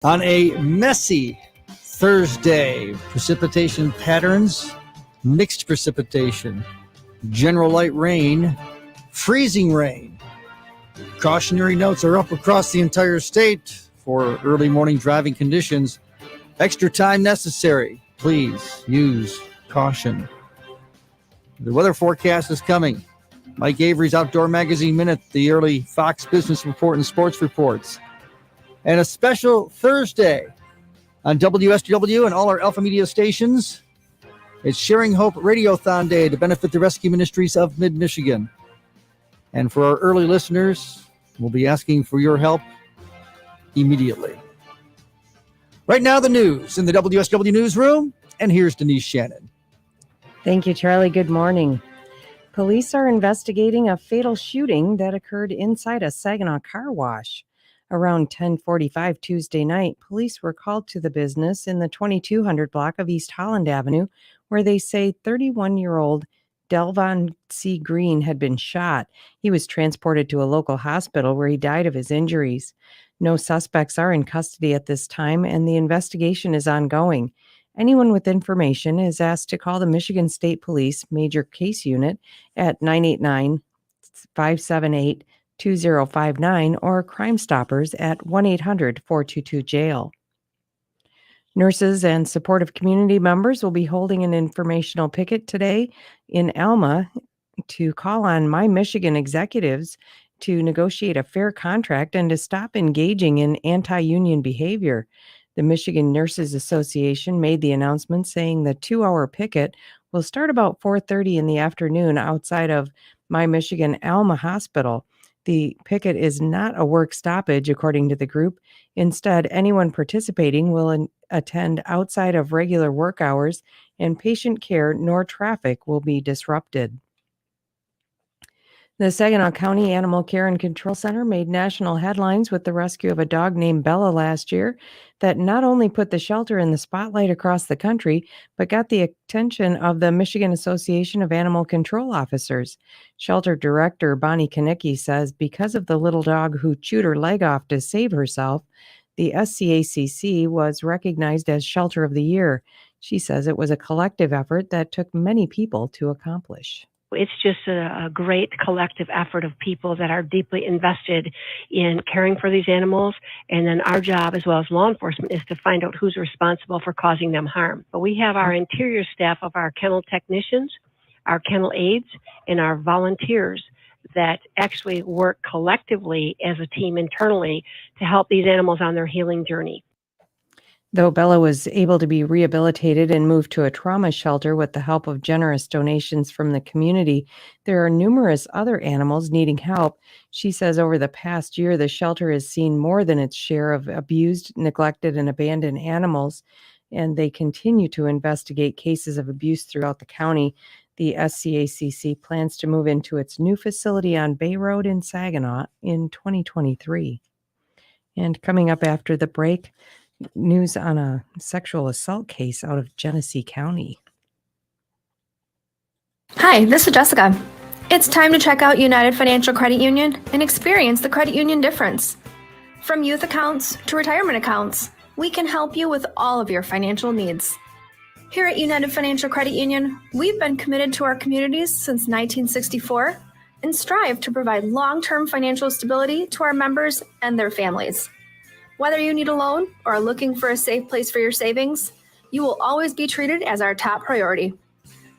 On a messy Thursday, precipitation patterns, mixed precipitation, general light rain, freezing rain. Cautionary notes are up across the entire state for early morning driving conditions. Extra time necessary. Please use caution. The weather forecast is coming. Mike Avery's Outdoor Magazine Minute, the early Fox Business Report and sports reports. And a special Thursday on WSGW and all our AlphaMedia stations. It's Sharing Hope RadioThon Day to benefit the Rescue Ministries of Mid-Michigan. And for our early listeners, we'll be asking for your help immediately. Right now, the news in the WSGW newsroom, and here's Denise Shannon. Thank you, Charlie. Good morning. Police are investigating a fatal shooting that occurred inside a Saginaw car wash. Around 10:45 Tuesday night, police were called to the business in the 2200 block of East Holland Avenue, where they say 31-year-old Delvon C. Green had been shot. He was transported to a local hospital where he died of his injuries. No suspects are in custody at this time, and the investigation is ongoing. Anyone with information is asked to call the Michigan State Police Major Case Unit at 989-578-2059 or Crime Stoppers at 1-800-422-JAIL. Nurses and supportive community members will be holding an informational picket today in Alma to call on My Michigan executives to negotiate a fair contract and to stop engaging in anti-union behavior. The Michigan Nurses Association made the announcement saying the 2-hour picket will start about 4:30 in the afternoon outside of My Michigan Alma Hospital. The picket is not a work stoppage, according to the group. Instead, anyone participating will attend outside of regular work hours, and patient care nor traffic will be disrupted. The Saginaw County Animal Care and Control Center made national headlines with the rescue of a dog named Bella last year that not only put the shelter in the spotlight across the country, but got the attention of the Michigan Association of Animal Control Officers. Shelter Director Bonnie Kanicki says because of the little dog who chewed her leg off to save herself, the SCACC was recognized as Shelter of the Year. She says it was a collective effort that took many people to accomplish. It's just a great collective effort of people that are deeply invested in caring for these animals. And then our job, as well as law enforcement, is to find out who's responsible for causing them harm. But we have our interior staff of our kennel technicians, our kennel aides, and our volunteers that actually work collectively as a team internally to help these animals on their healing journey. Though Bella was able to be rehabilitated and moved to a trauma shelter with the help of generous donations from the community, there are numerous other animals needing help. She says over the past year, the shelter has seen more than its share of abused, neglected, and abandoned animals, and they continue to investigate cases of abuse throughout the county. The SCACC plans to move into its new facility on Bay Road in Saginaw in 2023. And coming up after the break, news on a sexual assault case out of Genesee County. Hi, this is Jessica. It's time to check out United Financial Credit Union and experience the credit union difference. From youth accounts to retirement accounts, we can help you with all of your financial needs. Here at United Financial Credit Union, we've been committed to our communities since 1964 and strive to provide long-term financial stability to our members and their families. Whether you need a loan or are looking for a safe place for your savings, you will always be treated as our top priority.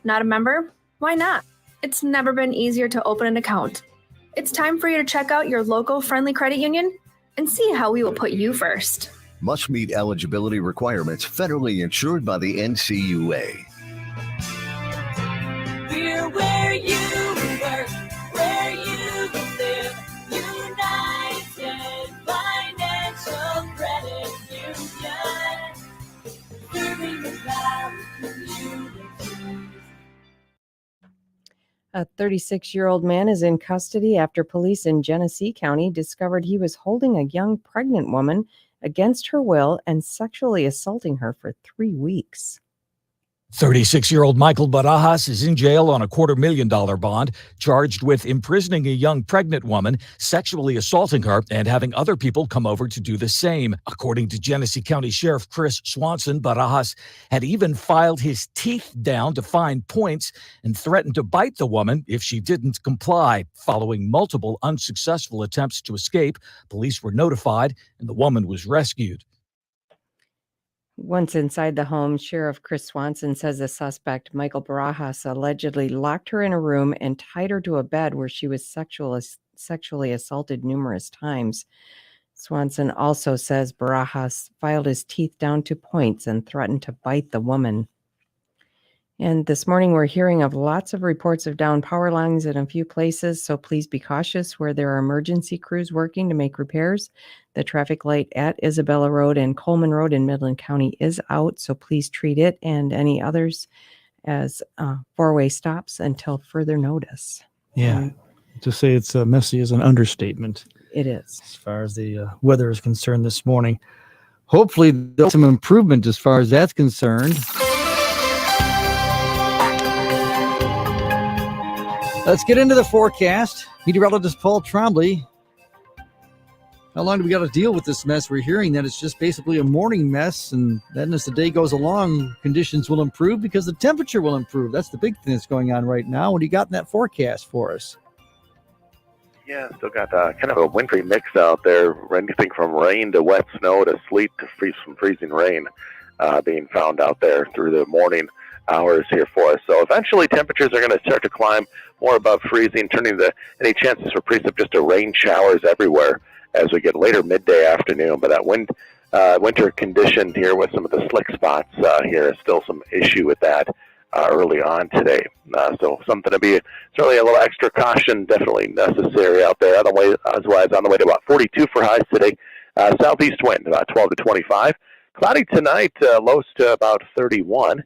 Not a member? Why not? It's never been easier to open an account. It's time for you to check out your local friendly credit union and see how we will put you first. Must meet eligibility requirements, federally insured by the NCUA. We're where you work, where you live. United Financial Credit Union. Serving the valley communities. A 36-year-old man is in custody after police in Genesee County discovered he was holding a young pregnant woman against her will and sexually assaulting her for 3 weeks. 36-year-old Michael Barajas is in jail on a $250,000 bond, charged with imprisoning a young pregnant woman, sexually assaulting her, and having other people come over to do the same. According to Genesee County Sheriff Chris Swanson, Barajas had even filed his teeth down to find points and threatened to bite the woman if she didn't comply. Following multiple unsuccessful attempts to escape, police were notified and the woman was rescued. Once inside the home, Sheriff Chris Swanson says the suspect, Michael Barajas, allegedly locked her in a room and tied her to a bed where she was sexually assaulted numerous times. Swanson also says Barajas filed his teeth down to points and threatened to bite the woman. And this morning, we're hearing of lots of reports of downed power lines in a few places, so please be cautious where there are emergency crews working to make repairs. The traffic light at Isabella Road and Coleman Road in Midland County is out, so please treat it and any others as four-way stops until further notice. Yeah. To say it's messy is an understatement. It is. As far as the weather is concerned this morning. Hopefully, there's some improvement as far as that's concerned. Let's get into the forecast. Meteorologist Paul Trombley. How long do we got to deal with this mess? We're hearing that it's just basically a morning mess, and then as the day goes along, conditions will improve because the temperature will improve. That's the big thing that's going on right now. What do you got in that forecast for us? Yeah, still got kind of a wintry mix out there. Anything from rain to wet snow to sleet to some freezing rain being found out there through the morning hours here for us. So eventually temperatures are going to start to climb more above freezing, turning to any chances for precip just to rain showers everywhere as we get later midday afternoon. But that winter condition here with some of the slick spots here is still some issue with that early on today. So something to be certainly a little extra caution definitely necessary out there. Otherwise, on the way to about 42 for highs today. Southeast wind about 12 to 25. Cloudy tonight, lows to about 31.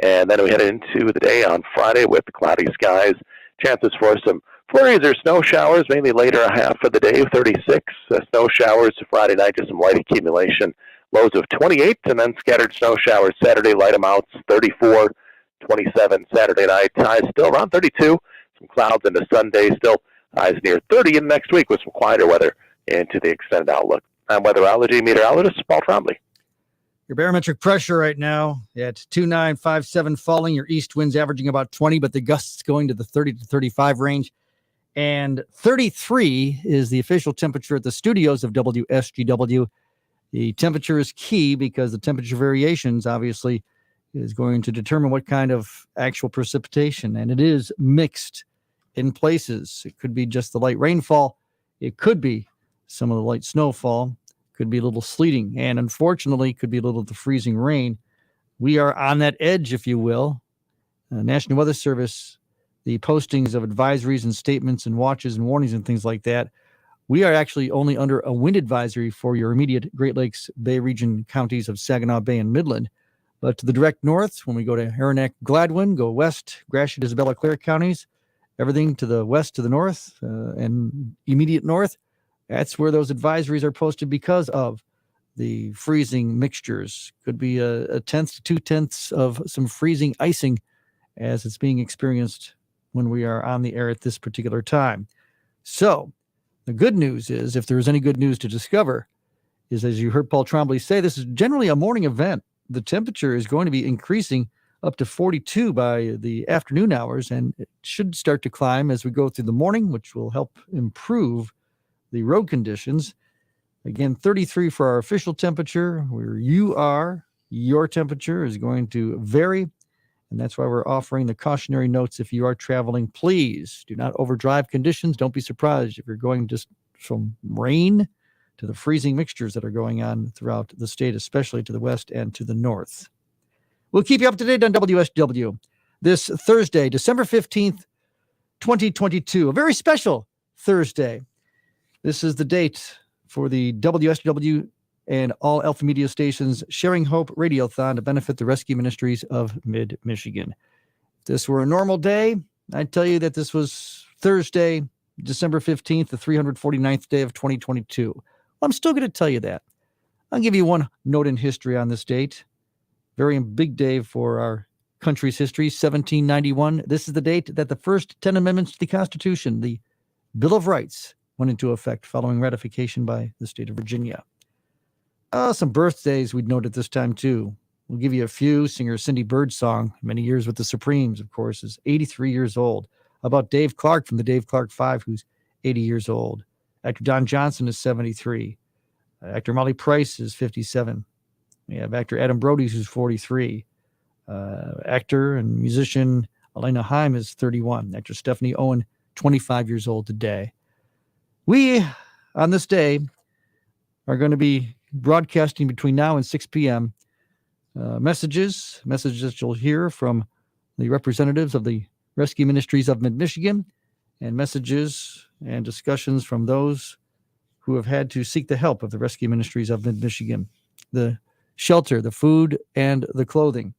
And then we head into the day on Friday with cloudy skies. Chances for some flurries or snow showers, mainly later half of the day, 36. Snow showers Friday night, just some light accumulation. Lows of 28, and then scattered snow showers Saturday, light amounts, 34, 27 Saturday night. Highs still around 32. Some clouds into Sunday, still highs near 30. And next week with some quieter weather into the extended outlook. I'm weatherology meteorologist Paul Trombley. Your barometric pressure right now at 2957 falling. Your east winds averaging about 20, but the gusts going to the 30 to 35 range. And 33 is the official temperature at the studios of WSGW. The temperature is key because the temperature variations obviously is going to determine what kind of actual precipitation. And it is mixed in places. It could be just the light rainfall. It could be some of the light snowfall. Could be a little sleeting, and unfortunately could be a little of the freezing rain. We are on that edge, if you will. National Weather Service, the postings of advisories and statements and watches and warnings and things like that, we are actually only under a wind advisory for your immediate Great Lakes Bay region counties of Saginaw Bay and Midland. But to the direct north, when we go to Haranack, Gladwin, go west, Gratiot, Isabella, Clare counties, everything to the west, to the north, and immediate north, that's where those advisories are posted because of the freezing mixtures. Could be a tenth to 2/10 of some freezing icing as it's being experienced when we are on the air at this particular time. So the good news is, if there is any good news to discover, is as you heard Paul Trombley say, this is generally a morning event. The temperature is going to be increasing up to 42 by the afternoon hours, and it should start to climb as we go through the morning, which will help improve the road conditions. Again, 33 for our official temperature. Where you are, your temperature is going to vary. And that's why we're offering the cautionary notes. If you are traveling, please do not overdrive conditions. Don't be surprised if you're going just from rain to the freezing mixtures that are going on throughout the state, especially to the west and to the north. We'll keep you up to date on WSGW this Thursday, December 15th, 2022. A very special Thursday. This is the date for the WSGW and all AlphaMedia stations Sharing Hope Radiothon to benefit the Rescue Ministries of Mid-Michigan. If this were a normal day, I'd tell you that this was Thursday, December 15th, the 349th day of 2022. Well, I'm still going to tell you that. I'll give you one note in history on this date. Very big day for our country's history, 1791. This is the date that the first 10 amendments to the Constitution, the Bill of Rights, went into effect following ratification by the state of Virginia. Some birthdays we'd note at this time, too. We'll give you a few. Singer Cindy Birdsong, many years with the Supremes, of course, is 83 years old. How about Dave Clark from the Dave Clark Five, who's 80 years old? Actor Don Johnson is 73. Actor Molly Price is 57. We have actor Adam Brody, who's 43. Actor and musician Elena Heim is 31. Actor Stephanie Owen, 25 years old today. We, on this day, are going to be broadcasting between now and 6 p.m. Messages that you'll hear from the representatives of the Rescue Ministries of Mid-Michigan, and messages and discussions from those who have had to seek the help of the Rescue Ministries of Mid-Michigan, the shelter, the food, and the clothing.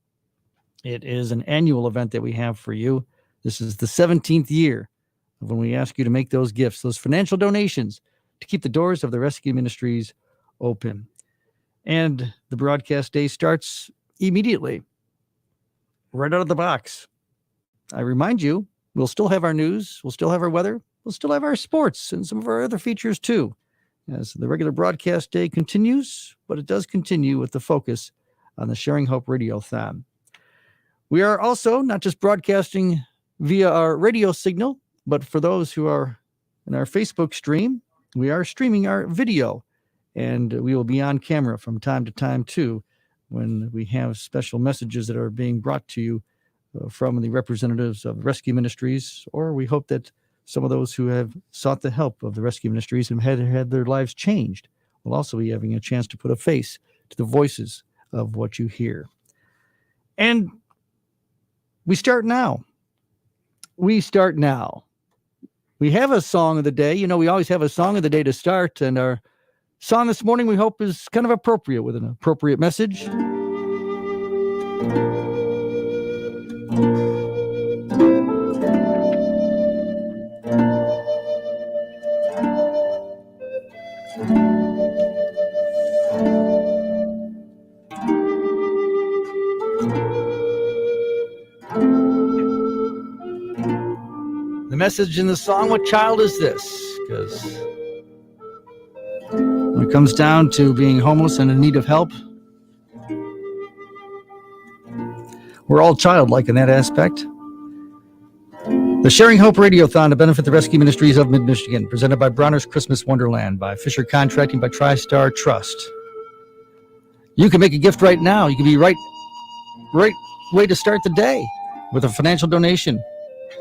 It is an annual event that we have for you. This is the 17th year of when we ask you to make those gifts, those financial donations, to keep the doors of the Rescue Ministries open. And the broadcast day starts immediately, right out of the box. I remind you, we'll still have our news, we'll still have our weather, we'll still have our sports and some of our other features too, as the regular broadcast day continues, but it does continue with the focus on the Sharing Hope RadioThon. We are also not just broadcasting via our radio signal, but for those who are in our Facebook stream, we are streaming our video, and we will be on camera from time to time too, when we have special messages that are being brought to you from the representatives of Rescue Ministries, or we hope that some of those who have sought the help of the Rescue Ministries and had their lives changed will also be having a chance to put a face to the voices of what you hear. And we start now. We have a song of the day. You know, we always have a song of the day to start, and our song this morning we hope is kind of appropriate, with an appropriate message. The message in the song, what child is this? Because when it comes down to being homeless and in need of help, we're all childlike in that aspect. The Sharing Hope Radiothon to benefit the Rescue Ministries of Mid-Michigan, presented by Bronner's Christmas Wonderland, by Fisher Contracting, by TriStar Trust. You can make a gift right now. You can be right way to start the day with a financial donation.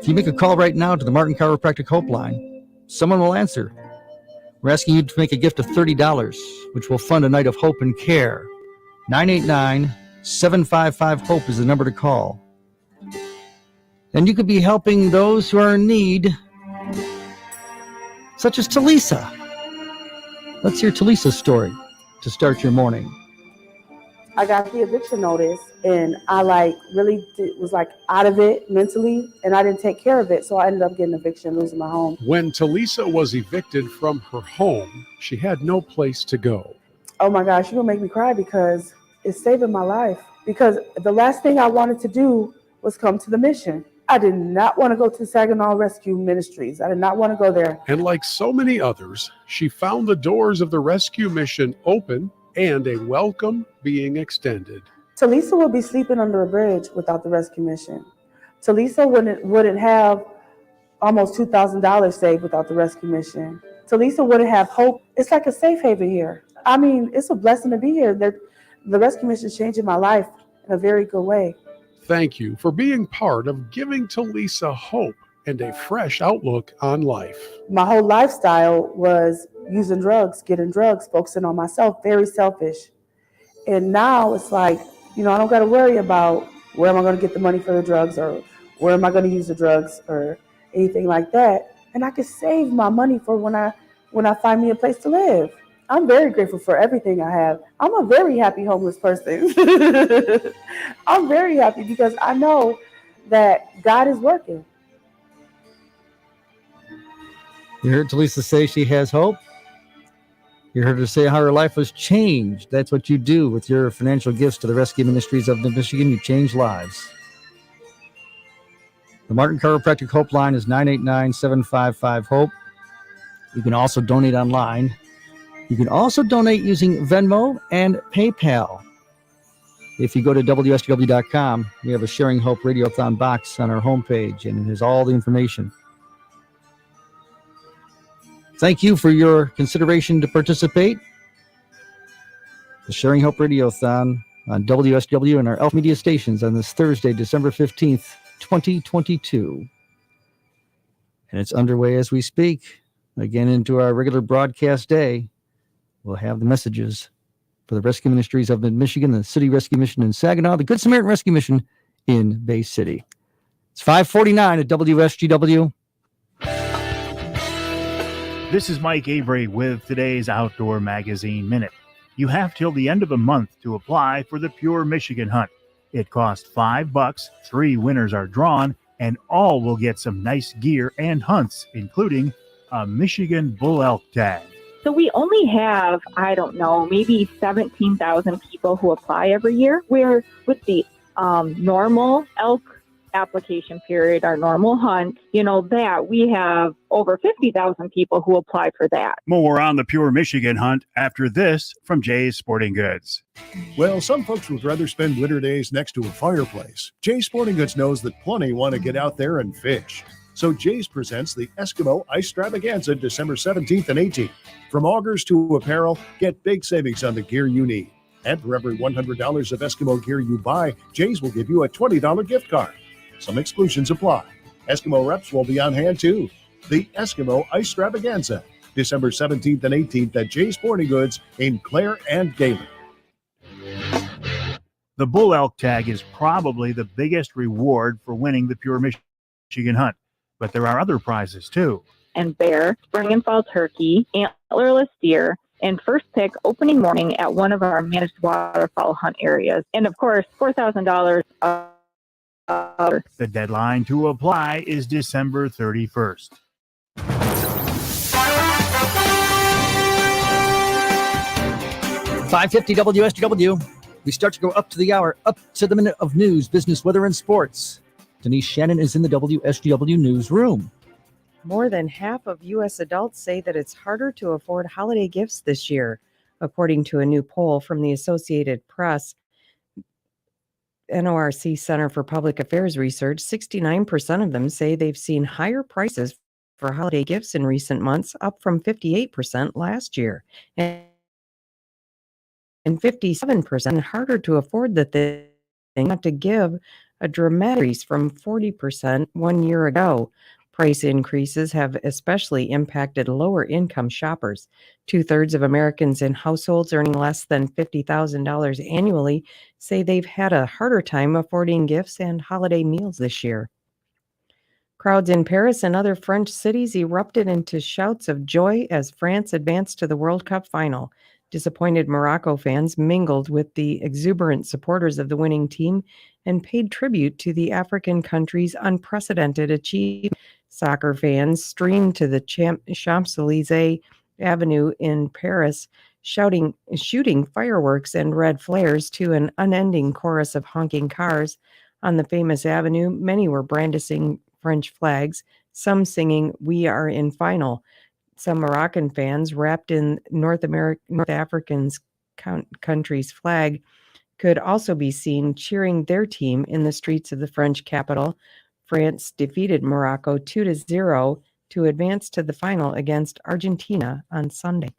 If you make a call right now to the Martin Chiropractic Hope Line, someone will answer. We're asking you to make a gift of $30, which will fund a night of hope and care. 989-755-HOPE is the number to call. And you could be helping those who are in need, such as Talisa. Let's hear Talisa's story to start your morning. I got the eviction notice, and I really was out of it mentally, and I didn't take care of it, so I ended up getting eviction, losing my home. When Talisa was evicted from her home, she had no place to go. Oh my gosh, you're gonna make me cry, because it's saving my life. Because the last thing I wanted to do was come to the mission. I did not want to go to Saginaw Rescue Ministries. I did not want to go there. And like so many others, she found the doors of the rescue mission open and a welcome being extended. Talisa would be sleeping under a bridge without the rescue mission. Talisa wouldn't have almost $2,000 saved without the rescue mission. Talisa wouldn't have hope. It's like a safe haven here. I mean, it's a blessing to be here. The rescue mission is changing my life in a very good way. Thank you for being part of giving Talisa hope and a fresh outlook on life. My whole lifestyle was using drugs, getting drugs, focusing on myself, very selfish. And now it's like, I don't got to worry about where am I going to get the money for the drugs, or where am I going to use the drugs, or anything like that. And I can save my money for when I find me a place to live. I'm very grateful for everything I have. I'm a very happy homeless person. I'm very happy because I know that God is working. You heard Talisa say she has hope. You heard her say how her life was changed. That's what you do with your financial gifts to the Rescue Ministries of Michigan. You change lives. The Martin Chiropractic Hope line is 989-755-HOPE. You can also donate online. You can also donate using Venmo and PayPal. If you go to WSGW.com, we have a Sharing Hope Radiothon box on our homepage, and it has all the information. Thank you for your consideration to participate. The Sharing Hope Radiothon on WSGW and our AlphaMedia stations on this Thursday, December 15th, 2022. And it's underway as we speak. Again, into our regular broadcast day, we'll have the messages for the Rescue Ministries of Mid-Michigan, the City Rescue Mission in Saginaw, the Good Samaritan Rescue Mission in Bay City. It's 5:49 at WSGW. This is Mike Avery with today's Outdoor Magazine Minute. You have till the end of the month to apply for the Pure Michigan Hunt. It costs $5, 3 winners are drawn, and all will get some nice gear and hunts, including a Michigan Bull Elk Tag. So we only have, maybe 17,000 people who apply every year, where with the normal elk application period, our normal hunt, that we have over 50,000 people who apply for that. More on the Pure Michigan Hunt after this from Jay's Sporting Goods. Well, some folks would rather spend winter days next to a fireplace. Jay's Sporting Goods knows that plenty want to get out there and fish. So Jay's presents the Eskimo Ice Stravaganza December 17th and 18th. From augers to apparel, get big savings on the gear you need. And for every $100 of Eskimo gear you buy, Jay's will give you a $20 gift card. Some exclusions apply. Eskimo reps will be on hand too. The Eskimo Ice Stravaganza, December 17th and 18th at Jay's Sporting Goods in Clare and Galen. The Bull Elk Tag is probably the biggest reward for winning the Pure Michigan Hunt, but there are other prizes too. And bear, spring and fall turkey, antlerless deer, and first pick opening morning at one of our managed waterfowl hunt areas. And of course, $4,000. The deadline to apply is December 31st. 5:50 WSGW. We start to go up to the hour, up to the minute of news, business, weather, and sports. Denise Shannon is in the WSGW newsroom. More than half of U.S. adults say that it's harder to afford holiday gifts this year, according to a new poll from the Associated Press. NORC Center for Public Affairs Research, 69% of them say they've seen higher prices for holiday gifts in recent months, up from 58% last year. And 57% harder to afford the thing, not to give, a dramatic increase from 40% 1 year ago. Price increases have especially impacted lower income shoppers. 2/3 of Americans in households earning less than $50,000 annually say they've had a harder time affording gifts and holiday meals this year. Crowds in Paris and other French cities erupted into shouts of joy as France advanced to the World Cup final. Disappointed Morocco fans mingled with the exuberant supporters of the winning team and paid tribute to the African country's unprecedented achievement. Soccer fans streamed to the Champs-Élysées Avenue in Paris, shooting fireworks and red flares to an unending chorus of honking cars. On the famous avenue, many were brandishing French flags, some singing "We Are in Final." Some Moroccan fans, wrapped in North African's country's flag, could also be seen cheering their team in the streets of the French capital. France defeated Morocco 2-0 to advance to the final against Argentina on Sunday.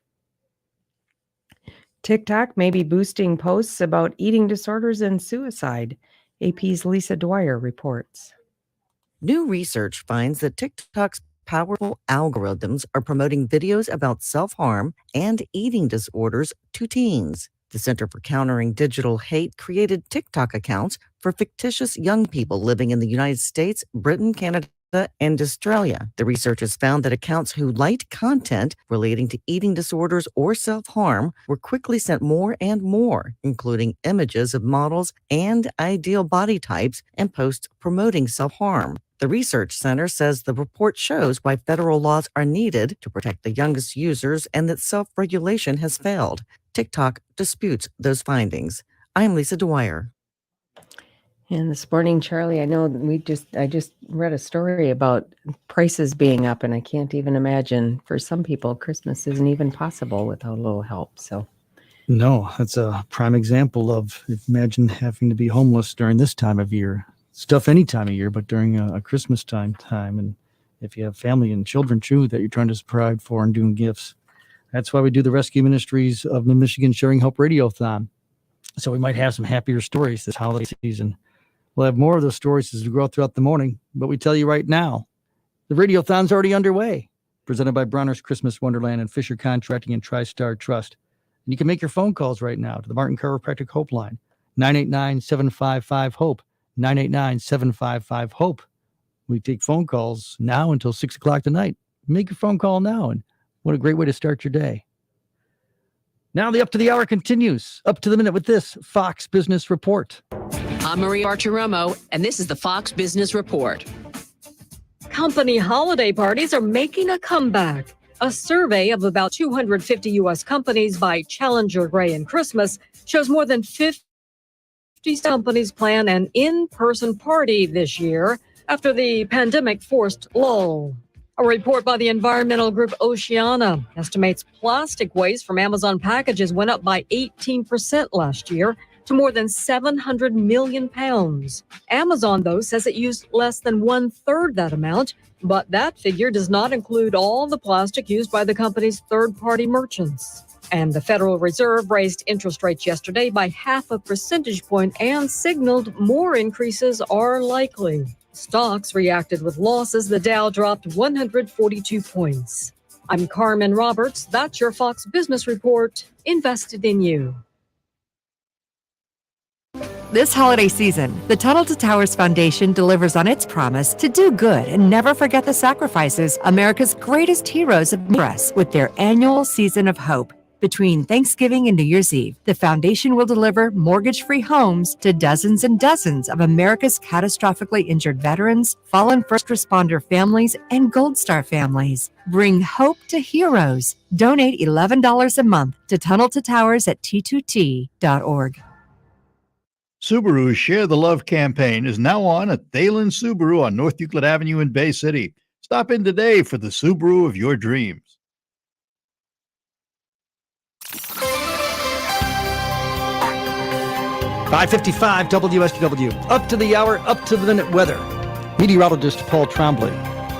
TikTok may be boosting posts about eating disorders and suicide. AP's Lisa Dwyer reports. New research finds that TikTok's powerful algorithms are promoting videos about self-harm and eating disorders to teens. The Center for Countering Digital Hate created TikTok accounts for fictitious young people living in the United States, Britain, Canada, and Australia. The researchers found that accounts who liked content relating to eating disorders or self-harm were quickly sent more and more, including images of models and ideal body types and posts promoting self-harm. The research center says the report shows why federal laws are needed to protect the youngest users and that self-regulation has failed. TikTok disputes those findings. I am Lisa Dwyer. And this morning, Charlie, I know I just read a story about prices being up, and I can't even imagine for some people, Christmas isn't even possible without a little help. So, No, that's a prime example of, imagine having to be homeless during this time of year. Stuff any time of year, but during a Christmas time. And if you have family and children too that you're trying to provide for and doing gifts. That's why we do the Rescue Ministries of Michigan Sharing Hope RadioThon. So we might have some happier stories this holiday season. We'll have more of those stories as we go throughout the morning, but we tell you right now, the Radiothon's already underway, presented by Bronner's Christmas Wonderland and Fisher Contracting and TriStar Trust. And you can make your phone calls right now to the Martin Chiropractic Hope line, 989-755-HOPE, 989-755-HOPE. We take phone calls now until 6 o'clock tonight. Make your phone call now, and what a great way to start your day. Now the Up to the Hour continues, up to the minute with this Fox Business Report. I'm Marie Archiromo, and this is the Fox Business Report. Company holiday parties are making a comeback. A survey of about 250 U.S. companies by Challenger Gray and Christmas shows more than 50 companies plan an in-person party this year after the pandemic forced lull. A report by the environmental group Oceana estimates plastic waste from Amazon packages went up by 18% last year to more than 700 million pounds. Amazon, though, says it used less than 1/3 that amount, but that figure does not include all the plastic used by the company's third-party merchants. And the Federal Reserve raised interest rates yesterday by 0.5 percentage point and signaled more increases are likely. Stocks reacted with losses. The Dow dropped 142 points. I'm Carmen Roberts. That's your Fox Business Report. Invested in you. This holiday season, the Tunnel to Towers Foundation delivers on its promise to do good and never forget the sacrifices America's greatest heroes have made for us with their annual Season of Hope. Between Thanksgiving and New Year's Eve, the foundation will deliver mortgage-free homes to dozens and dozens of America's catastrophically injured veterans, fallen first responder families, and Gold Star families. Bring hope to heroes. Donate $11 a month to Tunnel to Towers at T2T.org. Subaru's Share the Love campaign is now on at Thalen Subaru on North Euclid Avenue in Bay City. Stop in today for the Subaru of your dreams. 5:55 WSGW. Up to the hour, up to the minute weather. Meteorologist Paul Tremblay.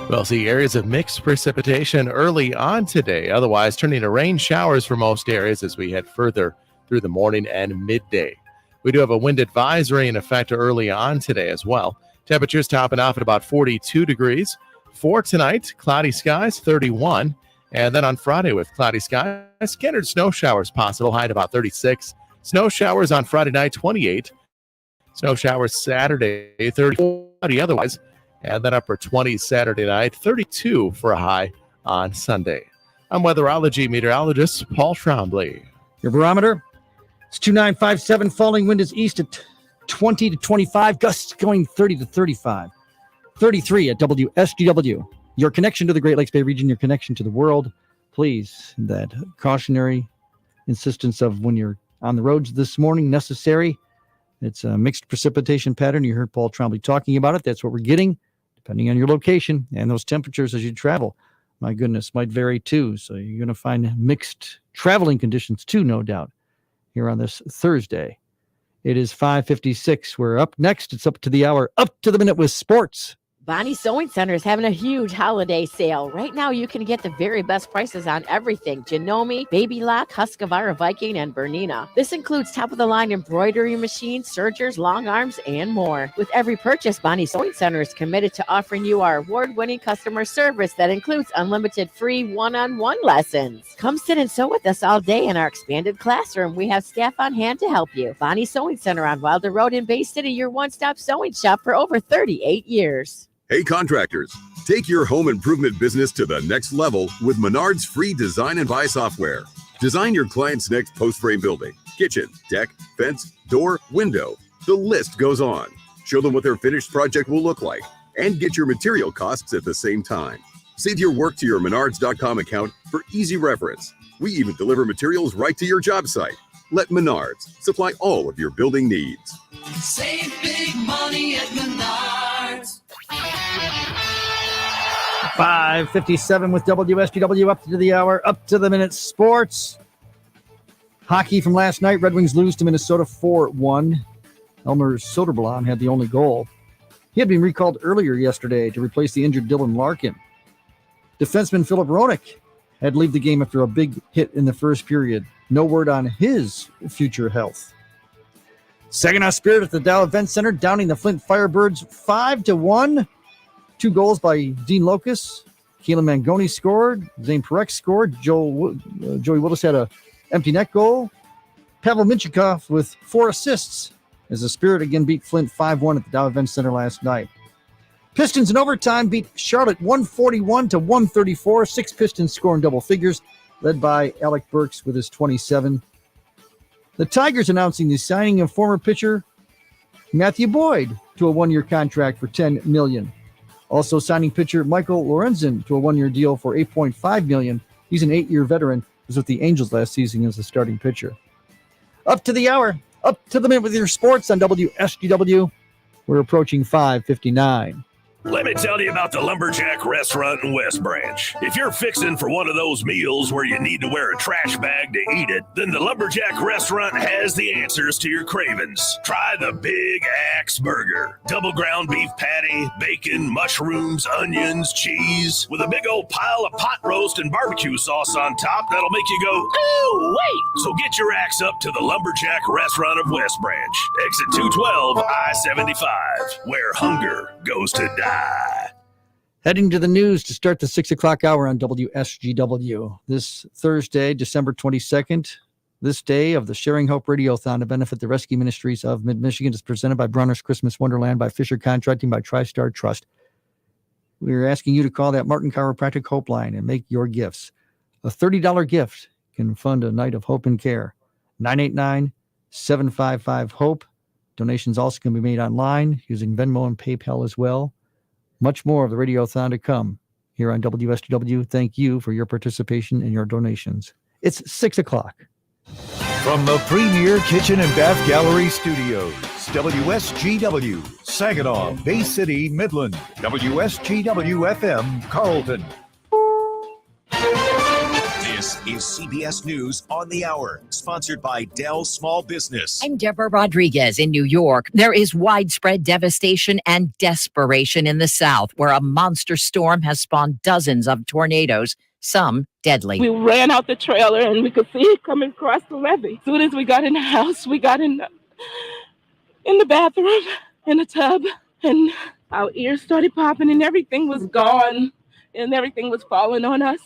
We'll see areas of mixed precipitation early on today, otherwise turning to rain showers for most areas as we head further through the morning and midday. We do have a wind advisory in effect early on today as well. Temperatures topping off at about 42 degrees. For tonight, cloudy skies, 31. And then on Friday with cloudy skies, scattered snow showers possible, high at about 36. Snow showers on Friday night, 28. Snow showers Saturday, 34 otherwise. And then upper 20s Saturday night, 32 for a high on Sunday. I'm weatherology meteorologist Paul Tremblay. Your barometer? It's 2957. Falling wind is east at 20 to 25. Gusts going 30 to 35. 33 at WSGW. Your connection to the Great Lakes Bay region, your connection to the world. Please, that cautionary insistence of when you're on the roads this morning necessary. It's a mixed precipitation pattern. You heard Paul Tremblay talking about it. That's what we're getting, depending on your location and those temperatures as you travel. My goodness, might vary too. So you're going to find mixed traveling conditions too, no doubt, here on this Thursday. It is 5:56. We're up next. It's up to the hour, up to the minute with sports. Bonnie Sewing Center is having a huge holiday sale. Right now, you can get the very best prices on everything. Janome, Baby Lock, Husqvarna Viking, and Bernina. This includes top-of-the-line embroidery machines, sergers, long arms, and more. With every purchase, Bonnie Sewing Center is committed to offering you our award-winning customer service that includes unlimited free one-on-one lessons. Come sit and sew with us all day in our expanded classroom. We have staff on hand to help you. Bonnie Sewing Center on Wilder Road in Bay City, your one-stop sewing shop for over 38 years. Hey contractors, take your home improvement business to the next level with Menard's free design and buy software. Design your client's next post-frame building, kitchen, deck, fence, door, window. The list goes on. Show them what their finished project will look like and get your material costs at the same time. Save your work to your Menards.com account for easy reference. We even deliver materials right to your job site. Let Menards supply all of your building needs. Save big money at Menards. 5:57 with WSGW up to the hour, up to the minute sports. Hockey from last night. Red Wings lose to Minnesota 4-1. Elmer Soderblom had the only goal. He had been recalled earlier yesterday to replace the injured Dylan Larkin. Defenseman Philip Roenick had to leave the game after a big hit in the first period. No word on his future health. Saginaw Spirit at the Dow Event Center, downing the Flint Firebirds 5-1. 2 goals by Dean Locus. Keelan Mangoni scored. Zane Perek scored. Joey Willis had a empty net goal. Pavel Minchikov with 4 assists as the Spirit again beat Flint 5-1 at the Dow Event Center last night. Pistons in overtime beat Charlotte 141-134. 6 Pistons score in double figures, led by Alec Burks with his 27. The Tigers announcing the signing of former pitcher Matthew Boyd to a 1-year contract for $10 million. Also signing pitcher Michael Lorenzen to a 1-year deal for $8.5 million. He's an 8-year veteran. Was with the Angels last season as a starting pitcher. Up to the hour, up to the minute with your sports on WSGW. We're approaching 5:59. Let me tell you about the Lumberjack Restaurant in West Branch. If you're fixing for one of those meals where you need to wear a trash bag to eat it, then the Lumberjack Restaurant has the answers to your cravings. Try the Big Axe Burger. Double ground beef patty, bacon, mushrooms, onions, cheese, with a big old pile of pot roast and barbecue sauce on top that'll make you go, oh, wait! So get your axe up to the Lumberjack Restaurant of West Branch. Exit 212, I-75, where hunger goes to die. Heading to the news to start the 6 o'clock hour on WSGW. This Thursday, December 22nd, this day of the Sharing Hope RadioThon to benefit the Rescue Ministries of Mid-Michigan is presented by Bronner's Christmas Wonderland, by Fisher Contracting, by TriStar Trust. We're asking you to call that Martin Chiropractic Hope line and make your gifts. A $30 gift can fund a night of hope and care. 989-755-HOPE. Donations also can be made online using Venmo and PayPal as well. Much more of the Radiothon to come here on WSGW. Thank you for your participation and your donations. It's 6 o'clock. From the Premier Kitchen and Bath Gallery Studios, WSGW, Saginaw, Bay City, Midland, WSGW FM, Carlton. This is CBS News on the Hour, sponsored by Dell Small Business. I'm Deborah Rodriguez in New York. There is widespread devastation and desperation in the South, where a monster storm has spawned dozens of tornadoes, some deadly. We ran out the trailer and we could see it coming across the levee. As soon as we got in the house, we got in the bathroom, in the tub, and our ears started popping and everything was gone and everything was falling on us.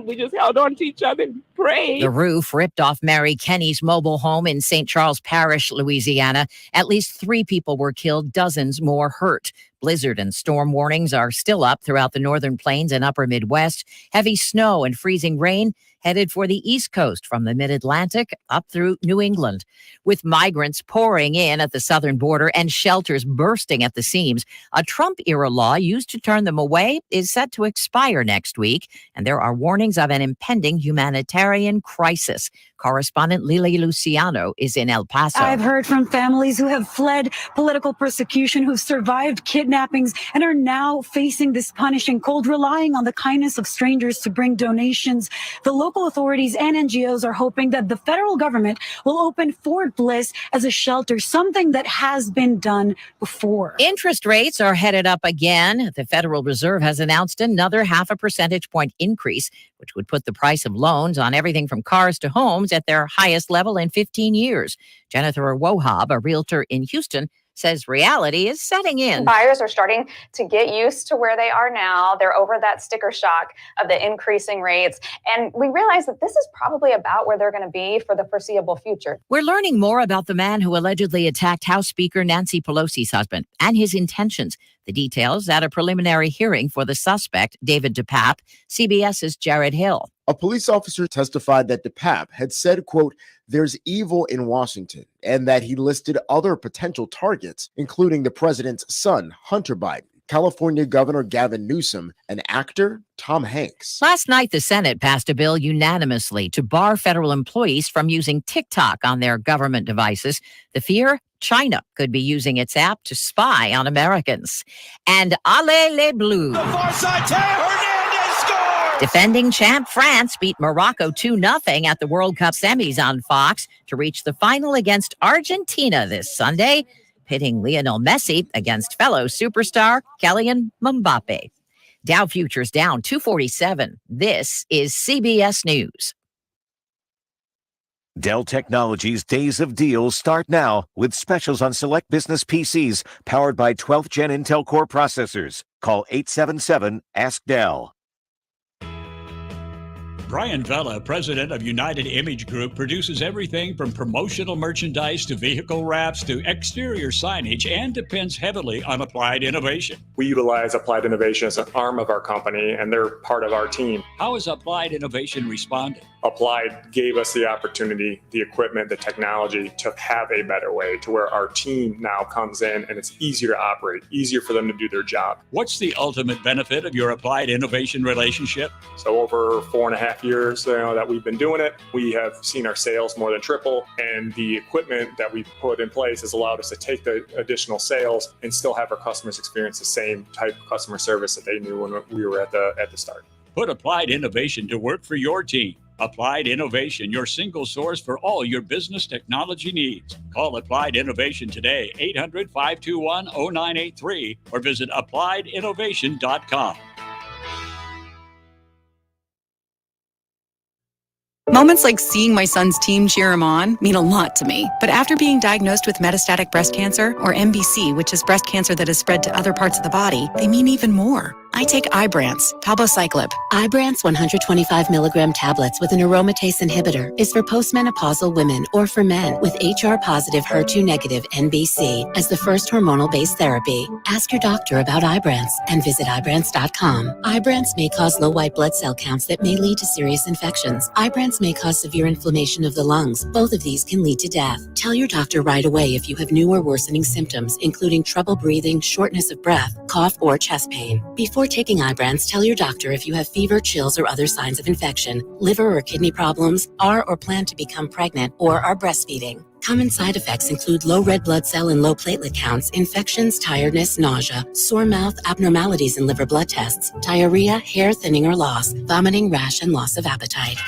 We just held on to each other and prayed. The roof ripped off Mary Kenny's mobile home in St. Charles Parish, Louisiana. At least 3 people were killed, dozens more hurt. Blizzard and storm warnings are still up throughout the northern plains and upper Midwest. Heavy snow and freezing rain headed for the East Coast from the mid-Atlantic up through New England. With migrants pouring in at the southern border and shelters bursting at the seams, a Trump-era law used to turn them away is set to expire next week, and there are warnings of an impending humanitarian crisis. Correspondent Lily Luciano is in El Paso. I've heard from families who have fled political persecution, who've survived kidnappings, and are now facing this punishing cold, relying on the kindness of strangers to bring donations. The local authorities and NGOs are hoping that the federal government will open Fort Bliss as a shelter, something that has been done before. Interest rates are headed up again. The Federal Reserve has announced another 0.5 percentage point increase, which would put the price of loans on everything from cars to homes at their highest level in 15 years. Jennifer Wohab, a realtor in Houston, says reality is setting in. Buyers are starting to get used to where they are now. They're over that sticker shock of the increasing rates. And we realize that this is probably about where they're going to be for the foreseeable future. We're learning more about the man who allegedly attacked House Speaker Nancy Pelosi's husband and his intentions. The details at a preliminary hearing for the suspect, David DePape. CBS's Jared Hill. A police officer testified that DePape had said, quote, "There's evil in Washington," and that he listed other potential targets, including the president's son, Hunter Biden. California Governor Gavin Newsom, and actor Tom Hanks. Last night, the Senate passed a bill unanimously to bar federal employees from using TikTok on their government devices. The fear? China could be using its app to spy on Americans. And allez les bleus. Defending champ France beat Morocco 2-0 at the World Cup semis on Fox to reach the final against Argentina this Sunday, pitting Lionel Messi against fellow superstar Kylian Mbappe. Dow futures down 247. This is CBS News. Dell Technologies' Days of Deals start now with specials on select business PCs powered by 12th Gen Intel Core processors. Call 877-ASK-DELL. Brian Vella, president of United Image Group, produces everything from promotional merchandise to vehicle wraps to exterior signage and depends heavily on applied innovation. We utilize Applied Innovation as an arm of our company, and they're part of our team. How has Applied Innovation responded? Applied gave us the opportunity, the equipment, the technology to have a better way to where our team now comes in and it's easier to operate, easier for them to do their job. What's the ultimate benefit of your Applied Innovation relationship? So over 4.5 years that we've been doing it, we have seen our sales more than triple, and the equipment that we've put in place has allowed us to take the additional sales and still have our customers experience the same type of customer service that they knew when we were at the start. Put Applied Innovation to work for your team. Applied Innovation, your single source for all your business technology needs. Call Applied Innovation today, 800-521-0983, or visit appliedinnovation.com. Moments like seeing my son's team cheer him on mean a lot to me. But after being diagnosed with metastatic breast cancer, or MBC, which is breast cancer that has spread to other parts of the body, they mean even more. I take Ibrance, palbociclib. Ibrance 125 milligram tablets with an aromatase inhibitor is for postmenopausal women or for men with HR-positive, HER2-negative NBC as the first hormonal-based therapy. Ask your doctor about Ibrance and visit Ibrance.com. Ibrance may cause low white blood cell counts that may lead to serious infections. Ibrance may cause severe inflammation of the lungs. Both of these can lead to death. Tell your doctor right away if you have new or worsening symptoms, including trouble breathing, shortness of breath, cough, or chest pain. Before taking Ibrance, tell your doctor if you have fever, chills, or other signs of infection, liver or kidney problems, are or plan to become pregnant, or are breastfeeding. Common side effects include low red blood cell and low platelet counts, infections, tiredness, nausea, sore mouth, abnormalities in liver blood tests, diarrhea, hair thinning or loss, vomiting, rash, and loss of appetite.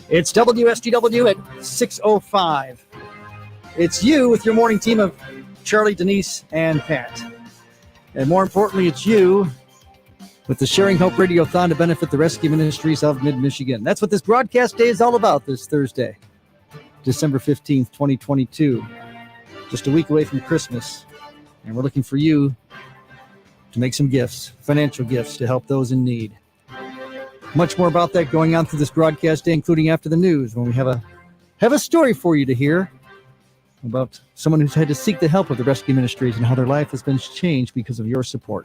It's WSGW at 6:05. It's you with your morning team of Charlie, Denise, and Pat. And more importantly, it's you with the Sharing Hope RadioThon to benefit the Rescue Ministries of Mid-Michigan. That's what this broadcast day is all about this Thursday, December 15th, 2022. Just a week away from Christmas. And we're looking for you to make some gifts, financial gifts, to help those in need. Much more about that going on through this broadcast day, including after the news, when we have a story for you to hear about someone who's had to seek the help of the Rescue Ministries and how their life has been changed because of your support.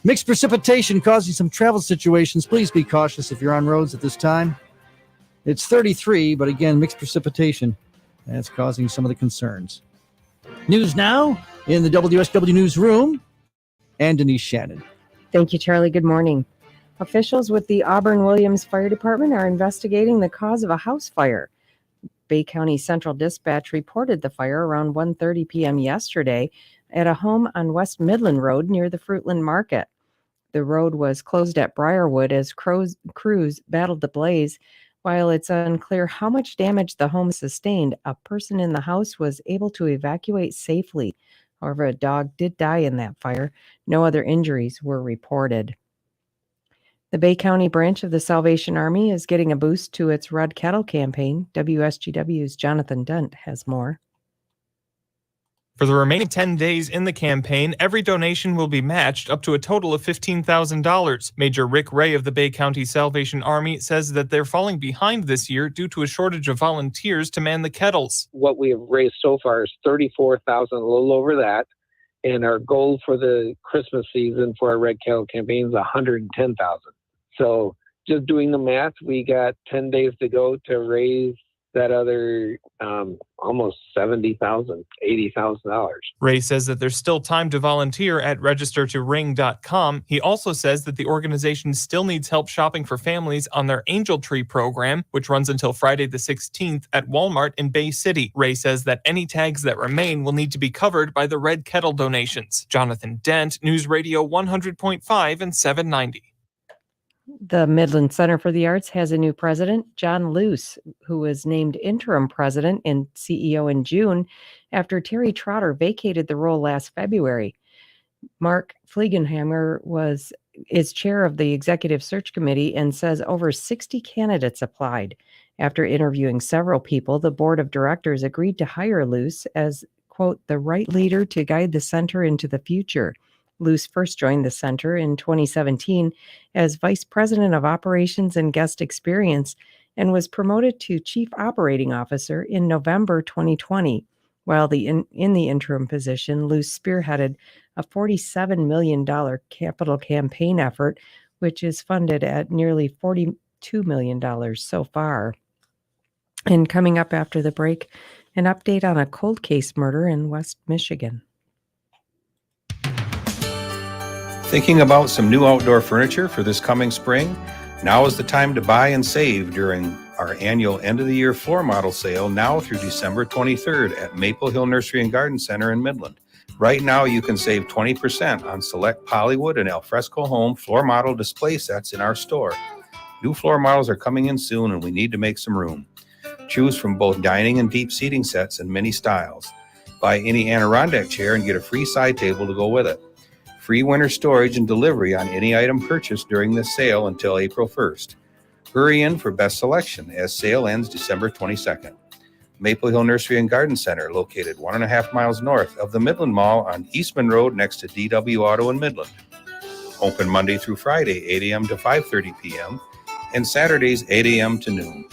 Mixed precipitation causing some travel situations. Please be cautious if you're on roads at this time. It's 33, but again, mixed precipitation. That's causing some of the concerns. News now in the WSW newsroom, and Denise Shannon. Thank you, Charlie. Good morning. Officials with the Auburn-Williams Fire Department are investigating the cause of a house fire. Bay County Central Dispatch reported the fire around 1:30 p.m. yesterday at a home on West Midland Road near the Fruitland Market. The road was closed at Briarwood as crews battled the blaze. While it's unclear how much damage the home sustained, a person in the house was able to evacuate safely. However, a dog did die in that fire. No other injuries were reported. The Bay County branch of the Salvation Army is getting a boost to its Red Kettle campaign. WSGW's Jonathan Dunt has more. For the remaining 10 days in the campaign, every donation will be matched up to a total of $15,000. Major Rick Ray of the Bay County Salvation Army says that they're falling behind this year due to a shortage of volunteers to man the kettles. What we have raised so far is $34,000, a little over that. And our goal for the Christmas season for our Red Kettle campaign is $110,000. So just doing the math, we got 10 days to go to raise that other almost $70,000, $80,000. Ray says that there's still time to volunteer at registertoring.com. He also says that the organization still needs help shopping for families on their Angel Tree program, which runs until Friday the 16th at Walmart in Bay City. Ray says that any tags that remain will need to be covered by the Red Kettle donations. Jonathan Dent, News Radio 100.5 and 790. The Midland Center for the Arts has a new president, John Luce, who was named interim president and CEO in June after Terry Trotter vacated the role last February. Mark Fliegenhammer is chair of the executive search committee and says over 60 candidates applied. After interviewing several people, the board of directors agreed to hire Luce as, quote, the right leader to guide the center into the future. Luce first joined the center in 2017 as vice president of operations and guest experience and was promoted to chief operating officer in November 2020. While in the interim position, Luce spearheaded a $47 million capital campaign effort, which is funded at nearly $42 million so far. And coming up after the break, an update on a cold case murder in West Michigan. Thinking about some new outdoor furniture for this coming spring? Now is the time to buy and save during our annual end-of-the-year floor model sale now through December 23rd at Maple Hill Nursery and Garden Center in Midland. Right now, you can save 20% on select Pollywood and alfresco home floor model display sets in our store. New floor models are coming in soon and we need to make some room. Choose from both dining and deep seating sets in many styles. Buy any Adirondack chair and get a free side table to go with it. Free winter storage and delivery on any item purchased during this sale until April 1st. Hurry in for best selection as sale ends December 22nd. Maple Hill Nursery and Garden Center, located 1.5 miles north of the Midland Mall on Eastman Road next to DW Auto in Midland. Open Monday through Friday, 8 a.m. to 5:30 p.m. and Saturdays, 8 a.m. to noon.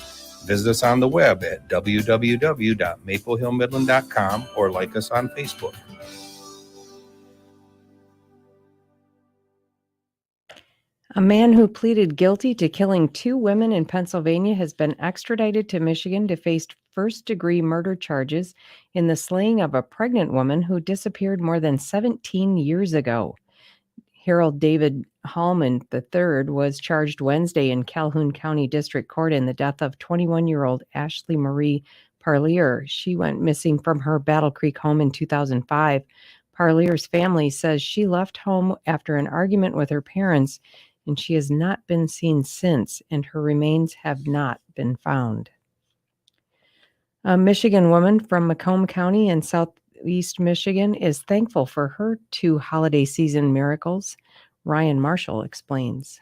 Visit us on the web at www.maplehillmidland.com or like us on Facebook. A man who pleaded guilty to killing 2 women in Pennsylvania has been extradited to Michigan to face first-degree murder charges in the slaying of a pregnant woman who disappeared more than 17 years ago. Harold David Hallman III was charged Wednesday in Calhoun County District Court in the death of 21-year-old Ashley Marie Parlier. She went missing from her Battle Creek home in 2005. Parlier's family says she left home after an argument with her parents, and she has not been seen since, and her remains have not been found. A Michigan woman from Macomb County in southeast Michigan is thankful for her 2 holiday season miracles. Ryan Marshall explains.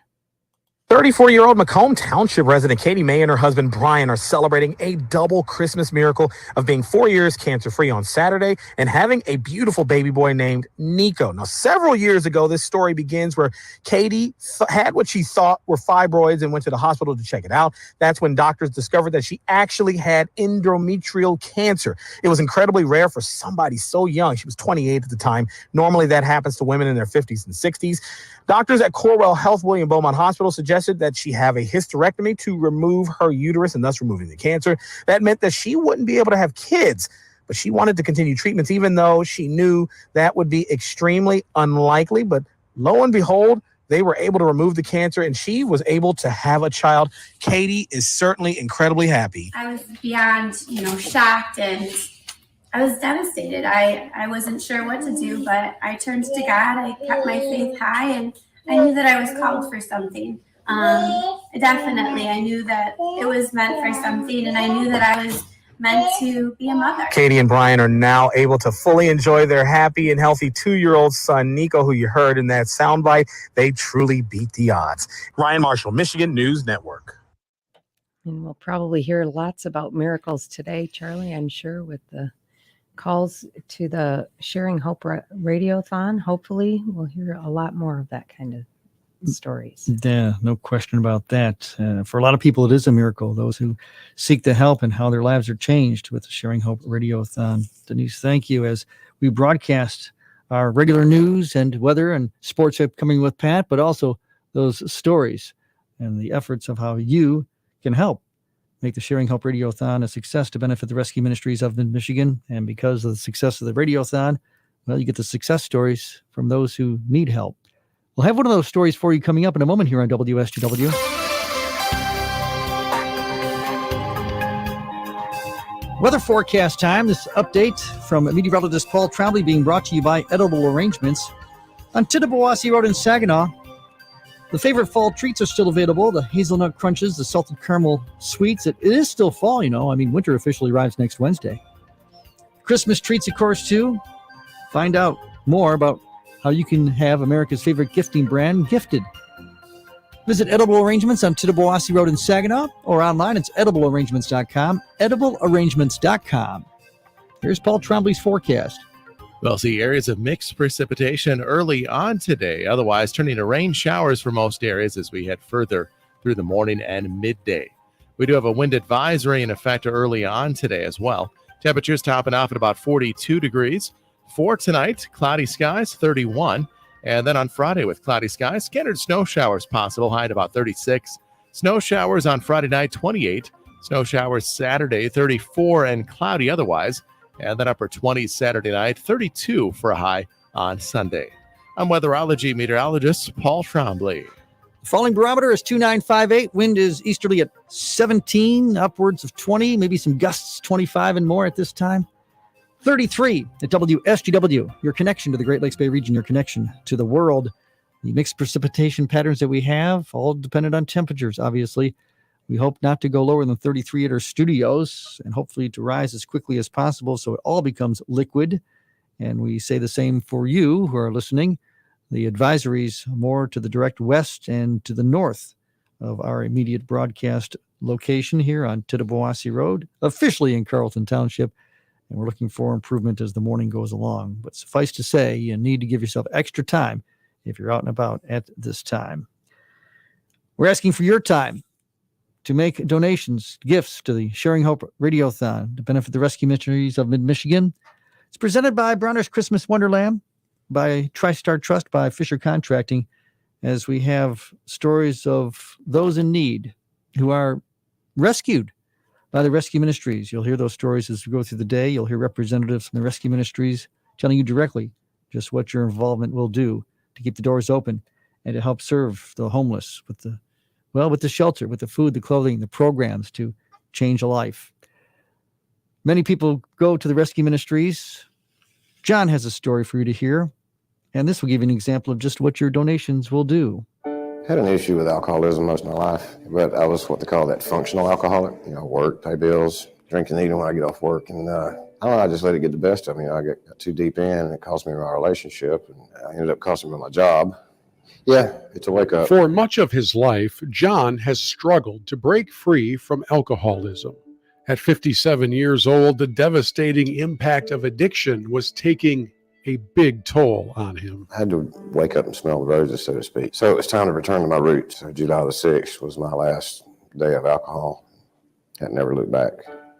34-year-old Macomb Township resident Katie May and her husband Brian are celebrating a double Christmas miracle of being 4 years cancer-free on Saturday and having a beautiful baby boy named Nico. Now, several years ago, this story begins where Katie had what she thought were fibroids and went to the hospital to check it out. That's when doctors discovered that she actually had endometrial cancer. It was incredibly rare for somebody so young. She was 28 at the time. Normally, that happens to women in their 50s and 60s. Doctors at Corewell Health William Beaumont Hospital suggested that she have a hysterectomy to remove her uterus and thus removing the cancer. That meant that she wouldn't be able to have kids, but she wanted to continue treatments even though she knew that would be extremely unlikely. But lo and behold, they were able to remove the cancer and she was able to have a child. Katie is certainly incredibly happy. I was beyond, shocked, and I was devastated. I wasn't sure what to do, but I turned to God. I kept my faith high, and I knew that I was called for something. Definitely, I knew that it was meant for something, and I knew that I was meant to be a mother. Katie and Brian are now able to fully enjoy their happy and healthy 2-year-old son, Nico, who you heard in that soundbite. They truly beat the odds. Ryan Marshall, Michigan News Network. And we'll probably hear lots about miracles today, Charlie, I'm sure, with the calls to the Sharing Hope Radiothon. Hopefully we'll hear a lot more of that kind of stories. Yeah, no question about that. For a lot of people, it is a miracle, those who seek the help and how their lives are changed with the Sharing Hope Radiothon. Denise, thank you. As we broadcast our regular news and weather and sports upcoming with Pat, but also those stories and the efforts of how you can help make the Sharing Hope Radiothon a success to benefit the Rescue Ministries of Michigan. And because of the success of the Radiothon, well, you get the success stories from those who need help. We'll have one of those stories for you coming up in a moment here on WSGW. Weather forecast time. This update from meteorologist Paul Trombley being brought to you by Edible Arrangements. On Tittabawassee Road in Saginaw, the favorite fall treats are still available. The hazelnut crunches, the salted caramel sweets. It is still fall, you know. I mean, winter officially arrives next Wednesday. Christmas treats, of course, too. Find out more about how you can have America's favorite gifting brand gifted. Visit Edible Arrangements on Tittabawassee Road in Saginaw, or online it's ediblearrangements.com, ediblearrangements.com. Here's Paul Trombley's forecast. We'll see areas of mixed precipitation early on today, otherwise turning to rain showers for most areas as we head further through the morning and midday. We do have a wind advisory in effect early on today as well. Temperatures topping off at about 42 degrees. For tonight, cloudy skies, 31. And then on Friday with cloudy skies, scattered snow showers possible, high at about 36. Snow showers on Friday night, 28. Snow showers Saturday, 34 and cloudy otherwise. And then upper 20s Saturday night, 32 for a high on Sunday. I'm weatherology meteorologist Paul Trombley. Falling barometer is 2958. Wind is easterly at 17, upwards of 20, maybe some gusts 25 and more at this time. 33 at WSGW, your connection to the Great Lakes Bay region, your connection to the world. The mixed precipitation patterns that we have, all dependent on temperatures, obviously. We hope not to go lower than 33 at our studios and hopefully to rise as quickly as possible so it all becomes liquid. And we say the same for you who are listening. The advisories more to the direct west and to the north of our immediate broadcast location here on Tittabawassee Road, officially in Carlton Township. And we're looking for improvement as the morning goes along. But suffice to say, you need to give yourself extra time if you're out and about at this time. We're asking for your time to make donations, gifts to the Sharing Hope Radiothon to benefit the Rescue Ministries of Mid-Michigan. It's presented by Bronner's Christmas Wonderland, by TriStar Trust, by Fisher Contracting, as we have stories of those in need who are rescued by the Rescue Ministries. You'll hear those stories as we go through the day. You'll hear representatives from the Rescue Ministries telling you directly just what your involvement will do to keep the doors open and to help serve the homeless with the shelter, with the food, the clothing, the programs to change a life. Many people go to the Rescue Ministries. John has a story for you to hear, and this will give you an example of just what your donations will do. Had an issue with alcoholism most of my life, but I was what they call that functional alcoholic. Work, pay bills, drink and eat when I get off work. And I just let it get the best of me. I got too deep in, and it cost me my relationship, and I ended up costing me my job. Yeah, it's a wake up. For much of his life, John has struggled to break free from alcoholism. At 57 years old, the devastating impact of addiction was taking a big toll on him. I had to wake up and smell the roses, so to speak. So it was time to return to my roots. So July the 6th was my last day of alcohol. I never looked back.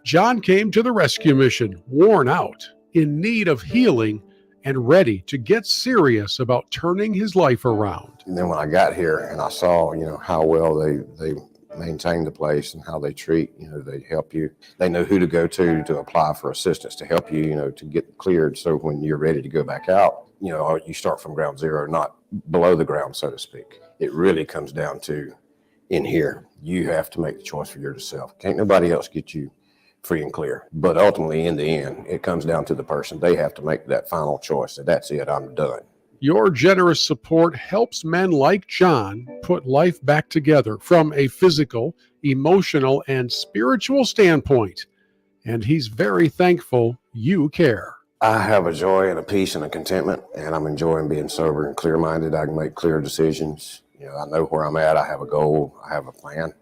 John came to the rescue mission, worn out, in need of healing, and ready to get serious about turning his life around. And then when I got here and I saw, how well they maintain the place and how they treat, they help you. They know who to go to apply for assistance to help you, to get cleared. So when you're ready to go back out, you start from ground zero, not below the ground, so to speak. It really comes down to in here, you have to make the choice for yourself. Can't nobody else get you free and clear. But ultimately, in the end, it comes down to the person. They have to make that final choice. That's it, I'm done. Your generous support helps men like John put life back together from a physical, emotional, and spiritual standpoint. And he's very thankful you care. I have a joy and a peace and a contentment, and I'm enjoying being sober and clear-minded. I can make clear decisions. I know where I'm at. I have a goal. I have a plan.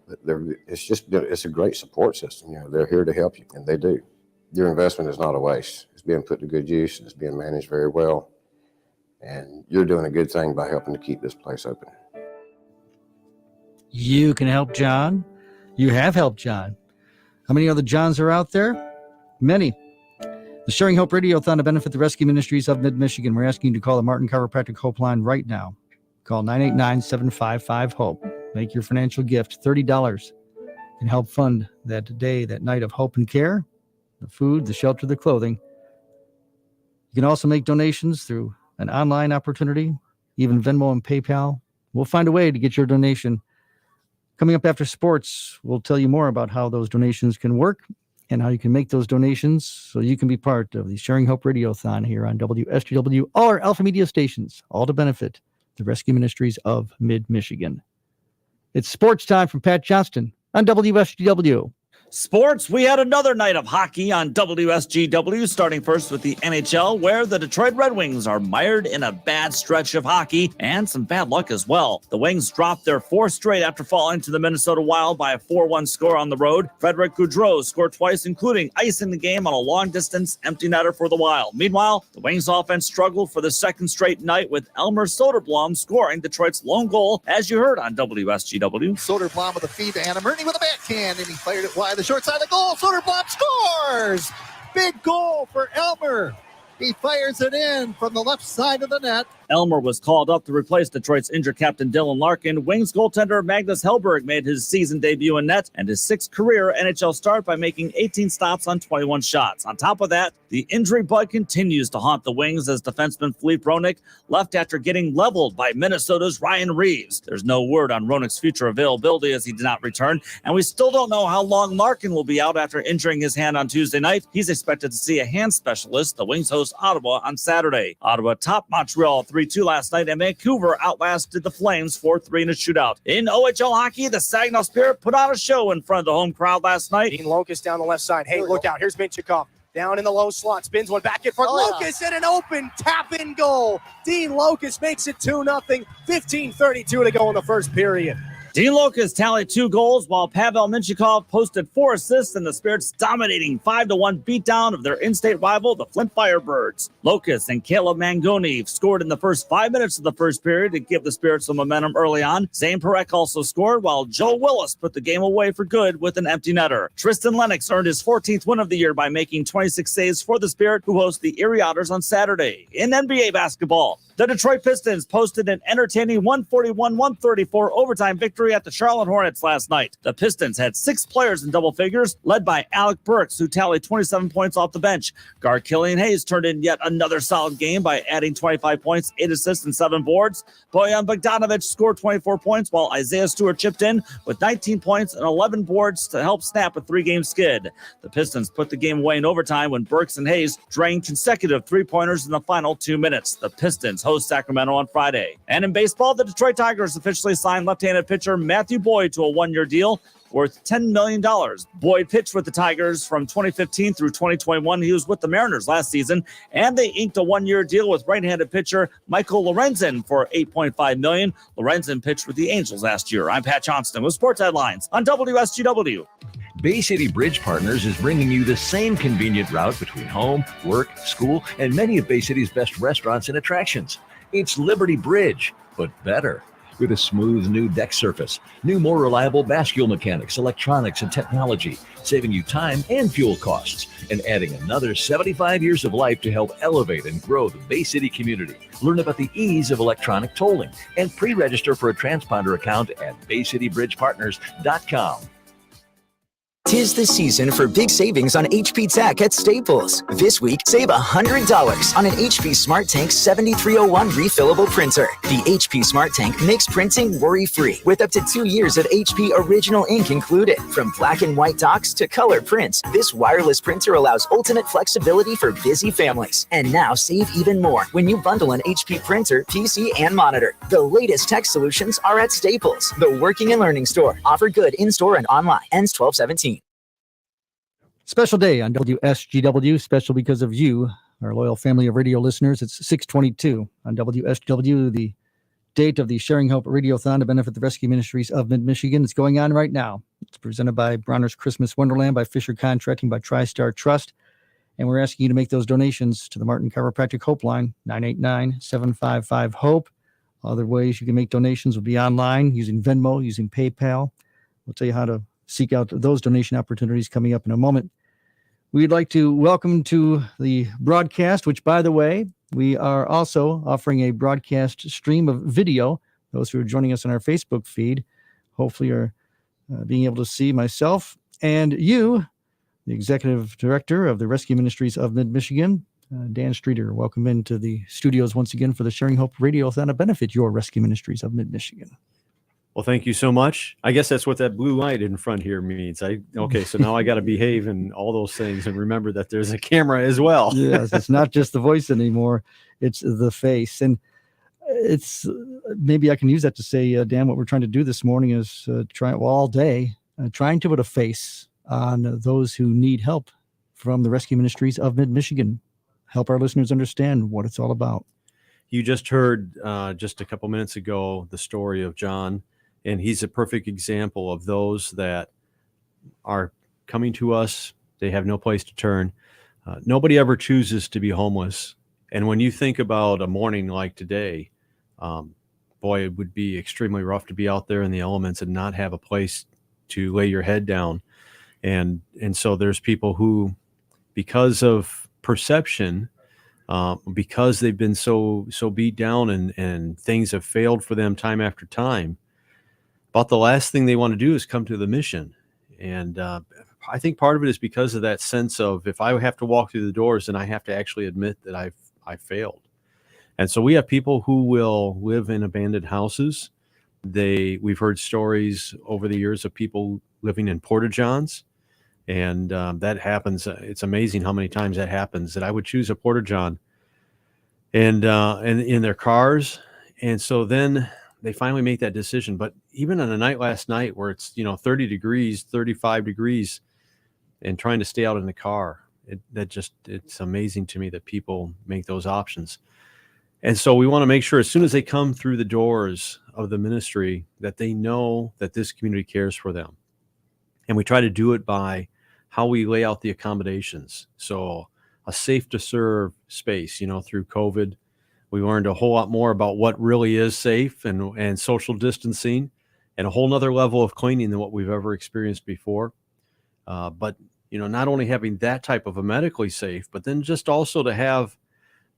It's a great support system. They're here to help you, and they do. Your investment is not a waste. It's being put to good use. It's being managed very well. And you're doing a good thing by helping to keep this place open. You can help John. You have helped John. How many other Johns are out there? Many. The Sharing Hope Radiothon to benefit the Rescue Ministries of Mid-Michigan. We're asking you to call the Martin Chiropractic Hope line right now. Call 989-755-HOPE. Make your financial gift $30. can help fund that day, that night of hope and care, the food, the shelter, the clothing. You can also make donations through an online opportunity, even Venmo and PayPal. We'll find a way to get your donation. Coming up after sports, we'll tell you more about how those donations can work and how you can make those donations so you can be part of the Sharing Hope Radiothon here on WSGW or AlphaMedia stations, all to benefit the Rescue Ministries of Mid-Michigan. It's sports time from Pat Johnston on WSGW. Sports, we had another night of hockey on WSGW, starting first with the NHL, where the Detroit Red Wings are mired in a bad stretch of hockey and some bad luck as well. The Wings dropped their fourth straight after falling to the Minnesota Wild by a 4-1 score on the road. Frederick Gaudreau scored twice, including icing the game on a long-distance empty netter for the Wild. Meanwhile, the Wings offense struggled for the second straight night, with Elmer Soderblom scoring Detroit's lone goal, as you heard on WSGW. Soderblom with a feed to Anna Murney with a backhand, and he fired it wide the short side of the goal. Soderblom scores! Big goal for Elmer. He fires it in from the left side of the net. Elmer was called up to replace Detroit's injured captain Dylan Larkin. Wings goaltender Magnus Hellberg made his season debut in net and his sixth career NHL start by making 18 stops on 21 shots. On top of that, the injury bug continues to haunt the Wings as defenseman Philippe Roenick left after getting leveled by Minnesota's Ryan Reeves. There's no word on Roenick's future availability as he did not return, and we still don't know how long Larkin will be out after injuring his hand on Tuesday night. He's expected to see a hand specialist. The Wings host Ottawa on Saturday. Ottawa topped Montreal 3-2 last night, and Vancouver outlasted the Flames 4-3 in a shootout. In OHL hockey, the Saginaw Spirit put on a show in front of the home crowd last night. Dean Locust down the left side. Hey, look out. Here's Minchikov. Down in the low slot. Spins one back in front. Locust and an open tap-in goal. Dean Locust makes it 2-0. 15:32 to go in the first period. Dean Locust tallied 2 goals, while Pavel Minchikov posted 4 assists, and the Spirits dominating 5-1 beatdown of their in-state rival, the Flint Firebirds. Locust and Caleb Mangoni scored in the first 5 minutes of the first period to give the Spirits some momentum early on. Zane Perek also scored, while Joe Willis put the game away for good with an empty netter. Tristan Lennox earned his 14th win of the year by making 26 saves for the Spirit, who host the Erie Otters on Saturday. In NBA basketball, the Detroit Pistons posted an entertaining 141-134 overtime victory at the Charlotte Hornets last night. The Pistons had 6 players in double figures, led by Alec Burks, who tallied 27 points off the bench. Guard Killian Hayes turned in yet another solid game by adding 25 points, 8 assists, and 7 boards. Bojan Bogdanovic scored 24 points, while Isaiah Stewart chipped in with 19 points and 11 boards to help snap a 3-game skid. The Pistons put the game away in overtime when Burks and Hayes drained consecutive 3-pointers in the final 2 minutes. The Pistons host Sacramento on Friday. And in baseball, the Detroit Tigers officially signed left-handed pitcher Matthew Boyd to a 1-year deal worth $10 million. Boyd pitched with the Tigers from 2015 through 2021. He was with the Mariners last season, and they inked a 1-year deal with right-handed pitcher Michael Lorenzen for $8.5 million. Lorenzen pitched with the Angels last year. I'm Pat Johnston with Sports Headlines on WSGW. Bay City Bridge Partners is bringing you the same convenient route between home, work, school, and many of Bay City's best restaurants and attractions. It's Liberty Bridge, but better. With a smooth new deck surface, new more reliable bascule mechanics, electronics, and technology, saving you time and fuel costs, and adding another 75 years of life to help elevate and grow the Bay City community. Learn about the ease of electronic tolling and pre-register for a transponder account at BayCityBridgePartners.com. 'Tis the season for big savings on HP Tech at Staples. This week, save $100 on an HP Smart Tank 7301 refillable printer. The HP Smart Tank makes printing worry-free with up to 2 years of HP original ink included. From black and white docs to color prints, this wireless printer allows ultimate flexibility for busy families. And now save even more when you bundle an HP printer, PC, and monitor. The latest tech solutions are at Staples, the working and learning store. Offer good in-store and online. Ends 12/17. Special day on WSGW, special because of you, our loyal family of radio listeners. It's 622 on WSGW, the date of the Sharing Hope Radiothon to benefit the Rescue Ministries of Mid-Michigan. It's going on right now. It's presented by Bronner's Christmas Wonderland, by Fisher Contracting, by TriStar Trust. And we're asking you to make those donations to the Martin Chiropractic Hope Line, 989-755-HOPE. Other ways you can make donations will be online, using Venmo, using PayPal. We'll tell you how to seek out those donation opportunities coming up in a moment. We'd like to welcome to the broadcast, which, by the way, we are also offering a broadcast stream of video. Those who are joining us on our Facebook feed hopefully are being able to see myself and you, the Executive Director of the Rescue Ministries of Mid-Michigan, Dan Streeter. Welcome into the studios once again for the Sharing Hope Radio-Thon to benefit your Rescue Ministries of Mid-Michigan. Well, thank you so much. I guess that's what that blue light in front here means. So now I got to behave and all those things and remember that there's a camera as well. Yes, it's not just the voice anymore. It's the face. And it's maybe I can use that to say, Dan, what we're trying to do this morning is all day, trying to put a face on those who need help from the Rescue Ministries of Mid-Michigan. Help our listeners understand what it's all about. You just heard just a couple minutes ago the story of John, and he's a perfect example of those that are coming to us. They have no place to turn. Nobody ever chooses to be homeless. And when you think about a morning like today, boy, it would be extremely rough to be out there in the elements and not have a place to lay your head down. And so there's people who, because of perception, because they've been so beat down and things have failed for them time after time, about the last thing they want to do is come to the mission. And I think part of it is because of that sense of, if I have to walk through the doors, then I have to actually admit that I've failed. And so we have people who will live in abandoned houses. We've heard stories over the years of people living in porta-johns. And that happens. It's amazing how many times that happens, that I would choose a porta-john and in their cars. And so then they finally make that decision. But even on a night last night where it's, 30 degrees, 35 degrees, and trying to stay out in the car, it's amazing to me that people make those options. And so we want to make sure as soon as they come through the doors of the ministry that they know that this community cares for them. And we try to do it by how we lay out the accommodations. So a safe to serve space, through COVID, we learned a whole lot more about what really is safe and social distancing, and a whole nother level of cleaning than what we've ever experienced before. But, not only having that type of a medically safe, but then just also to have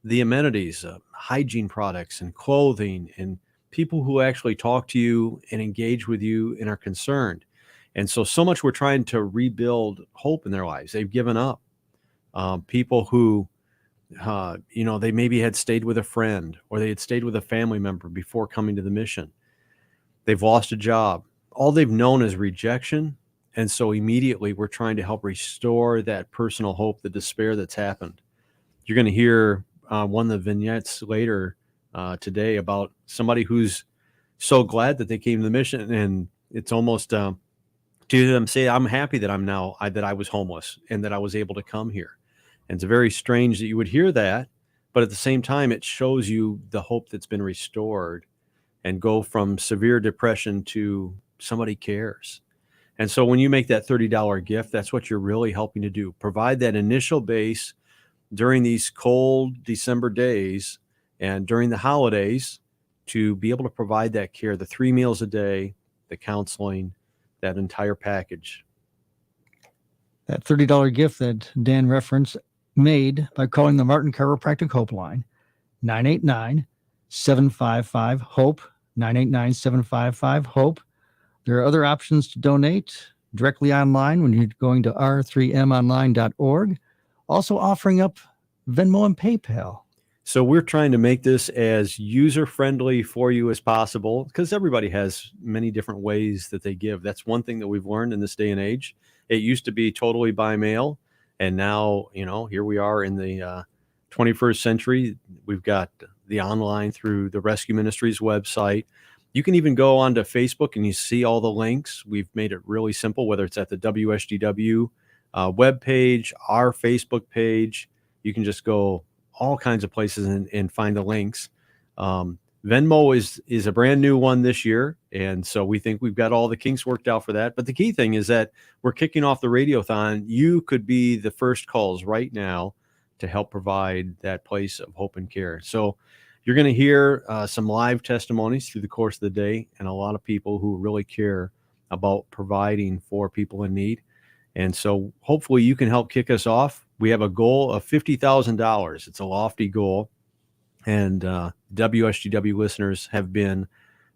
the amenities, hygiene products and clothing, and people who actually talk to you and engage with you and are concerned. And so much we're trying to rebuild hope in their lives. They've given up. People who, they maybe had stayed with a friend or they had stayed with a family member before coming to the mission. They've lost a job. All they've known is rejection. And so immediately we're trying to help restore that personal hope, the despair that's happened. You're going to hear one of the vignettes later today about somebody who's so glad that they came to the mission, and it's almost to them say, I'm happy that that I was homeless and that I was able to come here. And it's very strange that you would hear that, but at the same time, it shows you the hope that's been restored and go from severe depression to somebody cares. And so when you make that $30 gift, that's what you're really helping to do. Provide that initial base during these cold December days and during the holidays to be able to provide that care, the 3 meals a day, the counseling, that entire package. That $30 gift that Dan referenced, made by calling the Martin Chiropractic Hope Line, 989-755-HOPE, 989-755-HOPE. There are other options to donate directly online when you're going to r3monline.org. Also offering up Venmo and PayPal. So we're trying to make this as user-friendly for you as possible, because everybody has many different ways that they give. That's one thing that we've learned in this day and age. It used to be totally by mail, and now, here we are in the 21st century. We've got the online through the Rescue Ministries website. You can even go onto Facebook and you see all the links. We've made it really simple, whether it's at the WSGW webpage, our Facebook page. You can just go all kinds of places and find the links. Venmo is a brand new one this year. And so we think we've got all the kinks worked out for that. But the key thing is that we're kicking off the RadioThon. You could be the first calls right now to help provide that place of hope and care. So you're going to hear some live testimonies through the course of the day, and a lot of people who really care about providing for people in need. And so hopefully you can help kick us off. We have a goal of $50,000. It's a lofty goal. And WSGW listeners have been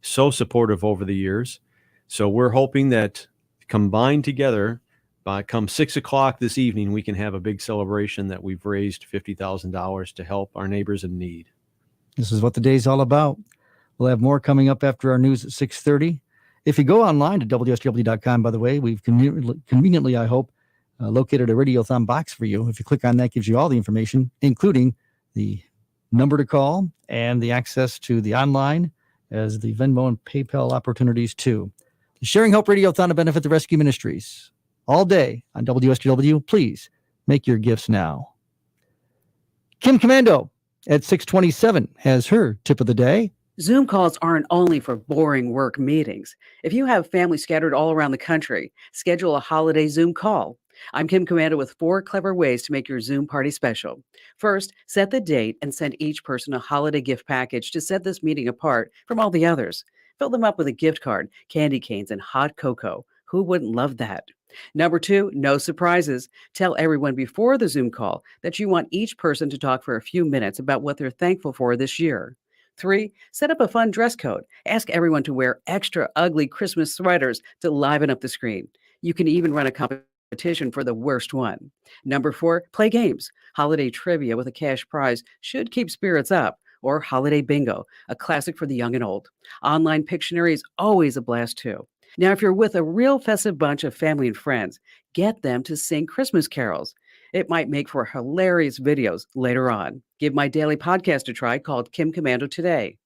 so supportive over the years. So we're hoping that combined together, by come 6 o'clock this evening, we can have a big celebration that we've raised $50,000 to help our neighbors in need. This is what the day's all about. We'll have more coming up after our news at 6:30. If you go online to WSGW.com, by the way, we've conveniently, I hope, located a RadioThon box for you. If you click on that, it gives you all the information, including the number to call and the access to the online as the Venmo and PayPal opportunities too. The Sharing Hope Radiothon to benefit the Rescue Ministries. All day on WSGW. Please make your gifts now. Kim Commando at 6:27 has her tip of the day. Zoom calls aren't only for boring work meetings. If you have family scattered all around the country, schedule a holiday Zoom call. I'm Kim Commando with 4 clever ways to make your Zoom party special. First, set the date and send each person a holiday gift package to set this meeting apart from all the others. Fill them up with a gift card, candy canes, and hot cocoa. Who wouldn't love that? Number 2, no surprises. Tell everyone before the Zoom call that you want each person to talk for a few minutes about what they're thankful for this year. 3, set up a fun dress code. Ask everyone to wear extra ugly Christmas sweaters to liven up the screen. You can even run a competition for the worst one. Number 4, play games. Holiday trivia with a cash prize should keep spirits up. Or holiday bingo, a classic for the young and old. Online Pictionary is always a blast too. Now, if you're with a real festive bunch of family and friends, get them to sing Christmas carols. It might make for hilarious videos later on. Give my daily podcast a try called Kim Commando Today.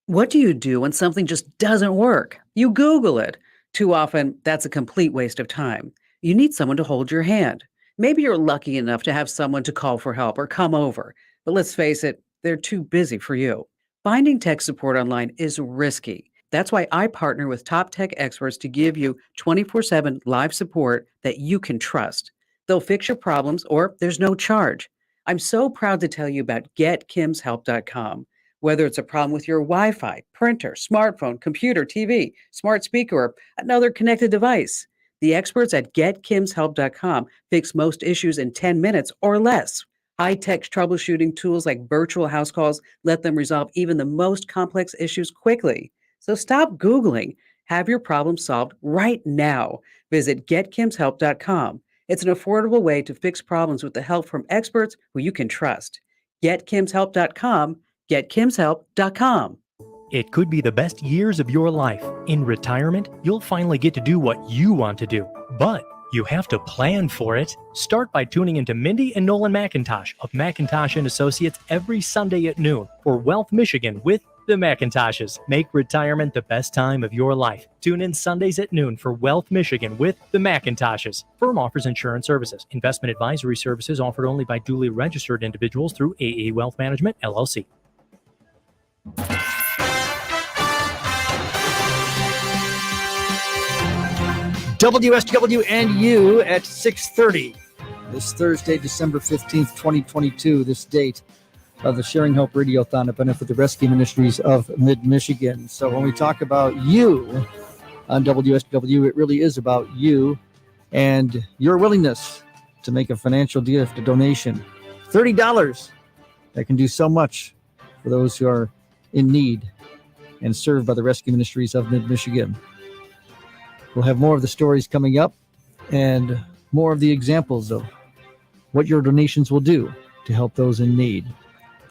What do you do when something just doesn't work? You Google it. Too often, that's a complete waste of time. You need someone to hold your hand. Maybe you're lucky enough to have someone to call for help or come over. But let's face it, they're too busy for you. Finding tech support online is risky. That's why I partner with top tech experts to give you 24/7 live support that you can trust. They'll fix your problems or there's no charge. I'm so proud to tell you about GetKimsHelp.com. Whether it's a problem with your Wi-Fi, printer, smartphone, computer, TV, smart speaker, or another connected device, the experts at GetKimsHelp.com fix most issues in 10 minutes or less. High-tech troubleshooting tools like virtual house calls let them resolve even the most complex issues quickly. So stop Googling. Have your problem solved right now. Visit GetKimsHelp.com. It's an affordable way to fix problems with the help from experts who you can trust. GetKimsHelp.com. GetKimsHelp.com. It could be the best years of your life. In retirement, you'll finally get to do what you want to do. But you have to plan for it. Start by tuning into Mindy and Nolan McIntosh of McIntosh & Associates every Sunday at noon for Wealth Michigan with the McIntoshes. Make retirement the best time of your life. Tune in Sundays at noon for Wealth Michigan with the McIntoshes. Firm offers insurance services. Investment advisory services offered only by duly registered individuals through AA Wealth Management, LLC. WSGW and you at 6:30 this Thursday, December 15th, 2022, this date of the Sharing Hope Radiothon to benefit the Rescue Ministries of Mid-Michigan. So when we talk about you on WSGW, it really is about you and your willingness to make a financial gift, a donation. $30, that can do so much for those who are in need and served by the Rescue Ministries of Mid-Michigan. We'll have more of the stories coming up and more of the examples of what your donations will do to help those in need.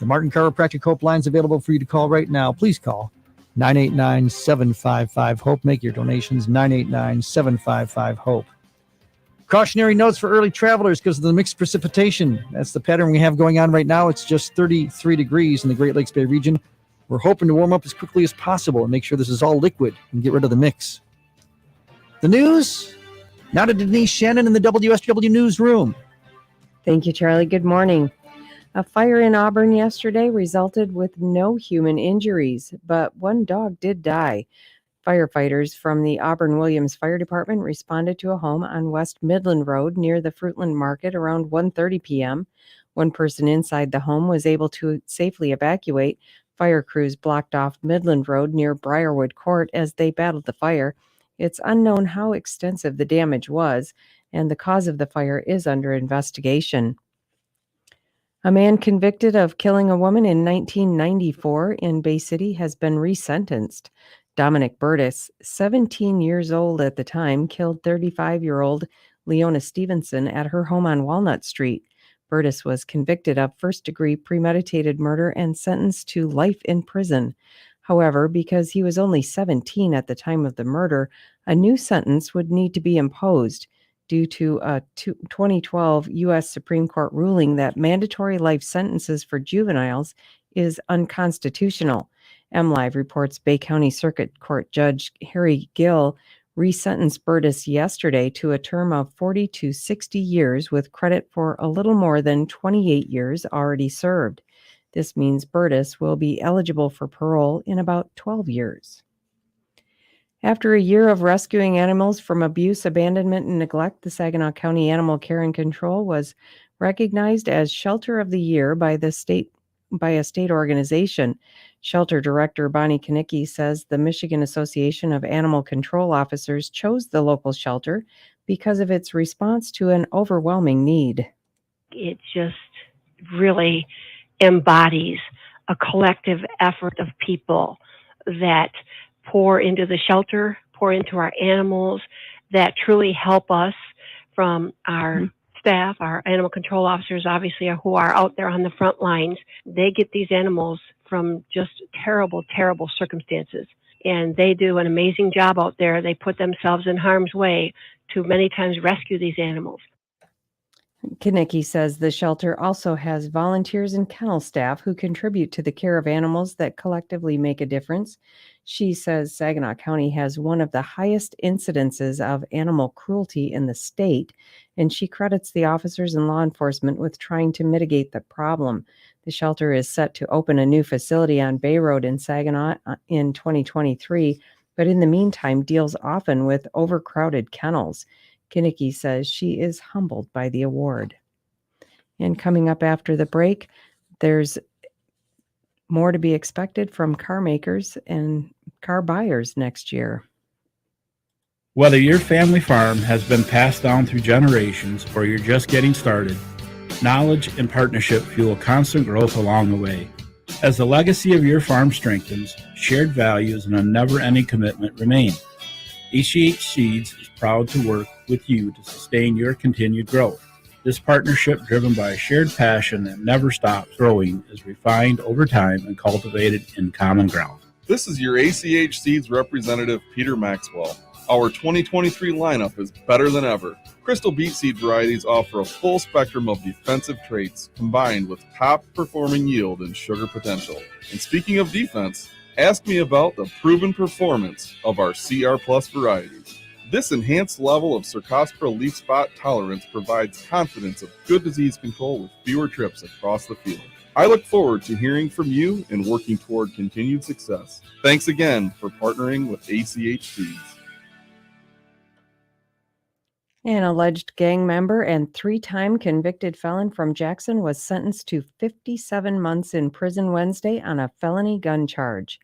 The Martin Chiropractic Hope line is available for you to call right now. Please call 989-755-HOPE. Make your donations 989-755-HOPE. Cautionary notes for early travelers because of the mixed precipitation. That's the pattern we have going on right now. It's just 33 degrees in the Great Lakes Bay region. We're hoping to warm up as quickly as possible and make sure this is all liquid and get rid of the mix. The news, now to Denise Shannon in the WSGW newsroom. Thank you, Charlie. Good morning. A fire in Auburn yesterday resulted with no human injuries, but one dog did die. Firefighters from the Auburn-Williams Fire Department responded to a home on West Midland Road near the Fruitland Market around 1:30 p.m. One person inside the home was able to safely evacuate. Fire crews blocked off Midland Road near Briarwood Court as they battled the fire. It's unknown how extensive the damage was, and the cause of the fire is under investigation. A man convicted of killing a woman in 1994 in Bay City has been resentenced. Dominic Burtis, 17 years old at the time, killed 35-year-old Leona Stevenson at her home on Walnut Street. Burtis was convicted of first-degree premeditated murder and sentenced to life in prison. However, because he was only 17 at the time of the murder, a new sentence would need to be imposed due to a 2012 U.S. Supreme Court ruling that mandatory life sentences for juveniles is unconstitutional. MLive reports Bay County Circuit Court Judge Harry Gill resentenced Burtis yesterday to a term of 40 to 60 years with credit for a little more than 28 years already served. This means Burtis will be eligible for parole in about 12 years. After a year of rescuing animals from abuse, abandonment, and neglect, the Saginaw County Animal Care and Control was recognized as Shelter of the Year by a state organization. Shelter Director Bonnie Kanicki says the Michigan Association of Animal Control Officers chose the local shelter because of its response to an overwhelming need. It just really embodies a collective effort of people that pour into the shelter, pour into our animals, that truly help us, from our staff, our animal control officers, obviously, who are out there on the front lines. They get these animals from just terrible, terrible circumstances. And they do an amazing job out there. They put themselves in harm's way to many times rescue these animals. Kanicki says the shelter also has volunteers and kennel staff who contribute to the care of animals that collectively make a difference. She says Saginaw County has one of the highest incidences of animal cruelty in the state, and she credits the officers and law enforcement with trying to mitigate the problem. The shelter is set to open a new facility on Bay Road in Saginaw in 2023, but in the meantime deals often with overcrowded kennels. Kanicki says she is humbled by the award. And coming up after the break, there's more to be expected from car makers and car buyers next year. Whether your family farm has been passed down through generations or you're just getting started, knowledge and partnership fuel constant growth along the way. As the legacy of your farm strengthens, shared values and a never-ending commitment remain. ACH Seeds is proud to work with you to sustain your continued growth. This partnership, driven by a shared passion that never stops growing, is refined over time and cultivated in common ground. This is your ACH Seeds representative, Peter Maxwell. Our 2023 lineup is better than ever. Crystal Beet Seed varieties offer a full spectrum of defensive traits combined with top-performing yield and sugar potential. And speaking of defense, ask me about the proven performance of our CR Plus varieties. This enhanced level of Cercospora leaf spot tolerance provides confidence of good disease control with fewer trips across the field. I look forward to hearing from you and working toward continued success. Thanks again for partnering with ACH Seeds. An alleged gang member and 3-time convicted felon from Jackson was sentenced to 57 months in prison Wednesday on a felony gun charge.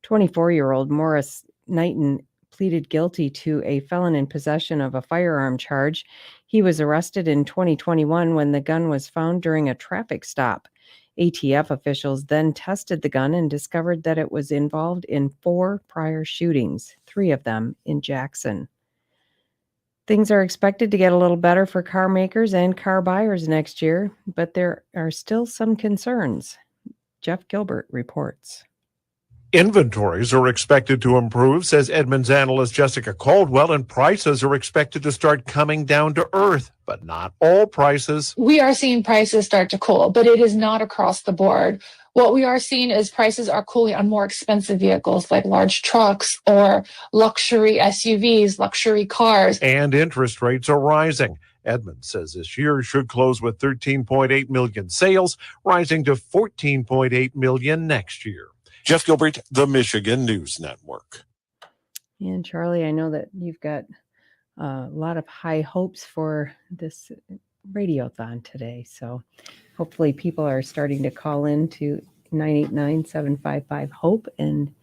24-year-old Morris Knighton pleaded guilty to a felon in possession of a firearm charge. He was arrested in 2021 when the gun was found during a traffic stop. ATF officials then tested the gun and discovered that it was involved in 4 prior shootings, 3 of them in Jackson. Things are expected to get a little better for car makers and car buyers next year, but there are still some concerns. Jeff Gilbert reports. Inventories are expected to improve, says Edmunds analyst Jessica Caldwell, and prices are expected to start coming down to earth, but not all prices. We are seeing prices start to cool, but it is not across the board. What we are seeing is prices are cooling on more expensive vehicles like large trucks or luxury SUVs, luxury cars. And interest rates are rising. Edmunds says this year should close with 13.8 million sales, rising to 14.8 million next year. Jeff Gilbert, the Michigan News Network. And Charlie, I know that you've got a lot of high hopes for this RadioThon today. So hopefully people are starting to call in to 989-755-HOPE and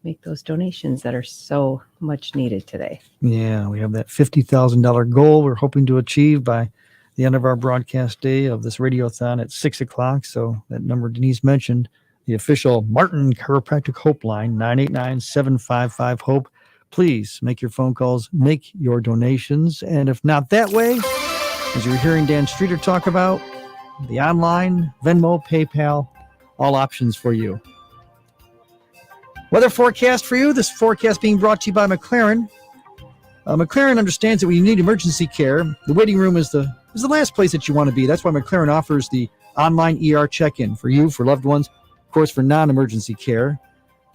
make those donations that are so much needed today. Yeah, we have that $50,000 goal we're hoping to achieve by the end of our broadcast day of this Radiothon at 6 o'clock. So that number Denise mentioned, the official Martin Chiropractic Hope line, 989-755-HOPE. Please make your phone calls, make your donations. And if not that way, as you were hearing Dan Streeter talk about, the online, Venmo, PayPal, all options for you. Weather forecast for you. This forecast being brought to you by McLaren. McLaren understands that when you need emergency care, the waiting room is the last place that you want to be. That's why McLaren offers the online ER check-in for you, for loved ones, of course, for non-emergency care.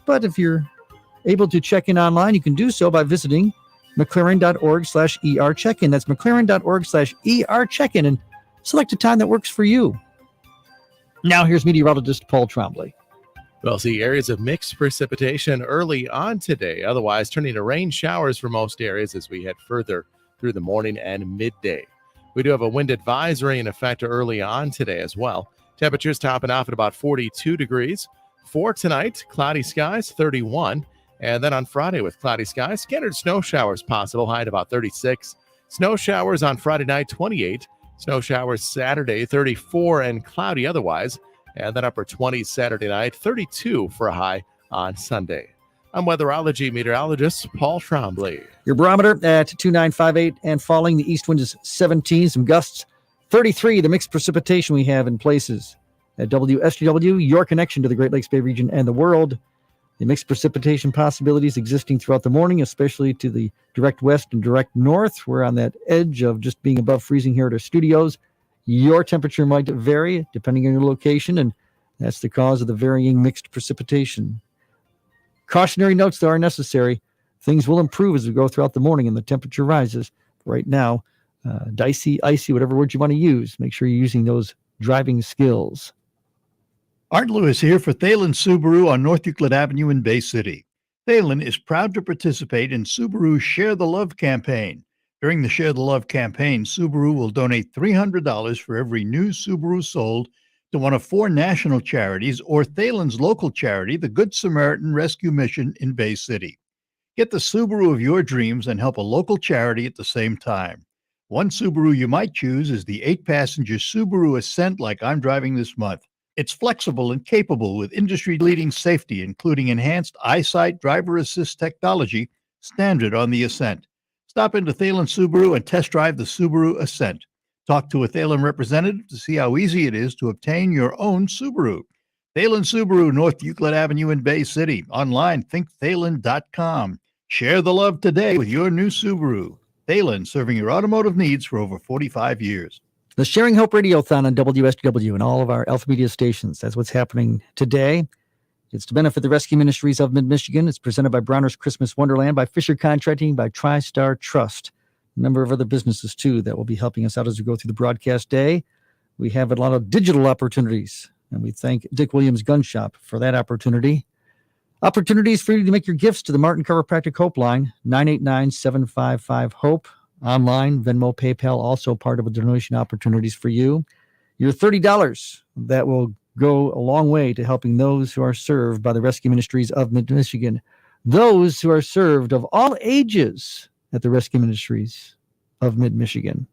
But if you're able to check in online, you can do so by visiting mclaren.org/ER check-in. That's mclaren.org/ER check-in, and select a time that works for you. Now here's meteorologist Paul Trombley. We'll see areas of mixed precipitation early on today, otherwise turning to rain showers for most areas as we head further through the morning and midday. We do have a wind advisory in effect early on today as well. Temperatures topping off at about 42 degrees. For tonight, cloudy skies, 31. And then on Friday with cloudy skies, scattered snow showers possible, high at about 36. Snow showers on Friday night, 28. Snow showers Saturday, 34, and cloudy otherwise. And then upper 20s Saturday night, 32 for a high on Sunday. I'm weatherology meteorologist Paul Trombley. Your barometer at 2958 and falling. The east wind is 17, some gusts 33. The mixed precipitation we have in places at WSGW, your connection to the Great Lakes Bay region and the world. The mixed precipitation possibilities existing throughout the morning, especially to the direct west and direct north. We're on that edge of just being above freezing here at our studios. Your temperature might vary depending on your location, and that's the cause of the varying mixed precipitation. Cautionary notes that are necessary. Things will improve as we go throughout the morning and the temperature rises. Right now, dicey, icy, whatever word you want to use, make sure you're using those driving skills. Art Lewis here for Thalen Subaru on North Euclid Avenue in Bay City. Thalen is proud to participate in Subaru's Share the Love campaign. During the Share the Love campaign, Subaru will donate $300 for every new Subaru sold to one of 4 national charities or Thalen's local charity, the Good Samaritan Rescue Mission in Bay City. Get the Subaru of your dreams and help a local charity at the same time. One Subaru you might choose is the 8-passenger Subaru Ascent like I'm driving this month. It's flexible and capable with industry-leading safety, including enhanced eyesight driver assist technology, standard on the Ascent. Stop into Thalen Subaru and test drive the Subaru Ascent. Talk to a Thalen representative to see how easy it is to obtain your own Subaru. Thalen Subaru, North Euclid Avenue in Bay City. Online, thinkthalen.com. Share the love today with your new Subaru. Thalen, serving your automotive needs for over 45 years. The Sharing Hope RadioThon on WSGW and all of our AlphaMedia stations. That's what's happening today. It's to benefit the Rescue Ministries of Mid-Michigan. It's presented by Bronner's Christmas Wonderland, by Fisher Contracting, by TriStar Trust. A number of other businesses, too, that will be helping us out as we go through the broadcast day. We have a lot of digital opportunities, and we thank Dick Williams Gun Shop for that opportunity. Opportunities for you to make your gifts to the Martin Chiropractic Hope line, 989-755-HOPE. Online, Venmo, PayPal, also part of the donation opportunities for you. Your $30, that will go a long way to helping those who are served by the Rescue Ministries of Mid-Michigan. Those who are served of all ages at the Rescue Ministries of Mid-Michigan.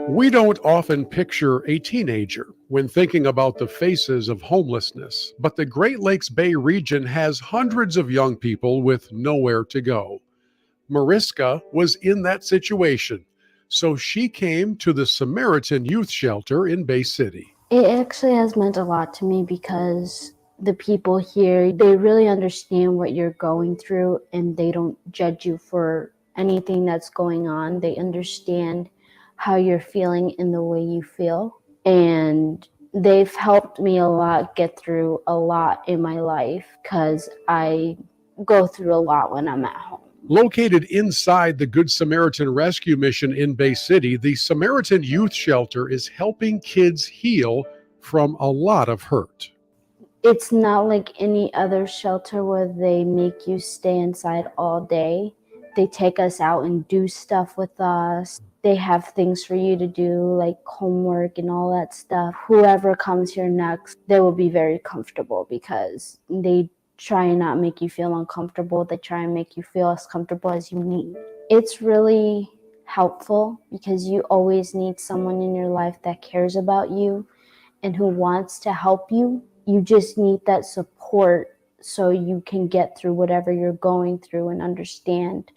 We don't often picture a teenager when thinking about the faces of homelessness, but the Great Lakes Bay region has hundreds of young people with nowhere to go. Mariska was in that situation, so she came to the Samaritan Youth Shelter in Bay City. It actually has meant a lot to me because the people here, they really understand what you're going through and they don't judge you for anything that's going on. They understand how you're feeling and the way you feel. And they've helped me a lot get through a lot in my life because I go through a lot when I'm at home. Located inside the Good Samaritan Rescue Mission in Bay City, the Samaritan Youth Shelter is helping kids heal from a lot of hurt. It's not like any other shelter where they make you stay inside all day. They take us out and do stuff with us. They have things for you to do, like homework and all that stuff. Whoever comes here next, they will be very comfortable because they try and not make you feel uncomfortable. They try and make you feel as comfortable as you need. It's really helpful because you always need someone in your life that cares about you and who wants to help you. you just need that support so you can get through whatever you're going through and understand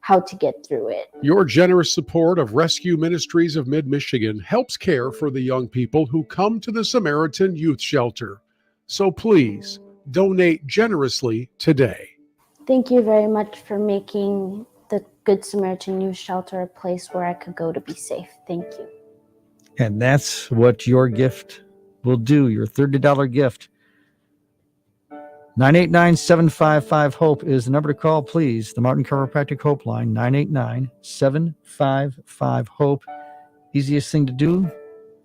how to get through it. Your generous support of Rescue Ministries of Mid-Michigan helps care for the young people who come to the Samaritan Youth Shelter. So please donate generously today. Thank you very much for making the Good Samaritan Youth Shelter a place where I could go to be safe. Thank you. And that's what your gift will do, your $30 gift. 989-755-HOPE is the number to call, please. The Martin Chiropractic Hope line, 989-755-HOPE. Easiest thing to do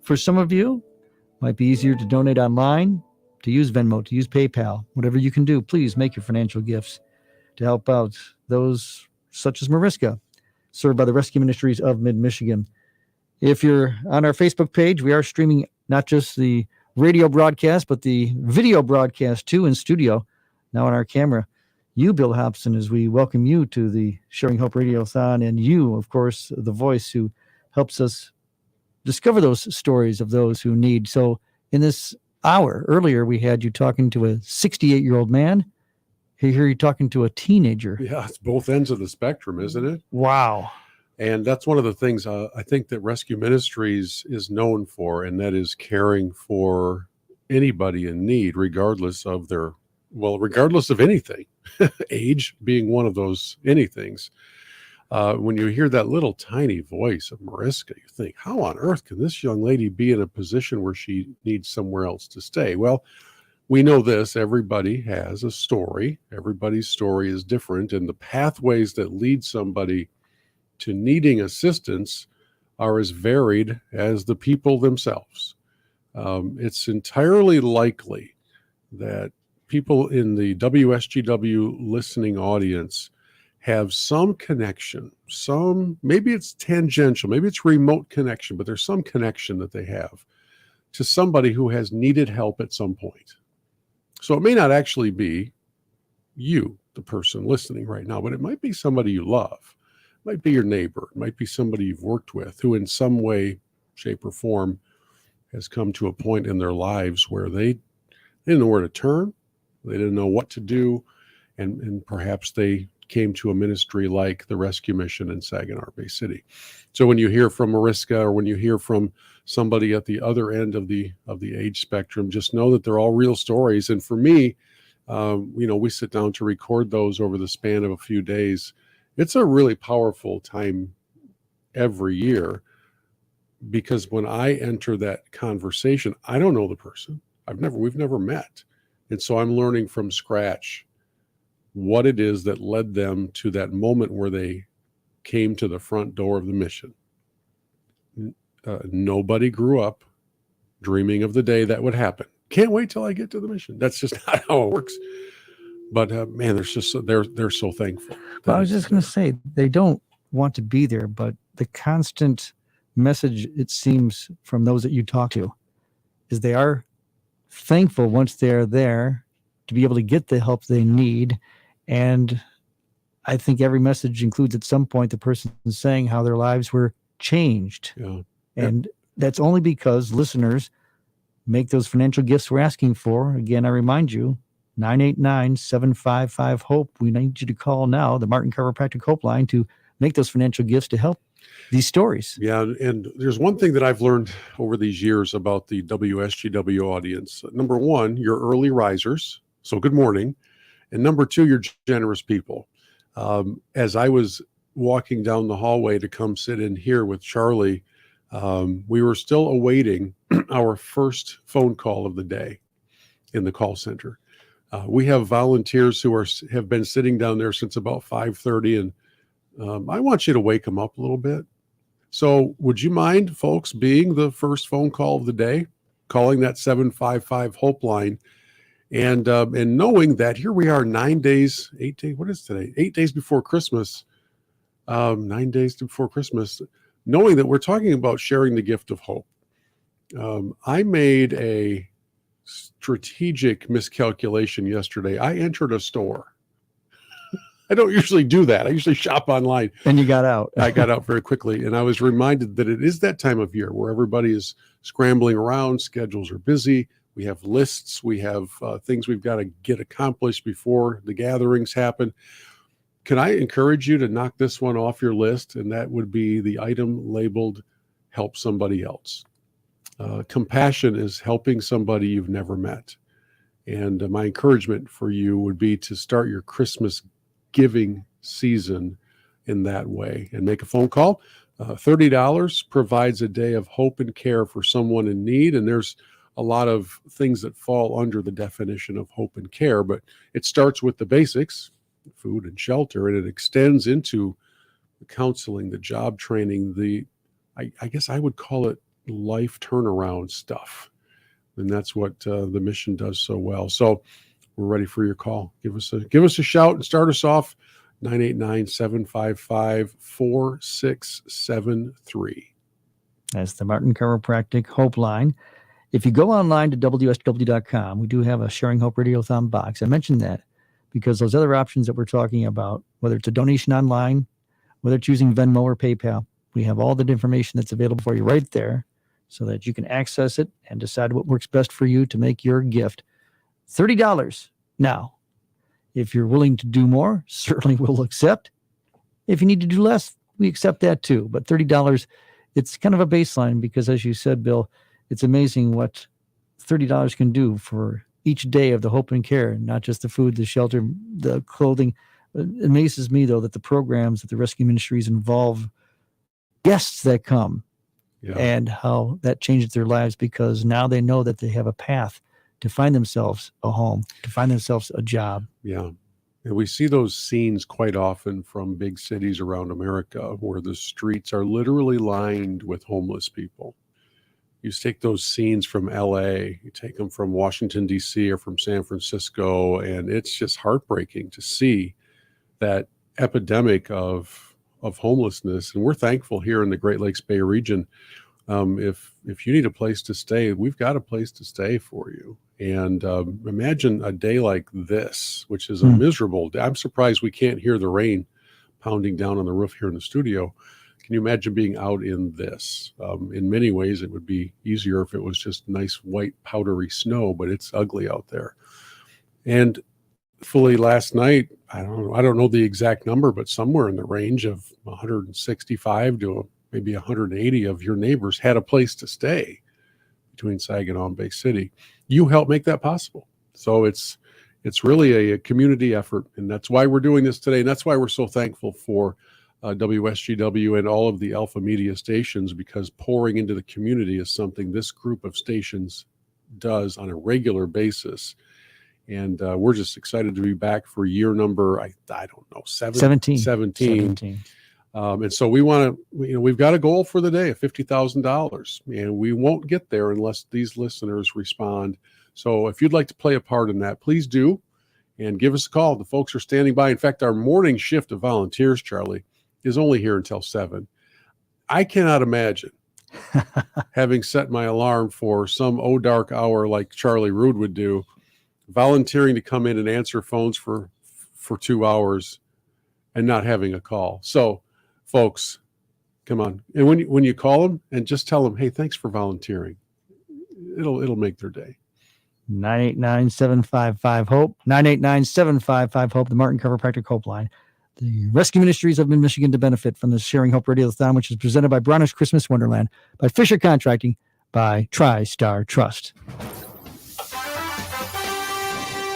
for some of you might be easier to donate online, to use Venmo, to use PayPal. Whatever you can do, please make your financial gifts to help out those such as Mariska, served by the Rescue Ministries of Mid-Michigan. If you're on our Facebook page, we are streaming not just the radio broadcast, but the video broadcast too in studio, now on our camera. You, Bill Hobson, as we welcome you to the Sharing Hope Radiothon, and you, of course, the voice who helps us discover those stories of those who need. So in this hour, earlier, we had you talking to a 68-year-old man. Here you're talking to a teenager. Yeah, it's both ends of the spectrum, isn't it? Wow. And that's one of the things I think that Rescue Ministries is known for, and that is caring for anybody in need, regardless of anything, age being one of those anythings. When you hear that little tiny voice of Mariska, you think, how on earth can this young lady be in a position where she needs somewhere else to stay? Well, we know this, everybody has a story. Everybody's story is different, and the pathways that lead somebody to needing assistance are as varied as the people themselves. It's entirely likely that people in the WSGW listening audience have some connection, maybe it's tangential, maybe it's remote connection, but there's some connection that they have to somebody who has needed help at some point. So it may not actually be you, the person listening right now, but it might be somebody you love. It might be your neighbor. It might be somebody you've worked with who in some way, shape, or form has come to a point in their lives where they didn't know where to turn. They didn't know what to do. And perhaps they came to a ministry like the Rescue Mission in Saginaw Bay City. So when you hear from Mariska, or when you hear from somebody at the other end of the age spectrum, just know that they're all real stories. And for me, we sit down to record those over the span of a few days. It's a really powerful time every year, because when I enter that conversation, I don't know the person. We've never met. And so I'm learning from scratch what it is that led them to that moment where they came to the front door of the mission. Nobody grew up dreaming of the day that would happen. Can't wait till I get to the mission. That's just not how it works. But man, they're so thankful. Well, I was just going to say, they don't want to be there, but the constant message, it seems, from those that you talk to is they are thankful once they're there to be able to get the help they need. And I think every message includes at some point the person saying how their lives were changed. Yeah. And that's only because listeners make those financial gifts we're asking for. Again, I remind you, 989-755-HOPE. We need you to call now, the Martin Chiropractic Hope line, to make those financial gifts to help these stories. Yeah, and there's one thing that I've learned over these years about the WSGW audience. Number one, you're early risers, so good morning. And number two, you're generous people. As I was walking down the hallway to come sit in here with Charlie, we were still awaiting our first phone call of the day in the call center. We have volunteers who have been sitting down there since about 5:30, and I want you to wake them up a little bit. So would you mind, folks, being the first phone call of the day, calling that 755-HOPE line, and knowing that here we are 8 days, what is today? 8 days before Christmas, 9 days before Christmas, knowing that we're talking about sharing the gift of hope. I made a strategic miscalculation yesterday. I entered a store. I don't usually do that. I usually shop online. And you got out. I got out very quickly. And I was reminded that it is that time of year where everybody is scrambling around. Schedules are busy. We have lists. We have things we've got to get accomplished before the gatherings happen. Can I encourage you to knock this one off your list? And that would be the item labeled help somebody else. Compassion is helping somebody you've never met. And my encouragement for you would be to start your Christmas giving season in that way and make a phone call. $30 provides a day of hope and care for someone in need. And there's a lot of things that fall under the definition of hope and care, but it starts with the basics, food and shelter, and it extends into the counseling, the job training, I guess I would call it life turnaround stuff. And that's what the mission does so well. So we're ready for your call. Give us a shout and start us off. 989-755-4673. That's the Martin Chiropractic Hope Line. If you go online to WSGW.com, we do have a Sharing Hope Radiothon box. I mentioned that because those other options that we're talking about, whether it's a donation online, whether it's using Venmo or PayPal, we have all the information that's available for you right there so that you can access it and decide what works best for you to make your gift. $30 now. If you're willing to do more, certainly we'll accept. If you need to do less, we accept that too. But $30, it's kind of a baseline because, as you said, Bill, it's amazing what $30 can do for each day of the hope and care, not just the food, the shelter, the clothing. It amazes me, though, that the programs at the Rescue Ministries involve guests that come and how that changes their lives because now they know that they have a path to find themselves a home, to find themselves a job. Yeah. And we see those scenes quite often from big cities around America where the streets are literally lined with homeless people. You take those scenes from LA, you take them from Washington, D.C. or from San Francisco, and it's just heartbreaking to see that epidemic of homelessness. And we're thankful here in the Great Lakes Bay region. If you need a place to stay, we've got a place to stay for you. And imagine a day like this, which is a miserable day. I'm surprised we can't hear the rain pounding down on the roof here in the studio. Can you imagine being out in this? In many ways, it would be easier if it was just nice white powdery snow, but it's ugly out there. And fully last night, I don't know the exact number, but somewhere in the range of 165 to maybe 180 of your neighbors had a place to stay between Saginaw and Bay City. You help make that possible. So it's really a community effort, and that's why we're doing this today. And that's why we're so thankful for WSGW and all of the AlphaMedia stations, because pouring into the community is something this group of stations does on a regular basis. And we're just excited to be back for year number, I don't know, 17. And so we want to, we've got a goal for the day of $50,000, and we won't get there unless these listeners respond. So if you'd like to play a part in that, please do, and give us a call. The folks are standing by. In fact, our morning shift of volunteers, Charlie, is only here until 7. I cannot imagine having set my alarm for some dark hour like Charlie Rood would do, volunteering to come in and answer phones for 2 hours and not having a call. So folks, come on. And when you call them, and just tell them, hey, thanks for volunteering. It'll make their day. 989-755-HOPE, 989-755-HOPE, the Martin Chiropractic Hope Line. The Rescue Ministries of Mid-Michigan to benefit from the Sharing Hope Radiothon, which is presented by Bronner's Christmas Wonderland, by Fisher Contracting, by TriStar Trust.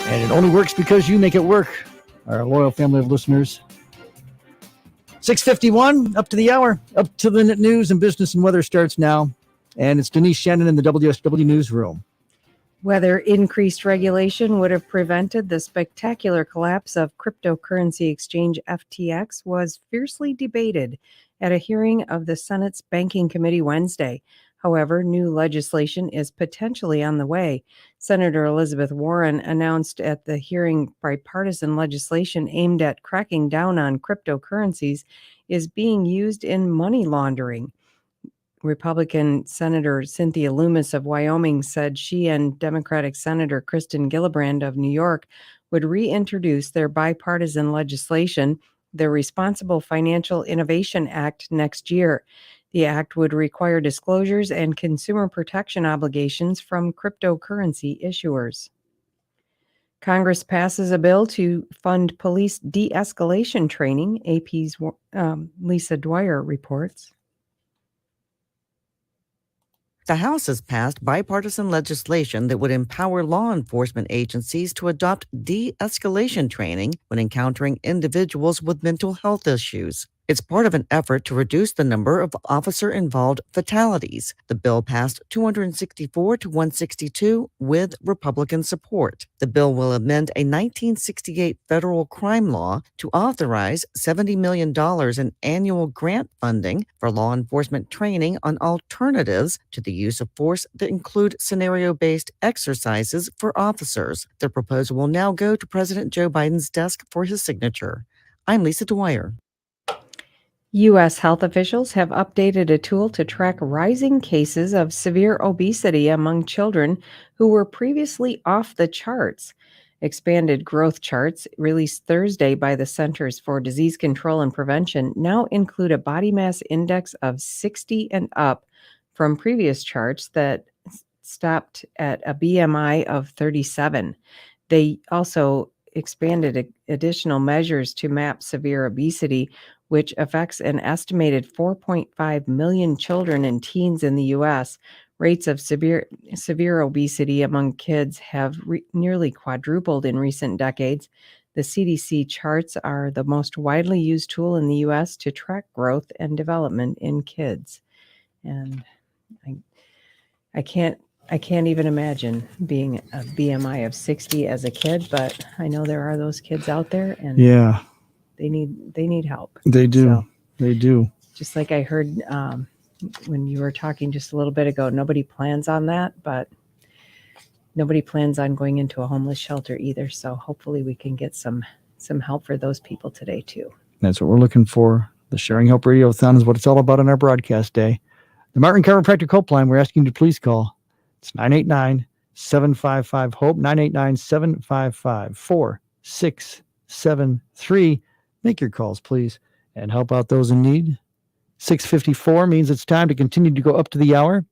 And it only works because you make it work, our loyal family of listeners. 6:51, up to the hour, up to the news and business and weather starts now. And it's Denise Shannon in the WSW newsroom. Whether increased regulation would have prevented the spectacular collapse of cryptocurrency exchange FTX was fiercely debated at a hearing of the Senate's Banking Committee Wednesday. However, new legislation is potentially on the way. Senator Elizabeth Warren announced at the hearing bipartisan legislation aimed at cracking down on cryptocurrencies is being used in money laundering. Republican Senator Cynthia Loomis of Wyoming said she and Democratic Senator Kristen Gillibrand of New York would reintroduce their bipartisan legislation, the Responsible Financial Innovation Act, next year. The act would require disclosures and consumer protection obligations from cryptocurrency issuers. Congress passes a bill to fund police de-escalation training, AP's Lisa Dwyer reports. The House has passed bipartisan legislation that would empower law enforcement agencies to adopt de-escalation training when encountering individuals with mental health issues. It's part of an effort to reduce the number of officer-involved fatalities. The bill passed 264 to 162 with Republican support. The bill will amend a 1968 federal crime law to authorize $70 million in annual grant funding for law enforcement training on alternatives to the use of force that include scenario-based exercises for officers. The proposal will now go to President Joe Biden's desk for his signature. I'm Lisa Dwyer. U.S. health officials have updated a tool to track rising cases of severe obesity among children who were previously off the charts. Expanded growth charts released Thursday by the Centers for Disease Control and Prevention now include a body mass index of 60 and up from previous charts that stopped at a BMI of 37. They also expanded additional measures to map severe obesity, which affects an estimated 4.5 million children and teens in the U.S. Rates of severe obesity among kids have nearly quadrupled in recent decades. The CDC charts are the most widely used tool in the U.S. to track growth and development in kids. And I can't even imagine being a BMI of 60 as a kid, but I know there are those kids out there, and yeah, they need help. They do. So, they do. just like I heard when you were talking just a little bit ago, nobody plans on that, but nobody plans on going into a homeless shelter either. So hopefully we can get some help for those people today too. That's what we're looking for. The Sharing Help Radiothon is what it's all about on our broadcast day. The Martin Chiropractic Helpline, we're asking you to please call. It's 989-755-HOPE, 989-755-4673. Make your calls, please, and help out those in need. 6:54 means it's time to continue to go up to the hour,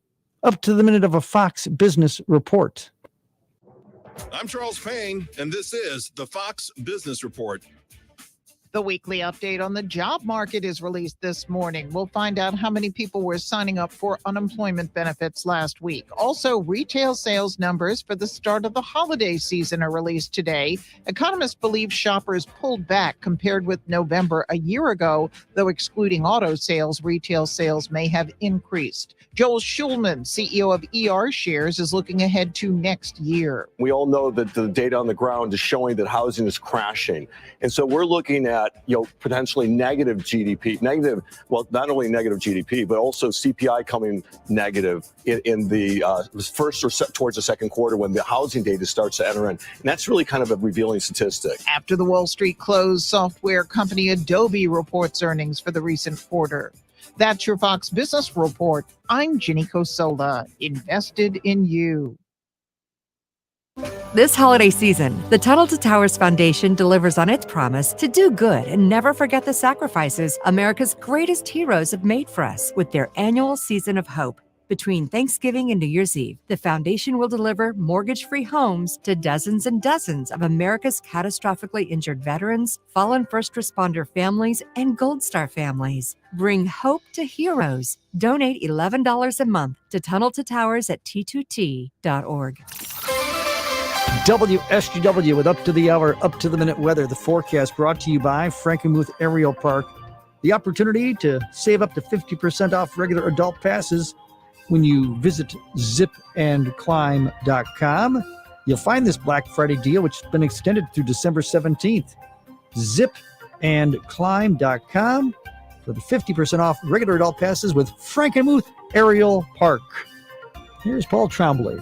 up to the minute of a Fox Business Report. I'm Charles Payne, and this is the Fox Business Report. The weekly update on the job market is released this morning. We'll find out how many people were signing up for unemployment benefits last week. Also, retail sales numbers for the start of the holiday season are released today. Economists believe shoppers pulled back compared with November a year ago, though excluding auto sales, retail sales may have increased. Joel Schulman, CEO of ER Shares, is looking ahead to next year. We all know that the data on the ground is showing that housing is crashing. And so we're looking at potentially negative GDP, not only negative GDP, but also CPI coming negative in the first or towards the second quarter when the housing data starts to enter in. And that's really kind of a revealing statistic. After the Wall Street close, software company Adobe reports earnings for the recent quarter. That's your Fox Business Report. I'm Ginny Cosola, invested in you. This holiday season, the Tunnel to Towers Foundation delivers on its promise to do good and never forget the sacrifices America's greatest heroes have made for us with their annual Season of Hope. Between Thanksgiving and New Year's Eve, the foundation will deliver mortgage-free homes to dozens and dozens of America's catastrophically injured veterans, fallen first responder families, and Gold Star families. Bring hope to heroes. Donate $11 a month to Tunnel to Towers at T2T.org. WSGW with up to the hour, up to the minute weather. The forecast brought to you by Frankenmuth Aerial Park. The opportunity to save up to 50% off regular adult passes when you visit zipandclimb.com. You'll find this Black Friday deal, which has been extended through December 17th. Zipandclimb.com for the 50% off regular adult passes with Frankenmuth Aerial Park. Here's Paul Trombley.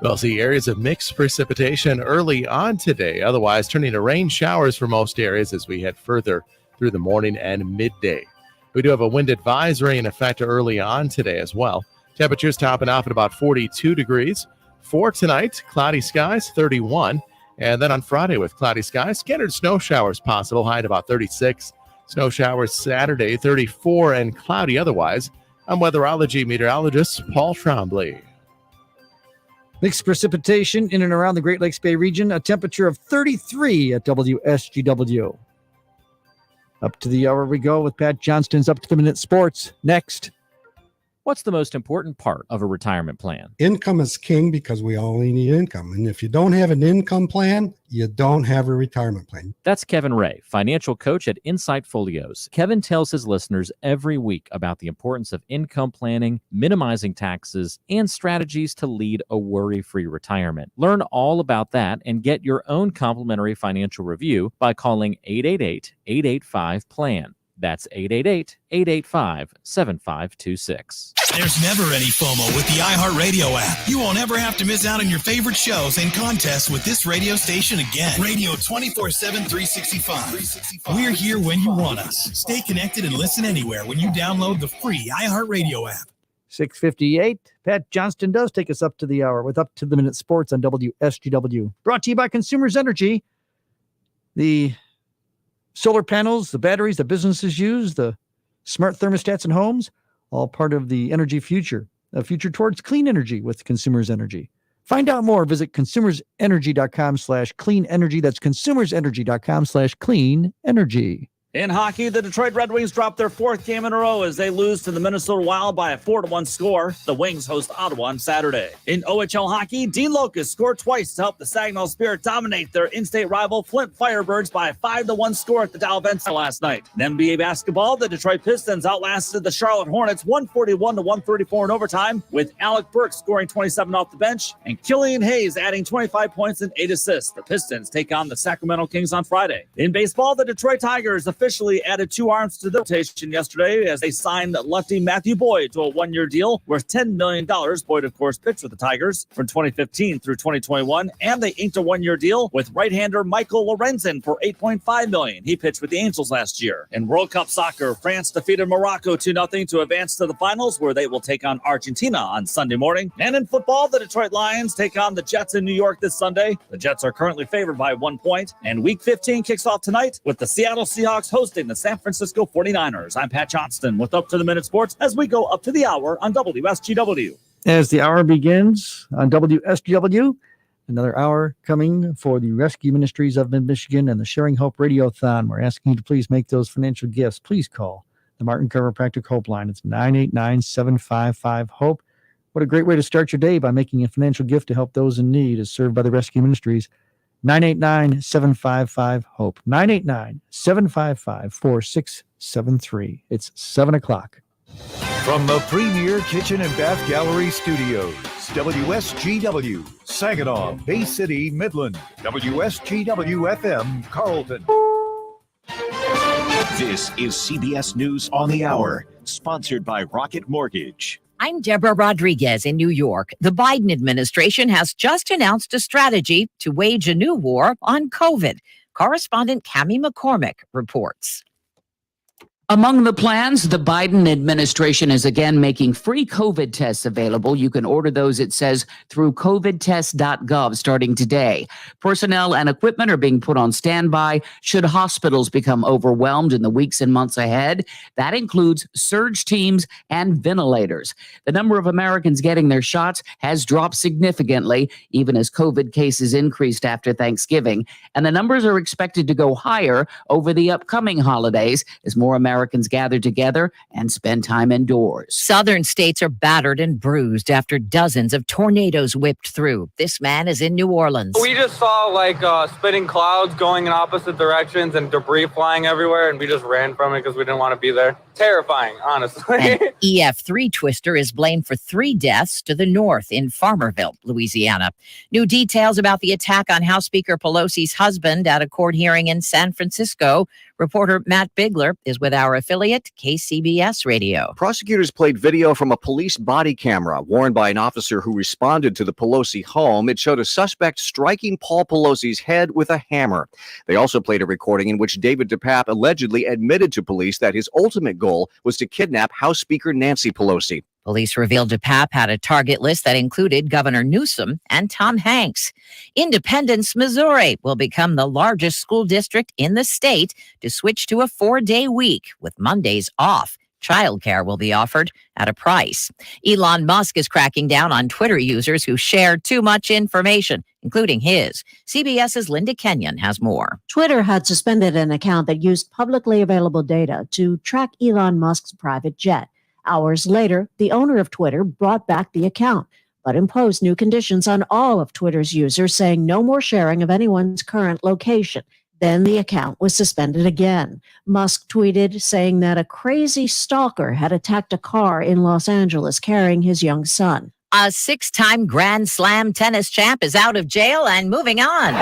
We'll see areas of mixed precipitation early on today, otherwise turning to rain showers for most areas as we head further through the morning and midday. We do have a wind advisory in effect early on today as well. Temperatures topping off at about 42 degrees. For tonight, cloudy skies, 31. And then on Friday with cloudy skies, scattered snow showers possible, high at about 36. Snow showers Saturday, 34, and cloudy otherwise. I'm weatherology meteorologist Paul Trombley. Mixed precipitation in and around the Great Lakes Bay region, a temperature of 33 at WSGW. Up to the hour we go with Pat Johnston's Up to the Minute Sports. Next. What's the most important part of a retirement plan? Income is king because we all need income. And if you don't have an income plan, you don't have a retirement plan. That's Kevin Ray, financial coach at Insight Folios. Kevin tells his listeners every week about the importance of income planning, minimizing taxes, and strategies to lead a worry-free retirement. Learn all about that and get your own complimentary financial review by calling 888-885-PLAN. That's 888-885-7526. There's never any FOMO with the iHeartRadio app. You won't ever have to miss out on your favorite shows and contests with this radio station again. Radio 24/7, 365. We're here when you want us. Stay connected and listen anywhere when you download the free iHeartRadio app. 6:58. Pat Johnston does take us up to the hour with Up to the Minute Sports on WSGW. Brought to you by Consumers Energy. The solar panels, the batteries that businesses use, the smart thermostats in homes, all part of the energy future, a future towards clean energy with Consumers Energy. Find out more. Visit consumersenergy.com/clean energy. That's consumersenergy.com/clean energy. In hockey, the Detroit Red Wings dropped their fourth game in a row as they lose to the Minnesota Wild by a 4-1 score. The Wings host Ottawa on Saturday. In OHL hockey, Dean Locust scored twice to help the Saginaw Spirit dominate their in-state rival Flint Firebirds by a 5-1 score at the Dow Benson last night. In NBA basketball, the Detroit Pistons outlasted the Charlotte Hornets 141-134 in overtime, with Alec Burks scoring 27 off the bench and Killian Hayes adding 25 points and 8 assists. The Pistons take on the Sacramento Kings on Friday. In baseball, the Detroit Tigers officially added 2 arms to the rotation yesterday as they signed lefty Matthew Boyd to a 1-year deal worth $10 million. Boyd, of course, pitched with the Tigers from 2015 through 2021, and they inked a 1-year deal with right-hander Michael Lorenzen for $8.5 million. He pitched with the Angels last year. In World Cup soccer, France defeated Morocco 2-0 to advance to the finals, where they will take on Argentina on Sunday morning. And in football, the Detroit Lions take on the Jets in New York this Sunday. The Jets are currently favored by 1 point, and Week 15 kicks off tonight with the Seattle Seahawks hosting the San Francisco 49ers. I'm Pat Johnston with Up to the Minute Sports as we go up to the hour on WSGW. As the hour begins on WSGW, another hour coming for the Rescue Ministries of Mid-Michigan and the Sharing Hope RadioThon. We're asking you to please make those financial gifts. Please call the Martin Chiropractic Hope line. It's 989-755-HOPE. What a great way to start your day by making a financial gift to help those in need, is served by the Rescue Ministries. 989-755-HOPE. 989-755-4673. It's 7 o'clock. From the Premier Kitchen and Bath Gallery Studios, WSGW, Saginaw, Bay City, Midland, WSGW FM, Carlton. This is CBS News on the Hour, sponsored by Rocket Mortgage. I'm Deborah Rodriguez in New York. The Biden administration has just announced a strategy to wage a new war on COVID. Correspondent Cammie McCormick reports. Among the plans, the Biden administration is again making free COVID tests available. You can order those, it says, through covidtest.gov starting today. Personnel and equipment are being put on standby should hospitals become overwhelmed in the weeks and months ahead. That includes surge teams and ventilators. The number of Americans getting their shots has dropped significantly, even as COVID cases increased after Thanksgiving. And the numbers are expected to go higher over the upcoming holidays as more Americans gather together and spend time indoors. Southern states are battered and bruised after dozens of tornadoes whipped through. This man is in New Orleans. We just saw spinning clouds going in opposite directions and debris flying everywhere, and we just ran from it because we didn't want to be there. Terrifying, honestly. An EF3 twister is blamed for 3 deaths to the north in Farmerville, Louisiana. New details about the attack on House Speaker Pelosi's husband at a court hearing in San Francisco. Reporter Matt Bigler is with our affiliate, KCBS Radio. Prosecutors played video from a police body camera worn by an officer who responded to the Pelosi home. It showed a suspect striking Paul Pelosi's head with a hammer. They also played a recording in which David DePape allegedly admitted to police that his ultimate goal was to kidnap House Speaker Nancy Pelosi. Police revealed DePape had a target list that included Governor Newsom and Tom Hanks. Independence, Missouri will become the largest school district in the state to switch to a 4-day week with Mondays off. Childcare will be offered at a price. Elon Musk is cracking down on Twitter users who share too much information, including his. CBS's Linda Kenyon has more. Twitter had suspended an account that used publicly available data to track Elon Musk's private jet. Hours later, the owner of Twitter brought back the account, but imposed new conditions on all of Twitter's users, saying no more sharing of anyone's current location. Then the account was suspended again. Musk tweeted saying that a crazy stalker had attacked a car in Los Angeles carrying his young son. A 6-time Grand Slam tennis champ is out of jail and moving on.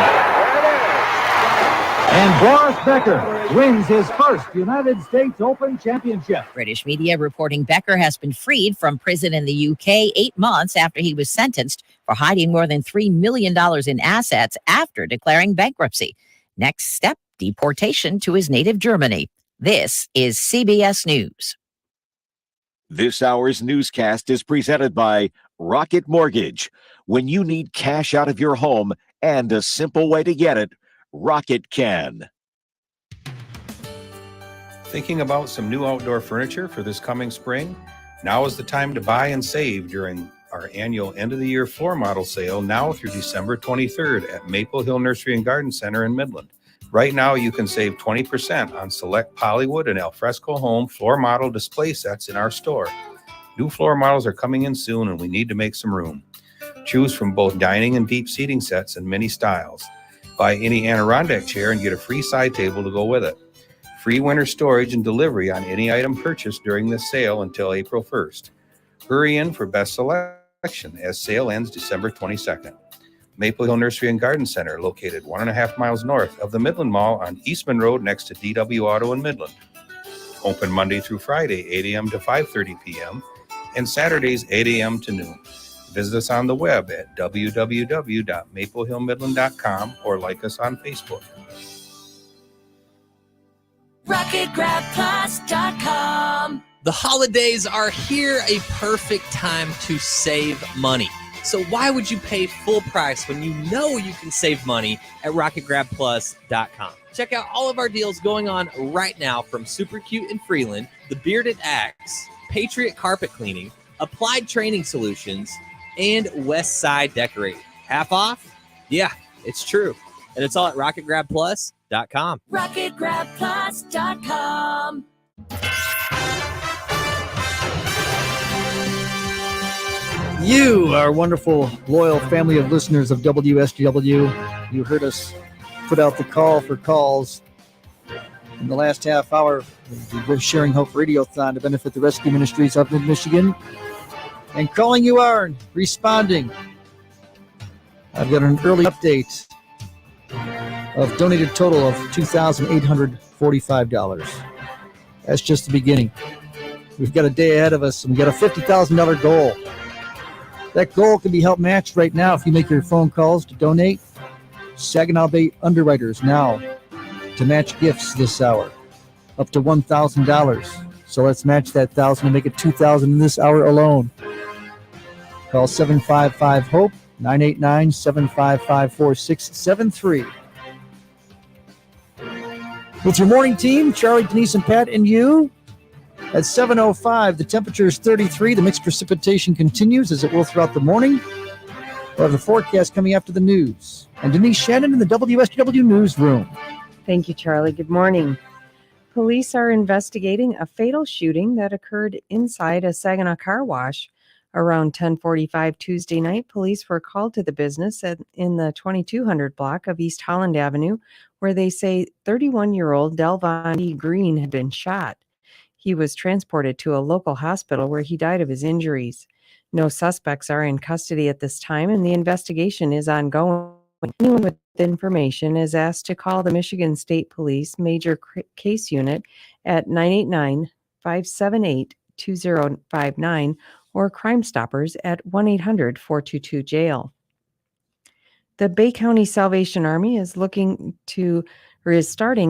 And Boris Becker wins his first United States Open championship. British media reporting Becker has been freed from prison in the UK 8 months after he was sentenced for hiding more than $3 million in assets after declaring bankruptcy. Next step, deportation to his native Germany. This is CBS News. This hour's newscast is presented by Rocket Mortgage. When you need cash out of your home and a simple way to get it, Rocket can. Thinking about some new outdoor furniture for this coming spring? Now is the time to buy and save during our annual end-of-the-year floor model sale now through December 23rd at Maple Hill Nursery and Garden Center in Midland. Right now, you can save 20% on select Polywood and alfresco home floor model display sets in our store. New floor models are coming in soon, and we need to make some room. Choose from both dining and deep seating sets in many styles. Buy any Adirondack chair and get a free side table to go with it. Free winter storage and delivery on any item purchased during this sale until April 1st. Hurry in for best selection as sale ends December 22nd. Maple Hill Nursery and Garden Center, located 1.5 miles north of the Midland Mall on Eastman Road next to DW Auto in Midland. Open Monday through Friday, 8 a.m. to 5:30 p.m. and Saturdays, 8 a.m. to noon. Visit us on the web at www.maplehillmidland.com or like us on Facebook. RocketGrabPlus.com. The holidays are here, a perfect time to save money. So why would you pay full price when you know you can save money at RocketGrabPlus.com? Check out all of our deals going on right now from Super Cute in Freeland, The Bearded Axe, Patriot Carpet Cleaning, Applied Training Solutions, and West Side Decorating. Half off? Yeah, it's true. And it's all at RocketGrabPlus.com. RocketGrabPlus.com. You, our wonderful, loyal family of listeners of WSGW, you heard us put out the call for calls in the last half hour of the Sharing Hope RadioThon to benefit the Rescue Ministries of Mid-Michigan. And calling you are responding. I've got an early update of donated total of $2,845. That's just the beginning. We've got a day ahead of us, and we've got a $50,000 goal. That goal can be helped matched right now if you make your phone calls to donate. Saginaw Bay Underwriters now to match gifts this hour, up to $1,000. So let's match that $1,000 and make it $2,000 in this hour alone. Call 755-HOPE, 989-755-4673. With your morning team, Charlie, Denise, and Pat, and you. At 7:05, the temperature is 33. The mixed precipitation continues as it will throughout the morning. We'll have the forecast coming after the news. And Denise Shannon in the WSGW newsroom. Thank you, Charlie. Good morning. Police are investigating a fatal shooting that occurred inside a Saginaw car wash. Around 10:45 Tuesday night, police were called to the business in the 2200 block of East Holland Avenue, where they say 31-year-old Delvon E. Green had been shot. He was transported to a local hospital where he died of his injuries. No suspects are in custody at this time, and the investigation is ongoing. Anyone with information is asked to call the Michigan State Police Major Case Unit at 989-578-2059 or Crime Stoppers at 1-800-422-JAIL. The Bay County Salvation Army is starting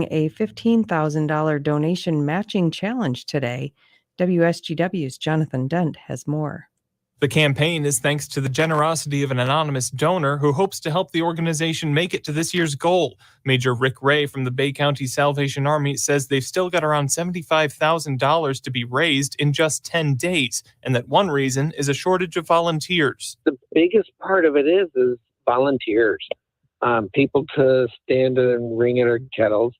a $15,000 donation matching challenge today. WSGW's Jonathan Dent has more. The campaign is thanks to the generosity of an anonymous donor who hopes to help the organization make it to this year's goal. Major Rick Ray from the Bay County Salvation Army says they've still got around $75,000 to be raised in just 10 days, and that one reason is a shortage of volunteers. The biggest part of it is volunteers, people to stand and ring at our kettles.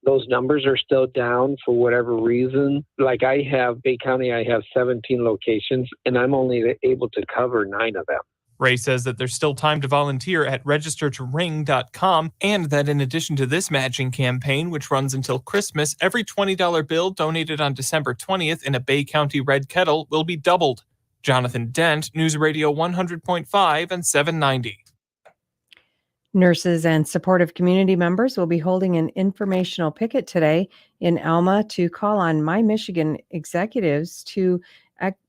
Those numbers are still down for whatever reason. Like Bay County, I have 17 locations, and I'm only able to cover 9 of them. Ray says that there's still time to volunteer at registertoring.com, and that in addition to this matching campaign, which runs until Christmas, every $20 bill donated on December 20th in a Bay County red kettle will be doubled. Jonathan Dent, News Radio 100.5 and 790. Nurses and supportive community members will be holding an informational picket today in Alma to call on My Michigan executives to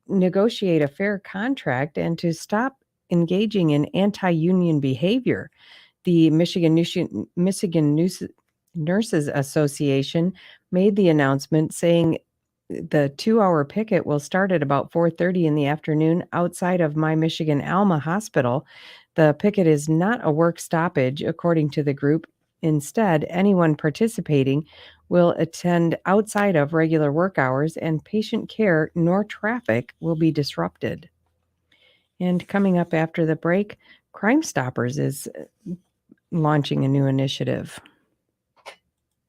negotiate a fair contract and to stop engaging in anti-union behavior. The Michigan Nurses Association made the announcement saying the 2-hour picket will start at about 4:30 in the afternoon outside of My Michigan Alma Hospital. The picket is not a work stoppage, according to the group. Instead, anyone participating will attend outside of regular work hours, and patient care nor traffic will be disrupted. And coming up after the break, Crime Stoppers is launching a new initiative.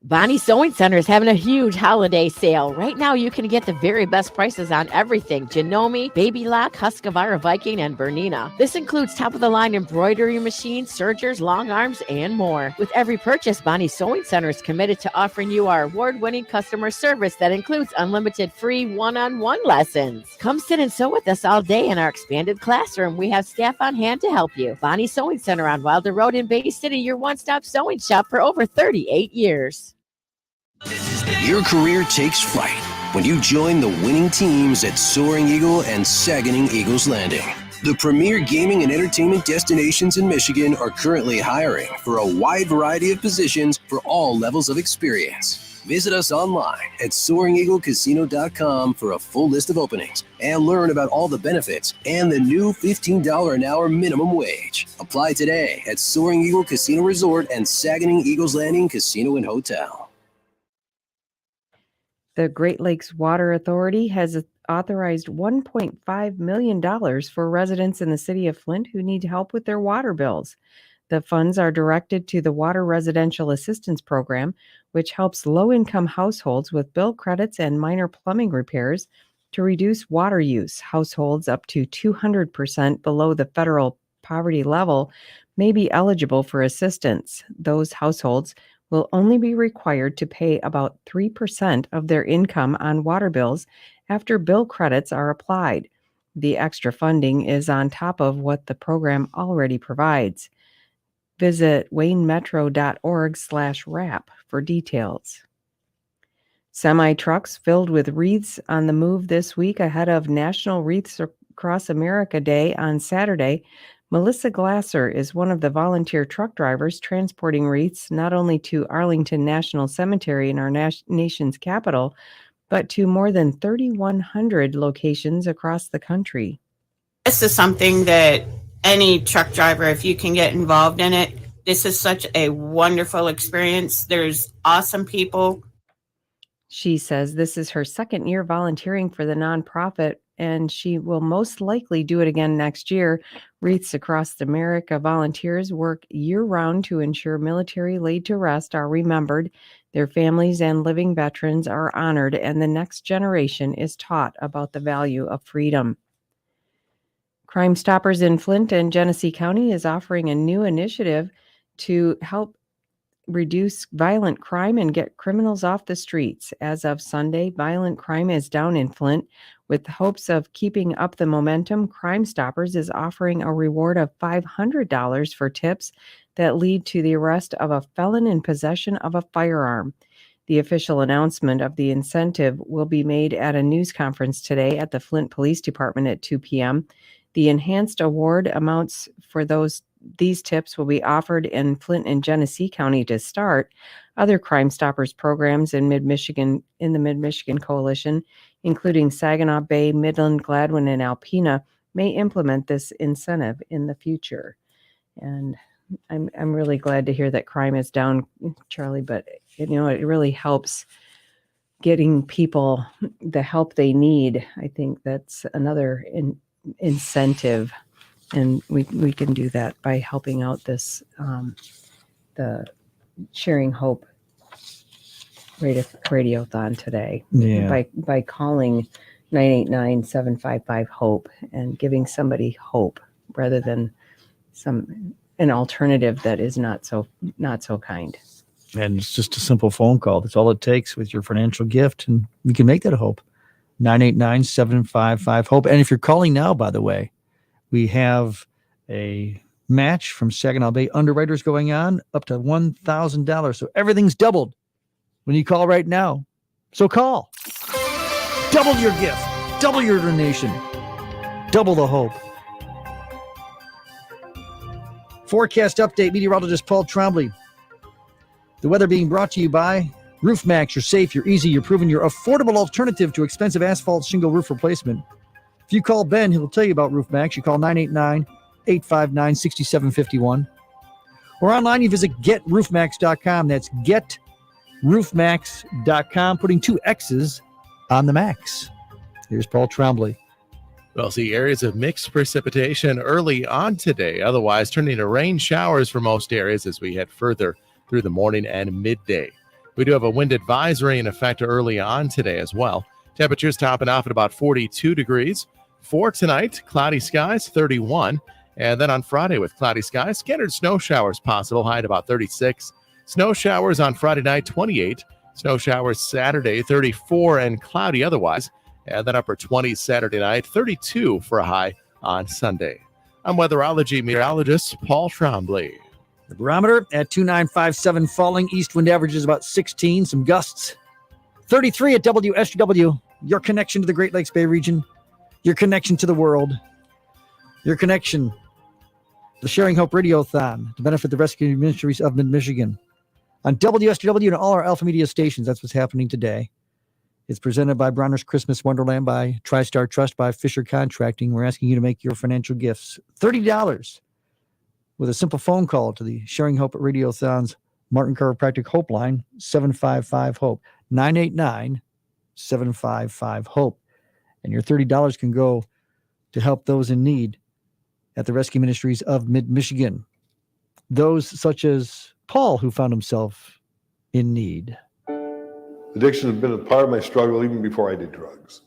Bonnie Sewing Center is having a huge holiday sale. Right now, you can get the very best prices on everything: Janome, Baby Lock, Husqvarna Viking, and Bernina. This includes top-of-the-line embroidery machines, sergers, long arms, and more. With every purchase, Bonnie Sewing Center is committed to offering you our award-winning customer service that includes unlimited free one-on-one lessons. Come sit and sew with us all day in our expanded classroom. We have staff on hand to help you. Bonnie Sewing Center on Wilder Road in Bay City, your one-stop sewing shop for over 38 years. Your career takes flight when you join the winning teams at Soaring Eagle and Saginaw Eagles Landing. The premier gaming and entertainment destinations in Michigan are currently hiring for a wide variety of positions for all levels of experience. Visit us online at SoaringEagleCasino.com for a full list of openings and learn about all the benefits and the new $15 an hour minimum wage. Apply today at Soaring Eagle Casino Resort and Saginaw Eagles Landing Casino and Hotel. The Great Lakes Water Authority has authorized $1.5 million for residents in the city of Flint who need help with their water bills. The funds are directed to the Water Residential Assistance Program, which helps low-income households with bill credits and minor plumbing repairs to reduce water use. Households up to 200% below the federal poverty level may be eligible for assistance. Those households will only be required to pay about 3% of their income on water bills after bill credits are applied. The extra funding is on top of what the program already provides. Visit waynemetro.org/wrap for details. Semi-trucks filled with wreaths on the move this week ahead of National Wreaths Across America Day on Saturday. Melissa Glasser is one of the volunteer truck drivers transporting wreaths not only to Arlington National Cemetery in our nation's capital, but to more than 3,100 locations across the country. This is something that any truck driver, if you can get involved in it, this is such a wonderful experience. There's awesome people. She says this is her second year volunteering for the nonprofit, and she will most likely do it again next year. Wreaths Across America volunteers work year-round to ensure military laid to rest are remembered, their families and living veterans are honored, and the next generation is taught about the value of freedom. Crime Stoppers in Flint and Genesee County is offering a new initiative to help reduce violent crime and get criminals off the streets. As of Sunday, violent crime is down in Flint. With hopes of keeping up the momentum, Crime Stoppers is offering a reward of $500 for tips that lead to the arrest of a felon in possession of a firearm. The official announcement of the incentive will be made at a news conference today at the Flint Police Department at 2 p.m. The enhanced award amounts for these tips will be offered in Flint and Genesee County to start. Other Crime Stoppers programs in the Mid-Michigan Coalition, including Saginaw Bay, Midland, Gladwin, and Alpena, may implement this incentive in the future. And I'm really glad to hear that crime is down, Charlie, but it really helps getting people the help they need. I think that's another incentive, and we can do that by helping out this the Sharing Hope Radiothon today. Yeah. By calling 989-755-HOPE and giving somebody hope rather than an alternative that is not so kind. And it's just a simple phone call. That's all it takes with your financial gift, and we can make that a hope. 989-755-HOPE. And if you're calling now, by the way, we have a match from Saginaw Bay Underwriters going on up to $1,000. So everything's doubled when you call right now. So call. Double your gift. Double your donation. Double the hope. Forecast update, meteorologist Paul Trombley. The weather being brought to you by RoofMax. You're safe, you're easy, you're proven, you're affordable alternative to expensive asphalt shingle roof replacement. If you call Ben, he'll tell you about RoofMax. You call 989-859-6751. Or online, you visit GetRoofMax.com. That's GetRoofMax.com, putting 2 X's on the max. Here's Paul Trombley. We'll see areas of mixed precipitation early on today, otherwise turning to rain showers for most areas as we head further through the morning and midday. We do have a wind advisory in effect early on today as well. Temperatures topping off at about 42 degrees. For tonight, cloudy skies, 31. And then on Friday with cloudy skies, scattered snow showers possible, high at about 36. Snow showers on Friday night, 28. Snow showers Saturday, 34, and cloudy otherwise. And then upper 20s Saturday night, 32 for a high on Sunday. I'm weatherology meteorologist Paul Trombley. The barometer at 2957, falling. East wind averages about 16, some gusts. 33 at WSGW, your connection to the Great Lakes Bay region, your connection to the world, your connection, the Sharing Hope Radiothon to benefit the Rescue Ministries of Mid-Michigan. On WSGW and all our AlphaMedia stations, that's what's happening today. It's presented by Bronner's Christmas Wonderland, by TriStar Trust, by Fisher Contracting. We're asking you to make your financial gifts $30 with a simple phone call to the Sharing Hope Radiothon's Martin Chiropractic Hope line, 755-HOPE, 989-755-HOPE. And your $30 can go to help those in need at the Rescue Ministries of Mid-Michigan. Those such as Paul, who found himself in need. Addiction has been a part of my struggle even before I did drugs.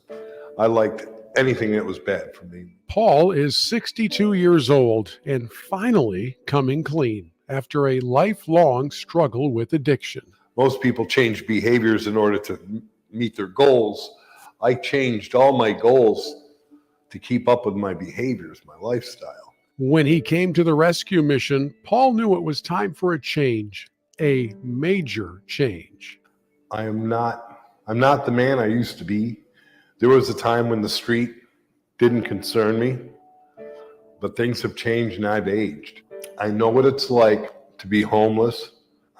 I liked anything that was bad for me. Paul is 62 years old and finally coming clean after a lifelong struggle with addiction. Most people change behaviors in order to meet their goals. I changed all my goals to keep up with my behaviors, my lifestyle. When he came to the rescue mission, Paul knew it was time for a change, a major change. I'm not the man I used to be. There was a time when the street didn't concern me, but things have changed and I've aged. I know what it's like to be homeless.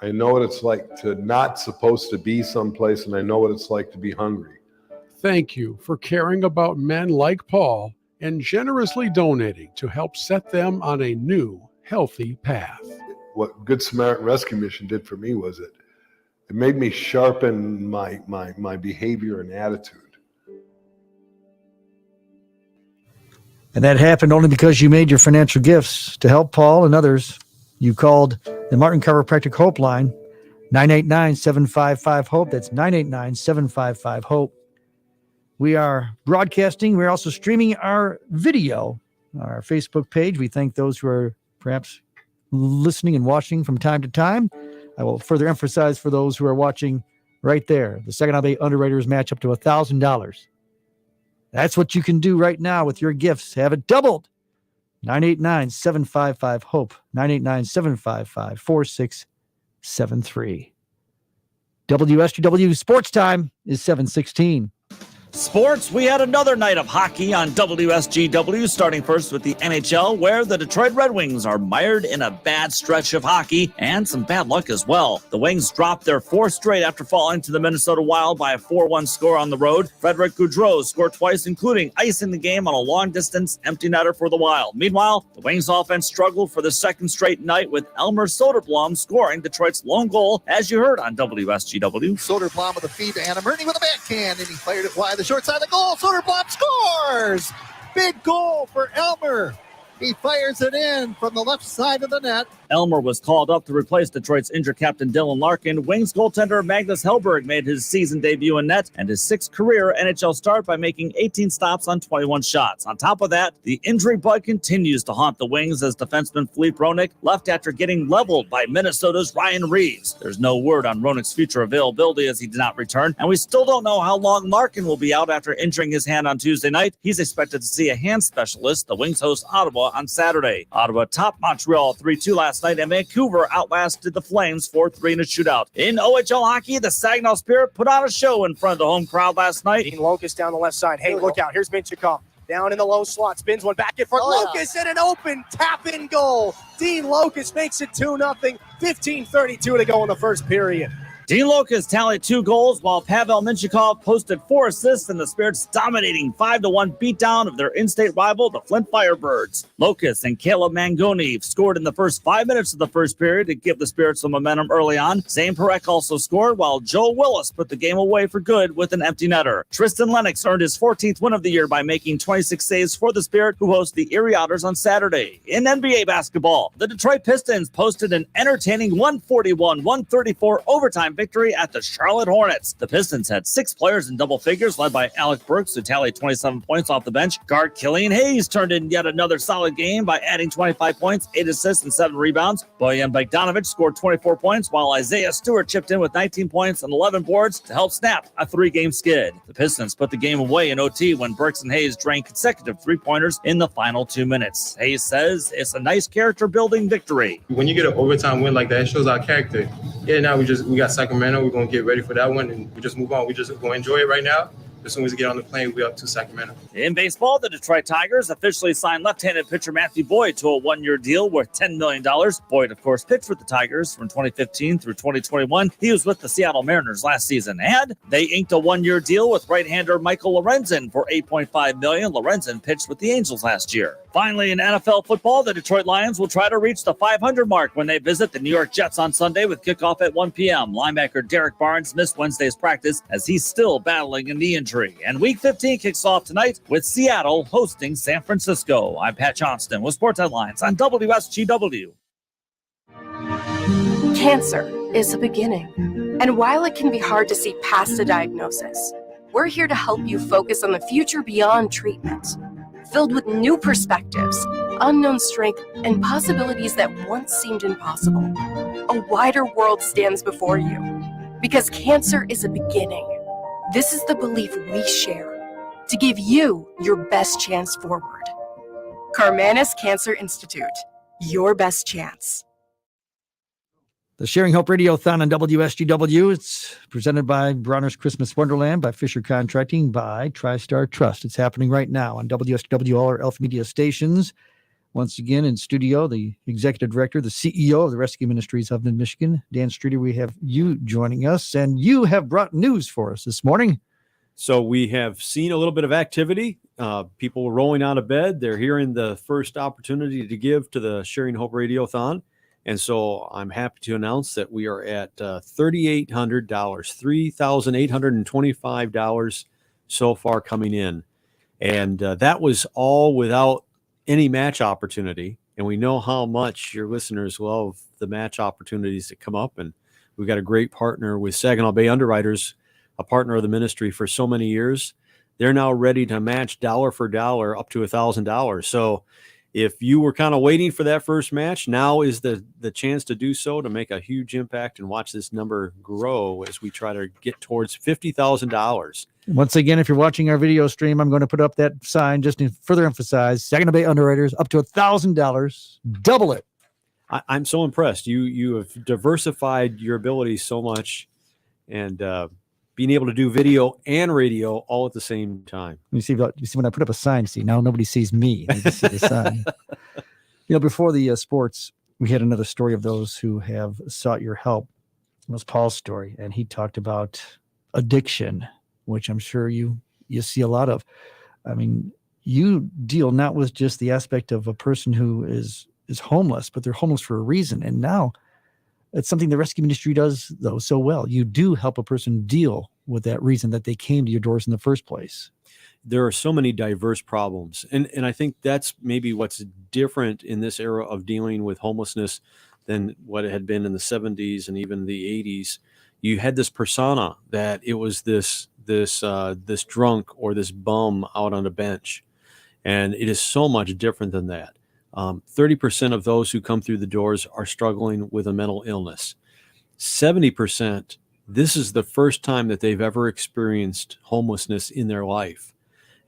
I know what it's like to not supposed to be someplace, and I know what it's like to be hungry. Thank you for caring about men like Paul and generously donating to help set them on a new, healthy path. What Good Samaritan Rescue Mission did for me was it made me sharpen my behavior and attitude. And that happened only because you made your financial gifts to help Paul and others. You called the Martin Chiropractic Hope line, 989-755-HOPE. That's 989-755-HOPE. We are broadcasting. We're also streaming our video on our Facebook page. We thank those who are perhaps listening and watching from time to time. I will further emphasize for those who are watching right there, the Saginaw Bay Underwriters match up to $1,000. That's what you can do right now with your gifts. Have it doubled. 989-755-HOPE, 989-755-4673. WSGW Sports Time is 7:16. Sports, we had another night of hockey on WSGW, starting first with the NHL, where the Detroit Red Wings are mired in a bad stretch of hockey and some bad luck as well. The Wings dropped their fourth straight after falling to the Minnesota Wild by a 4-1 score on the road. Frederick Gaudreau scored twice, including icing the game on a long-distance empty netter for the Wild. Meanwhile, the Wings offense struggled for the second straight night, with Elmer Soderblom scoring Detroit's lone goal, as you heard on WSGW. Soderblom with a feed to Anna Murray with a backhand, and he fired it wide the short side of the goal. Soderblom scores! Big goal for Elmer. He fires it in from the left side of the net. Elmer was called up to replace Detroit's injured captain Dylan Larkin. Wings goaltender Magnus Hellberg made his season debut in net and his sixth career NHL start by making 18 stops on 21 shots. On top of that, the injury bug continues to haunt the Wings as defenseman Philippe Roenick left after getting leveled by Minnesota's Ryan Reeves. There's no word on Roenick's future availability as he did not return, and we still don't know how long Larkin will be out after injuring his hand on Tuesday night. He's expected to see a hand specialist. The Wings host Ottawa on Saturday. Ottawa topped Montreal 3-2 last night, and Vancouver outlasted the Flames 4-3 in a shootout. In OHL hockey, the Saginaw Spirit put on a show in front of the home crowd last night. Dean Locust down the left side. Hey, look out. Here's Minchikov. Down in the low slot. Spins one back in front. Locust and an open tap-in goal. Dean Locust makes it 2-0. 15:32 to go in the first period. Dean Locust tallied 2 goals, while Pavel Minchikov posted 4 assists in the Spirit's dominating 5-1 beatdown of their in-state rival, the Flint Firebirds. Locust and Caleb Mangoni scored in the first 5 minutes of the first period to give the Spirit some momentum early on. Zane Perek also scored, while Joe Willis put the game away for good with an empty netter. Tristan Lennox earned his 14th win of the year by making 26 saves for the Spirit, who host the Erie Otters on Saturday. In NBA basketball, the Detroit Pistons posted an entertaining 141-134 overtime victory at the Charlotte Hornets. The Pistons had 6 players in double figures, led by Alec Burks, who tallied 27 points off the bench. Guard Killian Hayes turned in yet another solid game by adding 25 points, 8 assists, and 7 rebounds. Bojan Bogdanovic scored 24 points, while Isaiah Stewart chipped in with 19 points and 11 boards to help snap a 3-game skid. The Pistons put the game away in OT when Burks and Hayes drank consecutive 3-pointers in the final 2 minutes. Hayes says it's a nice character-building victory. When you get an overtime win like that, it shows our character. Yeah, now we got Sacramento. We're going to get ready for that one, and we just move on. We just going to enjoy it right now. As soon as we get on the plane, we'll be up to Sacramento. In baseball, the Detroit Tigers officially signed left-handed pitcher Matthew Boyd to a 1-year deal worth $10 million. Boyd, of course, pitched with the Tigers from 2015 through 2021. He was with the Seattle Mariners last season. And they inked a 1-year deal with right-hander Michael Lorenzen for $8.5 million. Lorenzen pitched with the Angels last year. Finally, in NFL football, the Detroit Lions will try to reach the 500 mark when they visit the New York Jets on Sunday with kickoff at 1 p.m. Linebacker Derek Barnes missed Wednesday's practice as he's still battling a knee injury. And Week 15 kicks off tonight with Seattle hosting San Francisco. I'm Pat Johnston with Sports Headlines on WSGW. Cancer is a beginning. And while it can be hard to see past a diagnosis, we're here to help you focus on the future beyond treatment, filled with new perspectives, unknown strength, and possibilities that once seemed impossible. A wider world stands before you, because cancer is a beginning. This is the belief we share to give you your best chance forward. Carmanis Cancer Institute, your best chance. The Sharing Hope Radiothon on WSGW. It's presented by Bronner's Christmas Wonderland, by Fisher Contracting, by TriStar Trust. It's happening right now on WSGW, all our AlphaMedia stations. Once again, in studio, the Executive Director, the CEO of the Rescue Ministries of Michigan, Dan Streeter, we have you joining us, and you have brought news for us this morning. So we have seen a little bit of activity. People were rolling out of bed. They're hearing the first opportunity to give to the Sharing Hope Radiothon. And so I'm happy to announce that we are at $3,800, $3,825 so far coming in. And that was all without any match opportunity. And we know how much your listeners love the match opportunities that come up. And we've got a great partner with Saginaw Bay Underwriters, a partner of the ministry for so many years. They're now ready to match dollar for dollar up to $1,000. So if you were kind of waiting for that first match, now is the chance to do so, to make a huge impact and watch this number grow as we try to get towards $50,000. Once again, if you're watching our video stream, I'm going to put up that sign just to further emphasize Saginaw Bay Underwriters up to $1,000. Double it. I'm so impressed. You have diversified your abilities so much, and being able to do video and radio all at the same time. You see when I put up a sign, see, now nobody sees me. They just see the sign. Before the sports, we had another story of those who have sought your help. It was Paul's story, and he talked about addiction, which I'm sure you see a lot of. I mean, you deal not with just the aspect of a person who is homeless, but they're homeless for a reason. And now it's something the rescue ministry does, though, so well. You do help a person deal with that reason that they came to your doors in the first place. There are so many diverse problems. And I think that's maybe what's different in this era of dealing with homelessness than what it had been in the 70s and even the 80s. You had this persona that it was this drunk or this bum out on a bench. And it is so much different than that. 30% of those who come through the doors are struggling with a mental illness. 70%, this is the first time that they've ever experienced homelessness in their life.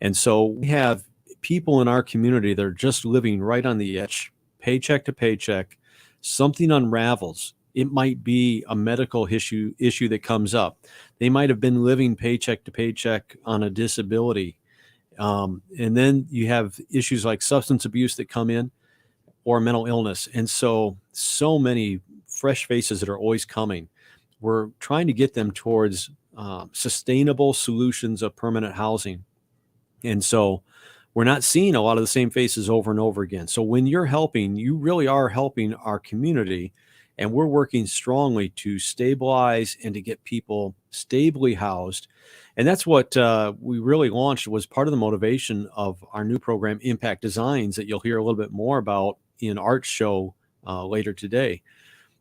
And so we have people in our community that are just living right on the edge, paycheck to paycheck. Something unravels. It might be a medical issue that comes up. They might have been living paycheck to paycheck on a disability. And then you have issues like substance abuse that come in or mental illness. And so many fresh faces that are always coming. We're trying to get them towards sustainable solutions of permanent housing. And so we're not seeing a lot of the same faces over and over again. So when you're helping, you really are helping our community, and we're working strongly to stabilize and to get people stably housed. And that's what we really launched, was part of the motivation of our new program, Impact Designs, that you'll hear a little bit more about in Art's show later today.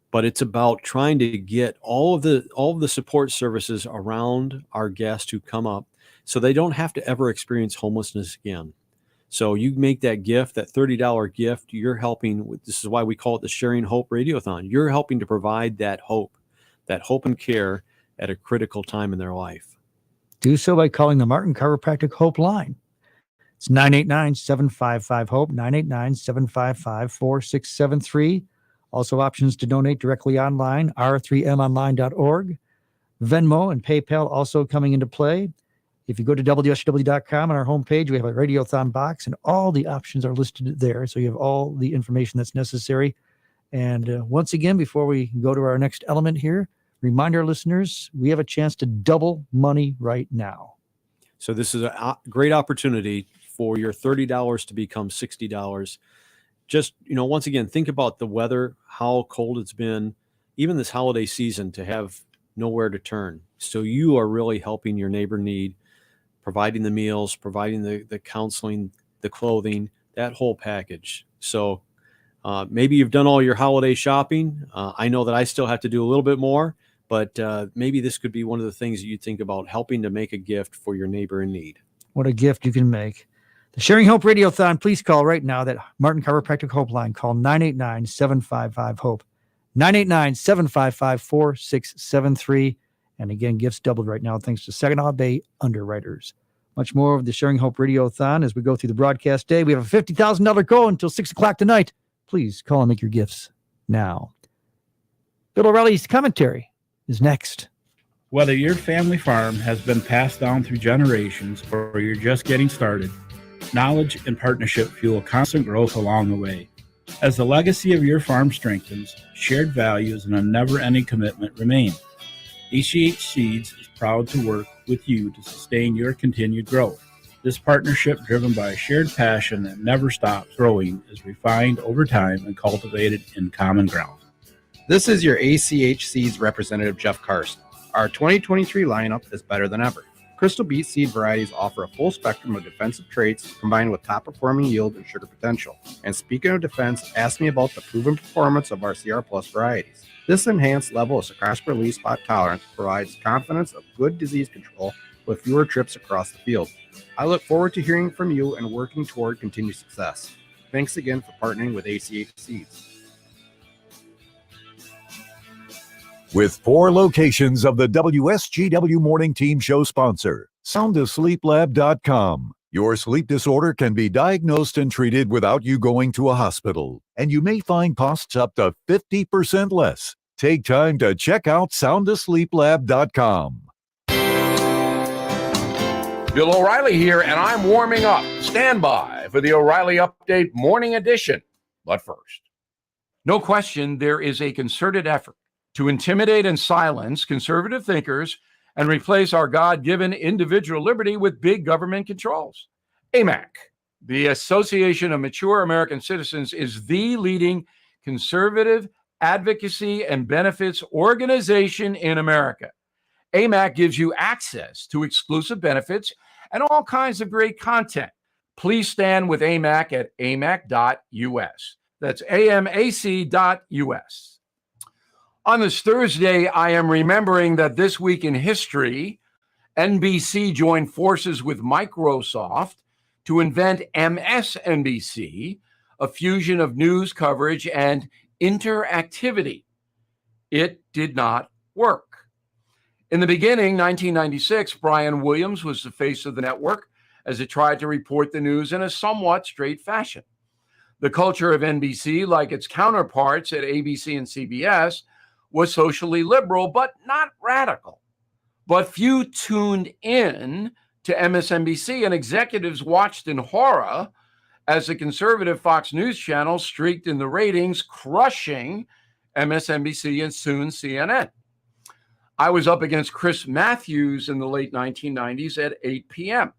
But it's about trying to get all of the support services around our guests who come up, so they don't have to ever experience homelessness again. So you make that gift, that $30 gift, you're helping with, this is why we call it the Sharing Hope RadioThon. You're helping to provide that hope and care at a critical time in their life. Do so by calling the Martin Chiropractic Hope line. It's 989-755-HOPE, 989-755-4673. Also options to donate directly online, r3monline.org. Venmo and PayPal also coming into play. If you go to WSGW.com on our homepage, we have a Radiothon box, and all the options are listed there. So you have all the information that's necessary. And once again, before we go to our next element here, remind our listeners, we have a chance to double money right now. So this is a great opportunity for your $30 to become $60. Just, once again, think about the weather, how cold it's been, even this holiday season, to have nowhere to turn. So you are really helping your neighbor need, providing the meals, providing the counseling, the clothing, that whole package. So maybe you've done all your holiday shopping. I know that I still have to do a little bit more, but maybe this could be one of the things that you think about, helping to make a gift for your neighbor in need. What a gift you can make. The Sharing Hope Radiothon, please call right now, that Martin Chiropractic Hope line. Call 989-755-HOPE, 989-755-4673. And again, gifts doubled right now thanks to Saginaw Bay Underwriters. Much more of the Sharing Hope Radiothon as we go through the broadcast day. We have a $50,000 goal until 6 o'clock tonight. Please call and make your gifts now. Bill O'Reilly's commentary is next. Whether your family farm has been passed down through generations or you're just getting started, knowledge and partnership fuel constant growth along the way. As the legacy of your farm strengthens, shared values and a never-ending commitment remain. ACH Seeds is proud to work with you to sustain your continued growth. This partnership, driven by a shared passion that never stops growing, is refined over time and cultivated in common ground. This is your ACH Seeds representative, Jeff Carson. Our 2023 lineup is better than ever. Crystal Beet seed varieties offer a full spectrum of defensive traits combined with top-performing yield and sugar potential. And speaking of defense, ask me about the proven performance of our CR Plus varieties. This enhanced level of cross-release spot tolerance provides confidence of good disease control with fewer trips across the field. I look forward to hearing from you and working toward continued success. Thanks again for partnering with ACH Seeds. With 4 locations of the WSGW Morning Team Show sponsor, SoundAsleepLab.com. Your sleep disorder can be diagnosed and treated without you going to a hospital, and you may find costs up to 50% less. Take time to check out SoundAsleepLab.com. Bill O'Reilly here, and I'm warming up. Stand by for the O'Reilly Update Morning Edition. But first, no question, there is a concerted effort to intimidate and silence conservative thinkers and replace our God-given individual liberty with big government controls. AMAC, the Association of Mature American Citizens, is the leading conservative advocacy and benefits organization in America. AMAC gives you access to exclusive benefits and all kinds of great content. Please stand with AMAC at amac.us. That's amac.us. On this Thursday, I am remembering that this week in history, NBC joined forces with Microsoft to invent MSNBC, a fusion of news coverage and interactivity. It did not work. In the beginning, 1996, Brian Williams was the face of the network as it tried to report the news in a somewhat straight fashion. The culture of NBC, like its counterparts at ABC and CBS, was socially liberal, but not radical. But few tuned in to MSNBC, and executives watched in horror as the conservative Fox News channel streaked in the ratings, crushing MSNBC and soon CNN. I was up against Chris Matthews in the late 1990s at 8 p.m.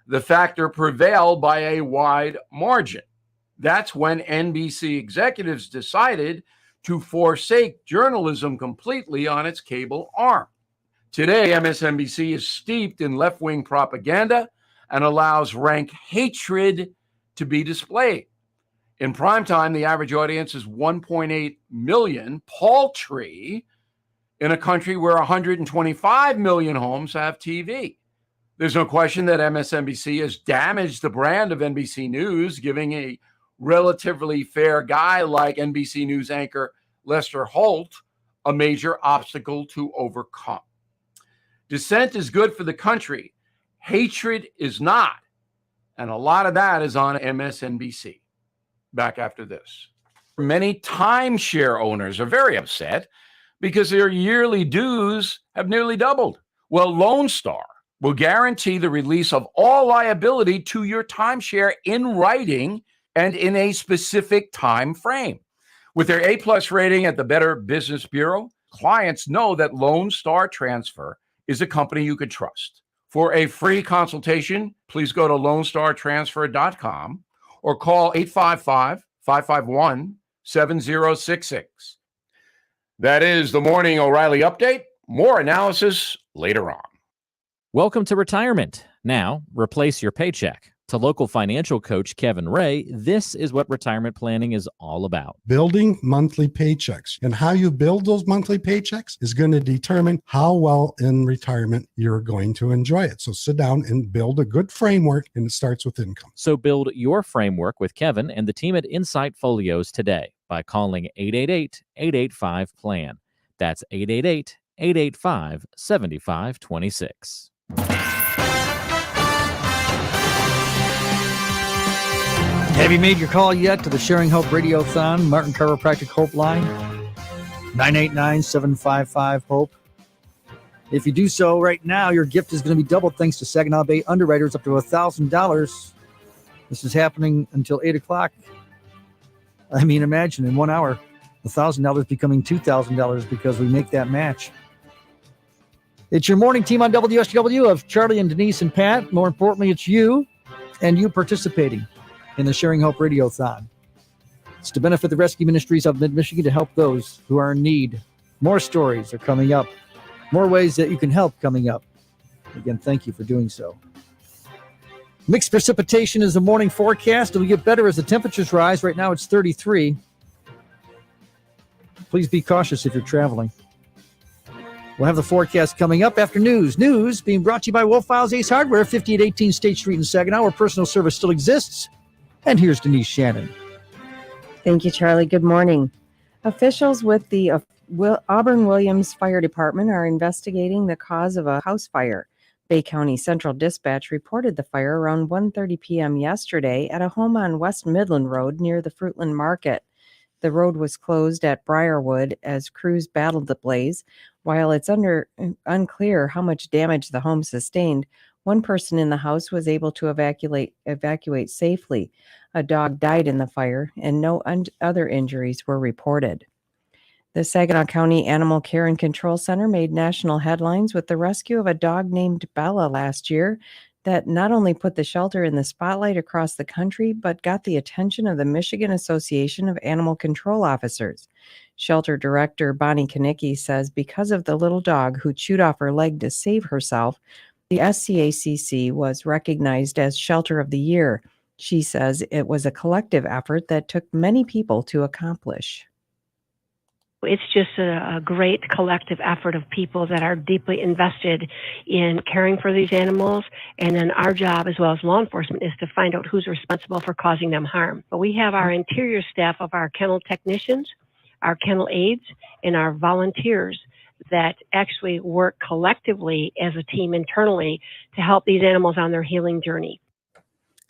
The factor prevailed by a wide margin. That's when NBC executives decided to forsake journalism completely on its cable arm. Today, MSNBC is steeped in left-wing propaganda and allows rank hatred to be displayed. In primetime, the average audience is 1.8 million, paltry, in a country where 125 million homes have TV. There's no question that MSNBC has damaged the brand of NBC News, giving a relatively fair guy like NBC News anchor Lester Holt a major obstacle to overcome. Dissent is good for the country. Hatred is not. And a lot of that is on MSNBC. Back after this. Many timeshare owners are very upset because their yearly dues have nearly doubled. Well, Lone Star will guarantee the release of all liability to your timeshare in writing and in a specific time frame. With their A+ rating at the Better Business Bureau, clients know that Lone Star Transfer is a company you could trust. For a free consultation, please go to lonestartransfer.com or call 855-551-7066. That is the Morning O'Reilly Update. More analysis later on. Welcome to retirement. Now, replace your paycheck. To local financial coach Kevin Ray, this is what retirement planning is all about. Building monthly paychecks. And how you build those monthly paychecks is going to determine how well in retirement you're going to enjoy it. So sit down and build a good framework, and it starts with income. So build your framework with Kevin and the team at Insight Folios today by calling 888-885-PLAN. That's 888-885-7526. Have you made your call yet to the Sharing Hope RadioThon, Martin Chiropractic Hope line? 989-755-HOPE. If you do so right now, your gift is going to be doubled thanks to Saginaw Bay underwriters up to $1,000. This is happening until 8 o'clock. I mean, imagine in 1 hour, $1,000 becoming $2,000 because we make that match. It's your morning team on WSGW of Charlie and Denise and Pat. More importantly, it's you and you participating in the Sharing Hope Radiothon. It's to benefit the Rescue Ministries of Mid-Michigan to help those who are in need. More stories are coming up. More ways that you can help coming up. Again, thank you for doing so. Mixed precipitation is the morning forecast. It'll get better as the temperatures rise. Right now it's 33. Please be cautious if you're traveling. We'll have the forecast coming up after news. News being brought to you by Wolf Files Ace Hardware, 5818 State Street in Saginaw, where personal service still exists. And here's Denise Shannon. Thank you, Charlie. Good morning. Officials with the Auburn Williams Fire Department are investigating the cause of a house fire. Bay County Central Dispatch reported the fire around 1:30 p.m. yesterday at a home on West Midland Road near the Fruitland Market. The road was closed at Briarwood as crews battled the blaze. While it's unclear how much damage the home sustained, One person in the house was able to evacuate safely. A dog died in the fire, and no other injuries were reported. The Saginaw County Animal Care and Control Center made national headlines with the rescue of a dog named Bella last year that not only put the shelter in the spotlight across the country, but got the attention of the Michigan Association of Animal Control Officers. Shelter Director Bonnie Kanicki says because of the little dog who chewed off her leg to save herself, the SCACC was recognized as Shelter of the Year. She says it was a collective effort that took many people to accomplish. It's just a great collective effort of people that are deeply invested in caring for these animals. And then our job, as well as law enforcement, is to find out who's responsible for causing them harm. But we have our interior staff of our kennel technicians, our kennel aides, and our volunteers that actually work collectively as a team internally to help these animals on their healing journey.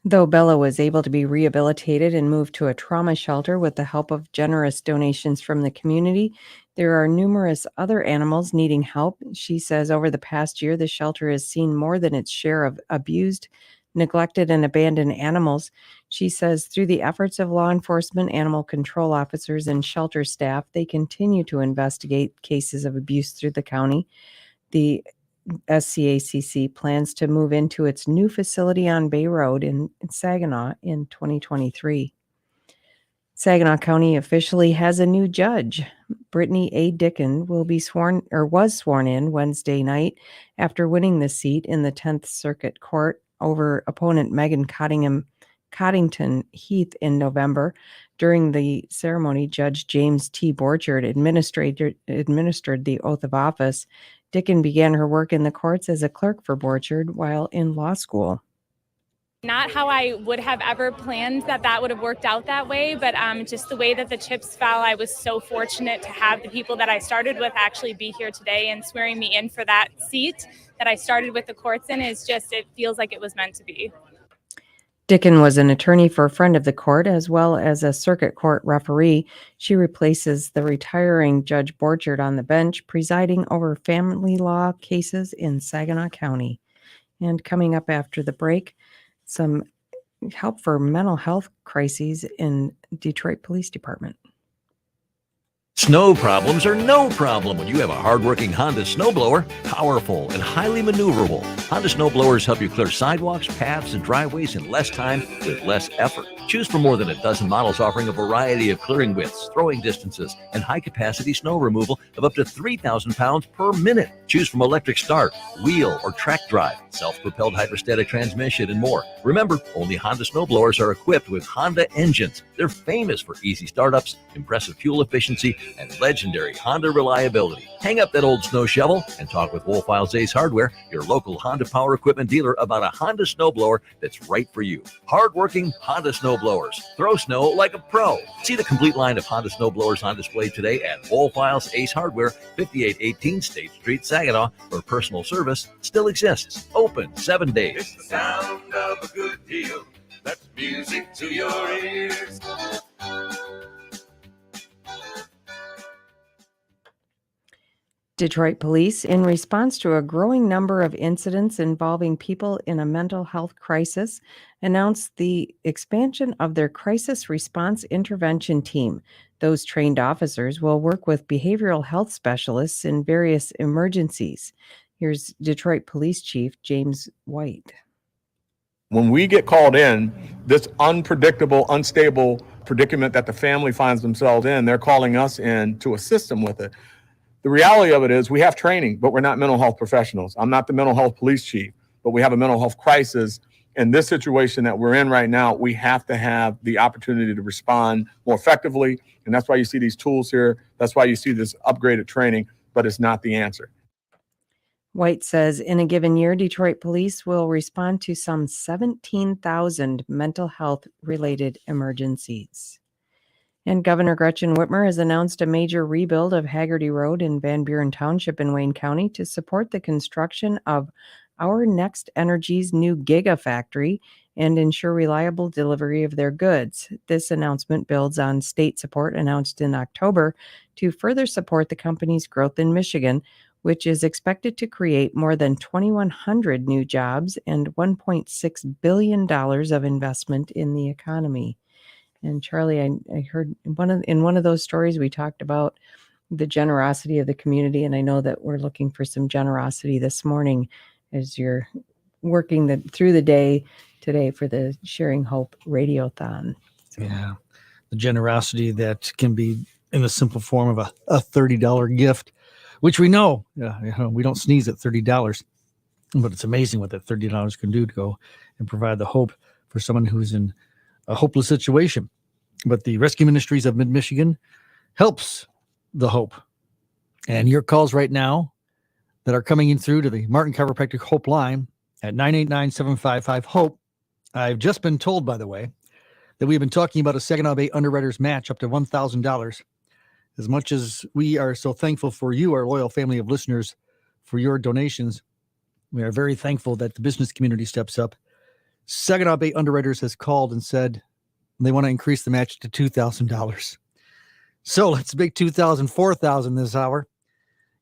Though Bella was able to be rehabilitated and moved to a trauma shelter with the help of generous donations from the community, there are numerous other animals needing help. She says over the past year, the shelter has seen more than its share of abused, neglected, and abandoned animals. She says through the efforts of law enforcement, animal control officers, and shelter staff, they continue to investigate cases of abuse through the county. The SCACC plans to move into its new facility on Bay Road in Saginaw in 2023. Saginaw County officially has a new judge. Brittany A. Dickin was sworn in Wednesday night after winning the seat in the 10th Circuit Court over opponent Megan Coddington Heath in November. During the ceremony, Judge James T. Borchard administered the oath of office. Dickin began her work in the courts as a clerk for Borchard while in law school. Not how I would have ever planned that would have worked out that way, but just the way that the chips fell, I was so fortunate to have the people that I started with actually be here today and swearing me in for that seat that I started with the courts in. It feels like it was meant to be. Dickin was an attorney for a friend of the court as well as a circuit court referee. She replaces the retiring Judge Borchard on the bench, presiding over family law cases in Saginaw County. And coming up after the break, some help for mental health crises in Detroit Police Department. Snow problems are no problem when you have a hardworking Honda snowblower, powerful and highly maneuverable. Honda snowblowers help you clear sidewalks, paths, and driveways in less time with less effort. Choose from more than a dozen models offering a variety of clearing widths, throwing distances, and high-capacity snow removal of up to 3,000 pounds per minute. Choose from electric start, wheel, or track drive, self-propelled hyperstatic transmission, and more. Remember, only Honda snowblowers are equipped with Honda engines. They're famous for easy startups, impressive fuel efficiency, and legendary Honda reliability. Hang up that old snow shovel and talk with Wolfiles Ace Hardware, your local Honda power equipment dealer, about a Honda snowblower that's right for you. Hardworking Honda snowblowers. Throw snow like a pro. See the complete line of Honda snowblowers on display today at Wolfiles Ace Hardware, 5818 State Street, Saginaw, where personal service still exists. Open 7 days. It's the sound of a good deal. That's music to your ears. Detroit Police, in response to a growing number of incidents involving people in a mental health crisis, announced the expansion of their crisis response intervention team. Those trained officers will work with behavioral health specialists in various emergencies. Here's Detroit Police Chief James White. When we get called in, this unpredictable, unstable predicament that the family finds themselves in, they're calling us in to assist them with it. The reality of it is we have training, but we're not mental health professionals. I'm not the mental health police chief, but we have a mental health crisis. In this situation that we're in right now, we have to have the opportunity to respond more effectively. And that's why you see these tools here. That's why you see this upgraded training, but it's not the answer. White says in a given year, Detroit Police will respond to some 17,000 mental health related emergencies. And Governor Gretchen Whitmer has announced a major rebuild of Haggerty Road in Van Buren Township in Wayne County to support the construction of Our Next Energy's new Gigafactory and ensure reliable delivery of their goods. This announcement builds on state support announced in October to further support the company's growth in Michigan, which is expected to create more than 2,100 new jobs and $1.6 billion of investment in the economy. And Charlie, I heard in one of those stories, we talked about the generosity of the community. And I know that we're looking for some generosity this morning as you're working through the day today for the Sharing Hope RadioThon. So. Yeah, the generosity that can be in the simple form of a $30 gift, which we know, we don't sneeze at $30, but it's amazing what that $30 can do to go and provide the hope for someone who's in a hopeless situation. But the Rescue Ministries of Mid-Michigan helps the hope. And your calls right now that are coming in through to the Martin Chiropractic Hope line at 989-755-HOPE. I've just been told, by the way, that we've been talking about a Saginaw Bay Underwriters match up to $1,000. As much as we are so thankful for you, our loyal family of listeners, for your donations, we are very thankful that the business community steps up. Saginaw Bay Underwriters has called and said they want to increase the match to $2,000. So let's make $2,000, $4,000 this hour.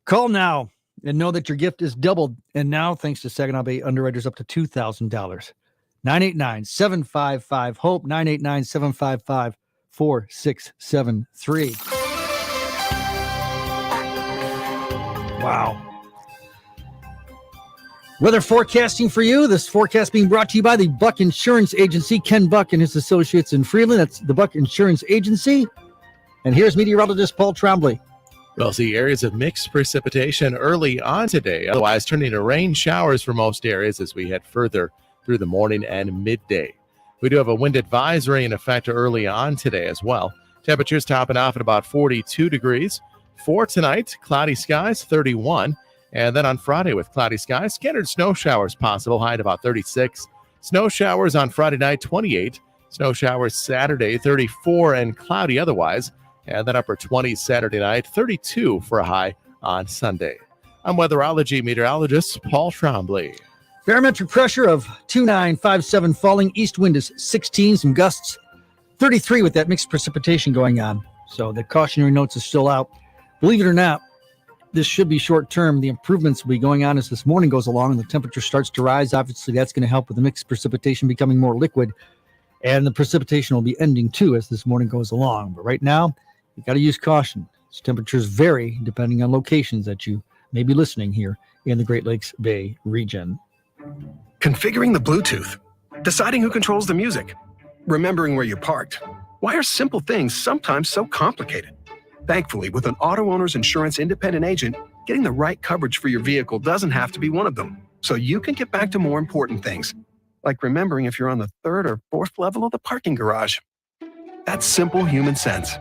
Call now and know that your gift is doubled. And now, thanks to Saginaw Bay Underwriters, up to $2,000. 989-755-HOPE, 989-755-4673. Wow. Weather forecasting for you. This forecast being brought to you by the Buck Insurance Agency. Ken Buck and his associates in Freeland. That's the Buck Insurance Agency. And here's meteorologist Paul Trombley. We'll see areas of mixed precipitation early on today, otherwise turning to rain showers for most areas as we head further through the morning and midday. We do have a wind advisory in effect early on today as well. Temperatures topping off at about 42 degrees. For tonight, cloudy skies, 31. And then on Friday with cloudy skies, scattered snow showers possible, high at about 36. Snow showers on Friday night, 28. Snow showers Saturday, 34, and cloudy otherwise. And then upper 20s Saturday night, 32 for a high on Sunday. I'm weatherology meteorologist Paul Trombley. Barometric pressure of 2957, falling. East wind is 16, some gusts 33 with that mixed precipitation going on. So the cautionary notes is still out. Believe it or not, this should be short term. The improvements will be going on as this morning goes along and the temperature starts to rise. Obviously, that's going to help with the mixed precipitation becoming more liquid. And the precipitation will be ending too as this morning goes along. But right now, you got to use caution. As temperatures vary depending on locations that you may be listening here in the Great Lakes Bay region. Configuring the Bluetooth, deciding who controls the music, remembering where you parked. Why are simple things sometimes so complicated? Thankfully, with an auto owner's insurance independent agent, getting the right coverage for your vehicle doesn't have to be one of them. So you can get back to more important things, like remembering if you're on the third or fourth level of the parking garage. That's simple human sense.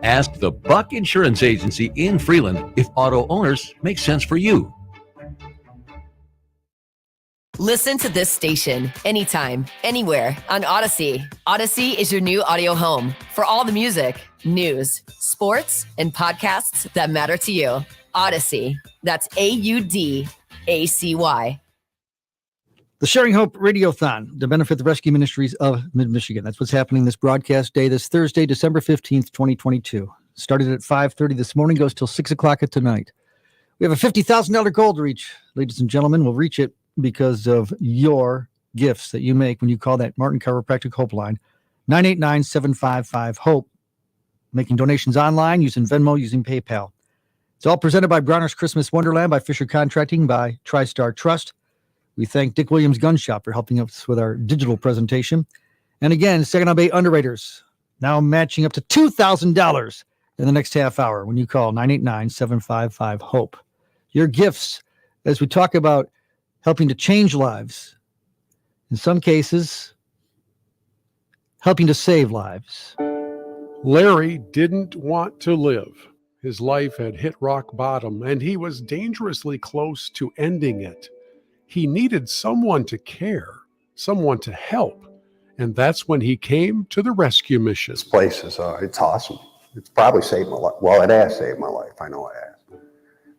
Ask the Buck Insurance Agency in Freeland if auto owners make sense for you. Listen to this station anytime, anywhere on Odyssey. Odyssey is your new audio home for all the music, news, sports, and podcasts that matter to you. Odyssey. That's AUDACY. The Sharing Hope Radiothon to benefit the Rescue Ministries of Mid-Michigan. That's what's happening this broadcast day, this Thursday, December 15th, 2022. Started at 5:30 this morning, goes till 6 o'clock at tonight. We have a $50,000 goal to reach. Ladies and gentlemen, we'll reach it because of your gifts that you make when you call that Martin Chiropractic Hope line, 989-755-HOPE. Making donations online, using Venmo, using PayPal. It's all presented by Bronner's Christmas Wonderland, by Fisher Contracting, by TriStar Trust. We thank Dick Williams Gun Shop for helping us with our digital presentation. And again, Saginaw Bay Underwriters, now matching up to $2,000 in the next half hour when you call 989-755-HOPE. Your gifts, as we talk about helping to change lives, in some cases, helping to save lives. Larry didn't want to live. His life had hit rock bottom, and he was dangerously close to ending it. He needed someone to care, someone to help, and that's when he came to the Rescue Mission. This place is it's awesome. It's probably saved my life. Well, it has saved my life. I know it has.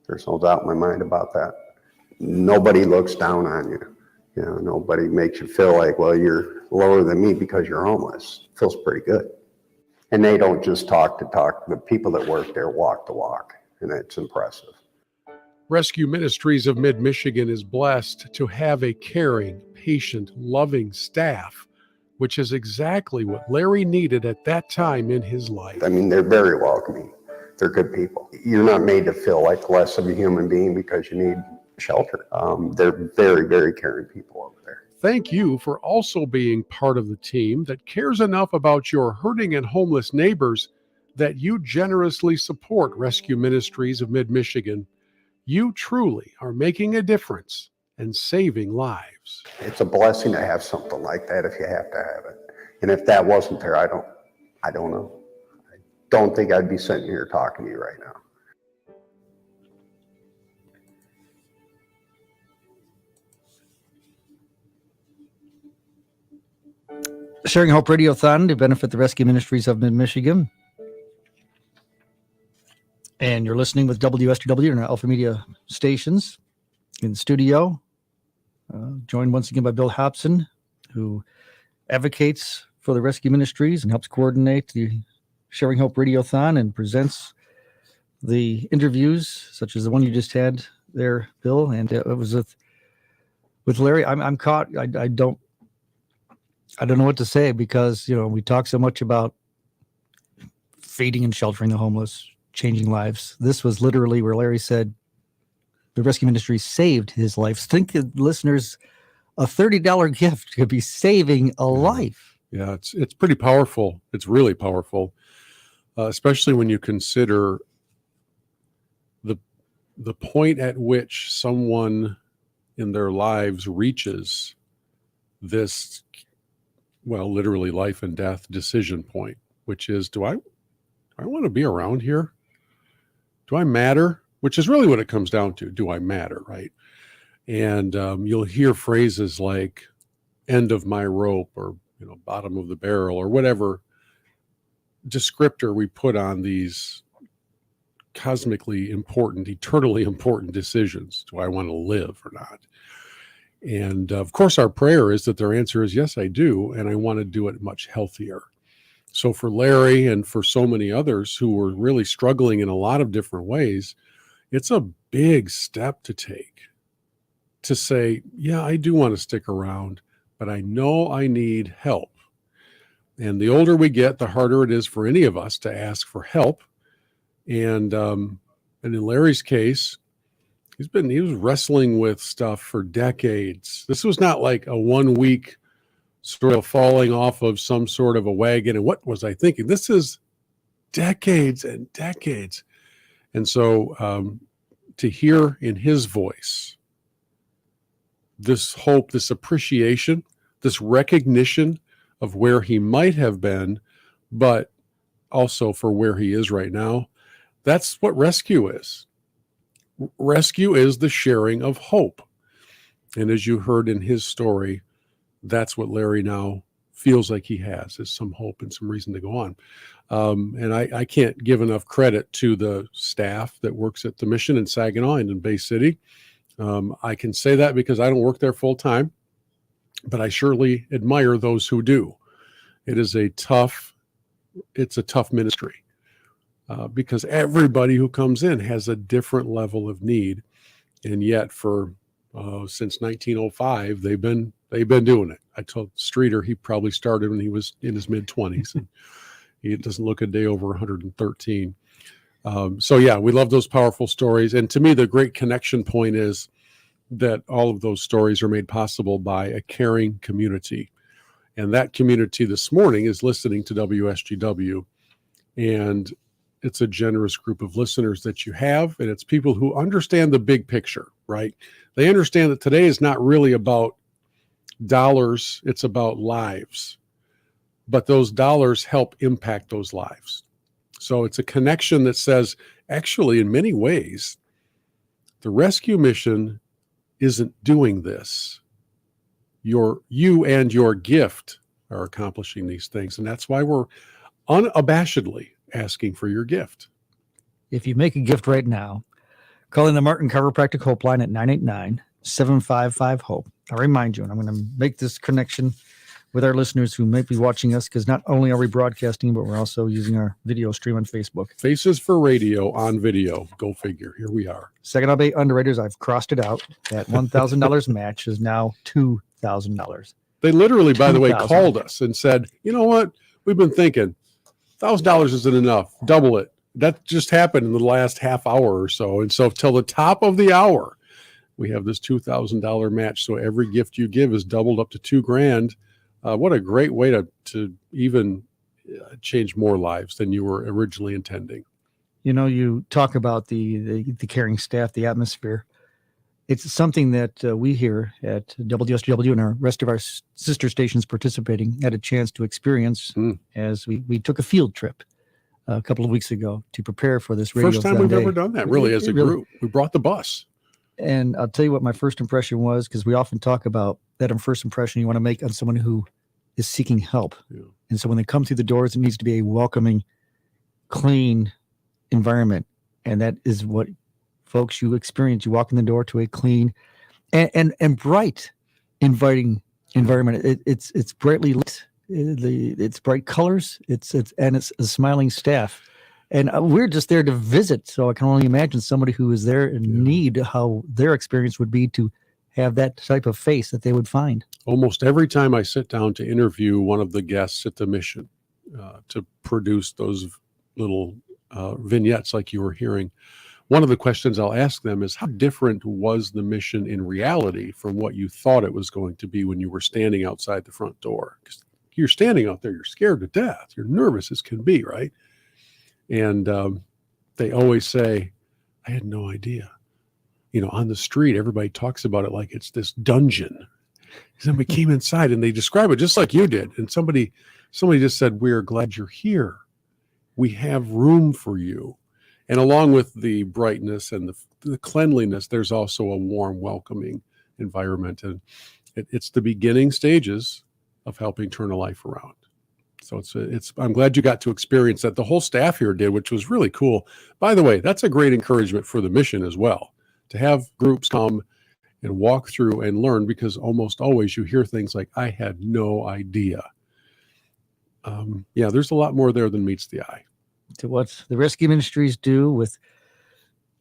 There's no doubt in my mind about that. Nobody looks down on you. You know, nobody makes you feel like, well, you're lower than me because you're homeless. It feels pretty good. And they don't just talk the talk. The people that work there walk the walk, and it's impressive. Rescue Ministries of Mid-Michigan is blessed to have a caring, patient, loving staff, which is exactly what Larry needed at that time in his life. I mean, they're very welcoming. They're good people. You're not made to feel like less of a human being because you need shelter. They're very, very caring people over there. Thank you for also being part of the team that cares enough about your hurting and homeless neighbors that you generously support Rescue Ministries of Mid-Michigan. You truly are making a difference and saving lives. It's a blessing to have something like that if you have to have it. And if that wasn't there, I don't know. I don't think I'd be sitting here talking to you right now. Sharing Hope Radiothon to benefit the Rescue Ministries of Mid-Michigan. And you're listening with WSGW and our AlphaMedia stations in the studio. Joined once again by Bill Hobson, who advocates for the Rescue Ministries and helps coordinate the Sharing Hope Radiothon and presents the interviews, such as the one you just had there, Bill. And it was with Larry. I'm caught. I don't know what to say because, we talk so much about feeding and sheltering the homeless, changing lives. This was literally where Larry said the Rescue Ministry saved his life. Think, listeners, a $30 gift could be saving a life. Yeah, it's pretty powerful. It's really powerful, especially when you consider the point at which someone in their lives reaches this, well, literally life and death decision point, which is, do I want to be around here? Do I matter? Which is really what it comes down to. Do I matter, right? And you'll hear phrases like end of my rope or, bottom of the barrel or whatever descriptor we put on these cosmically important, eternally important decisions. Do I want to live or not? And of course, our prayer is that their answer is, yes, I do. And I want to do it much healthier. So for Larry and for so many others who were really struggling in a lot of different ways, it's a big step to take to say, yeah, I do want to stick around, but I know I need help. And the older we get, the harder it is for any of us to ask for help. And in Larry's case, he was wrestling with stuff for decades. This was not like a 1 week sort of falling off of some sort of a wagon. And what was I thinking? This is decades and decades. And so to hear in his voice this hope, this appreciation, this recognition of where he might have been, but also for where he is right now, that's what rescue is. Rescue is the sharing of hope. And as you heard in his story, that's what Larry now feels like he has, is some hope and some reason to go on. And I can't give enough credit to the staff that works at the mission in Saginaw and in Bay City. I can say that because I don't work there full time, but I surely admire those who do. It's a tough ministry because everybody who comes in has a different level of need. And yet since 1905, they've been doing it. I told Streeter he probably started when he was in his mid-20s, and he doesn't look a day over 113. So yeah, we love those powerful stories. And to me, the great connection point is that all of those stories are made possible by a caring community. And that community this morning is listening to WSGW. And it's a generous group of listeners that you have. And it's people who understand the big picture, right? They understand that today is not really about dollars, it's about lives. But those dollars help impact those lives. So it's a connection that says, actually, in many ways, the rescue mission isn't doing this. You and your gift are accomplishing these things. And that's why we're unabashedly asking for your gift. If you make a gift right now, call in the Martin Chiropractic Hope line at 989-755-HOPE. I'll remind you, and I'm going to make this connection with our listeners who might be watching us, because not only are we broadcasting, but we're also using our video stream on Facebook. Faces for radio on video. Go figure. Here we are. Saginaw Bay Underwriters, I've crossed it out. That $1,000 match is now $2,000. They literally, by the way, 2,000. called us and said, you know what? We've been thinking $1,000 isn't enough. Double it. That just happened in the last half hour or so. And so till the top of the hour, we have this $2,000 match. So every gift you give is doubled up to $2,000. What a great way to even change more lives than you were originally intending. You know, you talk about the caring staff, the atmosphere. It's something that we here at WSGW and our rest of our sister stations participating had a chance to experience as we took a field trip a couple of weeks ago to prepare for this radio. First time we've ever done that, really, as a group. We brought the bus. And I'll tell you what my first impression was, because we often talk about that first impression you want to make on someone who is seeking help. Yeah. And so when they come through the doors, it needs to be a welcoming, clean environment. And that is what folks you experience. You walk in the door to a clean and bright, inviting environment. It's brightly lit. It's bright colors. It's a smiling staff. And we're just there to visit. So I can only imagine somebody who is there in need, how their experience would be to have that type of face that they would find. Almost every time I sit down to interview one of the guests at the mission to produce those little vignettes like you were hearing, one of the questions I'll ask them is, how different was the mission in reality from what you thought it was going to be when you were standing outside the front door? Because you're standing out there, you're scared to death, you're nervous as can be, right? And they always say, I had no idea. You know, on the street, everybody talks about it like it's this dungeon. And we came inside and they describe it just like you did. And somebody just said, we're glad you're here. We have room for you. And along with the brightness and the cleanliness, there's also a warm, welcoming environment. And it's the beginning stages of helping turn a life around. So I'm glad you got to experience that. The whole staff here did, which was really cool. By the way, that's a great encouragement for the mission as well, to have groups come and walk through and learn, because almost always you hear things like, I had no idea. There's a lot more there than meets the eye. To what the Rescue Ministries do with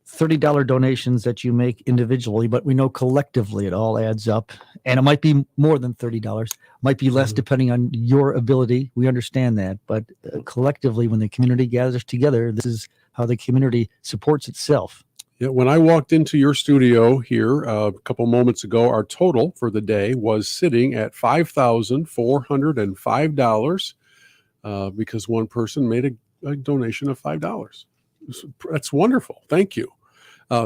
$30 donations that you make individually, but we know collectively it all adds up. And it might be more than $30, might be less depending on your ability. We understand that. But collectively, when the community gathers together, this is how the community supports itself. Yeah, when I walked into your studio here a couple moments ago, our total for the day was sitting at $5,405 because one person made a donation of $5. That's wonderful. Thank you.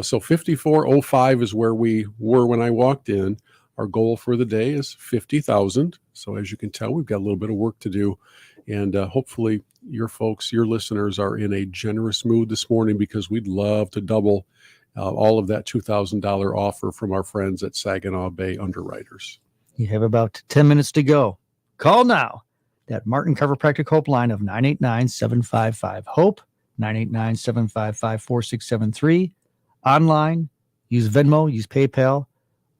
So 5405 is where we were when I walked in. Our goal for the day is 50,000. So as you can tell, we've got a little bit of work to do. And hopefully your folks, your listeners are in a generous mood this morning, because we'd love to double all of that $2,000 offer from our friends at Saginaw Bay Underwriters. You have about 10 minutes to go. Call now. That Martin Chiropractic Hope line of 989-755-HOPE, 989-755-4673. Online, use Venmo, use PayPal.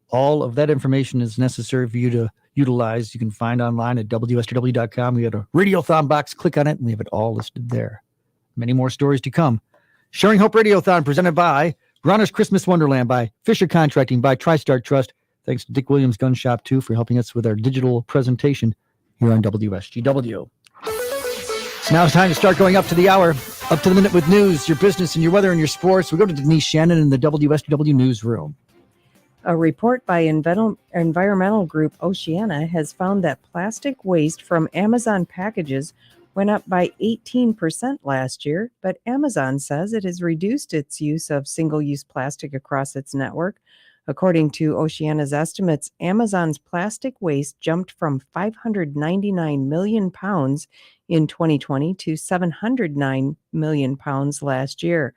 All of that information is necessary for you to utilize. You can find online at WSGW.com. We have a RadioThon box. Click on it, and we have it all listed there. Many more stories to come. Sharing Hope RadioThon presented by Bronner's Christmas Wonderland, by Fisher Contracting, by TriStar Trust. Thanks to Dick Williams Gun Shop, too, for helping us with our digital presentation here on WSGW. Now it's time to start going up to the hour, up to the minute with news, your business, and your weather and your sports. We go to Denise Shannon in the WSGW newsroom. A report by environmental group Oceana has found that plastic waste from Amazon packages went up by 18% last year, but Amazon says it has reduced its use of single-use plastic across its network. According to Oceana's estimates, Amazon's plastic waste jumped from 599 million pounds in 2020 to 709 million pounds last year.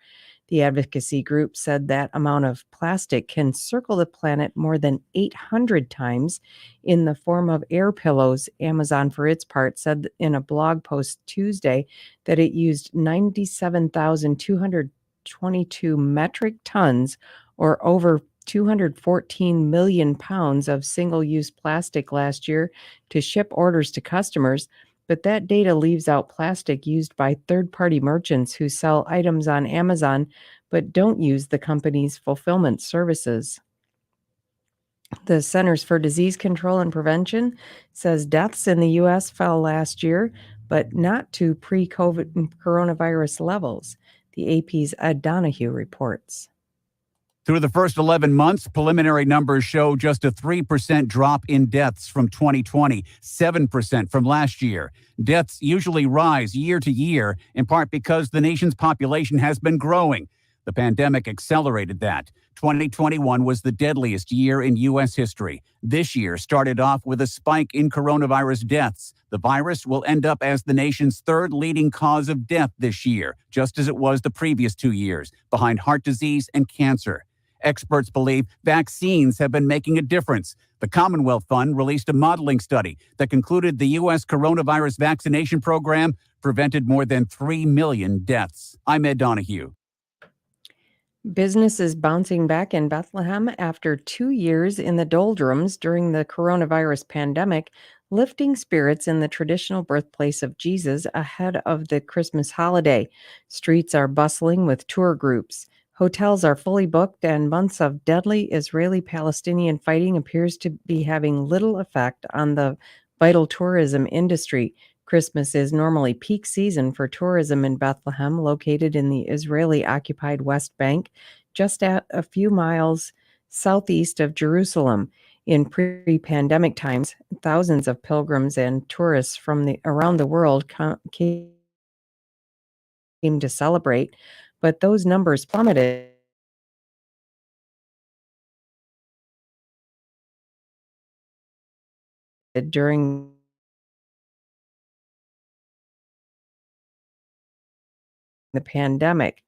The advocacy group said that amount of plastic can circle the planet more than 800 times in the form of air pillows. Amazon, for its part, said in a blog post Tuesday that it used 97,222 metric tons, or over 214 million pounds of single-use plastic last year to ship orders to customers, but that data leaves out plastic used by third-party merchants who sell items on Amazon but don't use the company's fulfillment services. The Centers for Disease Control and Prevention says deaths in the U.S. fell last year, but not to pre-COVID coronavirus levels. The AP's Ed Donahue reports. Through the first 11 months, preliminary numbers show just a 3% drop in deaths from 2020, 7% from last year. Deaths usually rise year to year, in part because the nation's population has been growing. The pandemic accelerated that. 2021 was the deadliest year in U.S. history. This year started off with a spike in coronavirus deaths. The virus will end up as the nation's third leading cause of death this year, just as it was the previous 2 years, behind heart disease and cancer. Experts believe vaccines have been making a difference. The Commonwealth Fund released a modeling study that concluded the U.S. coronavirus vaccination program prevented more than 3 million deaths. I'm Ed Donahue. Business is bouncing back in Bethlehem after 2 years in the doldrums during the coronavirus pandemic, lifting spirits in the traditional birthplace of Jesus ahead of the Christmas holiday. Streets are bustling with tour groups. Hotels are fully booked, and months of deadly Israeli-Palestinian fighting appears to be having little effect on the vital tourism industry. Christmas is normally peak season for tourism in Bethlehem, located in the Israeli-occupied West Bank, just at a few miles southeast of Jerusalem. In pre-pandemic times, thousands of pilgrims and tourists from around the world came to celebrate, but those numbers plummeted during the pandemic.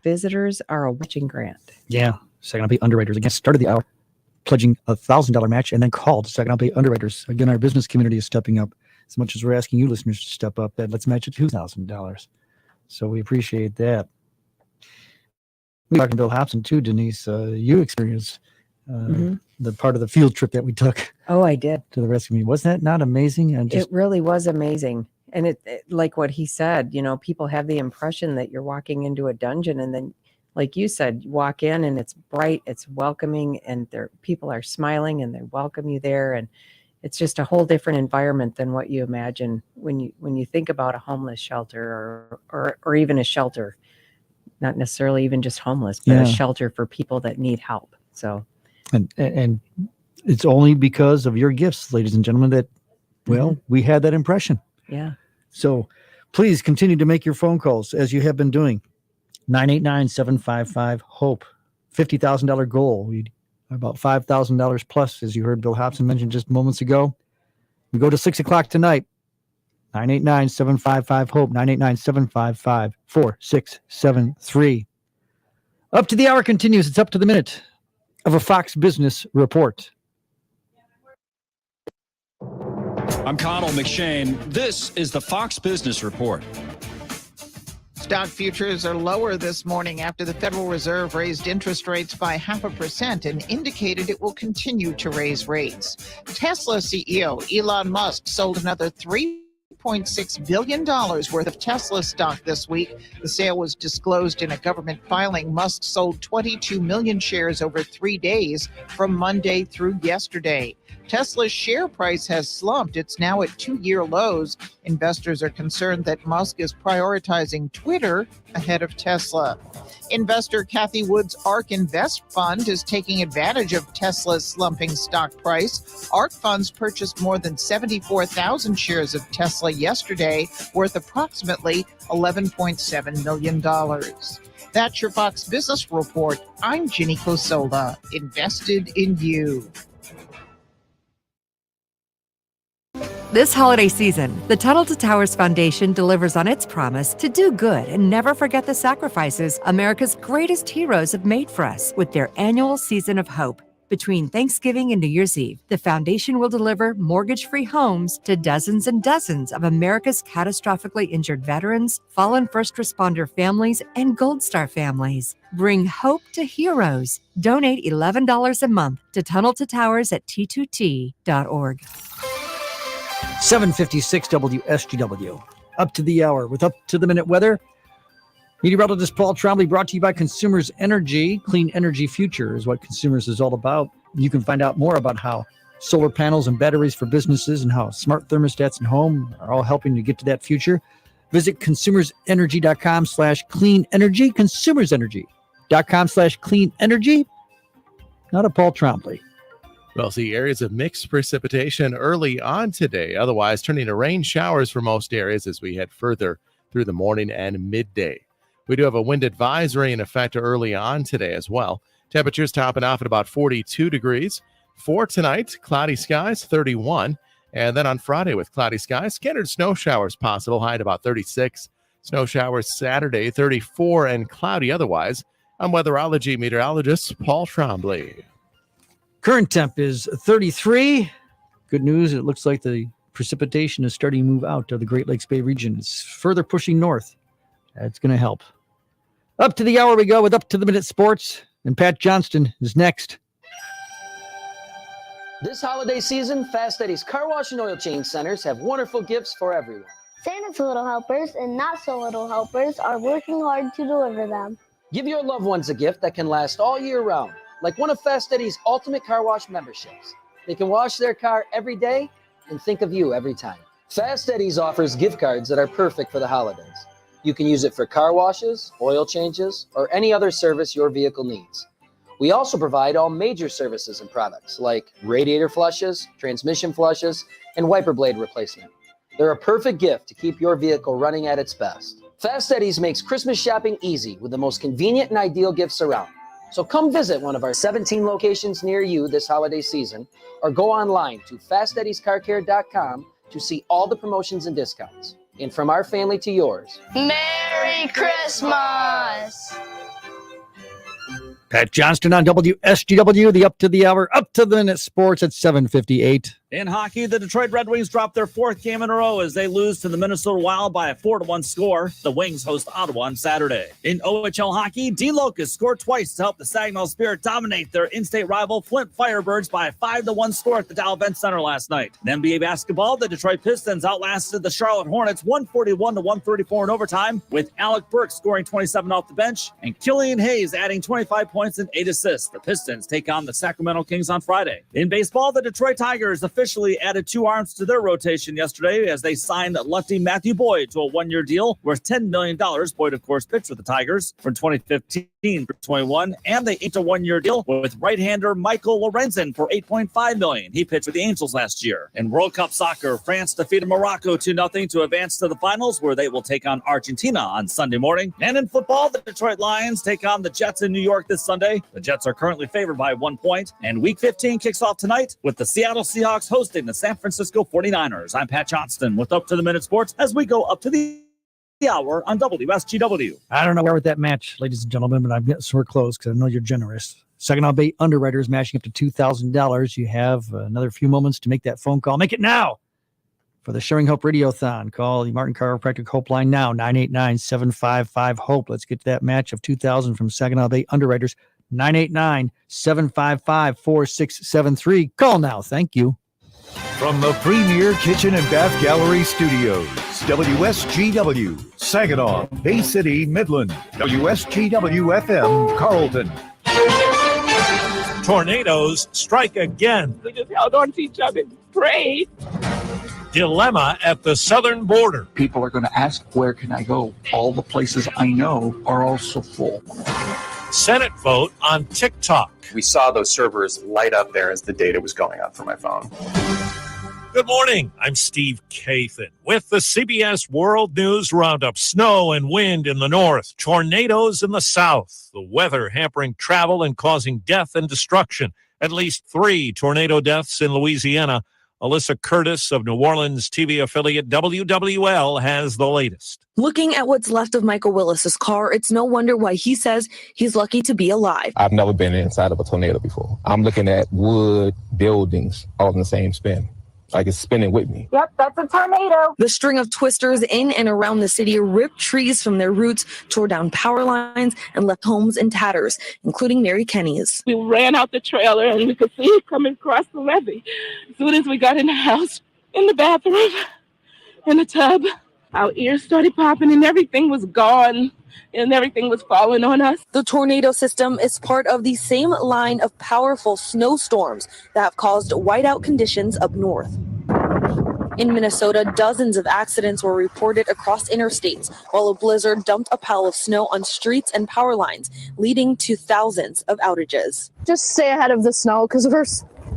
Visitors are a watching grant. Yeah, Saginaw Bay Underwriters again started the hour pledging a $1,000 match and then called Saginaw Bay Underwriters. Again, our business community is stepping up as much as we're asking you listeners to step up. That let's match it $2,000. So we appreciate that. We talking to Bill Hobson too, Denise. You experienced the part of the field trip that we took. Oh, I did. To the rescue meeting. Wasn't that not amazing? And It really was amazing. And it like what he said, people have the impression that you're walking into a dungeon, and then, like you said, you walk in and it's bright, it's welcoming, and people are smiling and they welcome you there. And it's just a whole different environment than what you imagine when you think about a homeless shelter or even a shelter, not necessarily even just homeless, but a shelter for people that need help. So, and it's only because of your gifts, ladies and gentlemen, that, we had that impression. Yeah. So please continue to make your phone calls as you have been doing. 989-755-HOPE. $50,000 goal. We about $5,000 plus, as you heard Bill Hobson mention just moments ago. We go to 6 o'clock tonight. 989-755-HOPE. 989-755-4673. Up to the hour continues. It's up to the minute of a Fox Business Report. I'm Connell McShane. This is the Fox Business Report. Stock futures are lower this morning after the Federal Reserve raised interest rates by 0.5% and indicated it will continue to raise rates. Tesla CEO Elon Musk sold another $3.6 billion worth of Tesla stock this week. The sale was disclosed in a government filing. Musk sold 22 million shares over 3 days from Monday through yesterday. Tesla's share price has slumped. It's now at 2-year lows. Investors are concerned that Musk is prioritizing Twitter ahead of Tesla. Investor Kathy Wood's ARK Invest Fund is taking advantage of Tesla's slumping stock price. ARK funds purchased more than 74,000 shares of Tesla yesterday, worth approximately $11.7 million. That's your Fox Business Report. I'm Ginny Cosola, invested in you. This holiday season, the Tunnel to Towers Foundation delivers on its promise to do good and never forget the sacrifices America's greatest heroes have made for us with their annual Season of Hope. Between Thanksgiving and New Year's Eve, the foundation will deliver mortgage-free homes to dozens and dozens of America's catastrophically injured veterans, fallen first responder families, and Gold Star families. Bring hope to heroes. Donate $11 a month to Tunnel to Towers at T2T.org. 756 WSGW. Up to the hour with up-to-the-minute weather. Meteorologist Paul Trombley, brought to you by Consumers Energy. Clean energy future is what Consumers is all about. You can find out more about how solar panels and batteries for businesses and how smart thermostats in home are all helping to get to that future. Visit consumersenergy.com/clean energy. Consumersenergy.com/clean energy. Not a Paul Trombley. We'll see areas of mixed precipitation early on today, otherwise turning to rain showers for most areas as we head further through the morning and midday. We do have a wind advisory in effect early on today as well. Temperatures topping off at about 42 degrees. For tonight, cloudy skies, 31. And then on Friday with cloudy skies, scattered snow showers possible, high at about 36. Snow showers Saturday, 34, and cloudy otherwise. I'm weatherology meteorologist Paul Trombley. Current temp is 33. Good news, it looks like the precipitation is starting to move out of the Great Lakes Bay region. It's further pushing north. That's going to help. Up to the hour we go with Up to the Minute Sports, and Pat Johnston is next. This holiday season, Fast Eddie's Car Wash and Oil Change Centers have wonderful gifts for everyone. Santa's little helpers and not so little helpers are working hard to deliver them. Give your loved ones a gift that can last all year round, like one of Fast Eddie's Ultimate Car Wash memberships. They can wash their car every day and think of you every time. Fast Eddie's offers gift cards that are perfect for the holidays. You can use it for car washes, oil changes, or any other service your vehicle needs. We also provide all major services and products like radiator flushes, transmission flushes, and wiper blade replacement. They're a perfect gift to keep your vehicle running at its best. Fast Eddie's makes Christmas shopping easy with the most convenient and ideal gifts around. So come visit one of our 17 locations near you this holiday season, or go online to fasteddiescarcare.com to see all the promotions and discounts. And from our family to yours, Merry Christmas! Pat Johnston on WSGW, the Up to the Hour, Up to the Minute Sports at 7:58. In hockey, the Detroit Red Wings dropped their fourth game in a row as they lose to the Minnesota Wild by a 4-1 score. The Wings host Ottawa on Saturday. In OHL hockey, D. Locust scored twice to help the Saginaw Spirit dominate their in-state rival Flint Firebirds by a 5-1 score at the Dow Event Center last night. In NBA basketball, the Detroit Pistons outlasted the Charlotte Hornets 141-134 in overtime, with Alec Burks scoring 27 off the bench and Killian Hayes adding 25 points and 8 assists. The Pistons take on the Sacramento Kings on Friday. In baseball, the Detroit Tigers officially added 2 arms to their rotation yesterday as they signed lefty Matthew Boyd to a 1-year deal worth $10 million. Boyd, of course, pitched for the Tigers from 2015 to 21, and they inked a 1-year deal with right-hander Michael Lorenzen for $8.5 million. He pitched for the Angels last year. In World Cup soccer, France defeated Morocco 2-0 to advance to the finals, where they will take on Argentina on Sunday morning. And in football, the Detroit Lions take on the Jets in New York this Sunday. The Jets are currently favored by 1 point, and Week 15 kicks off tonight with the Seattle Seahawks hosting the San Francisco 49ers. I'm Pat Johnston with Up to the Minute Sports as we go up to the hour on WSGW. I don't know where with that match, ladies and gentlemen, but I'm getting sore close because I know you're generous. Saginaw Bay Underwriters matching up to $2,000. You have another few moments to make that phone call. Make it now for the Sharing Hope RadioThon. Call the Martin Chiropractic Hope line now, 989-755-HOPE. Let's get to that match of $2,000 from Saginaw Bay Underwriters, 989-755-4673. Call now. Thank you. From the Premier Kitchen and Bath Gallery Studios, WSGW, Saginaw, Bay City, Midland, WSGW FM, Carlton. Tornadoes strike again. We just held on to each other and prayed. Dilemma at the southern border. People are going to ask, where can I go? All the places I know are also full. Senate vote on TikTok. We saw those servers light up there as the data was going up for my phone. Good morning. I'm Steve Kathan with the CBS World News Roundup. Snow and wind in the north, tornadoes in the south. The weather hampering travel and causing death and destruction. At least 3 tornado deaths in Louisiana. Alyssa Curtis of New Orleans TV affiliate WWL has the latest. Looking at what's left of Michael Willis's car, it's no wonder why he says he's lucky to be alive. I've never been inside of a tornado before. I'm looking at wood, buildings, all in the same spin. Like it's spinning with me. Yep, that's a tornado. The string of twisters in and around the city ripped trees from their roots, tore down power lines, and left homes in tatters, including Mary Kenny's. We ran out the trailer and we could see it coming across the levee. As soon as we got in the house, in the bathroom, in the tub, our ears started popping and everything was gone. And everything was falling on us. The tornado system is part of the same line of powerful snowstorms that have caused whiteout conditions up north. In Minnesota, dozens of accidents were reported across interstates, while a blizzard dumped a pile of snow on streets and power lines, leading to thousands of outages. Just stay ahead of the snow because we're,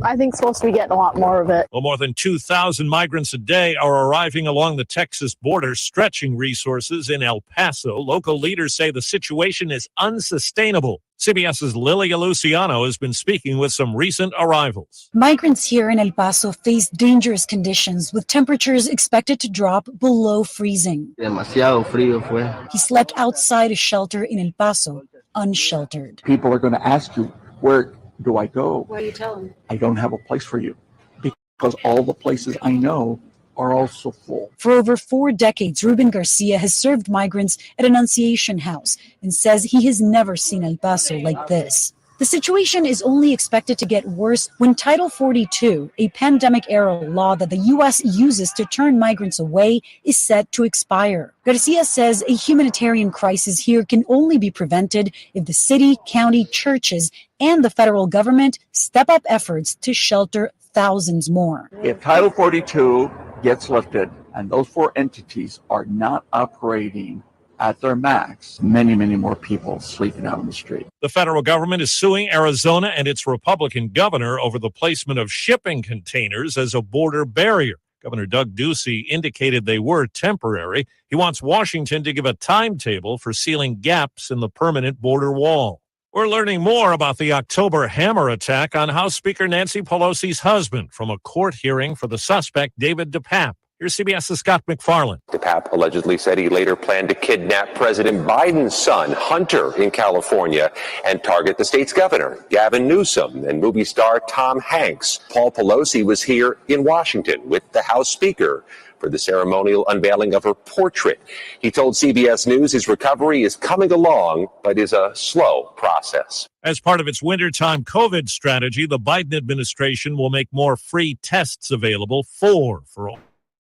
I think, supposed to be getting a lot more of it. Well, more than 2,000 migrants a day are arriving along the Texas border, stretching resources in El Paso. Local leaders say the situation is unsustainable. CBS's Lilia Luciano has been speaking with some recent arrivals. Migrants here in El Paso face dangerous conditions with temperatures expected to drop below freezing. Demasiado frío fue. He slept outside a shelter in El Paso, unsheltered. People are going to ask you, where do I go? What do you tell them? I don't have a place for you because all the places I know are also full. For over 4 decades, Ruben Garcia has served migrants at Annunciation House and says he has never seen El Paso like this. The situation is only expected to get worse when Title 42, a pandemic-era law that the U.S. uses to turn migrants away, is set to expire. Garcia says a humanitarian crisis here can only be prevented if the city, county, churches, and the federal government step up efforts to shelter thousands more. If Title 42 gets lifted and those 4 entities are not operating at their max, many more people sleeping out on the street. The federal government is suing Arizona and its Republican governor over the placement of shipping containers as a border barrier. Governor Doug Ducey indicated they were temporary. He wants Washington to give a timetable for sealing gaps in the permanent border wall. We're learning more about the October hammer attack on House Speaker Nancy Pelosi's husband from a court hearing for the suspect, David DePape. Here's CBS's Scott McFarland. DePape allegedly said he later planned to kidnap President Biden's son, Hunter, in California and target the state's governor, Gavin Newsom, and movie star Tom Hanks. Paul Pelosi was here in Washington with the House Speaker for the ceremonial unveiling of her portrait. He told CBS News his recovery is coming along, but is a slow process. As part of its wintertime COVID strategy, the Biden administration will make more free tests available for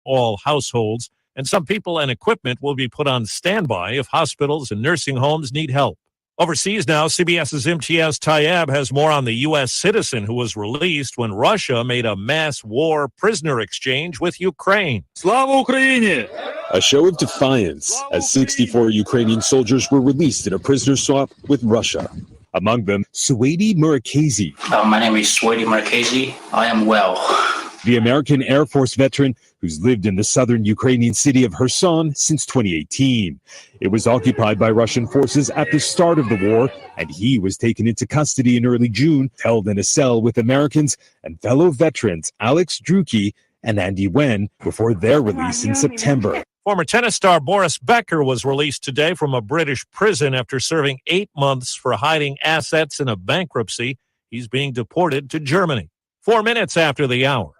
all households, and some people and equipment will be put on standby if hospitals and nursing homes need help. Overseas now, CBS's Imtiaz Tayeb has more on the U.S. citizen who was released when Russia made a mass war prisoner exchange with Ukraine. Slava Ukraini! A show of defiance as 64 Ukrainian soldiers were released in a prisoner swap with Russia. Among them, Suwaidi Murakezi. My name is Suwaidi Murakezi. I am well. The American Air Force veteran who's lived in the southern Ukrainian city of Kherson since 2018. It was occupied by Russian forces at the start of the war, and he was taken into custody in early June, held in a cell with Americans and fellow veterans Alex Druki and Andy Wen before their release in September. Former tennis star Boris Becker was released today from a British prison after serving 8 months for hiding assets in a bankruptcy. He's being deported to Germany. 4 minutes after the hour.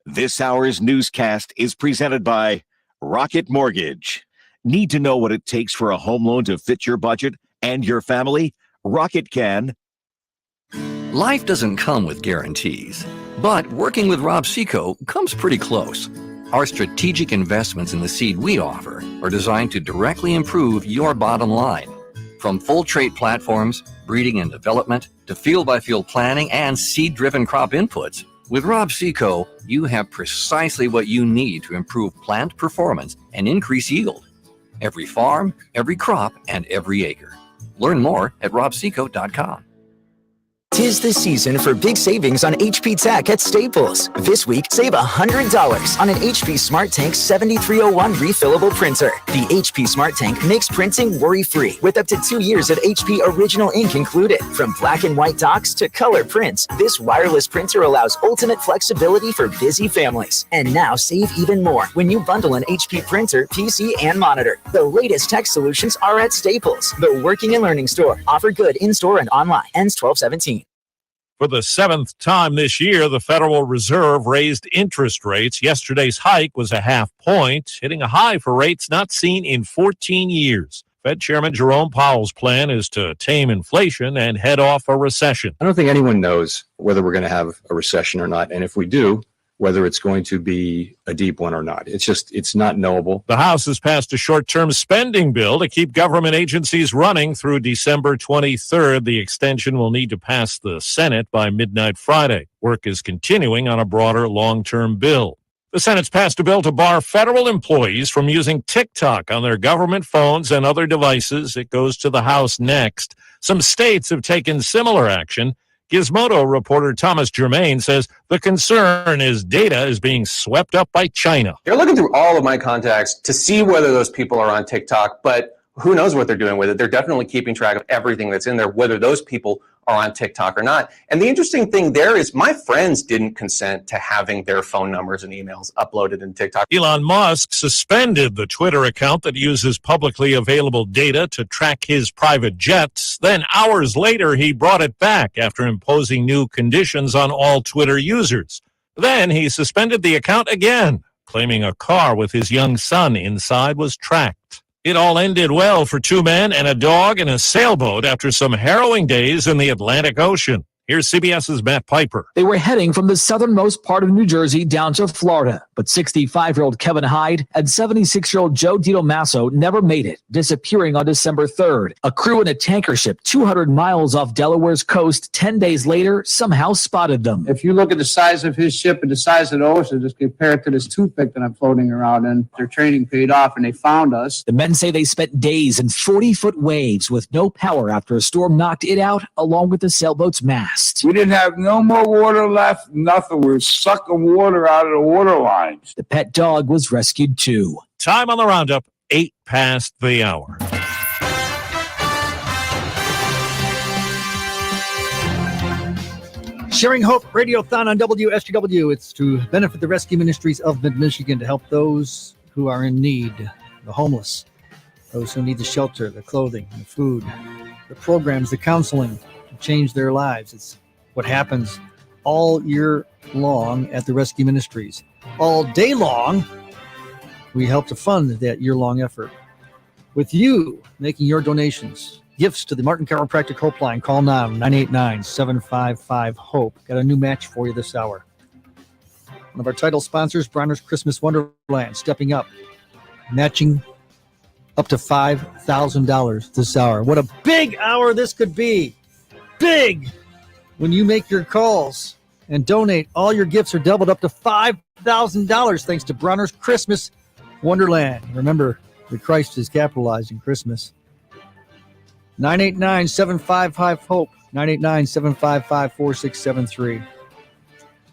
This hour's newscast is presented by Rocket Mortgage. Need to know what it takes for a home loan to fit your budget and your family? Rocket can. Life doesn't come with guarantees, but working with Rob Seco comes pretty close. Our strategic investments in the seed we offer are designed to directly improve your bottom line. From full trait platforms, breeding and development, to field-by-field planning and seed-driven crop inputs, with Rob Seco, you have precisely what you need to improve plant performance and increase yield. Every farm, every crop, and every acre. Learn more at robseco.com. 'Tis the season for big savings on HP Tech at Staples. This week, save $100 on an HP Smart Tank 7301 refillable printer. The HP Smart Tank makes printing worry-free with up to 2 years of HP original ink included. From black and white docs to color prints, this wireless printer allows ultimate flexibility for busy families. And now save even more when you bundle an HP printer, PC, and monitor. The latest tech solutions are at Staples, the working and learning store. Offer good in-store and online. Ends 12/17. For the 7th time this year, the Federal Reserve raised interest rates. Yesterday's hike was a half point, hitting a high for rates not seen in 14 years. Fed Chairman Jerome Powell's plan is to tame inflation and head off a recession. I don't think anyone knows whether we're going to have a recession or not. And if we do, whether it's going to be a deep one or not. It's not knowable. The House has passed a short-term spending bill to keep government agencies running through December 23rd. The extension will need to pass the Senate by midnight Friday. Work is continuing on a broader long-term bill. The Senate's passed a bill to bar federal employees from using TikTok on their government phones and other devices. It goes to the House next. Some states have taken similar action. Gizmodo reporter Thomas Germain says the concern is data is being swept up by China. They're looking through all of my contacts to see whether those people are on TikTok, but who knows what they're doing with it. They're definitely keeping track of everything that's in there, whether those people are on TikTok or not. And the interesting thing there is my friends didn't consent to having their phone numbers and emails uploaded in TikTok. Elon Musk suspended the Twitter account that uses publicly available data to track his private jets. Then hours later, he brought it back after imposing new conditions on all Twitter users. Then he suspended the account again, claiming a car with his young son inside was tracked. It all ended well for 2 men and a dog in a sailboat after some harrowing days in the Atlantic Ocean. Here's CBS's Matt Piper. They were heading from the southernmost part of New Jersey down to Florida, but 65-year-old Kevin Hyde and 76-year-old Joe DiDomasso never made it, disappearing on December 3rd. A crew in a tanker ship 200 miles off Delaware's coast 10 days later somehow spotted them. If you look at the size of his ship and the size of the ocean, just compare it to this toothpick that I'm floating around in, their training paid off and they found us. The men say they spent days in 40-foot waves with no power after a storm knocked it out, along with the sailboat's mast. We didn't have no more water left, nothing. We were sucking water out of the water lines. The pet dog was rescued too. Time on the roundup, 8 past the hour. Sharing Hope Radiothon on WSGW. It's to benefit the Rescue Ministries of Mid-Michigan to help those who are in need, the homeless, those who need the shelter, the clothing, the food, the programs, the counseling to change their lives. It's what happens all year long at the Rescue Ministries. All day long, we help to fund that year-long effort. With you making your donations, gifts to the Martin Chiropractic Hope Line, call now, 989-755-HOPE. Got a new match for you this hour. One of our title sponsors, Bronner's Christmas Wonderland, stepping up, matching up to $5,000 this hour. What a big hour this could be. Big! When you make your calls and donate, all your gifts are doubled up to $5,000 thanks to Bronner's Christmas Wonderland. Remember, the Christ is capitalized in Christmas. 989-755-HOPE, 989-755-4673.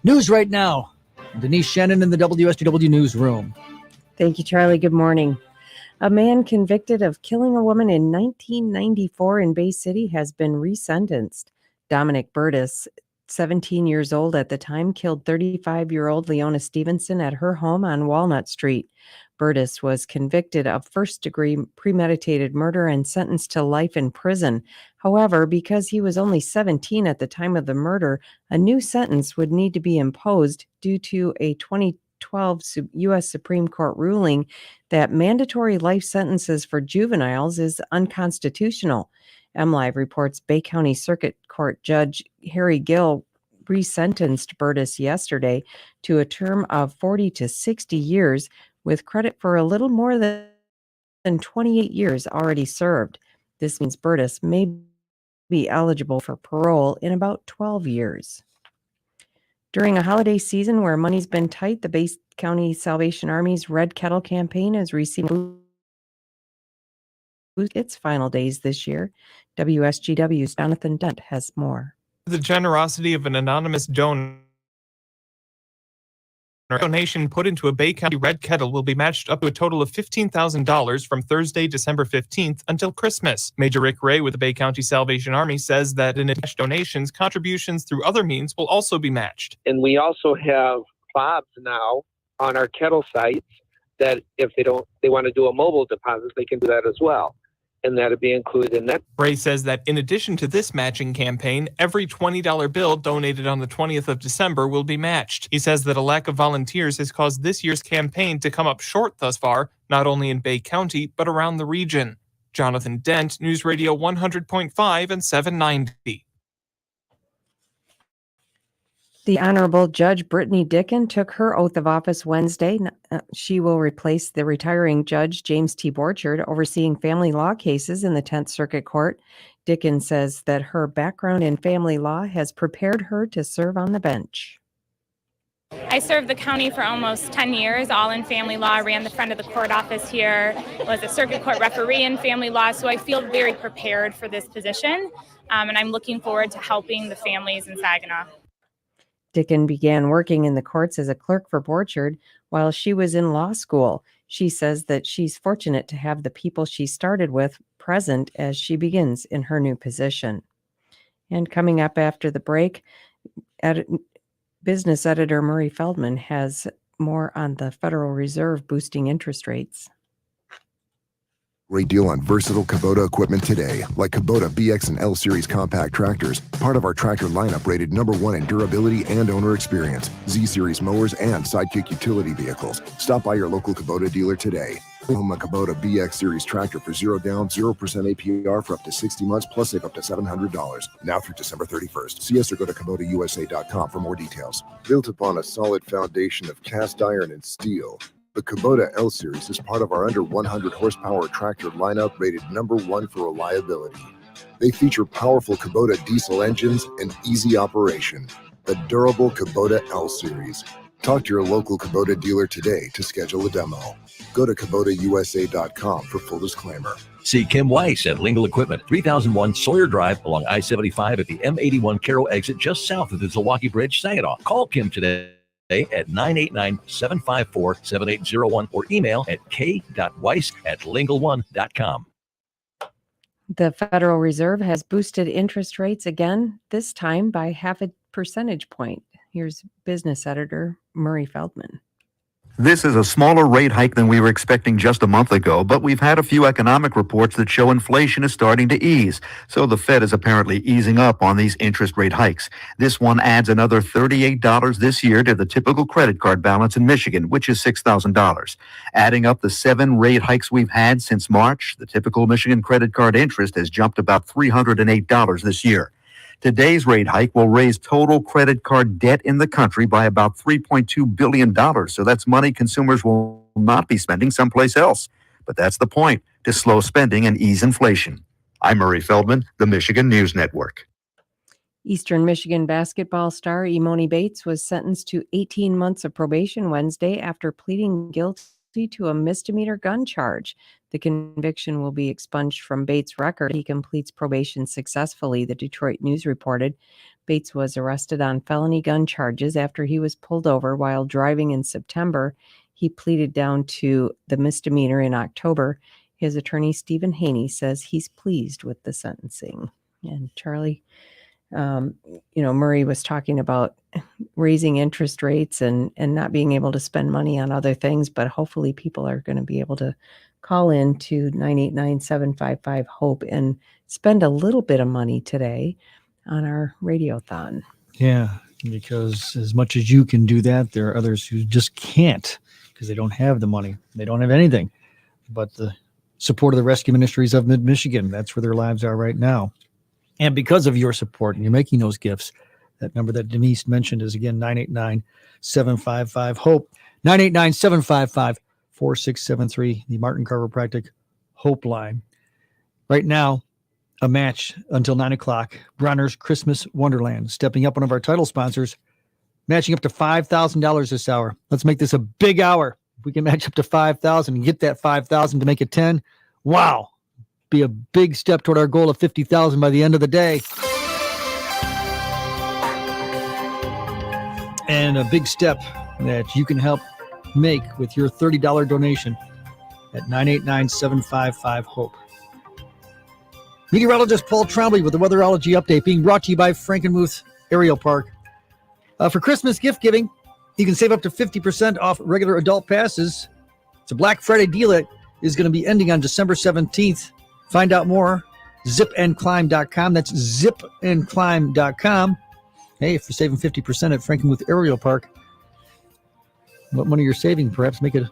News right now. Denise Shannon in the WSGW newsroom. Thank you, Charlie. Good morning. A man convicted of killing a woman in 1994 in Bay City has been resentenced. Dominic Burtis, 17 years old at the time, killed 35-year-old Leona Stevenson at her home on Walnut Street. Burtis was convicted of first-degree premeditated murder and sentenced to life in prison. However, because he was only 17 at the time of the murder, a new sentence would need to be imposed due to a 2012 U.S. Supreme Court ruling that mandatory life sentences for juveniles is unconstitutional. MLive reports Bay County Circuit Court Judge Harry Gill resentenced Burtis yesterday to a term of 40 to 60 years, with credit for a little more than 28 years already served. This means Burtis may be eligible for parole in about 12 years. During a holiday season where money's been tight, the Bay County Salvation Army's Red Kettle campaign is receiving its final days this year. WSGW's Jonathan Dent has more. The generosity of an anonymous donor. Donation put into a Bay County Red Kettle will be matched up to a total of $15,000 from Thursday, December 15th until Christmas. Major Rick Ray with the Bay County Salvation Army says that in addition to donations, contributions through other means will also be matched. And we also have fobs now on our kettle sites that if they want to do a mobile deposit, they can do that as well. And that'll be included in that. Ray says that in addition to this matching campaign, every $20 bill donated on the 20th of December will be matched. He says that a lack of volunteers has caused this year's campaign to come up short thus far, not only in Bay County, but around the region. Jonathan Dent, News Radio 100.5 and 790. The Honorable Judge Brittany Dicken took her oath of office Wednesday. She will replace the retiring Judge James T. Borchard, overseeing family law cases in the 10th Circuit Court. Dicken says that her background in family law has prepared her to serve on the bench. I served the county for almost 10 years, all in family law. I ran the front of the court office here, was a circuit court referee in family law, so I feel very prepared for this position, and I'm looking forward to helping the families in Saginaw. Dicken began working in the courts as a clerk for Borchard while she was in law school. She says that she's fortunate to have the people she started with present as she begins in her new position. And coming up after the break, business editor Murray Feldman has more on the Federal Reserve boosting interest rates. Great deal on versatile Kubota equipment today, like Kubota BX and L Series compact tractors, part of our tractor lineup rated #1 in durability and owner experience, Z Series mowers, and Sidekick utility vehicles. Stop by your local Kubota dealer today. Home a Kubota BX Series tractor for 0 down, 0% APR for up to 60 months, plus save up to $700. Now through December 31st. See us or go to KubotaUSA.com for more details. Built upon a solid foundation of cast iron and steel, the Kubota L Series is part of our under 100 horsepower tractor lineup rated #1 for reliability. They feature powerful Kubota diesel engines and easy operation. The durable Kubota L Series. Talk to your local Kubota dealer today to schedule a demo. Go to KubotaUSA.com for full disclaimer. See Kim Weiss at Lingle Equipment, 3001 Sawyer Drive along I-75 at the M81 Carroll exit just south of the Zilwaukee Bridge, Saginaw. Call Kim today at 989-754-7801 or email at k.weiss@lingle1.com. The Federal Reserve has boosted interest rates again, this time by 0.5 percentage point. Here's business editor Murray Feldman. This is a smaller rate hike than we were expecting just a month ago, but we've had a few economic reports that show inflation is starting to ease. So the Fed is apparently easing up on these interest rate hikes. This one adds another $38 this year to the typical credit card balance in Michigan, which is $6,000. Adding up the 7 rate hikes we've had since March, the typical Michigan credit card interest has jumped about $308 this year. Today's rate hike will raise total credit card debt in the country by about $3.2 billion. So that's money consumers will not be spending someplace else. But that's the point, to slow spending and ease inflation. I'm Murray Feldman, the Michigan News Network. Eastern Michigan basketball star Imoni Bates was sentenced to 18 months of probation Wednesday after pleading guilty to a misdemeanor gun charge. The conviction will be expunged from Bates' record. He completes probation successfully, the Detroit News reported. Bates was arrested on felony gun charges after he was pulled over while driving in September. He pleaded down to the misdemeanor in October. His attorney, Stephen Haney, says he's pleased with the sentencing. And Charlie, Murray was talking about raising interest rates and not being able to spend money on other things, but hopefully people are going to be able to call in to 989-755-HOPE and spend a little bit of money today on our RadioThon. Yeah, because as much as you can do that, there are others who just can't because they don't have the money. They don't have anything but the support of the Rescue Ministries of Mid-Michigan. That's where their lives are right now. And because of your support and you're making those gifts, that number that Denise mentioned is, again, 989-755-HOPE, 989-755-4673, the Martin Chiropractic Hope line. Right now, a match until 9 o'clock, Bronner's Christmas Wonderland, stepping up one of our title sponsors, matching up to $5,000 this hour. Let's make this a big hour. If we can match up to $5,000 and get that $5,000 to make it 10, wow. Be a big step toward our goal of $50,000 by the end of the day. and a big step that you can help make with your $30 donation at 989-755-HOPE. Meteorologist Paul Trombley with the weatherology update being brought to you by Frankenmuth Aerial Park. For Christmas gift giving, you can save up to 50% off regular adult passes. It's a Black Friday deal that is going to be ending on December 17th. Find out more, zipandclimb.com. That's zipandclimb.com. Hey, if you're saving 50% at Frankenmuth Aerial Park, what money you're saving, perhaps make a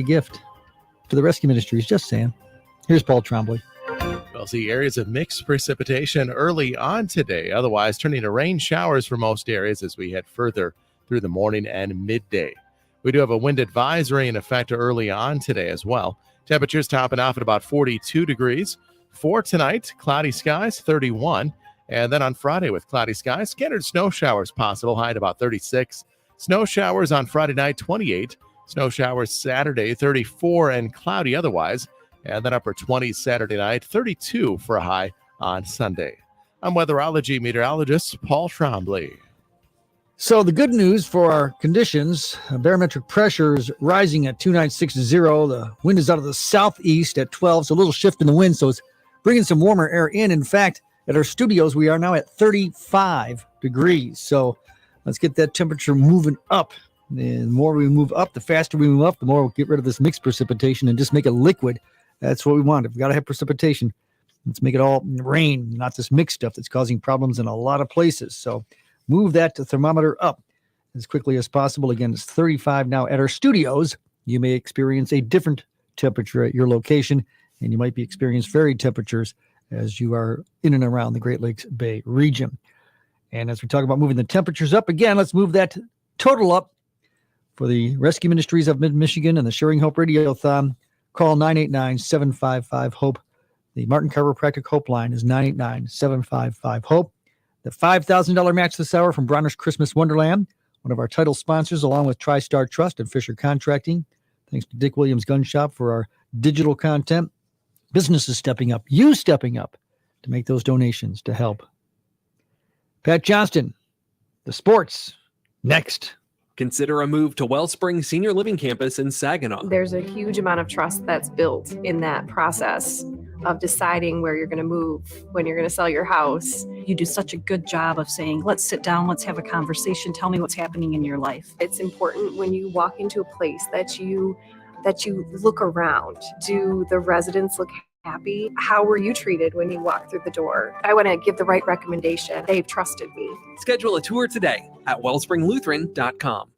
gift to the Rescue Ministries. Just saying. Here's Paul Trombley. We'll see areas of mixed precipitation early on today, otherwise turning to rain showers for most areas as we head further through the morning and midday. We do have a wind advisory in effect early on today as well. Temperatures topping off at about 42 degrees. For tonight, cloudy skies, 31. And then on Friday with cloudy skies, scattered snow showers possible, high at about 36. Snow showers on Friday night, 28. Snow showers Saturday, 34, and cloudy otherwise. And then upper 20s Saturday night, 32 for a high on Sunday. I'm weatherology meteorologist Paul Trombley. So the good news for our conditions, barometric pressure is rising at 2960. The wind is out of the southeast at 12, so a little shift in the wind, so it's bringing some warmer air in. In fact, at our studios, we are now at 35 degrees. So let's get that temperature moving up. And the more we move up, the faster we move up, the more we'll get rid of this mixed precipitation and just make it liquid. That's what we want. If we've got to have precipitation, let's make it all rain, not this mixed stuff that's causing problems in a lot of places. So move that thermometer up as quickly as possible. Again, it's 35 now at our studios. You may experience a different temperature at your location, and you might be experiencing varied temperatures as you are in and around the Great Lakes Bay region. And as we talk about moving the temperatures up, again, let's move that total up for the Rescue Ministries of Mid-Michigan and the Sharing Hope Radiothon. Call 989-755-HOPE. The Martin Chiropractic Hope line is 989-755-HOPE. The $5,000 match this hour from Bronner's Christmas Wonderland, one of our title sponsors, along with TriStar Trust and Fisher Contracting. Thanks to Dick Williams Gun Shop for our digital content. Businesses stepping up, you stepping up to make those donations to help. Pat Johnston, the sports, next. Consider a move to Wellspring Senior Living Campus in Saginaw. There's a huge amount of trust that's built in that process of deciding where you're going to move, when you're going to sell your house. You do such a good job of saying, let's sit down, let's have a conversation, tell me what's happening in your life. It's important when you walk into a place that you look around. Do the residents look happy? How were you treated when you walked through the door? I want to give the right recommendation. They've trusted me. Schedule a tour today at wellspringlutheran.com.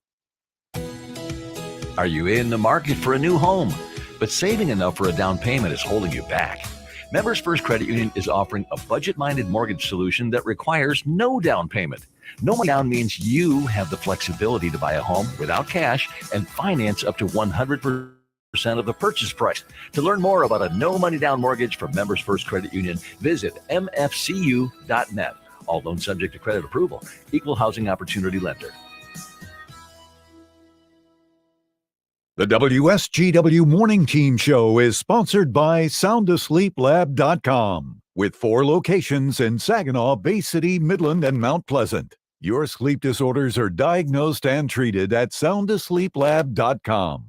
Are you in the market for a new home, but saving enough for a down payment is holding you back? Members First Credit Union is offering a budget-minded mortgage solution that requires no down payment. No money down means you have the flexibility to buy a home without cash and finance up to 100% of the purchase price. To learn more about a no money down mortgage from Members First Credit Union, visit mfcu.net. All loans subject to credit approval. Equal housing opportunity lender. The WSGW Morning Team Show is sponsored by SoundAsleepLab.com with 4 locations in Saginaw, Bay City, Midland, and Mount Pleasant. Your sleep disorders are diagnosed and treated at SoundAsleepLab.com.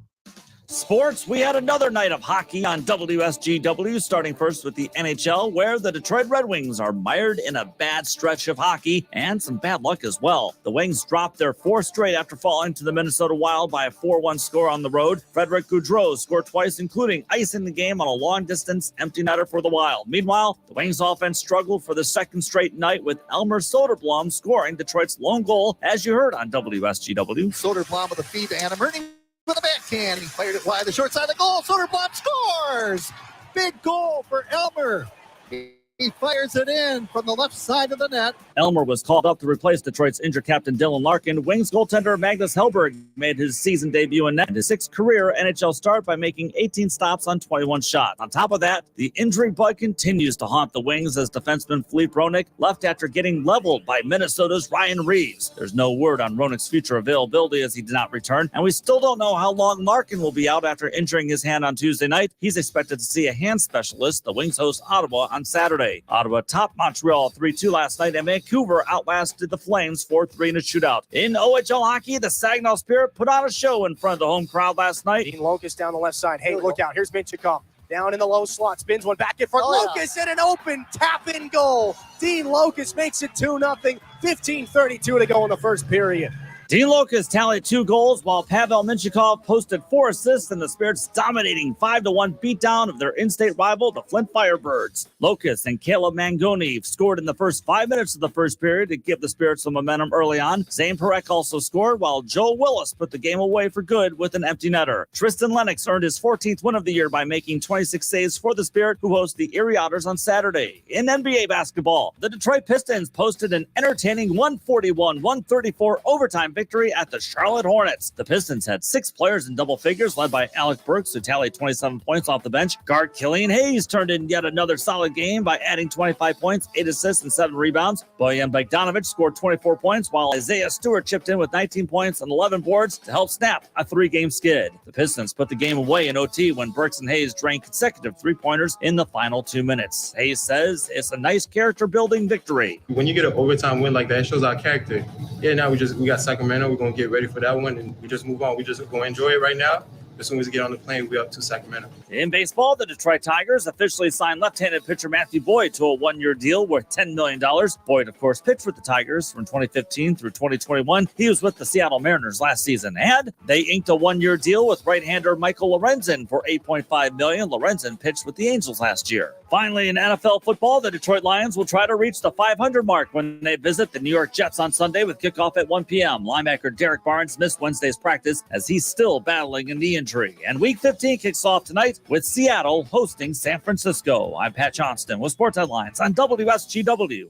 Sports, we had another night of hockey on WSGW, starting first with the NHL, where the Detroit Red Wings are mired in a bad stretch of hockey and some bad luck as well. The Wings dropped their 4th straight after falling to the Minnesota Wild by a 4-1 score on the road. Frederick Gaudreau scored twice, including icing the game on a long-distance empty netter for the Wild. Meanwhile, the Wings offense struggled for the 2nd straight night, with Elmer Soderblom scoring Detroit's lone goal, as you heard on WSGW. Soderblom with a feed to Anna Murning. With a backhand, he fired it wide, the short side of the goal. Soderblom scores! Big goal for Elmer. He fires it in from the left side of the net. Elmer was called up to replace Detroit's injured captain Dylan Larkin. Wings goaltender Magnus Hellberg made his season debut in net and his 6th career NHL start by making 18 stops on 21 shots. On top of that, the injury bug continues to haunt the Wings as defenseman Philippe Roenick left after getting leveled by Minnesota's Ryan Reeves. There's no word on Roenick's future availability as he did not return, and we still don't know how long Larkin will be out after injuring his hand on Tuesday night. He's expected to see a hand specialist. The Wings host Ottawa on Saturday. away. Ottawa topped Montreal 3-2 last night, and Vancouver outlasted the Flames 4-3 in a shootout. In OHL hockey, the Saginaw Spirit put on a show in front of the home crowd last night. Dean Locust down the left side. Hey, look out. Here's Minchikov. Down in the low slot. Spins one back in front. Locust and an open tap-in goal. Dean Locust makes it 2-0. 15:32 to go in the first period. Dean Locust tallied 2 goals, while Pavel Minchikov posted 4 assists, and the Spirits dominating 5-1 beatdown of their in-state rival, the Flint Firebirds. Locust and Caleb Mangoni scored in the first 5 minutes of the first period to give the Spirits some momentum early on. Zane Perek also scored, while Joe Willis put the game away for good with an empty netter. Tristan Lennox earned his 14th win of the year by making 26 saves for the Spirit, who host the Erie Otters on Saturday. In NBA basketball, the Detroit Pistons posted an entertaining 141-134 overtime victory at the Charlotte Hornets. The Pistons had 6 players in double figures, led by Alec Burks, who tallied 27 points off the bench. Guard Killian Hayes turned in yet another solid game by adding 25 points, 8 assists, and 7 rebounds. Bojan Bogdanovic scored 24 points, while Isaiah Stewart chipped in with 19 points and 11 boards to help snap a 3-game skid. The Pistons put the game away in OT when Burks and Hayes drank consecutive 3-pointers in the final 2 minutes. Hayes says it's a nice character-building victory. When you get an overtime win like that, it shows our character. Yeah, now we got Sacramento. We're going to get ready for that one, and we just move on. We just going to enjoy it right now. As soon as we get on the plane, we're up to Sacramento. In baseball, the Detroit Tigers officially signed left-handed pitcher Matthew Boyd to a 1-year deal worth $10 million. Boyd, of course, pitched with the Tigers from 2015 through 2021. He was with the Seattle Mariners last season, and they inked a 1-year deal with right-hander Michael Lorenzen for $8.5 million. Lorenzen pitched with the Angels last year. Finally, in NFL football, the Detroit Lions will try to reach the 500 mark when they visit the New York Jets on Sunday with kickoff at 1 p.m. Linebacker Derek Barnes missed Wednesday's practice as he's still battling a knee injury. And Week 15 kicks off tonight with Seattle hosting San Francisco. I'm Pat Johnston with Sports Headlines on WSGW.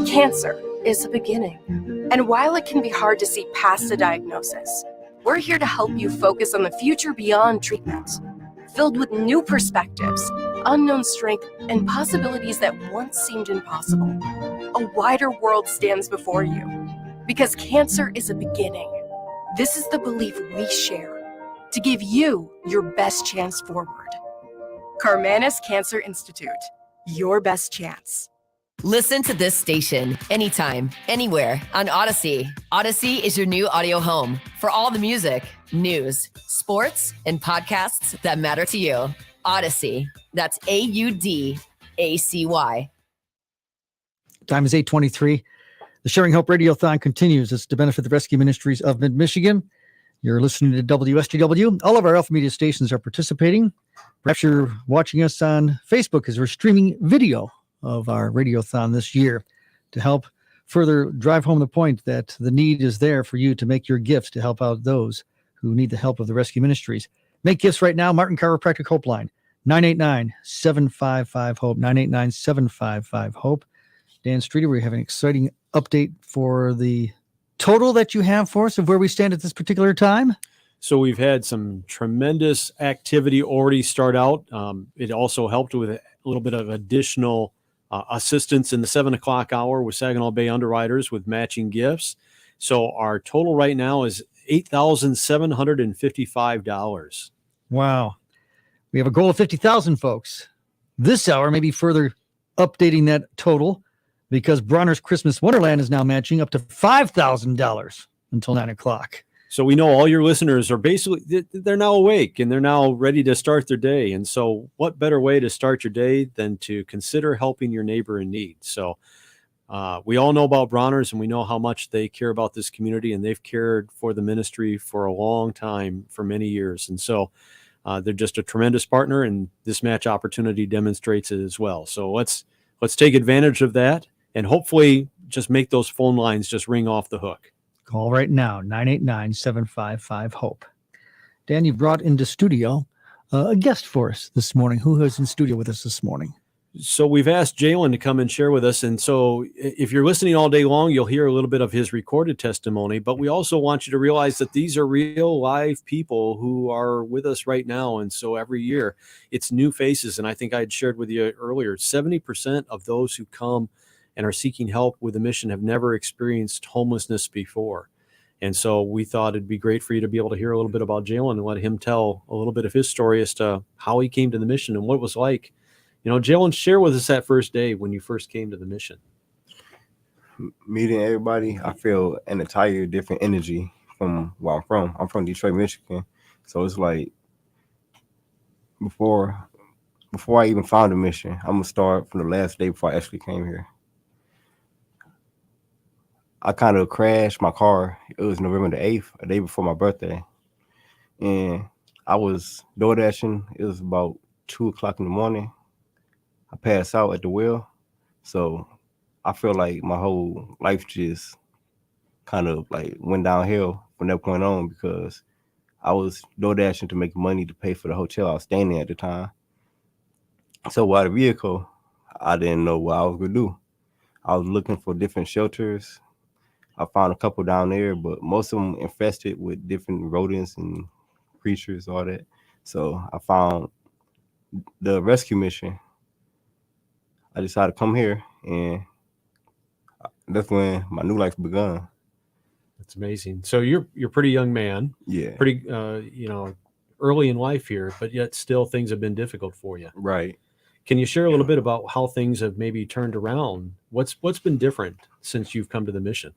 Cancer is a beginning. And while it can be hard to see past a diagnosis, we're here to help you focus on the future beyond treatment, filled with new perspectives, unknown strength, and possibilities that once seemed impossible. A wider world stands before you. Because cancer is a beginning. This is the belief we share to give you your best chance forward. Carmanis Cancer Institute, your best chance. Listen to this station anytime, anywhere on Odyssey. Odyssey is your new audio home for all the music, news, sports, and podcasts that matter to you. Odyssey. That's AUDACY. Time is 8:23. The Sharing Hope Radiothon continues. It's to benefit the Rescue Ministries of Mid-Michigan. You're listening to WSGW. All of our AlphaMedia stations are participating. Perhaps you're watching us on Facebook as we're streaming video of our Radiothon this year to help further drive home the point that the need is there for you to make your gifts to help out those who need the help of the Rescue Ministries. Make gifts right now. Martin Chiropractic Hope Line, 989-755-HOPE, 989-755-HOPE. Dan Streeter, we have an exciting update for the total that you have for us of where we stand at this particular time. So we've had some tremendous activity already start out. It also helped with a little bit of additional assistance in the 7 o'clock hour with Saginaw Bay Underwriters with matching gifts. So our total right now is $8,755. Wow. We have a goal of 50,000, folks. This hour, maybe further updating that total because Bronner's Christmas Wonderland is now matching up to $5,000 until 9 o'clock. So we know all your listeners are basically, they're now awake and they're now ready to start their day. And so what better way to start your day than to consider helping your neighbor in need? So we all know about Bronner's and we know how much they care about this community, and they've cared for the ministry for a long time, for many years. And so they're just a tremendous partner, and this match opportunity demonstrates it as well. So let's take advantage of that and hopefully just make those phone lines just ring off the hook. Call right now, 989-755-HOPE. Dan, you brought into studio a guest for us this morning. Who is in studio with us this morning? So we've asked Jalen to come and share with us. And so if you're listening all day long, you'll hear a little bit of his recorded testimony. But we also want you to realize that these are real live people who are with us right now. And so every year it's new faces. And I think I had shared with you earlier, 70% of those who come and are seeking help with the mission have never experienced homelessness before. And so we thought it'd be great for you to be able to hear a little bit about Jalen and let him tell a little bit of his story as to how he came to the mission and what it was like, Jalen, share with us that first day when you first came to the mission. Meeting everybody, I feel an entire different energy from where I'm from. I'm from Detroit, Michigan. So it's like before I even found the mission, I'm gonna start from the last day before I actually came here. I kind of crashed my car. It was November the 8th, a day before my birthday. And I was door dashing. It was about 2 o'clock in the morning. I passed out at the wheel. So I feel like my whole life just kind of like went downhill from that point on, because I was door dashing to make money to pay for the hotel I was staying in at the time. So while the vehicle, I didn't know what I was gonna do. I was looking for different shelters. I found a couple down there, but most of them infested with different rodents and creatures, all that. So I found the rescue mission. I decided to come here, and that's when my new life begun. That's amazing. So you're a pretty young man. Yeah. Pretty, early in life here, but yet still things have been difficult for you. Right. Can you share a little bit about how things have maybe turned around? What's been different since you've come to the mission?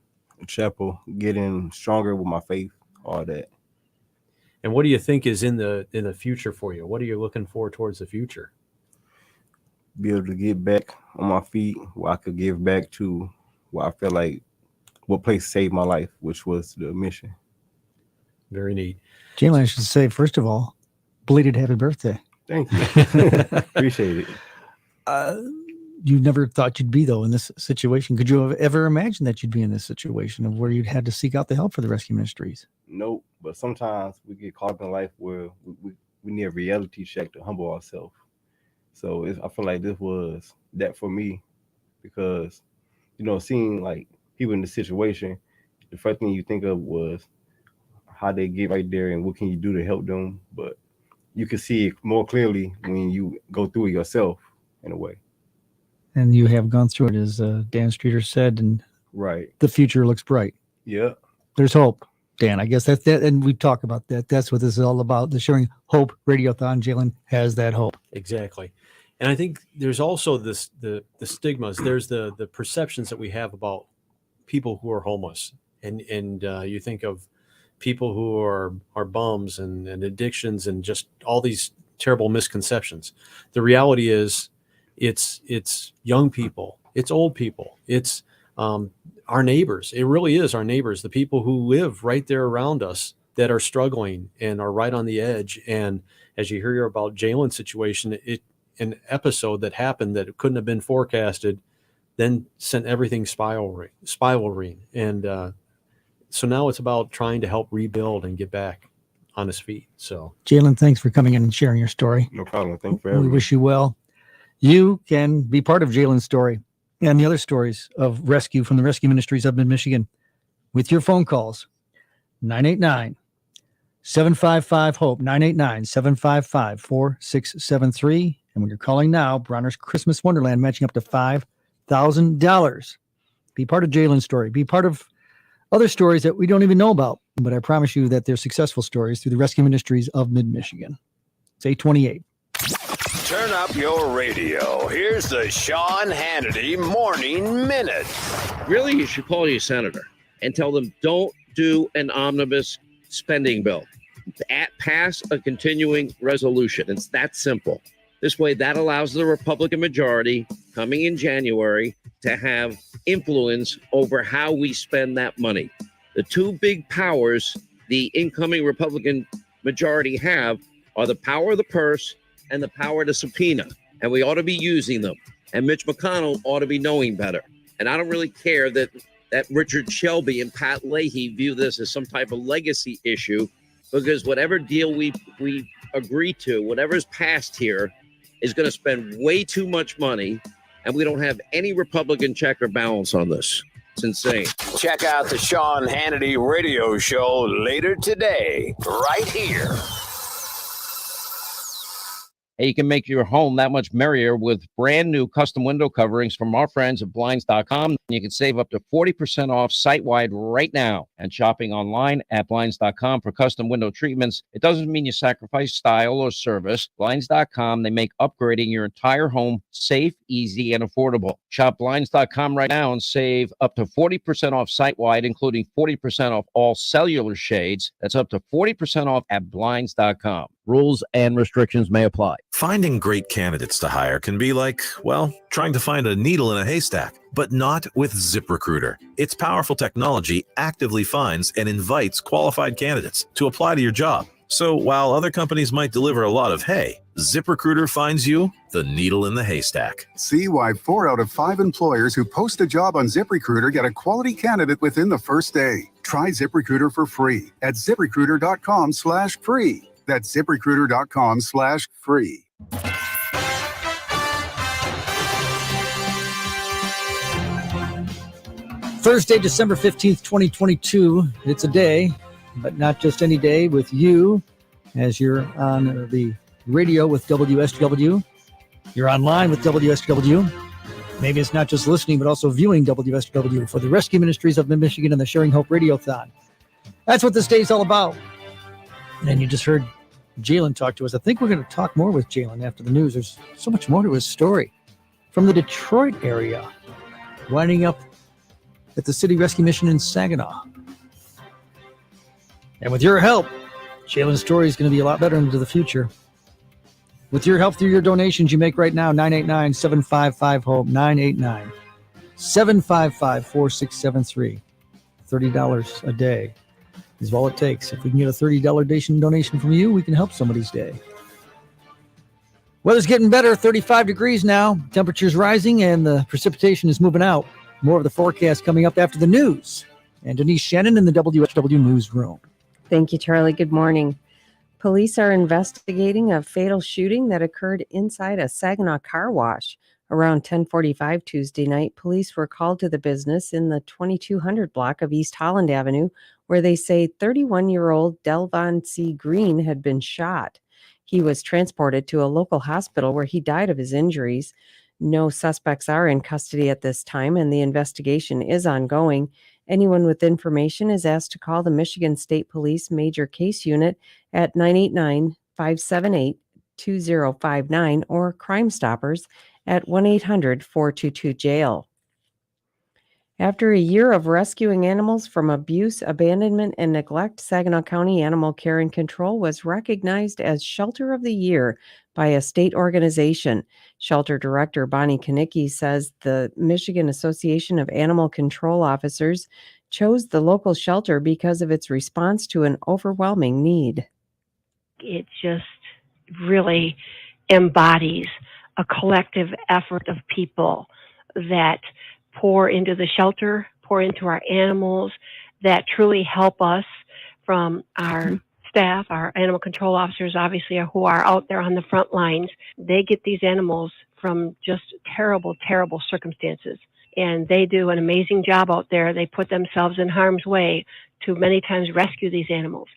Chapel, getting stronger with my faith, all that. And what do you think is in the future for you? What are you looking for towards the future? Be able to get back on my feet, where I could give back to where I feel like what place saved my life, which was the mission. Very neat. Jalen, I should say, first of all, belated happy birthday. Thank you. Appreciate it. You never thought you'd be, though, in this situation. Could you have ever imagined that you'd be in this situation of where you'd had to seek out the help for the Rescue Ministries? Nope. But sometimes we get caught up in life where we need a reality check to humble ourselves. So I feel like this was that for me, because, seeing like people in the situation, the first thing you think of was how they get right there and what can you do to help them. But you can see it more clearly when you go through it yourself, in a way. And you have gone through it, as Dan Streeter said, and right, the future looks bright. Yeah. There's hope, Dan. I guess that's that. And we talk about that. That's what this is all about. The Sharing Hope Radiothon. Jalen has that hope. Exactly. And I think there's also the stigmas. There's the perceptions that we have about people who are homeless. And you think of people who are bums and addictions and just all these terrible misconceptions. The reality is it's young people, it's old people, it's our neighbors. It really is our neighbors, the people who live right there around us that are struggling and are right on the edge. And as you hear about Jalen's situation, an episode that happened that couldn't have been forecasted, then sent everything spiraling. And so now it's about trying to help rebuild and get back on his feet. So Jalen, thanks for coming in and sharing your story. No problem. Thank you for having We me. wish you well. You can be part of Jalen's story and the other stories of rescue from the Rescue Ministries of Mid-Michigan with your phone calls. 989-755-HOPE, 989-755-4673. And when you're calling now, Bronner's Christmas Wonderland matching up to $5,000. Be part of Jalen's story. Be part of other stories that we don't even know about. But I promise you that they're successful stories through the Rescue Ministries of Mid-Michigan. It's 828. Turn up your radio. Here's the Sean Hannity Morning Minute. Really, you should call your senator and tell them don't do an omnibus spending bill. Pass a continuing resolution. It's that simple. This way, that allows the Republican majority coming in January to have influence over how we spend that money. The two big powers the incoming Republican majority have are the power of the purse and the power to subpoena. And we ought to be using them. And Mitch McConnell ought to be knowing better. And I don't really care that Richard Shelby and Pat Leahy view this as some type of legacy issue, because whatever deal we agree to, whatever's passed here, is going to spend way too much money, and we don't have any Republican check or balance on this. It's insane. Check out the Sean Hannity radio show later today, right here. Hey, you can make your home that much merrier with brand new custom window coverings from our friends at Blinds.com. You can save up to 40% off site-wide right now. And shopping online at Blinds.com for custom window treatments, it doesn't mean you sacrifice style or service. Blinds.com, they make upgrading your entire home safe, easy, and affordable. Shop Blinds.com right now and save up to 40% off site-wide, including 40% off all cellular shades. That's up to 40% off at Blinds.com. Rules and restrictions may apply. Finding great candidates to hire can be like, well, trying to find a needle in a haystack, but not with ZipRecruiter. Its powerful technology actively finds and invites qualified candidates to apply to your job. So while other companies might deliver a lot of hay, ZipRecruiter finds you the needle in the haystack. See why 4 out of 5 employers who post a job on ZipRecruiter get a quality candidate within the first day. Try ZipRecruiter for free at ZipRecruiter.com/free. That's ZipRecruiter.com/free. Thursday, December 15th, 2022. It's a day, but not just any day, with you as you're on the radio with WSGW. You're online with WSGW. Maybe it's not just listening, but also viewing WSGW for the Rescue Ministries of Mid-Michigan and the Sharing Hope RadioThon. That's what this day is all about. And you just heard Jalen talk to us. I think we're going to talk more with Jalen after the news. There's so much more to his story. From the Detroit area, winding up at the City Rescue Mission in Saginaw. And with your help, Jalen's story is going to be a lot better into the future. With your help through your donations you make right now, 989-755-HOPE, 989-755-4673. $30 a day is all it takes. If we can get a $30 donation from you, we can help somebody's day. Weather's getting better, 35 degrees now. Temperature's rising and the precipitation is moving out. More of the forecast coming up after the news. And Denise Shannon in the WSW Newsroom. Thank you, Charlie. Good morning. Police are investigating a fatal shooting that occurred inside a Saginaw car wash. Around 10:45 Tuesday night, police were called to the business in the 2200 block of East Holland Avenue, where they say 31-year-old Delvon C. Green had been shot. He was transported to a local hospital where he died of his injuries. No suspects are in custody at this time, and the investigation is ongoing. Anyone with information is asked to call the Michigan State Police Major Case Unit at 989-578-2059 or Crime Stoppers at 1-800-422-JAIL. After a year of rescuing animals from abuse, abandonment, and neglect, Saginaw County Animal Care and Control was recognized as Shelter of the Year by a state organization. Shelter Director Bonnie Kanicki says the Michigan Association of Animal Control Officers chose the local shelter because of its response to an overwhelming need. It just really embodies a collective effort of people that pour into the shelter, pour into our animals, that truly help us, from our staff, our animal control officers, obviously, who are out there on the front lines. They get these animals from just terrible, terrible circumstances. And they do an amazing job out there. They put themselves in harm's way to many times rescue these animals.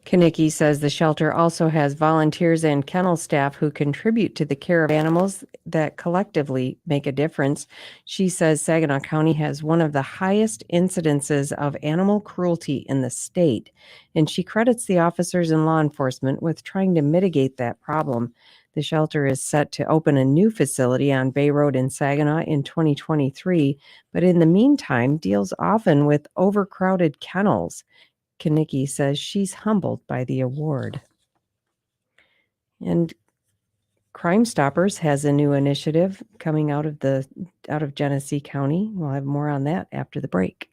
Kanicki says the shelter also has volunteers and kennel staff who contribute to the care of animals that collectively make a difference. She says Saginaw County has one of the highest incidences of animal cruelty in the state, and she credits the officers and law enforcement with trying to mitigate that problem. The shelter is set to open a new facility on Bay Road in Saginaw in 2023, but in the meantime deals often with overcrowded kennels. Kanicki says she's humbled by the award. And Crime Stoppers has a new initiative coming out of Genesee County. We'll have more on that after the break.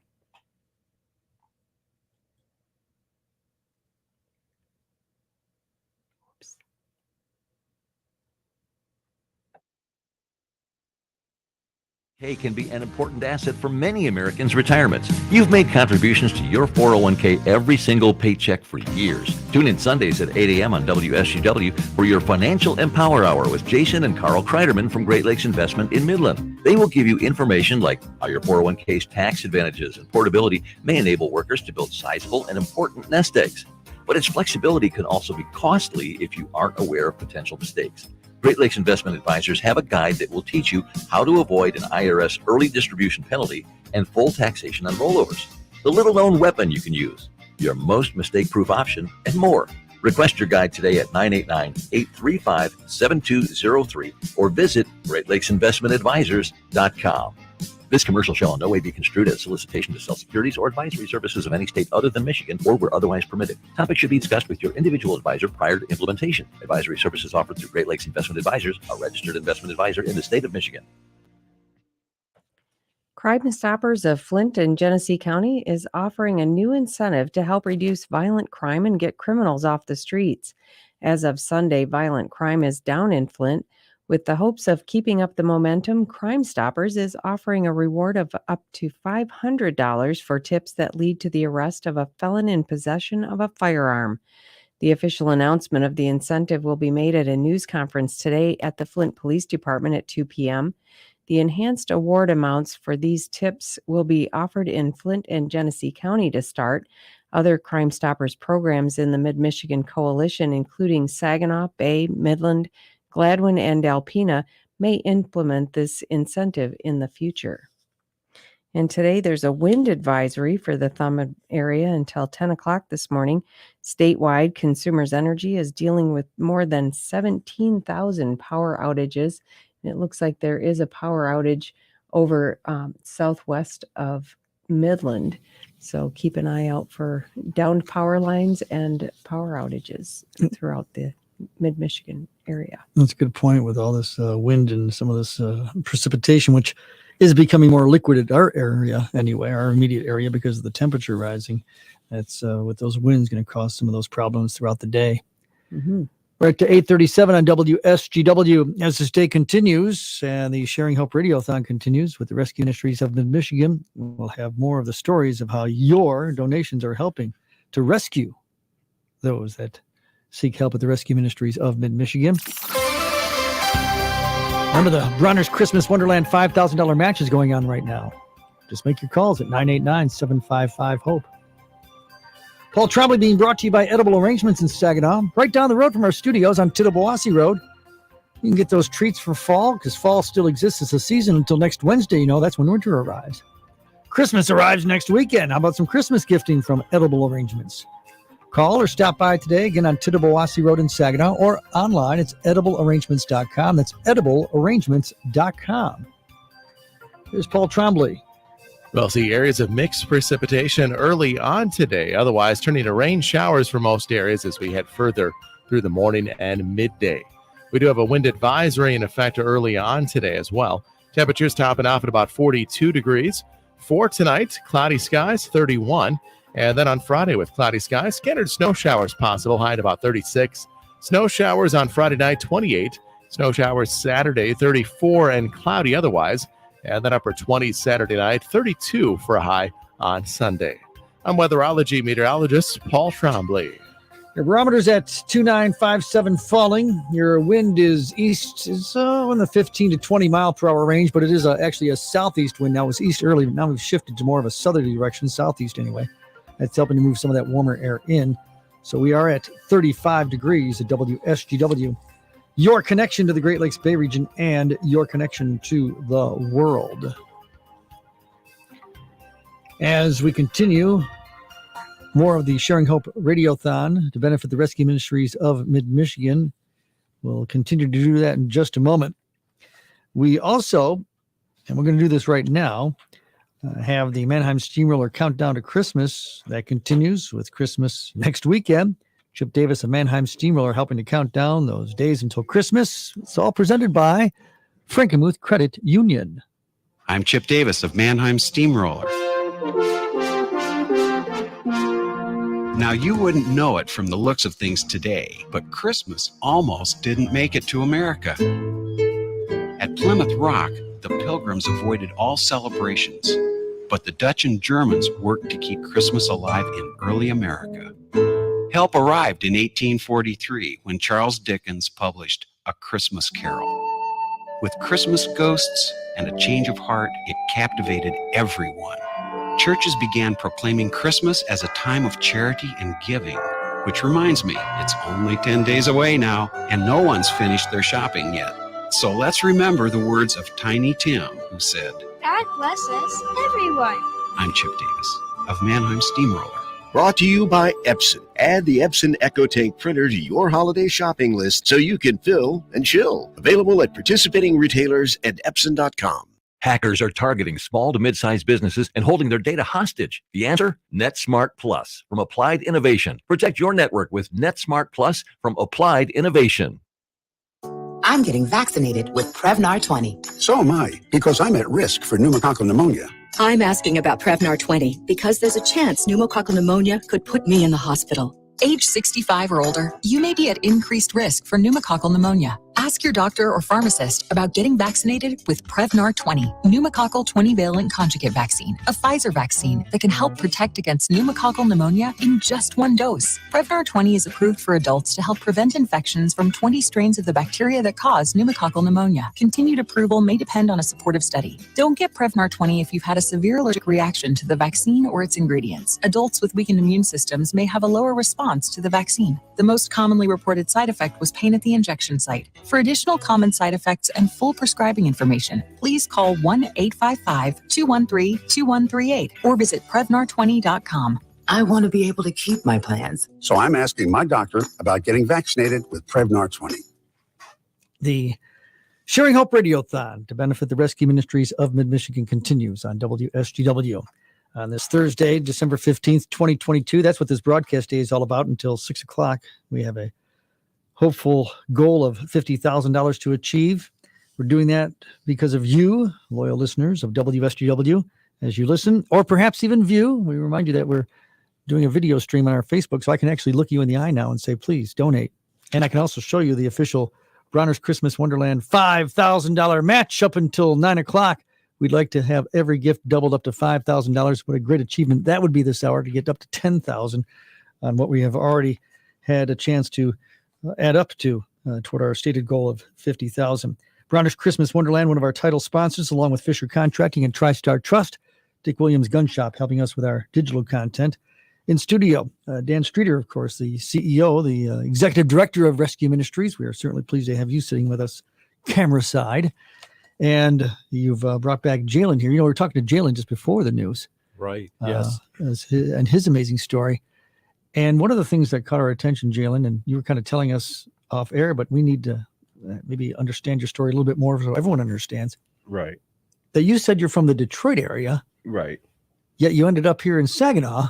Can be an important asset for many Americans' retirements. You've made contributions to your 401k every single paycheck for years. Tune in Sundays at 8 a.m. on WSGW for your Financial Empower Hour with Jason and Carl Kreiderman from Great Lakes Investment in Midland. They will give you information like how your 401k's tax advantages and portability may enable workers to build sizable and important nest eggs. but its flexibility can also be costly if you aren't aware of potential mistakes. Great Lakes Investment Advisors have a guide that will teach you how to avoid an IRS early distribution penalty and full taxation on rollovers, the little-known weapon you can use, your most mistake-proof option, and more. Request your guide today at 989-835-7203 or visit GreatLakesInvestmentAdvisors.com. This commercial shall in no way be construed as solicitation to sell securities or advisory services of any state other than Michigan or where otherwise permitted. Topics should be discussed with your individual advisor prior to implementation. Advisory services offered through Great Lakes Investment Advisors, a registered investment advisor in the state of Michigan. Crime Stoppers of Flint and Genesee County is offering a new incentive to help reduce violent crime and get criminals off the streets. As of Sunday, violent crime is down in Flint. With the hopes of keeping up the momentum, Crime Stoppers is offering a reward of up to $500 for tips that lead to the arrest of a felon in possession of a firearm. The official announcement of the incentive will be made at a news conference today at the Flint Police Department at 2 p.m. The enhanced award amounts for these tips will be offered in Flint and Genesee County to start. Other Crime Stoppers programs in the Mid-Michigan Coalition, including Saginaw, Bay, Midland, Gladwin, and Alpena, may implement this incentive in the future. And today there's a wind advisory for the Thumb area until 10 o'clock this morning. Statewide, Consumers Energy is dealing with more than 17,000 power outages. And it looks like there is a power outage over southwest of Midland. So keep an eye out for downed power lines and power outages throughout the Mid-Michigan area. That's a good point with all this wind and some of this precipitation, which is becoming more liquid at our area anyway, our immediate area, because of the temperature rising. That's with those winds going to cause some of those problems throughout the day. Mm-hmm. Right to 8:37 on WSGW. As this day continues and the Sharing Hope Radiothon continues with the Rescue Ministries of Mid-Michigan, we'll have more of the stories of how your donations are helping to rescue those that seek help at the Rescue Ministries of Mid-Michigan. Remember, the Bronner's Christmas Wonderland $5,000 match is going on right now. Just make your calls at 989-755-HOPE. Paul Trombley being brought to you by Edible Arrangements in Saginaw, right down the road from our studios on Tittabawassee Road. You can get those treats for fall, because fall still exists as a season until next Wednesday. You know, that's when winter arrives. Christmas arrives next weekend. How about some Christmas gifting from Edible Arrangements? Call or stop by today, again on Tittabawassee Road in Saginaw, or online. It's ediblearrangements.com. That's ediblearrangements.com. Here's Paul Trombley. We'll see areas of mixed precipitation early on today, otherwise turning to rain showers for most areas as we head further through the morning and midday. We do have a wind advisory in effect early on today as well. Temperatures topping off at about 42 degrees. For tonight, cloudy skies, 31. And then on Friday with cloudy skies, scattered snow showers possible, high at about 36. Snow showers on Friday night, 28. Snow showers Saturday, 34, and cloudy otherwise. And then upper 20s Saturday night, 32 for a high on Sunday. I'm weatherology meteorologist Paul Trombley. Your barometer's at 2957 falling. Your wind is east, is in the 15 to 20 mile per hour range, but it is actually a southeast wind. Now it was east early, but now we've shifted to more of a southerly direction, southeast anyway. That's helping to move some of that warmer air in. So we are at 35 degrees at WSGW. Your connection to the Great Lakes Bay region and your connection to the world. As we continue, more of the Sharing Hope Radiothon to benefit the Rescue Ministries of Mid-Michigan. We'll continue to do that in just a moment. We also, and we're going to do this right now, have the Mannheim Steamroller Countdown to Christmas. That continues with Christmas next weekend. Chip Davis of Mannheim Steamroller helping to count down those days until Christmas. It's all presented by Frankenmuth Credit Union. I'm Chip Davis of Mannheim Steamroller. Now, you wouldn't know it from the looks of things today, but Christmas almost didn't make it to America. At Plymouth Rock, the Pilgrims avoided all celebrations, but the Dutch and Germans worked to keep Christmas alive in early America. Help arrived in 1843 when Charles Dickens published A Christmas Carol. With Christmas ghosts and a change of heart, it captivated everyone. Churches began proclaiming Christmas as a time of charity and giving. Which reminds me, it's only 10 days away now, and no one's finished their shopping yet. So let's remember the words of Tiny Tim, who said, God bless us, everyone. I'm Chip Davis of Mannheim Steamroller. Brought to you by Epson. Add the Epson EcoTank printer to your holiday shopping list so you can fill and chill. Available at participating retailers and Epson.com. Hackers are targeting small to mid-sized businesses and holding their data hostage. The answer? NetSmart Plus from Applied Innovation. Protect your network with NetSmart Plus from Applied Innovation. I'm getting vaccinated with Prevnar 20. So am I, because I'm at risk for pneumococcal pneumonia. I'm asking about Prevnar 20 because there's a chance pneumococcal pneumonia could put me in the hospital. Age 65 or older, you may be at increased risk for pneumococcal pneumonia. Ask your doctor or pharmacist about getting vaccinated with Prevnar 20, pneumococcal 20-valent conjugate vaccine, a Pfizer vaccine that can help protect against pneumococcal pneumonia in just one dose. Prevnar 20 is approved for adults to help prevent infections from 20 strains of the bacteria that cause pneumococcal pneumonia. Continued approval may depend on a supportive study. Don't get Prevnar 20 if you've had a severe allergic reaction to the vaccine or its ingredients. Adults with weakened immune systems may have a lower response to the vaccine. The most commonly reported side effect was pain at the injection site. For additional common side effects and full prescribing information, please call 1-855-213-2138 or visit Prevnar20.com. I want to be able to keep my plans. So I'm asking my doctor about getting vaccinated with Prevnar 20. The Sharing Hope Radiothon to benefit the Rescue Ministries of Mid-Michigan continues on WSGW. On this Thursday, December 15th, 2022. That's what this broadcast day is all about until 6 o'clock. We have a hopeful goal of $50,000 to achieve. We're doing that because of you, loyal listeners of WSGW, as you listen, or perhaps even view. We remind you that we're doing a video stream on our Facebook, so I can actually look you in the eye now and say, please donate. And I can also show you the official Bronner's Christmas Wonderland $5,000 match up until 9 o'clock. We'd like to have every gift doubled up to $5,000. What a great achievement that would be this hour, to get up to $10,000 on what we have already had a chance to add up to toward our stated goal of $50,000. Bronner's Christmas Wonderland, one of our title sponsors, along with Fisher Contracting and TriStar Trust. Dick Williams Gun Shop helping us with our digital content. In studio, Dan Streeter, of course, the CEO, the executive director of Rescue Ministries. We are certainly pleased to have you sitting with us camera side. And you've brought back Jalen here. You know, we were talking to Jalen just before the news. Right. Yes. And his amazing story. And one of the things that caught our attention, Jalen, and you were kind of telling us off air, but we need to maybe understand your story a little bit more so everyone understands. Right. That you said you're from the Detroit area. Right. Yet you ended up here in Saginaw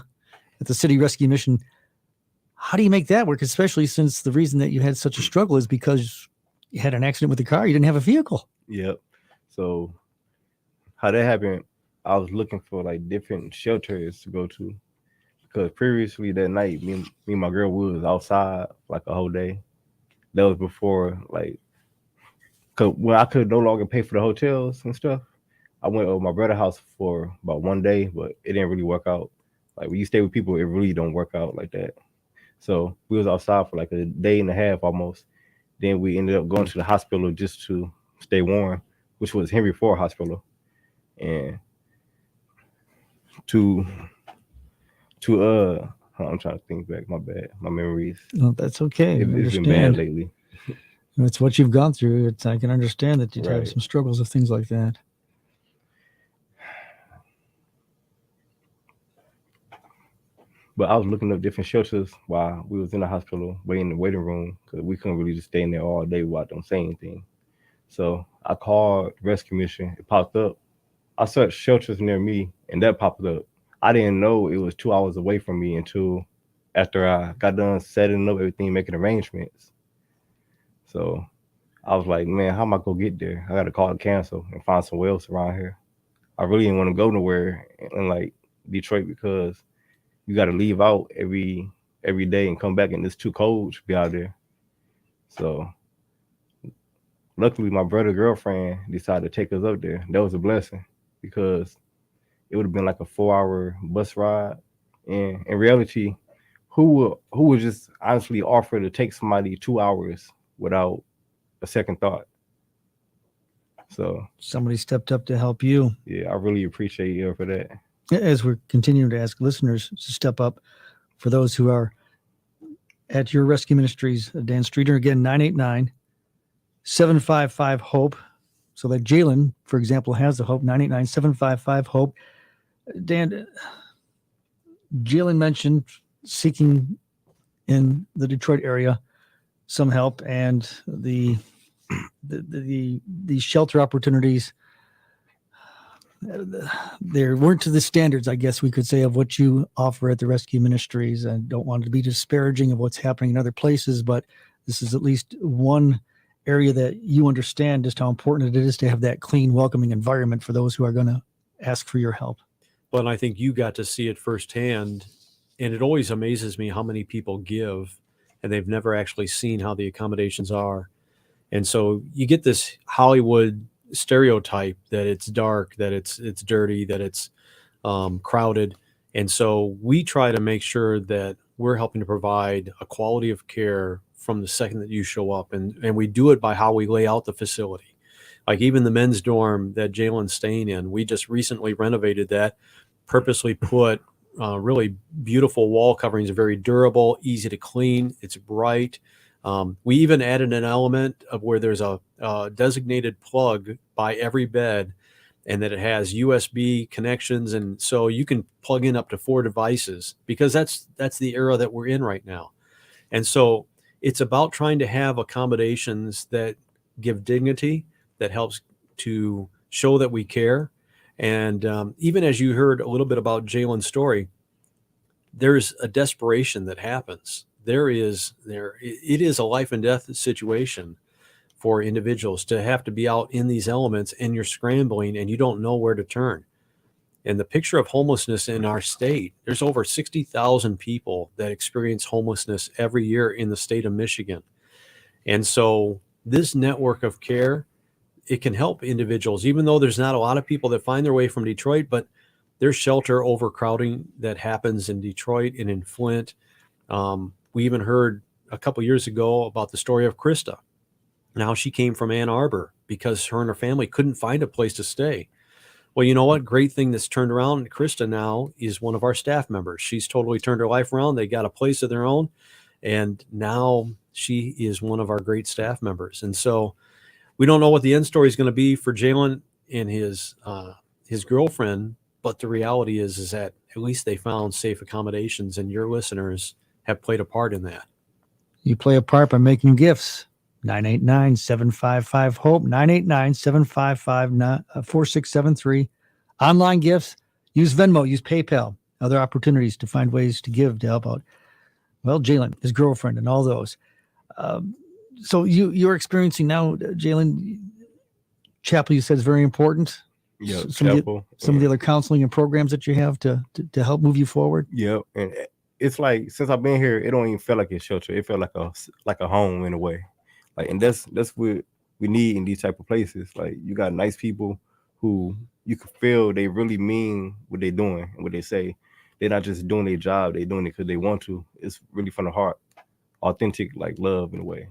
at the City Rescue Mission. How do you make that work? Especially since the reason that you had such a struggle is because you had an accident with the car. You didn't have a vehicle. Yep. So how that happened, I was looking for like different shelters to go to, because previously that night, me and my girl was outside like a whole day. That was before, like, cause when I could no longer pay for the hotels and stuff, I went over my brother's house for about one day, but it didn't really work out. Like when you stay with people, it really don't work out like that. So we was outside for like a day and a half almost. Then we ended up going to the hospital just to stay warm, which was Henry Ford Hospital. And I'm trying to think back, my bad, my memories. No, that's okay. It's been bad lately. It's what you've gone through. I can understand that you'd have Right. some struggles of things like that. But I was looking up different shelters while we was in the hospital, waiting in the waiting room, because we couldn't really just stay in there all day without them saying anything. So I called Rescue Mission. It popped up. I searched shelters near me, and that popped up. I didn't know it was 2 hours away from me until after I got done setting up everything, making arrangements. So I was like, man, how am I going to get there? I got to call and cancel and find somewhere else around here. I really didn't want to go nowhere in like Detroit, because you got to leave out every day and come back, and it's too cold to be out there. So luckily, my brother's girlfriend decided to take us up there. That was a blessing, because it would have been like a 4-hour bus ride. And in reality, who would just honestly offer to take somebody 2 hours without a second thought? So somebody stepped up to help you. Yeah, I really appreciate you for that. As we're continuing to ask listeners to step up for those who are at your rescue ministries, Dan Streeter. Again, 989-755-HOPE. So that Jalen, for example, has the HOPE, 989-755-HOPE. Dan, Jalen mentioned seeking in the Detroit area some help, and the shelter opportunities, they weren't to the standards, I guess we could say, of what you offer at the Rescue Ministries. I don't want to be disparaging of what's happening in other places, but this is at least one area that you understand just how important it is to have that clean, welcoming environment for those who are going to ask for your help. Well, and I think you got to see it firsthand, and it always amazes me how many people give and they've never actually seen how the accommodations are. And so you get this Hollywood stereotype that it's dark, that it's dirty, that it's crowded. And so we try to make sure that we're helping to provide a quality of care from the second that you show up. And we do it by how we lay out the facility. Like even the men's dorm that Jalen's staying in, we just recently renovated that, purposely put really beautiful wall coverings, very durable, easy to clean. It's bright. We even added an element of where there's a designated plug by every bed, and that it has USB connections. And so you can plug in up to 4 devices, because that's the era that we're in right now. And so it's about trying to have accommodations that give dignity, that helps to show that we care. And even as you heard a little bit about Jalen's story, there's a desperation that happens. It is a life and death situation for individuals to have to be out in these elements, and you're scrambling and you don't know where to turn. And the picture of homelessness in our state, there's over 60,000 people that experience homelessness every year in the state of Michigan. And so this network of care, it can help individuals, even though there's not a lot of people that find their way from Detroit, but there's shelter overcrowding that happens in Detroit and in Flint. We even heard a couple years ago about the story of Krista. Now she came from Ann Arbor because her and her family couldn't find a place to stay. Well, you know what? Great thing that's turned around. Krista now is one of our staff members. She's totally turned her life around. They got a place of their own, and now she is one of our great staff members. And so we don't know what the end story is going to be for Jalen and his girlfriend, but the reality is that at least they found safe accommodations, and your listeners have played a part in that. You play a part by making gifts. 989-755-HOPE, 989-755-4673. Online gifts. Use Venmo, use PayPal. Other opportunities to find ways to give to help out, well, Jalen, his girlfriend, and all those. So you're experiencing now, Jalen, chapel, you said, is very important. Yeah, some of the other counseling and programs that you have to help move you forward. Yeah, and it's like, since I've been here, it don't even feel like a shelter. It felt like a home in a way. Like, and that's what we need in these type of places. Like, you got nice people who you can feel they really mean what they're doing and what they say. They're not just doing their job; they're doing it because they want to. It's really from the heart, authentic, like love in a way.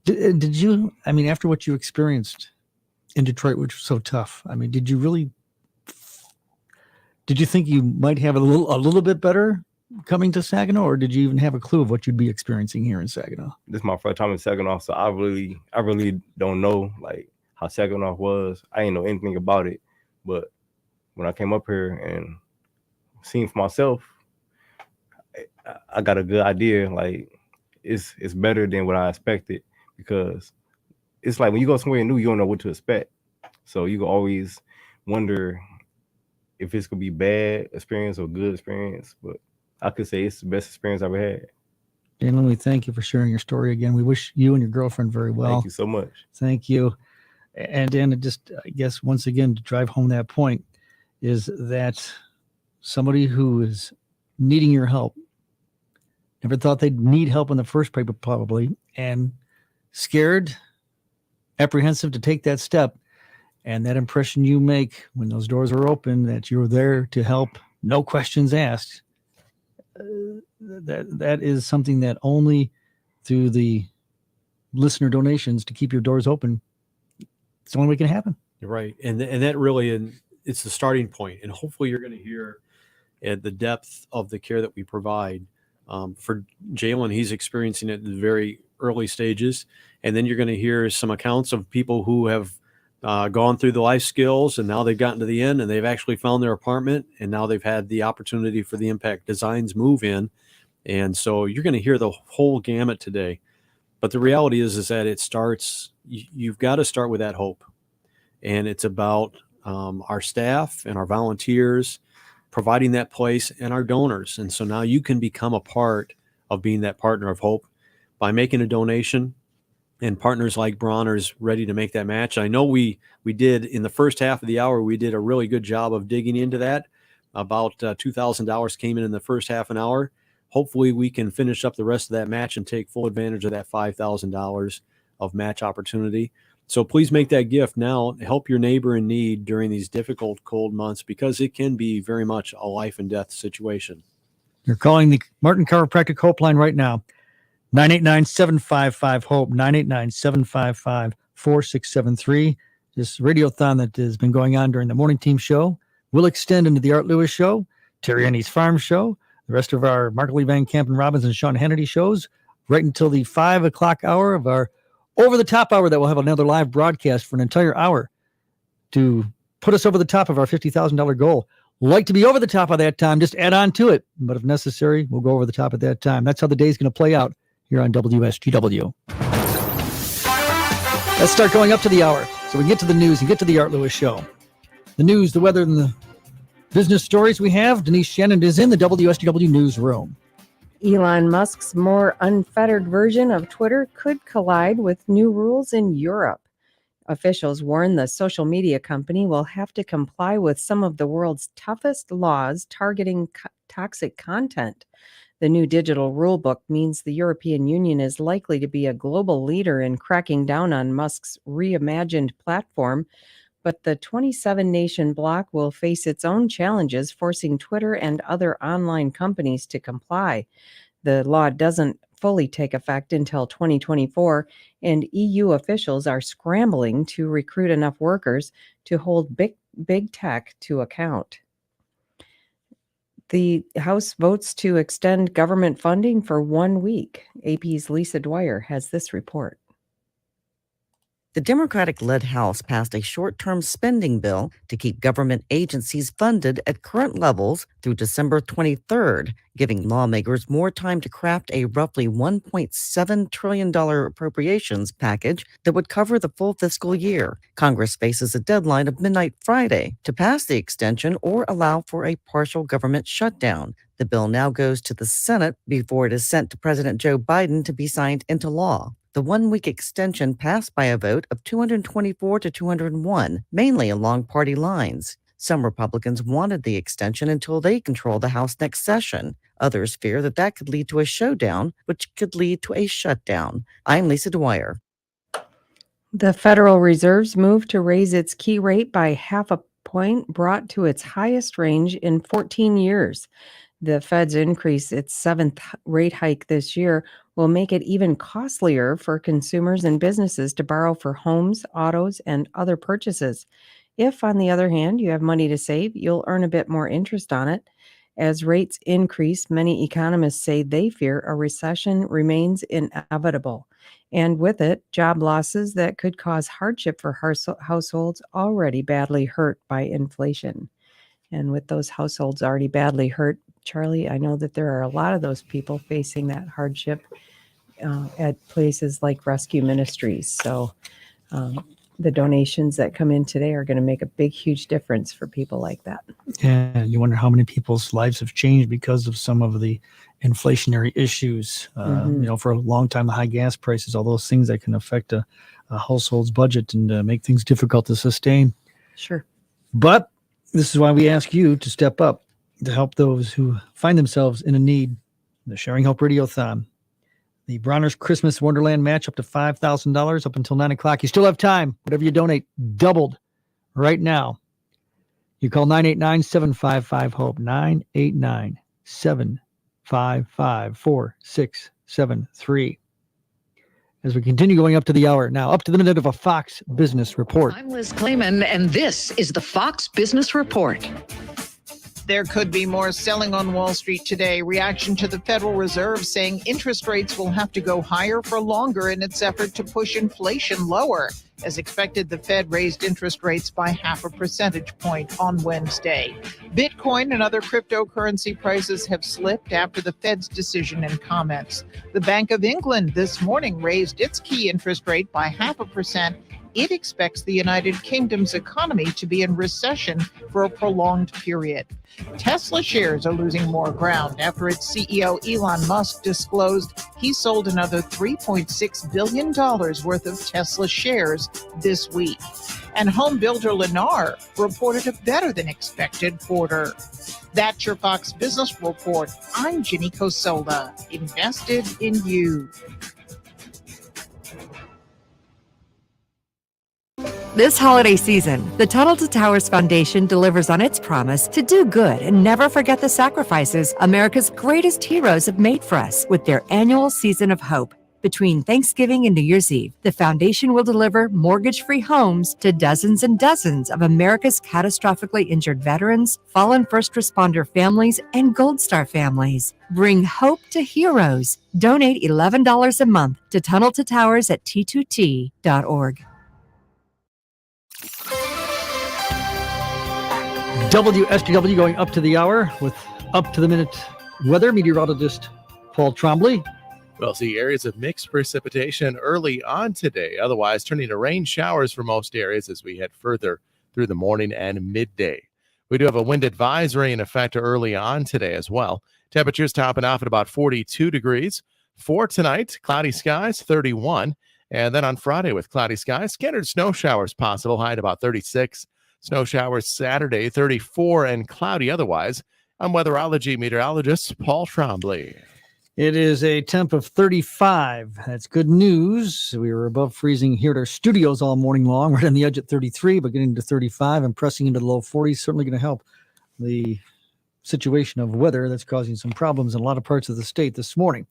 Did you? I mean, after what you experienced in Detroit, which was so tough, I mean, did you think you might have a little bit better coming to Saginaw, or did you even have a clue of what you'd be experiencing here in Saginaw? This is my first time in Saginaw, so I really don't know like how Saginaw was. I didn't know anything about it, but when I came up here and seen for myself, I got a good idea. Like, it's better than what I expected, because it's like when you go somewhere new, you don't know what to expect. So you can always wonder if it's gonna be bad experience or good experience. But I could say it's the best experience I've ever had. Jalen, we thank you for sharing your story again. We wish you and your girlfriend very well. Thank you so much. Thank you. And Dan, just, I guess, once again, to drive home that point, is that somebody who is needing your help never thought they'd need help in the first place, probably, and scared, apprehensive to take that step. And that impression you make when those doors are open, that you're there to help, no questions asked, that is something that only through the listener donations to keep your doors open, it's the only way it can happen. You're right. And that really, it's the starting point. And hopefully you're going to hear at the depth of the care that we provide For Jalen, he's experiencing it in the very early stages. And then you're going to hear some accounts of people who have gone through the life skills, and now they've gotten to the end and they've actually found their apartment, and now they've had the opportunity for the Impact Designs move in. And so you're going to hear the whole gamut today. But the reality is that it starts, you've got to start with that hope. And it's about our staff and our volunteers providing that place, and our donors. And so now you can become a part of being that partner of hope by making a donation, and partners like Bronner's ready to make that match. I know we did in the first half of the hour, we did a really good job of digging into that. About $2,000 came in the first half an hour. Hopefully we can finish up the rest of that match and take full advantage of that $5,000 of match opportunity. So please make that gift now. Help your neighbor in need during these difficult, cold months, because it can be very much a life and death situation. You're calling the Martin Chiropractic Hope line right now. 989-755-HOPE, 989-755-4673. This radiothon that has been going on during the morning team show will extend into the Art Lewis show, Terry Annie's Farm show, the rest of our Mark Lee Van Camp and Robbins and Sean Hannity shows, right until the 5 o'clock hour of our over-the-top hour that we'll have another live broadcast for an entire hour to put us over the top of our $50,000 goal. Like to be over the top of that time, just add on to it. But if necessary, we'll go over the top at that time. That's how the day's going to play out here on WSGW. Let's start going up to the hour so we can get to the news and get to the Art Lewis show. The news, the weather, and the business stories we have. Denise Shannon is in the WSGW newsroom. Elon Musk's more unfettered version of Twitter could collide with new rules in Europe. Officials warn the social media company will have to comply with some of the world's toughest laws targeting toxic content. The new digital rulebook means the European Union is likely to be a global leader in cracking down on Musk's reimagined platform, but the 27-nation bloc will face its own challenges, forcing Twitter and other online companies to comply. The law doesn't fully take effect until 2024, and EU officials are scrambling to recruit enough workers to hold big tech to account. The House votes to extend government funding for 1 week. AP's Lisa Dwyer has this report. The Democratic-led House passed a short-term spending bill to keep government agencies funded at current levels through December 23rd, giving lawmakers more time to craft a roughly $1.7 trillion appropriations package that would cover the full fiscal year. Congress faces a deadline of midnight Friday to pass the extension or allow for a partial government shutdown. The bill now goes to the Senate before it is sent to President Joe Biden to be signed into law. The 1 week extension passed by a vote of 224 to 201, mainly along party lines. Some Republicans wanted the extension until they control the House next session. Others fear that could lead to a showdown, which could lead to a shutdown. I'm Lisa Dwyer. The Federal Reserve's move to raise its key rate by 0.5 point brought to its highest range in 14 years. The Fed's increase, its seventh rate hike this year, will make it even costlier for consumers and businesses to borrow for homes, autos, and other purchases. If, on the other hand, you have money to save, you'll earn a bit more interest on it. As rates increase, many economists say they fear a recession remains inevitable. And with it, job losses that could cause hardship for households already badly hurt by inflation. And with those households already badly hurt, Charlie, I know that there are a lot of those people facing that hardship at places like Rescue Ministries. So the donations that come in today are going to make a big, huge difference for people like that. Yeah, you wonder how many people's lives have changed because of some of the inflationary issues. For a long time, the high gas prices, all those things that can affect a household's budget and make things difficult to sustain. Sure. But this is why we ask you to step up to help those who find themselves in a need. The Sharing Hope Radiothon. The Bronner's Christmas Wonderland match up to $5,000 up until 9 o'clock. You still have time. Whatever you donate, doubled right now. You call 989-755-HOPE, 989-755-4673. As we continue going up to the hour, now up to the minute of a Fox Business Report. I'm Liz Clayman, and this is the Fox Business Report. There could be more selling on Wall Street today. Reaction to the Federal Reserve saying interest rates will have to go higher for longer in its effort to push inflation lower. As expected, the Fed raised interest rates by 0.5 percentage point on Wednesday. Bitcoin and other cryptocurrency prices have slipped after the Fed's decision and comments. The Bank of England this morning raised its key interest rate by 0.5%. It expects the United Kingdom's economy to be in recession for a prolonged period. Tesla shares are losing more ground after its CEO Elon Musk disclosed he sold another $3.6 billion worth of Tesla shares this week. And home builder Lennar reported a better than expected quarter. That's your Fox Business Report. I'm Ginny Cosola. Invested in you. This holiday season, the Tunnel to Towers Foundation delivers on its promise to do good and never forget the sacrifices America's greatest heroes have made for us with their annual Season of Hope. Between Thanksgiving and New Year's Eve, the foundation will deliver mortgage-free homes to dozens and dozens of America's catastrophically injured veterans, fallen first responder families, and Gold Star families. Bring hope to heroes. Donate $11 a month to Tunnel to Towers at T2T.org. WSGW going up to the hour with up-to-the-minute weather. Meteorologist Paul Trombley. We'll see areas of mixed precipitation early on today, otherwise turning to rain showers for most areas as we head further through the morning and midday. We do have a wind advisory in effect early on today as well. Temperatures topping off at about 42 degrees. For tonight, cloudy skies, 31. And then on Friday with cloudy skies, scattered snow showers possible, high at about 36. Snow showers Saturday, 34, and cloudy otherwise. I'm weatherology meteorologist Paul Trombley. It is a temp of 35. That's good news. We were above freezing here at our studios all morning long. Right on the edge at 33, but getting to 35 and pressing into the low 40s certainly going to help the situation of weather that's causing some problems in a lot of parts of the state this morning.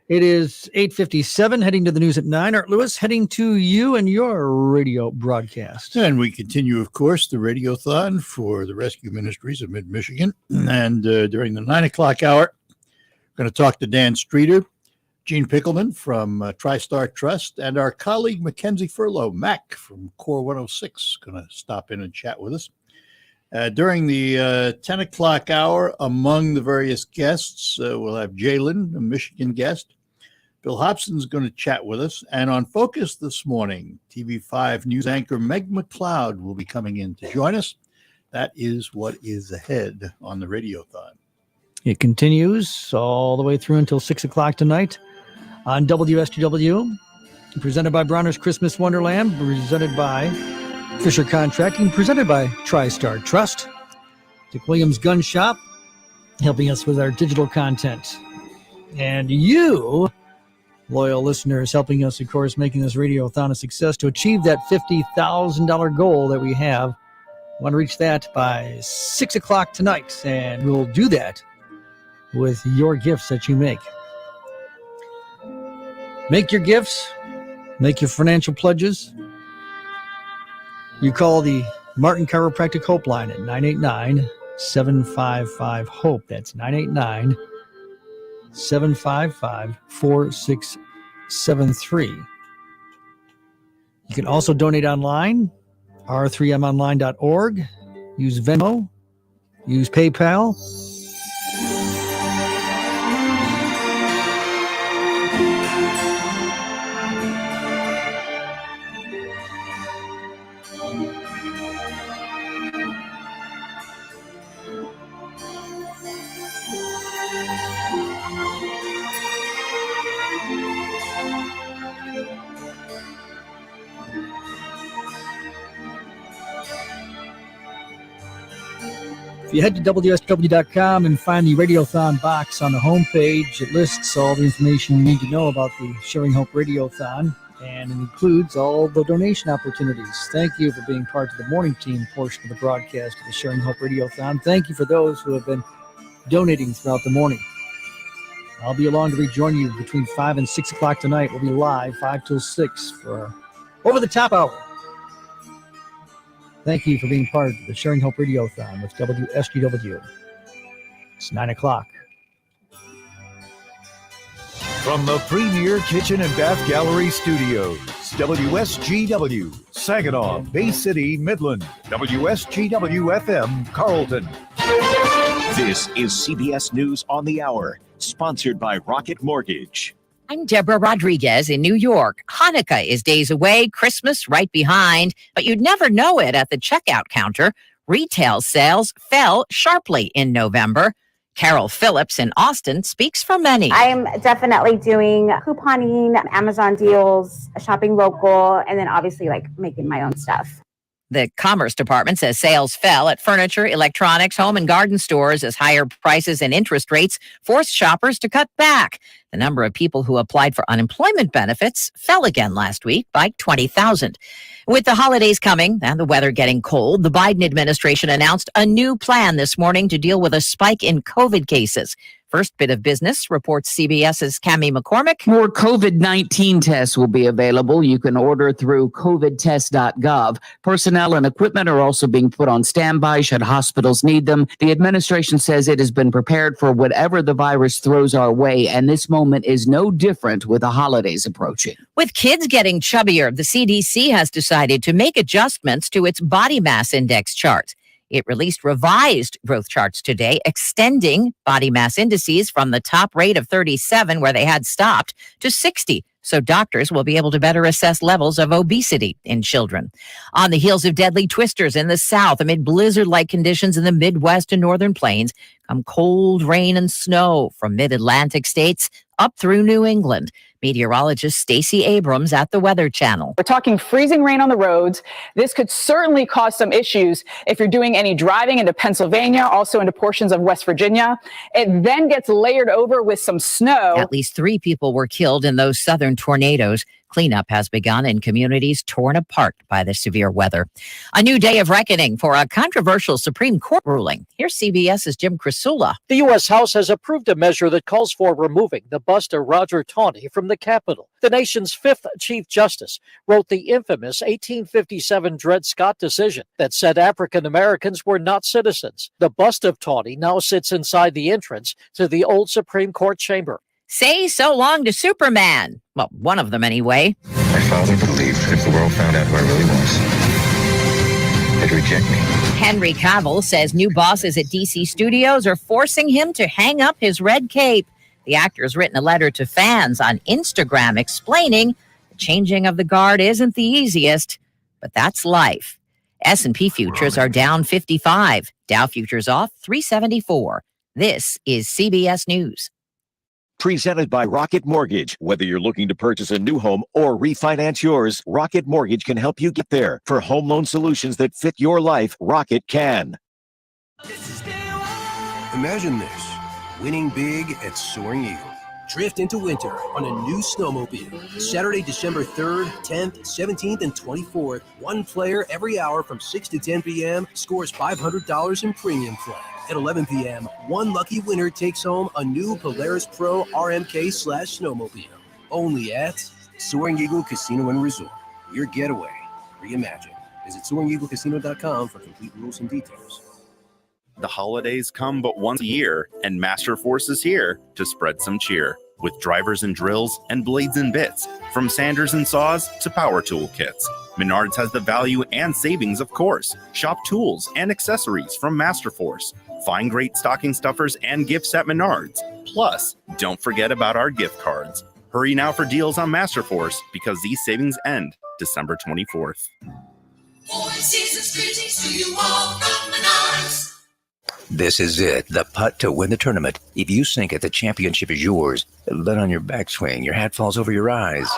It is 8:57, heading to the news at 9. Art Lewis, heading to you and your radio broadcast. And we continue, of course, the RadioThon for the Rescue Ministries of Mid-Michigan. And during the 9 o'clock hour, we're going to talk to Dan Streeter, Gene Pickelman from TriStar Trust, and our colleague Mackenzie Furlow, Mac from Core 106, going to stop in and chat with us. During the 10 o'clock hour, among the various guests, we'll have Jalen, a Michigan guest. Bill Hobson's going to chat with us. And on Focus this morning, TV5 news anchor Meg McLeod will be coming in to join us. That is what is ahead on the RadioThon. It continues all the way through until 6 o'clock tonight on WSGW. Presented by Bronner's Christmas Wonderland. Presented by Fisher Contracting. Presented by TriStar Trust. Dick Williams Gun Shop. Helping us with our digital content. And you, loyal listeners, helping us, of course, making this Radiothon a success to achieve that $50,000 goal that we have. I want to reach that by 6 o'clock tonight. And we'll do that with your gifts that you make. Make your gifts. Make your financial pledges. You call the Martin Chiropractic Hope line at 989-755-HOPE. That's 989-755-4673. You can also donate online, r3monline.org. Use Venmo. Use PayPal. If you head to WSGW.com and find the Radiothon box on the homepage, it lists all the information you need to know about the Sharing Hope Radiothon, and it includes all the donation opportunities. Thank you for being part of the morning team portion of the broadcast of the Sharing Hope Radiothon. Thank you for those who have been donating throughout the morning. I'll be along to rejoin you between 5 and 6 o'clock tonight. We'll be live 5 till 6 for Over the Top Hour. Thank you for being part of the Sharing Hope Radiothon with WSGW. It's 9 o'clock. From the Premier Kitchen and Bath Gallery Studios, WSGW, Saginaw, Bay City, Midland, WSGW FM, Carlton. This is CBS News on the Hour, sponsored by Rocket Mortgage. I'm Deborah Rodriguez in New York. Hanukkah is days away, Christmas right behind, but you'd never know it at the checkout counter. Retail sales fell sharply in November. Carol Phillips in Austin speaks for many. I am definitely doing couponing, Amazon deals, shopping local, and then obviously making my own stuff. The Commerce Department says sales fell at furniture, electronics, home and garden stores as higher prices and interest rates forced shoppers to cut back. The number of people who applied for unemployment benefits fell again last week by 20,000. With the holidays coming and the weather getting cold, the Biden administration announced a new plan this morning to deal with a spike in COVID cases. First bit of business, reports CBS's Cammie McCormick. More COVID-19 tests will be available. You can order through covidtest.gov. Personnel and equipment are also being put on standby should hospitals need them. The administration says it has been prepared for whatever the virus throws our way, and this moment is no different with the holidays approaching. With kids getting chubbier, the CDC has decided to make adjustments to its body mass index charts. It released revised growth charts today, extending body mass indices from the top rate of 37, where they had stopped, to 60. So doctors will be able to better assess levels of obesity in children. On the heels of deadly twisters in the South, amid blizzard-like conditions in the Midwest and Northern Plains, come cold rain and snow from mid-Atlantic states up through New England. Meteorologist Stacey Abrams at the Weather Channel. We're talking freezing rain on the roads. This could certainly cause some issues if you're doing any driving into Pennsylvania, also into portions of West Virginia. It then gets layered over with some snow. At least 3 people were killed in those southern tornadoes. Cleanup has begun in communities torn apart by the severe weather. A new day of reckoning for a controversial Supreme Court ruling. Here's CBS's Jim Crisula. The U.S. House has approved a measure that calls for removing the bust of Roger Taney from the Capitol. The nation's 5th Chief Justice wrote the infamous 1857 Dred Scott decision that said African Americans were not citizens. The bust of Taney now sits inside the entrance to the old Supreme Court chamber. Say so long to Superman. Well, one of them anyway. My father believed that if the world found out who I really was, they'd reject me. Henry Cavill says new bosses at DC Studios are forcing him to hang up his red cape. The actor has written a letter to fans on Instagram explaining the changing of the guard isn't the easiest, but that's life. S&P futures are down 55. Dow futures off 374. This is CBS News. Presented by Rocket Mortgage. Whether you're looking to purchase a new home or refinance yours, Rocket Mortgage can help you get there. For home loan solutions that fit your life, Rocket can. Imagine this, winning big at Soaring Eagle. Drift into winter on a new snowmobile. Saturday, December 3rd, 10th, 17th, and 24th. One player every hour from 6 to 10 p.m. scores $500 in premium play. At 11 p.m., one lucky winner takes home a new Polaris Pro RMK/snowmobile. Only at Soaring Eagle Casino and Resort. Your getaway reimagined. Visit SoaringEagleCasino.com for complete rules and details. The holidays come but once a year, and Master Force is here to spread some cheer. With drivers and drills and blades and bits, from sanders and saws to power tool kits. Menards has the value and savings, of course. Shop tools and accessories from Master Force. Find great stocking stuffers and gifts at Menards. Plus, don't forget about our gift cards. Hurry now for deals on Master Force because these savings end December 24th. This is it, the putt to win the tournament. If you sink it, the championship is yours. Let on your backswing, your hat falls over your eyes.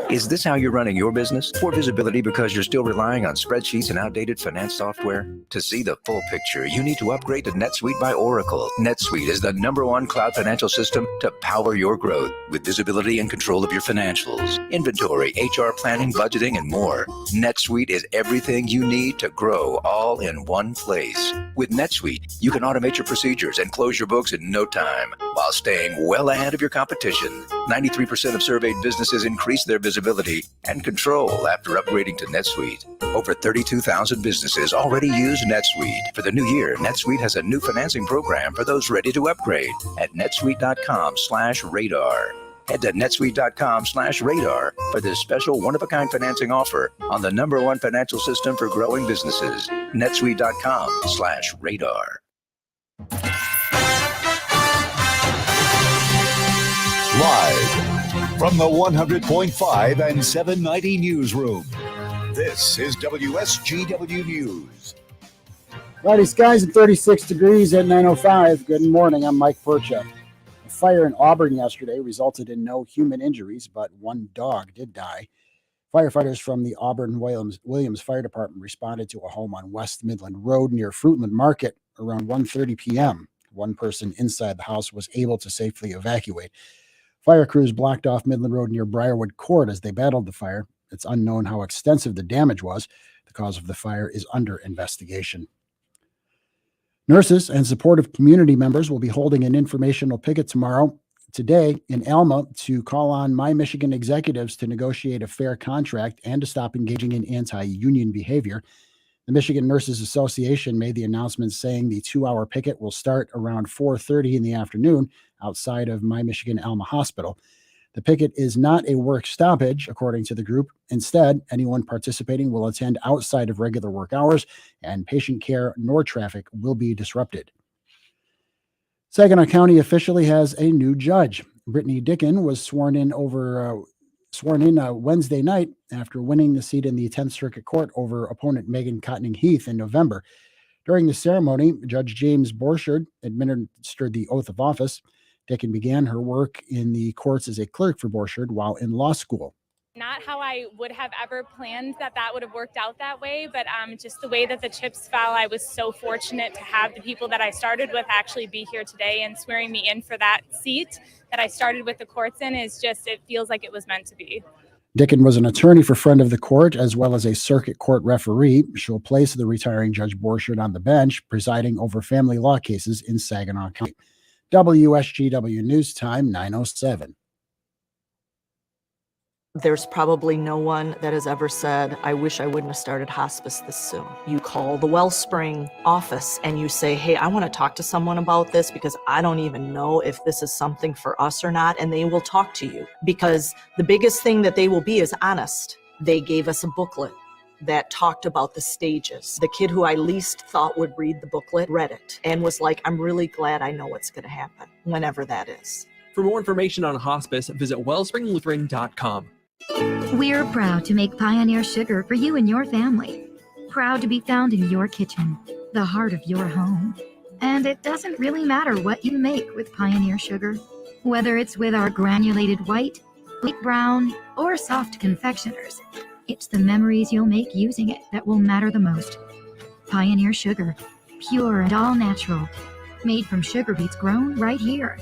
Is this how you're running your business? Poor visibility because you're still relying on spreadsheets and outdated finance software? To see the full picture, you need to upgrade to NetSuite by Oracle. NetSuite is the #1 cloud financial system to power your growth with visibility and control of your financials, inventory, HR planning, budgeting, and more. NetSuite is everything you need to grow all in one place. With NetSuite, you can automate your procedures and close your books in no time while staying well ahead of your competition. 93% of surveyed businesses increase their visibility visibility, and control after upgrading to NetSuite. Over 32,000 businesses already use NetSuite. For the new year, NetSuite has a new financing program for those ready to upgrade at netsuite.com/radar. Head to netsuite.com/radar for this special one-of-a-kind financing offer on the #1 financial system for growing businesses. netsuite.com/radar. Live from the 100.5 and 790 newsroom, this is WSGW News. Cloudy skies and 36 degrees at 9:05. Good morning. I'm Mike Percha. A fire in Auburn yesterday resulted in no human injuries, but one dog did die. Firefighters from the Auburn Williams Fire Department responded to a home on West Midland Road near Fruitland Market around 1:30 p.m. One person inside the house was able to safely evacuate. Fire crews blocked off Midland Road near Briarwood Court as they battled the fire. It's unknown how extensive the damage was. The cause of the fire is under investigation. Nurses and supportive community members will be holding an informational picket today in Alma to call on My Michigan executives to negotiate a fair contract and to stop engaging in anti-union behavior. The Michigan Nurses Association made the announcement saying the 2-hour picket will start around 4:30 in the afternoon outside of My Michigan Alma Hospital. The picket is not a work stoppage, according to the group. Instead, anyone participating will attend outside of regular work hours, and patient care nor traffic will be disrupted. Saginaw County officially has a new judge. Brittany Dickin was sworn in Wednesday night after winning the seat in the 10th Circuit Court over opponent Megan Cotning-Heath in November. During the ceremony, Judge James Borchard administered the oath of office. Dickin began her work in the courts as a clerk for Borchard while in law school. Not how I would have ever planned that would have worked out that way, but just the way that the chips fell, I was so fortunate to have the people that I started with actually be here today and swearing me in for that seat that I started with the courts in it feels like it was meant to be. Dickin was an attorney for Friend of the Court as well as a circuit court referee. She'll place the retiring Judge Borchard on the bench, presiding over family law cases in Saginaw County. WSGW News Time, 9:07. There's probably no one that has ever said, I wish I wouldn't have started hospice this soon. You call the Wellspring office and you say, hey, I want to talk to someone about this because I don't even know if this is something for us or not. And they will talk to you because the biggest thing that they will be is honest. They gave us a booklet that talked about the stages. The kid who I least thought would read the booklet read it and was like, I'm really glad I know what's going to happen whenever that is. For more information on hospice, visit wellspringlutheran.com. We're proud to make Pioneer Sugar for you and your family. Proud to be found in your kitchen, the heart of your home. And it doesn't really matter what you make with Pioneer Sugar, whether it's with our granulated white, light brown, or soft confectioners. It's the memories you'll make using it that will matter the most. Pioneer Sugar, pure and all natural, made from sugar beets grown right here.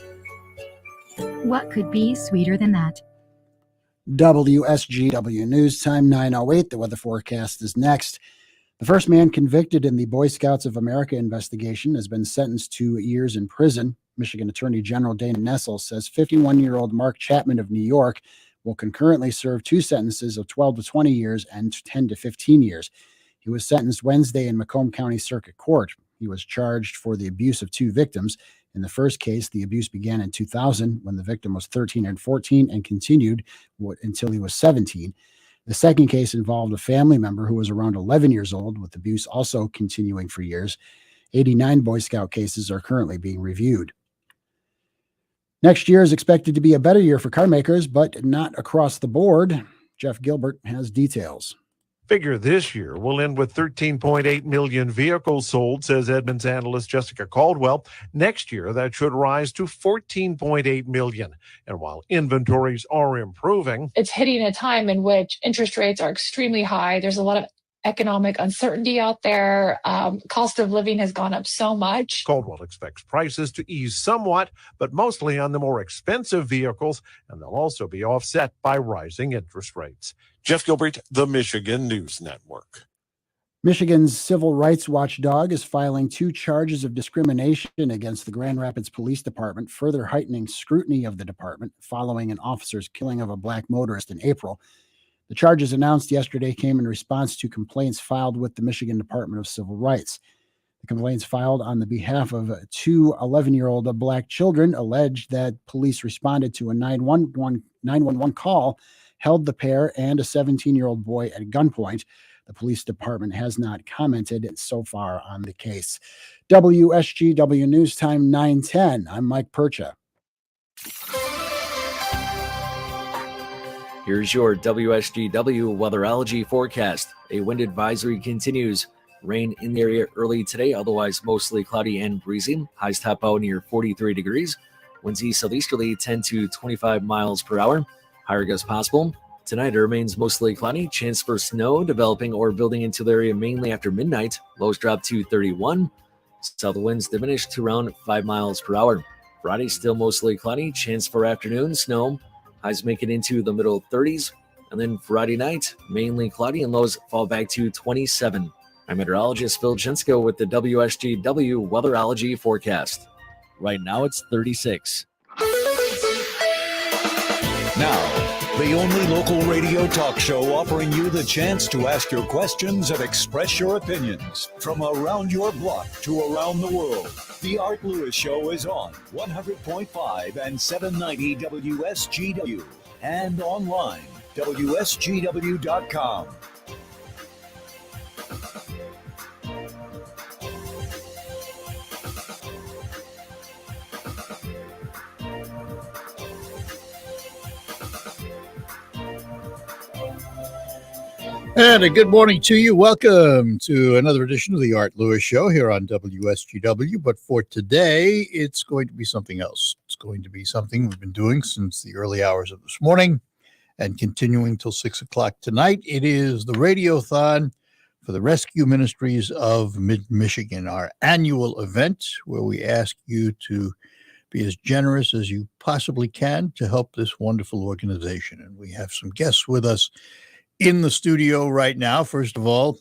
What could be sweeter than that? WSGW News Time, 9:08. The weather forecast is next. The first man convicted in the Boy Scouts of America investigation has been sentenced to years in prison. Michigan Attorney General Dana Nessel says 51-year-old Mark Chapman of New York will concurrently serve 2 sentences of 12 to 20 years and 10 to 15 years. He was sentenced Wednesday in Macomb County Circuit Court. He was charged for the abuse of 2 victims. In the first case, the abuse began in 2000 when the victim was 13 and 14 and continued until he was 17. The second case involved a family member who was around 11 years old, with abuse also continuing for years. 89 Boy Scout cases are currently being reviewed. Next year is expected to be a better year for car makers, but not across the board. Jeff Gilbert has details. Figure this year will end with 13.8 million vehicles sold, says Edmunds analyst Jessica Caldwell. Next year, that should rise to 14.8 million. And while inventories are improving, it's hitting a time in which interest rates are extremely high. There's a lot of economic uncertainty out there. Cost of living has gone up so much. Caldwell expects prices to ease somewhat, but mostly on the more expensive vehicles, and they'll also be offset by rising interest rates. Jeff Gilbert, the Michigan News Network. Michigan's civil rights watchdog is filing 2 charges of discrimination against the Grand Rapids Police Department, further heightening scrutiny of the department following an officer's killing of a black motorist in April. The charges announced yesterday came in response to complaints filed with the Michigan Department of Civil Rights. The complaints filed on the behalf of 2 11-year-old black children alleged that police responded to a 911 call, held the pair and a 17-year-old boy at gunpoint. The police department has not commented so far on the case. WSGW News Time 9:10. I'm Mike Percha. Here's your WSGW weatherology forecast. A wind advisory continues. Rain in the area early today, otherwise mostly cloudy and breezy. Highs top out near 43 degrees. Winds east southeasterly 10 to 25 miles per hour. Higher gusts possible. Tonight it remains mostly cloudy. Chance for snow developing or building into the area mainly after midnight. Lows drop to 31. South winds diminish to around 5 miles per hour. Friday still mostly cloudy. Chance for afternoon snow. Highs make it into the middle 30s. And then Friday night, mainly cloudy and lows fall back to 27. I'm meteorologist Phil Jensko with the WSGW weatherology forecast. Right now it's 36. Now, the only local radio talk show offering you the chance to ask your questions and express your opinions from around your block to around the world. The Art Lewis Show is on 100.5 and 790 WSGW and online, WSGW.com. And a good morning to you. Welcome to another edition of the Art Lewis Show here on WSGW. But for today, it's going to be something else. It's going to be something we've been doing since the early hours of this morning and continuing till 6 o'clock tonight. It is the RadioThon for the Rescue Ministries of Mid-Michigan, our annual event where we ask you to be as generous as you possibly can to help this wonderful organization. And we have some guests with us in the studio right now. First of all,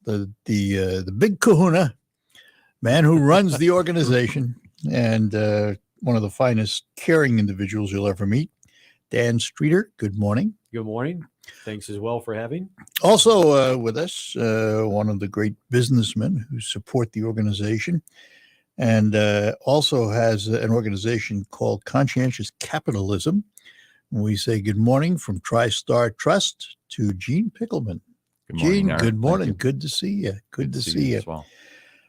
the big kahuna, man who runs the organization and one of the finest caring individuals you'll ever meet, Dan Streeter. Good morning. Good morning. Thanks as well for having. Also with us, one of the great businessmen who support the organization and also has an organization called Conscientious Capitalism. We say good morning from TriStar Trust to Gene Pickelman. Good morning, Gene, Art. good morning. Good to see you. Good to see you as well.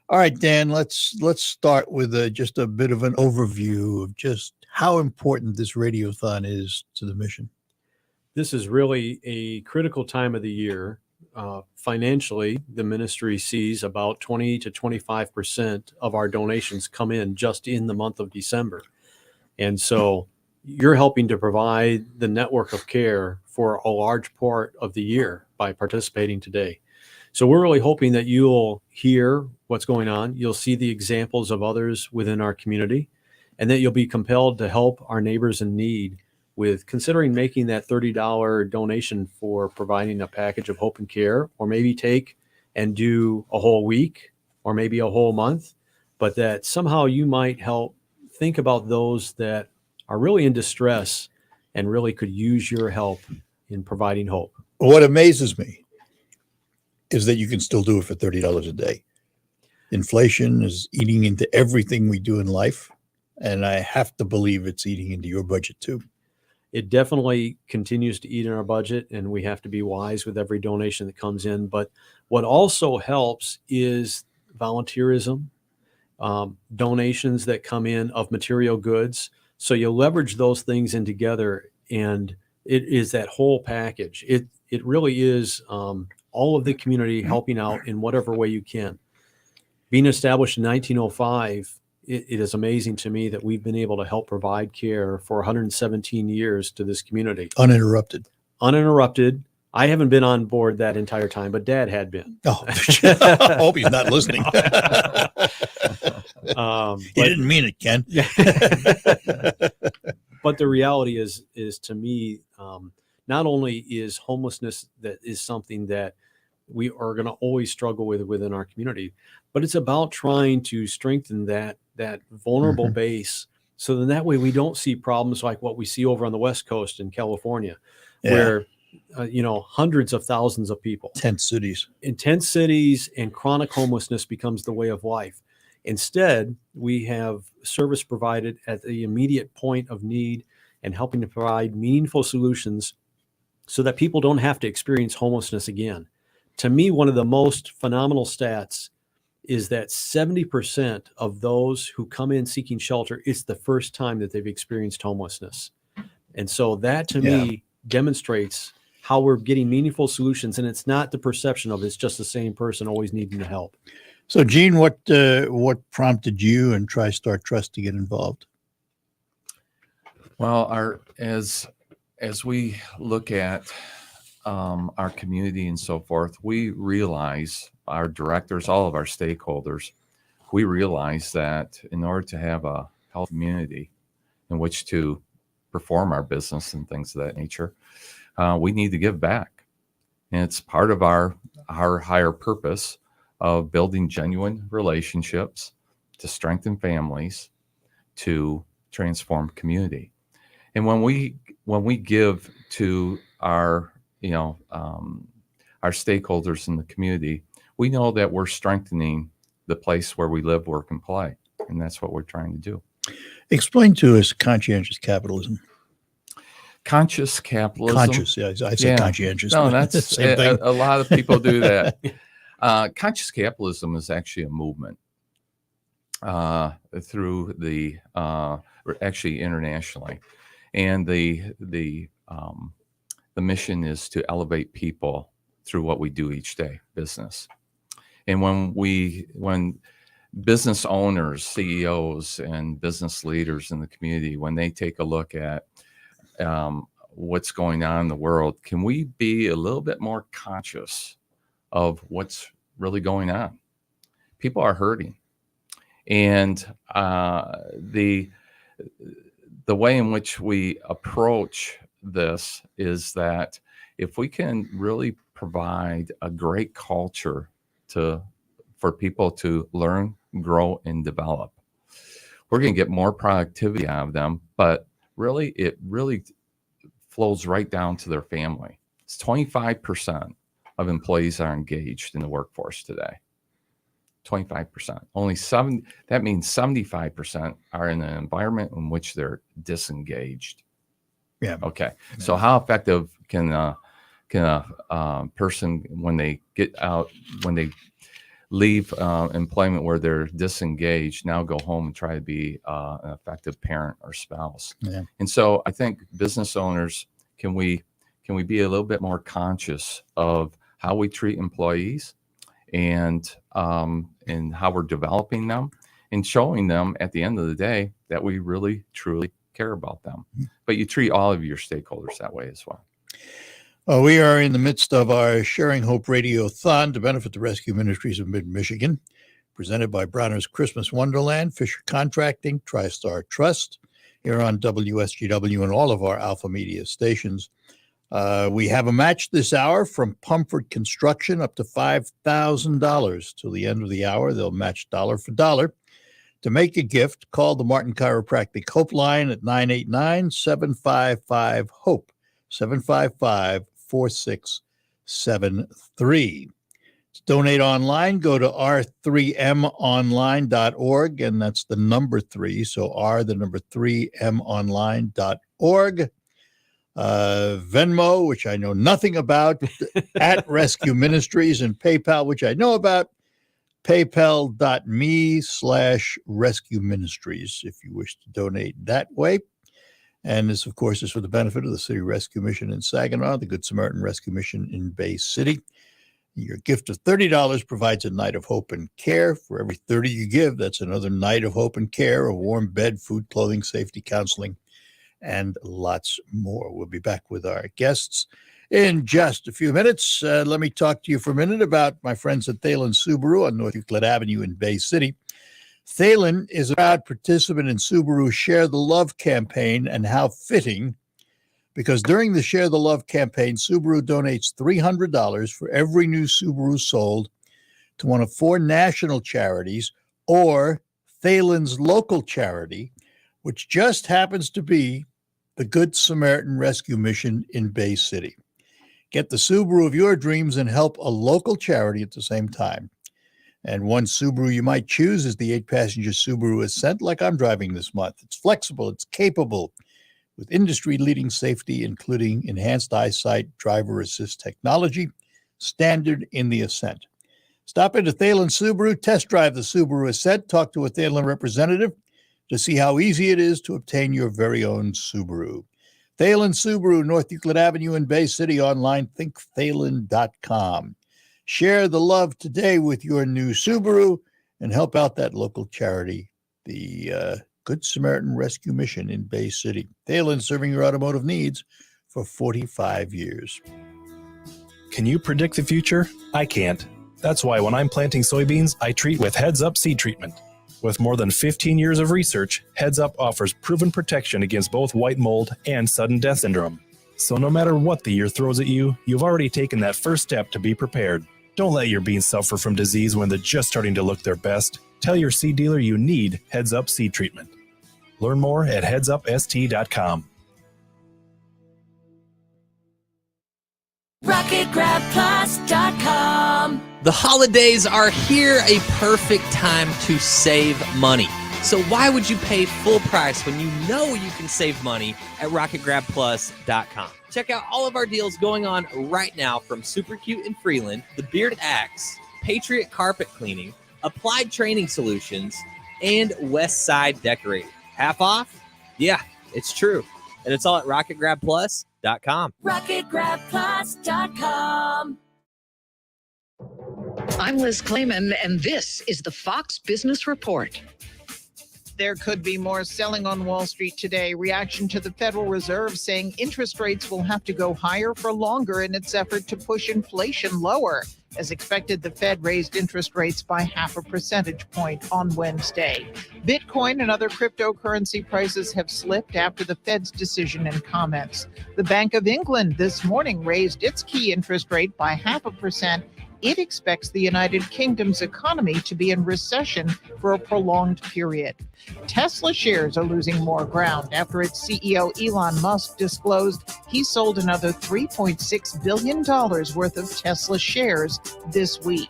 All right, Dan, let's start with just a bit of an overview of just how important this radiothon is to the mission. This is really a critical time of the year. Financially, the ministry sees about 20 to 25% of our donations come in just in the month of December. And so you're helping to provide the network of care for a large part of the year by participating today. So we're really hoping that you'll hear what's going on. You'll see the examples of others within our community, and that you'll be compelled to help our neighbors in need with considering making that $30 donation for providing a package of hope and care, or maybe take and do a whole week or maybe a whole month, but that somehow you might help think about those that are really in distress and really could use your help in providing hope. What amazes me is that you can still do it for $30 a day. Inflation is eating into everything we do in life, and I have to believe it's eating into your budget too. It definitely continues to eat in our budget, and we have to be wise with every donation that comes in. But what also helps is volunteerism, donations that come in of material goods. So you leverage those things in together, and it is that whole package. It really is all of the community helping out in whatever way you can. Being established in 1905, it is amazing to me that we've been able to help provide care for 117 years to this community. Uninterrupted. Uninterrupted. I haven't been on board that entire time, but Dad had been. Oh, I hope he's not listening. He didn't mean it, Ken. But the reality is to me, not only is homelessness that is something that we are going to always struggle with within our community. But it's about trying to strengthen that vulnerable base, so then that way we don't see problems like what we see over on the West Coast in California, where hundreds of thousands of people, tent cities, and chronic homelessness becomes the way of life. Instead, we have service provided at the immediate point of need and helping to provide meaningful solutions so that people don't have to experience homelessness again. To me, one of the most phenomenal stats is that 70% of those who come in seeking shelter, it's the first time that they've experienced homelessness. And so that to me demonstrates how we're getting meaningful solutions, and it's not the perception of it's just the same person always needing the help. So, Gene, what prompted you and TriStar Trust to get involved? Well, as we look at our community and so forth, we realize, our directors, all of our stakeholders, we realize that in order to have a healthy community in which to perform our business and things of that nature, we need to give back. And it's part of our higher purpose of building genuine relationships to strengthen families, to transform community. And when we give to our stakeholders in the community, we know that we're strengthening the place where we live, work, and play. And that's what we're trying to do. Explain to us conscientious capitalism. Conscious capitalism. Conscious, yeah. I say conscientious. No, that's the same thing. A lot of people do that. Conscious capitalism is actually a movement through actually internationally. And the mission is to elevate people through what we do each day, business. And when business owners, CEOs, and business leaders in the community, when they take a look at what's going on in the world, can we be a little bit more conscious of what's really going on? People are hurting. And the way in which we approach this is that if we can really provide a great culture for people to learn, grow, and develop, we're going to get more productivity out of them. But really, it really flows right down to their family. It's 25% of employees are engaged in the workforce today. 25%. Only 7. That means 75% are in an environment in which they're disengaged. Yeah. Okay. So how effective can a person, when they get out, when they leave employment where they're disengaged, now go home and try to be an effective parent or spouse? Yeah. And so I think business owners, can we be a little bit more conscious of how we treat employees and how we're developing them and showing them at the end of the day that we really, truly care about them. But you treat all of your stakeholders that way as well. Well, we are in the midst of our Sharing Hope RadioThon to benefit the Rescue Ministries of Mid-Michigan, presented by Bronner's Christmas Wonderland, Fisher Contracting, TriStar Trust, here on WSGW and all of our AlphaMedia stations. We have a match this hour from Pumford Construction, up to $5,000 till the end of the hour. They'll match dollar for dollar. To make a gift, call the Martin Chiropractic Hope line at 989-755-HOPE, 755-4673. To donate online, go to r3monline.org, and that's the number 3, so r3monline.org. Venmo, which I know nothing about, at Rescue Ministries, and PayPal, which I know about, paypal.me/Rescue Ministries, if you wish to donate that way. And this, of course, is for the benefit of the City Rescue Mission in Saginaw, the Good Samaritan Rescue Mission in Bay City. Your gift of $30 provides a night of hope and care. For every 30 you give, that's another night of hope and care, a warm bed, food, clothing, safety, counseling, and lots more. We'll be back with our guests in just a few minutes. Let me talk to you for a minute about my friends at Thalen Subaru on North Euclid Avenue in Bay City. Thalen is a proud participant in Subaru's Share the Love campaign, and how fitting, because during the Share the Love campaign, Subaru donates $300 for every new Subaru sold to one of 4 national charities or Thalen's local charity, which just happens to be the Good Samaritan Rescue Mission in Bay City. Get the Subaru of your dreams and help a local charity at the same time. And one Subaru you might choose is the 8-passenger Subaru Ascent, like I'm driving this month. It's flexible, it's capable, with industry-leading safety, including enhanced eyesight driver assist technology, standard in the Ascent. Stop into Thalen Subaru, test drive the Subaru Ascent, talk to a Thalen representative to see how easy it is to obtain your very own Subaru. Thalen Subaru, North Euclid Avenue in Bay City, online, thinkthalen.com. Share the love today with your new Subaru and help out that local charity, the Good Samaritan Rescue Mission in Bay City. Thalen, serving your automotive needs for 45 years. Can you predict the future? I can't. That's why when I'm planting soybeans, I treat with Heads Up seed treatment. With more than 15 years of research, Heads Up offers proven protection against both white mold and sudden death syndrome. So no matter what the year throws at you, you've already taken that first step to be prepared. Don't let your beans suffer from disease when they're just starting to look their best. Tell your seed dealer you need Heads Up seed treatment. Learn more at headsupst.com. RocketGrabPlus.com. The holidays are here, a perfect time to save money. So why would you pay full price when you know you can save money at RocketGrabPlus.com? Check out all of our deals going on right now, from Super Cute in Freeland, the Bearded Axe, Patriot Carpet Cleaning, Applied Training Solutions, and West Side Decorating. Half off? Yeah, it's true. And it's all at RocketGrabPlus.com. RocketGrabPlus.com. I'm Liz Clayman, and this is the Fox Business Report. There could be more selling on Wall Street today. Reaction to the Federal Reserve saying interest rates will have to go higher for longer in its effort to push inflation lower. As expected, the Fed raised interest rates by 0.5 percentage point on Wednesday. Bitcoin and other cryptocurrency prices have slipped after the Fed's decision and comments. The Bank of England this morning raised its key interest rate by 0.5%. It expects the United Kingdom's economy to be in recession for a prolonged period. Tesla shares are losing more ground after its CEO Elon Musk disclosed he sold another $3.6 billion worth of Tesla shares this week.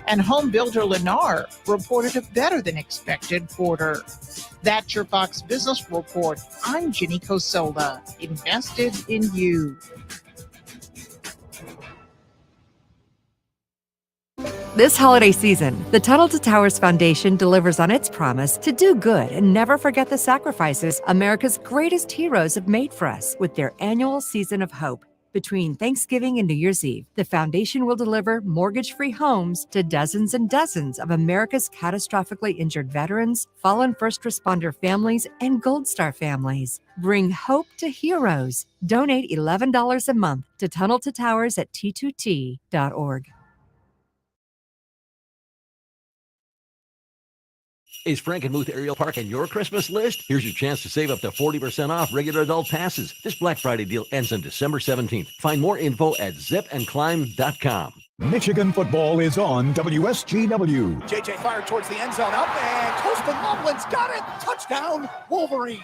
And home builder Lennar reported a better than expected quarter. That's your Fox Business Report. I'm Ginny Cosola, invested in you. This holiday season, the Tunnel to Towers Foundation delivers on its promise to do good and never forget the sacrifices America's greatest heroes have made for us with their annual Season of Hope. Between Thanksgiving and New Year's Eve, the foundation will deliver mortgage-free homes to dozens and dozens of America's catastrophically injured veterans, fallen first responder families, and Gold Star families. Bring hope to heroes. Donate $11 a month to Tunnel to Towers at T2T.org. Is Frankenmuth Aerial Park on your Christmas list? Here's your chance to save up to 40% off regular adult passes. This Black Friday deal ends on December 17th. Find more info at zipandclimb.com. Michigan football is on WSGW. JJ fired towards the end zone, up and Coastal Moblin's got it. Touchdown, Wolverines.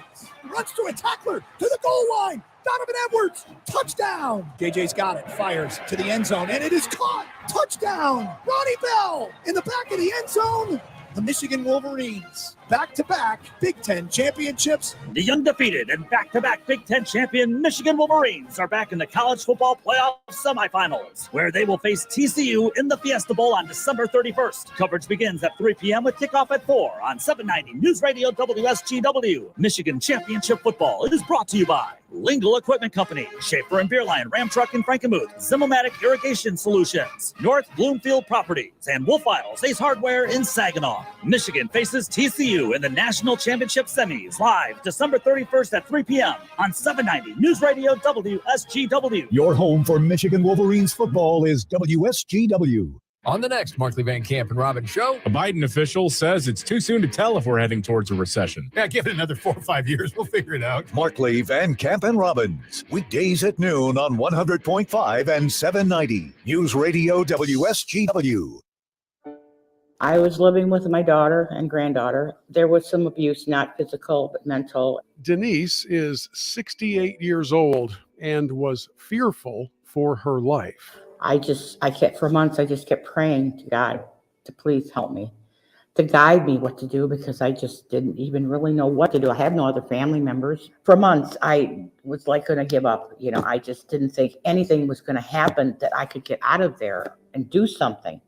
Runs through a tackler to the goal line. Donovan Edwards, touchdown. JJ's got it, fires to the end zone, and it is caught. Touchdown, Ronnie Bell in the back of the end zone. The Michigan Wolverines, back-to-back Big Ten championships. The undefeated and back-to-back Big Ten champion Michigan Wolverines are back in the college football playoff semifinals, where they will face TCU in the Fiesta Bowl on December 31st. Coverage begins at 3 p.m. with kickoff at 4 on 790 News Radio WSGW. Michigan Championship Football is brought to you by Lingle Equipment Company, Schaefer and Beerline Ram Truck in Frankenmuth, Zimomatic Irrigation Solutions, North Bloomfield Properties, and Wolf Isles Ace Hardware in Saginaw. Michigan faces TCU in the National Championship Semis, live December 31st at 3 p.m. on 790 News Radio WSGW. Your home for Michigan Wolverines football is WSGW. On the next Markley Van Camp and Robin show. A Biden official says it's too soon to tell if we're heading towards a recession. Yeah, give it another 4 or 5 years. We'll figure it out. Markley, Van Camp, and Robbins. Weekdays at noon on 100.5 and 790. News Radio WSGW. I was living with my daughter and granddaughter. There was some abuse, not physical, but mental. Denise is 68 years old and was fearful for her life. For months, I just kept praying to God to please help me, to guide me what to do, because I just didn't even really know what to do. I have no other family members. For months, I was like going to give up. I just didn't think anything was going to happen that I could get out of there and do something.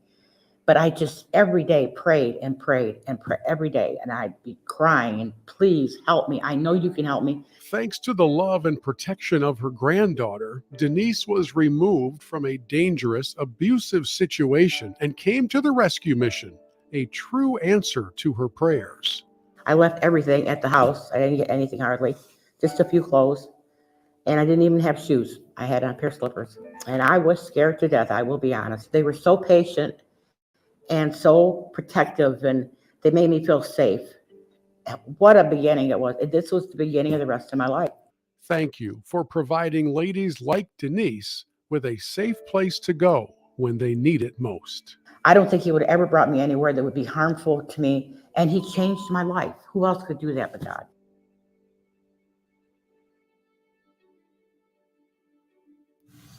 But I just every day prayed and prayed and prayed every day. And I'd be crying and please help me. I know you can help me. Thanks to the love and protection of her granddaughter, Denise was removed from a dangerous, abusive situation and came to the rescue mission, a true answer to her prayers. I left everything at the house. I didn't get anything hardly, just a few clothes. And I didn't even have shoes. I had on a pair of slippers. And I was scared to death, I will be honest. They were so patient and so protective, and they made me feel safe. What a beginning it was. This was the beginning of the rest of my life. Thank you for providing ladies like Denise with a safe place to go when they need it most. I don't think he would have ever brought me anywhere that would be harmful to me, and he changed my life. Who else could do that but God?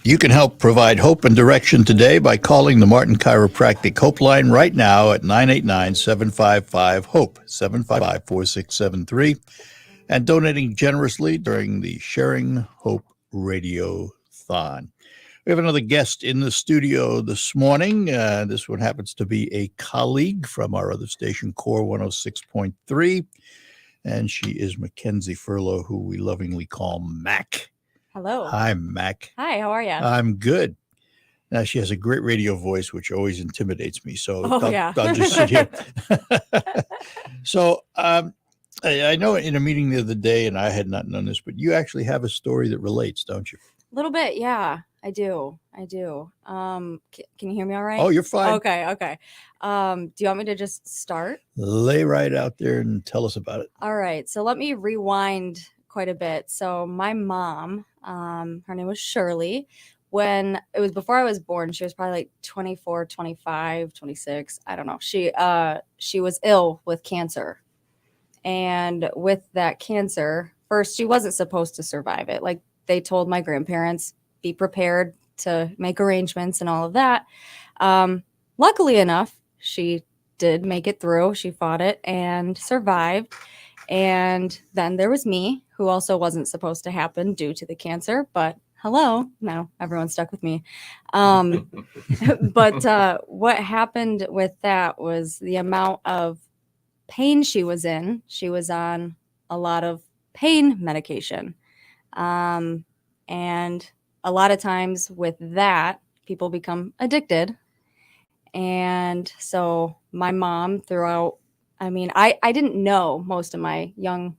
You can help provide hope and direction today by calling the Martin Chiropractic Hope Line right now at 989-755-HOPE, 755-4673, and donating generously during the Sharing Hope RadioThon. We have another guest in the studio this morning. This one happens to be a colleague from our other station, Core 106.3, and she is Mackenzie Furlow, who we lovingly call Mac. Hello. Hi, Mac. Hi, how are you? I'm good. Now, she has a great radio voice, which always intimidates me. So I'll just sit here. So I know in a meeting the other day, and I had not known this, but you actually have a story that relates, don't you? A little bit, yeah, I do. Can you hear me all right? Oh, you're fine. Okay. Do you want me to just start? Lay right out there and tell us about it. All right, so let me rewind quite a bit. So my mom, her name was Shirley. When it was before I was born, she was probably like 24, 25, 26. I don't know. She was ill with cancer. And with that cancer, first, she wasn't supposed to survive it. Like they told my grandparents, be prepared to make arrangements and all of that. Luckily enough, she did make it through. She fought it and survived. And then there was me, who also wasn't supposed to happen due to the cancer, but hello, now everyone's stuck with me. But what happened with that was the amount of pain she was in. She was on a lot of pain medication. And a lot of times with that, people become addicted. And so my mom throughout, I didn't know most of my young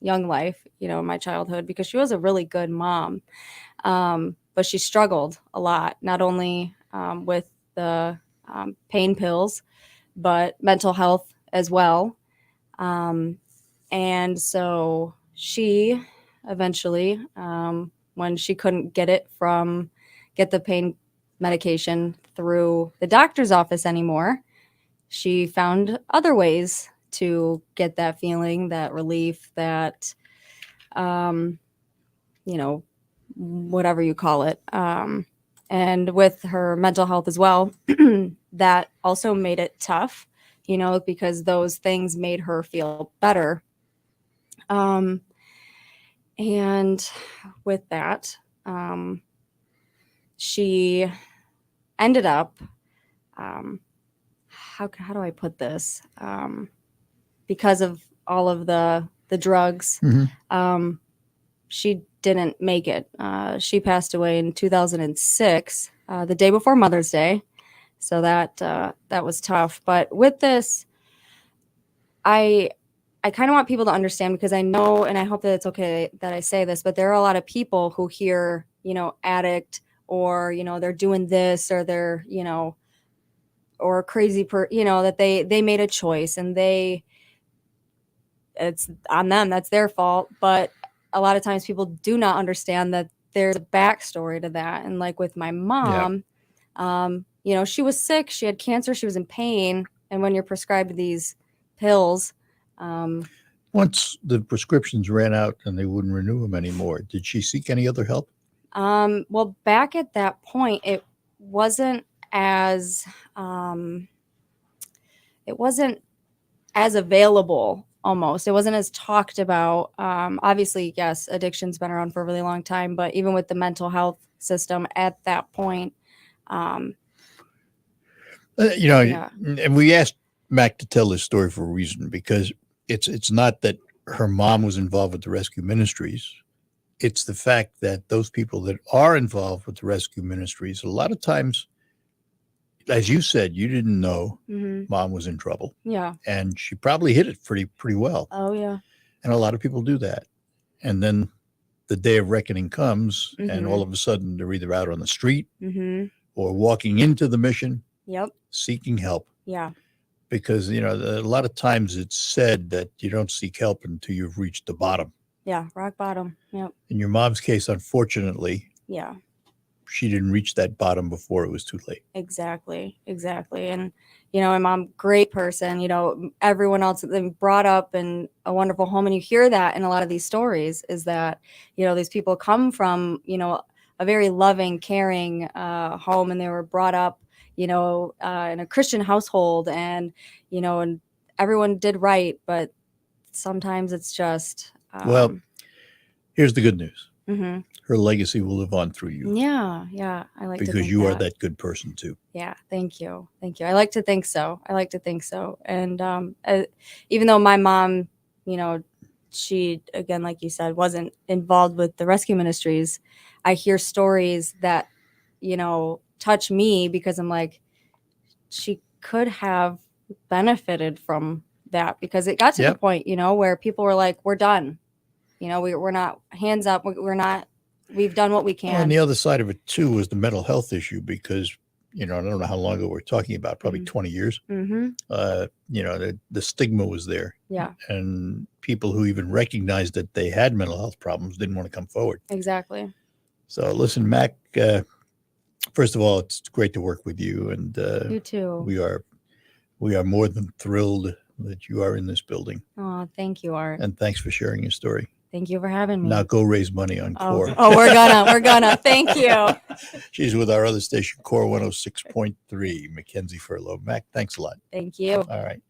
life, my childhood, because she was a really good mom. But she struggled a lot, not only with the pain pills, but mental health as well. And so she eventually, when she couldn't get the pain medication through the doctor's office anymore, she found other ways to get that feeling, that relief, that, whatever you call it. And with her mental health as well, that also made it tough, because those things made her feel better. And with that, she ended up, how do I put this? Because of all of the drugs, she didn't make it. She passed away in 2006, the day before Mother's Day. So that was tough. But with this, I kind of want people to understand, because I know, and I hope that it's okay that I say this, but there are a lot of people who hear, addict, or, they're doing this, or they're, or crazy that they made a choice and it's on them, that's their fault. But a lot of times people do not understand that there's a backstory to that. And like with my mom, she was sick, she had cancer, she was in pain, and when you're prescribed these pills, once the prescriptions ran out and they wouldn't renew them anymore, did she seek any other help? Well, back at that point, it wasn't as available. Almost, it wasn't as talked about. Obviously, yes, addiction's been around for a really long time, but even with the mental health system at that point, and we asked Mac to tell this story for a reason, because it's not that her mom was involved with the Rescue Ministries. It's the fact that those people that are involved with the Rescue Ministries, a lot of times, as you said, you didn't know mom was in trouble. Yeah. And she probably hid it pretty well. Oh, yeah. And a lot of people do that. And then the day of reckoning comes, and all of a sudden they're either out on the street or walking into the mission, seeking help. Yeah. Because, a lot of times it's said that you don't seek help until you've reached the bottom. Yeah, rock bottom. Yep. In your mom's case, unfortunately, she didn't reach that bottom before it was too late. Exactly. And my mom, great person, everyone else been brought up in a wonderful home, and you hear that in a lot of these stories, is that these people come from a very loving, caring home, and they were brought up in a Christian household, and and everyone did right, but sometimes it's just well, here's the good news. Her legacy will live on through you. Yeah. I like to because think you that. are that good person too. Yeah. Thank you. I like to think so. And even though my mom, she, again, like you said, wasn't involved with the Rescue Ministries, I hear stories that, touch me, because I'm like, she could have benefited from that, because it got to the point, where people were like, we're done. We're not hands up. We've done what we can. Well, and the other side of it too was the mental health issue, because, I don't know how long ago we're talking about, probably 20 years. The stigma was there. Yeah. And people who even recognized that they had mental health problems didn't want to come forward. Exactly. So listen, Mac, first of all, it's great to work with you. And you too. We are more than thrilled that you are in this building. Oh, thank you, Art. And thanks for sharing your story. Thank you for having me. Now go raise money on Core. Oh, we're gonna. Thank you. She's with our other station, Core 106.3, Mackenzie Furlow. Mac, thanks a lot. Thank you. All right.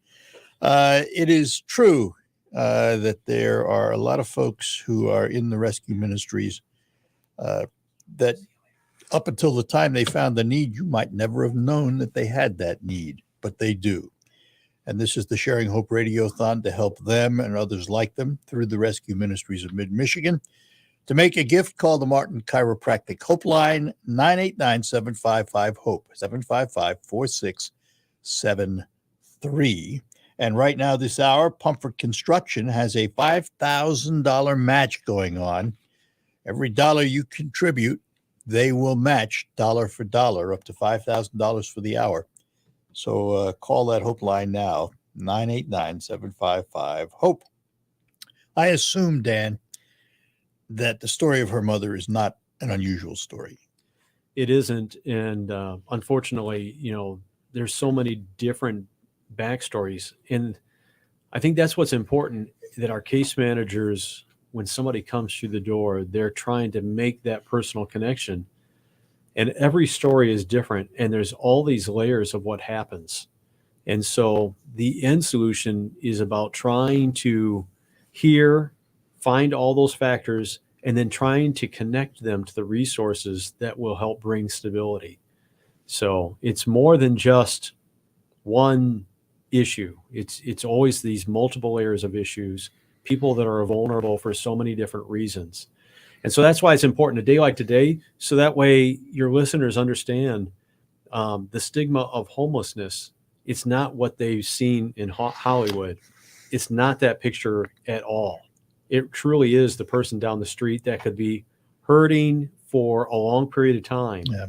It is true that there are a lot of folks who are in the Rescue Ministries that up until the time they found the need, you might never have known that they had that need, but they do. And this is the Sharing Hope RadioThon to help them and others like them through the Rescue Ministries of Mid-Michigan. To make a gift, call the Martin Chiropractic Hope Line, 989-755-HOPE, 755-4673. And right now, this hour, Pumford Construction has a $5,000 match going on. Every dollar you contribute, they will match dollar for dollar up to $5,000 for the hour. So call that Hope line now, 989-755-HOPE. I assume, Dan, that the story of her mother is not an unusual story. It isn't. And unfortunately, there's so many different backstories. And I think that's what's important, that our case managers, when somebody comes through the door, they're trying to make that personal connection. And every story is different, and there's all these layers of what happens. And so the end solution is about trying to hear, find all those factors, and then trying to connect them to the resources that will help bring stability. So it's more than just one issue. It's always these multiple layers of issues, people that are vulnerable for so many different reasons. And so that's why it's important a day like today, so that way your listeners understand the stigma of homelessness. It's not what they've seen in Hollywood. It's not that picture at all. It truly is the person down the street that could be hurting for a long period of time. Yeah,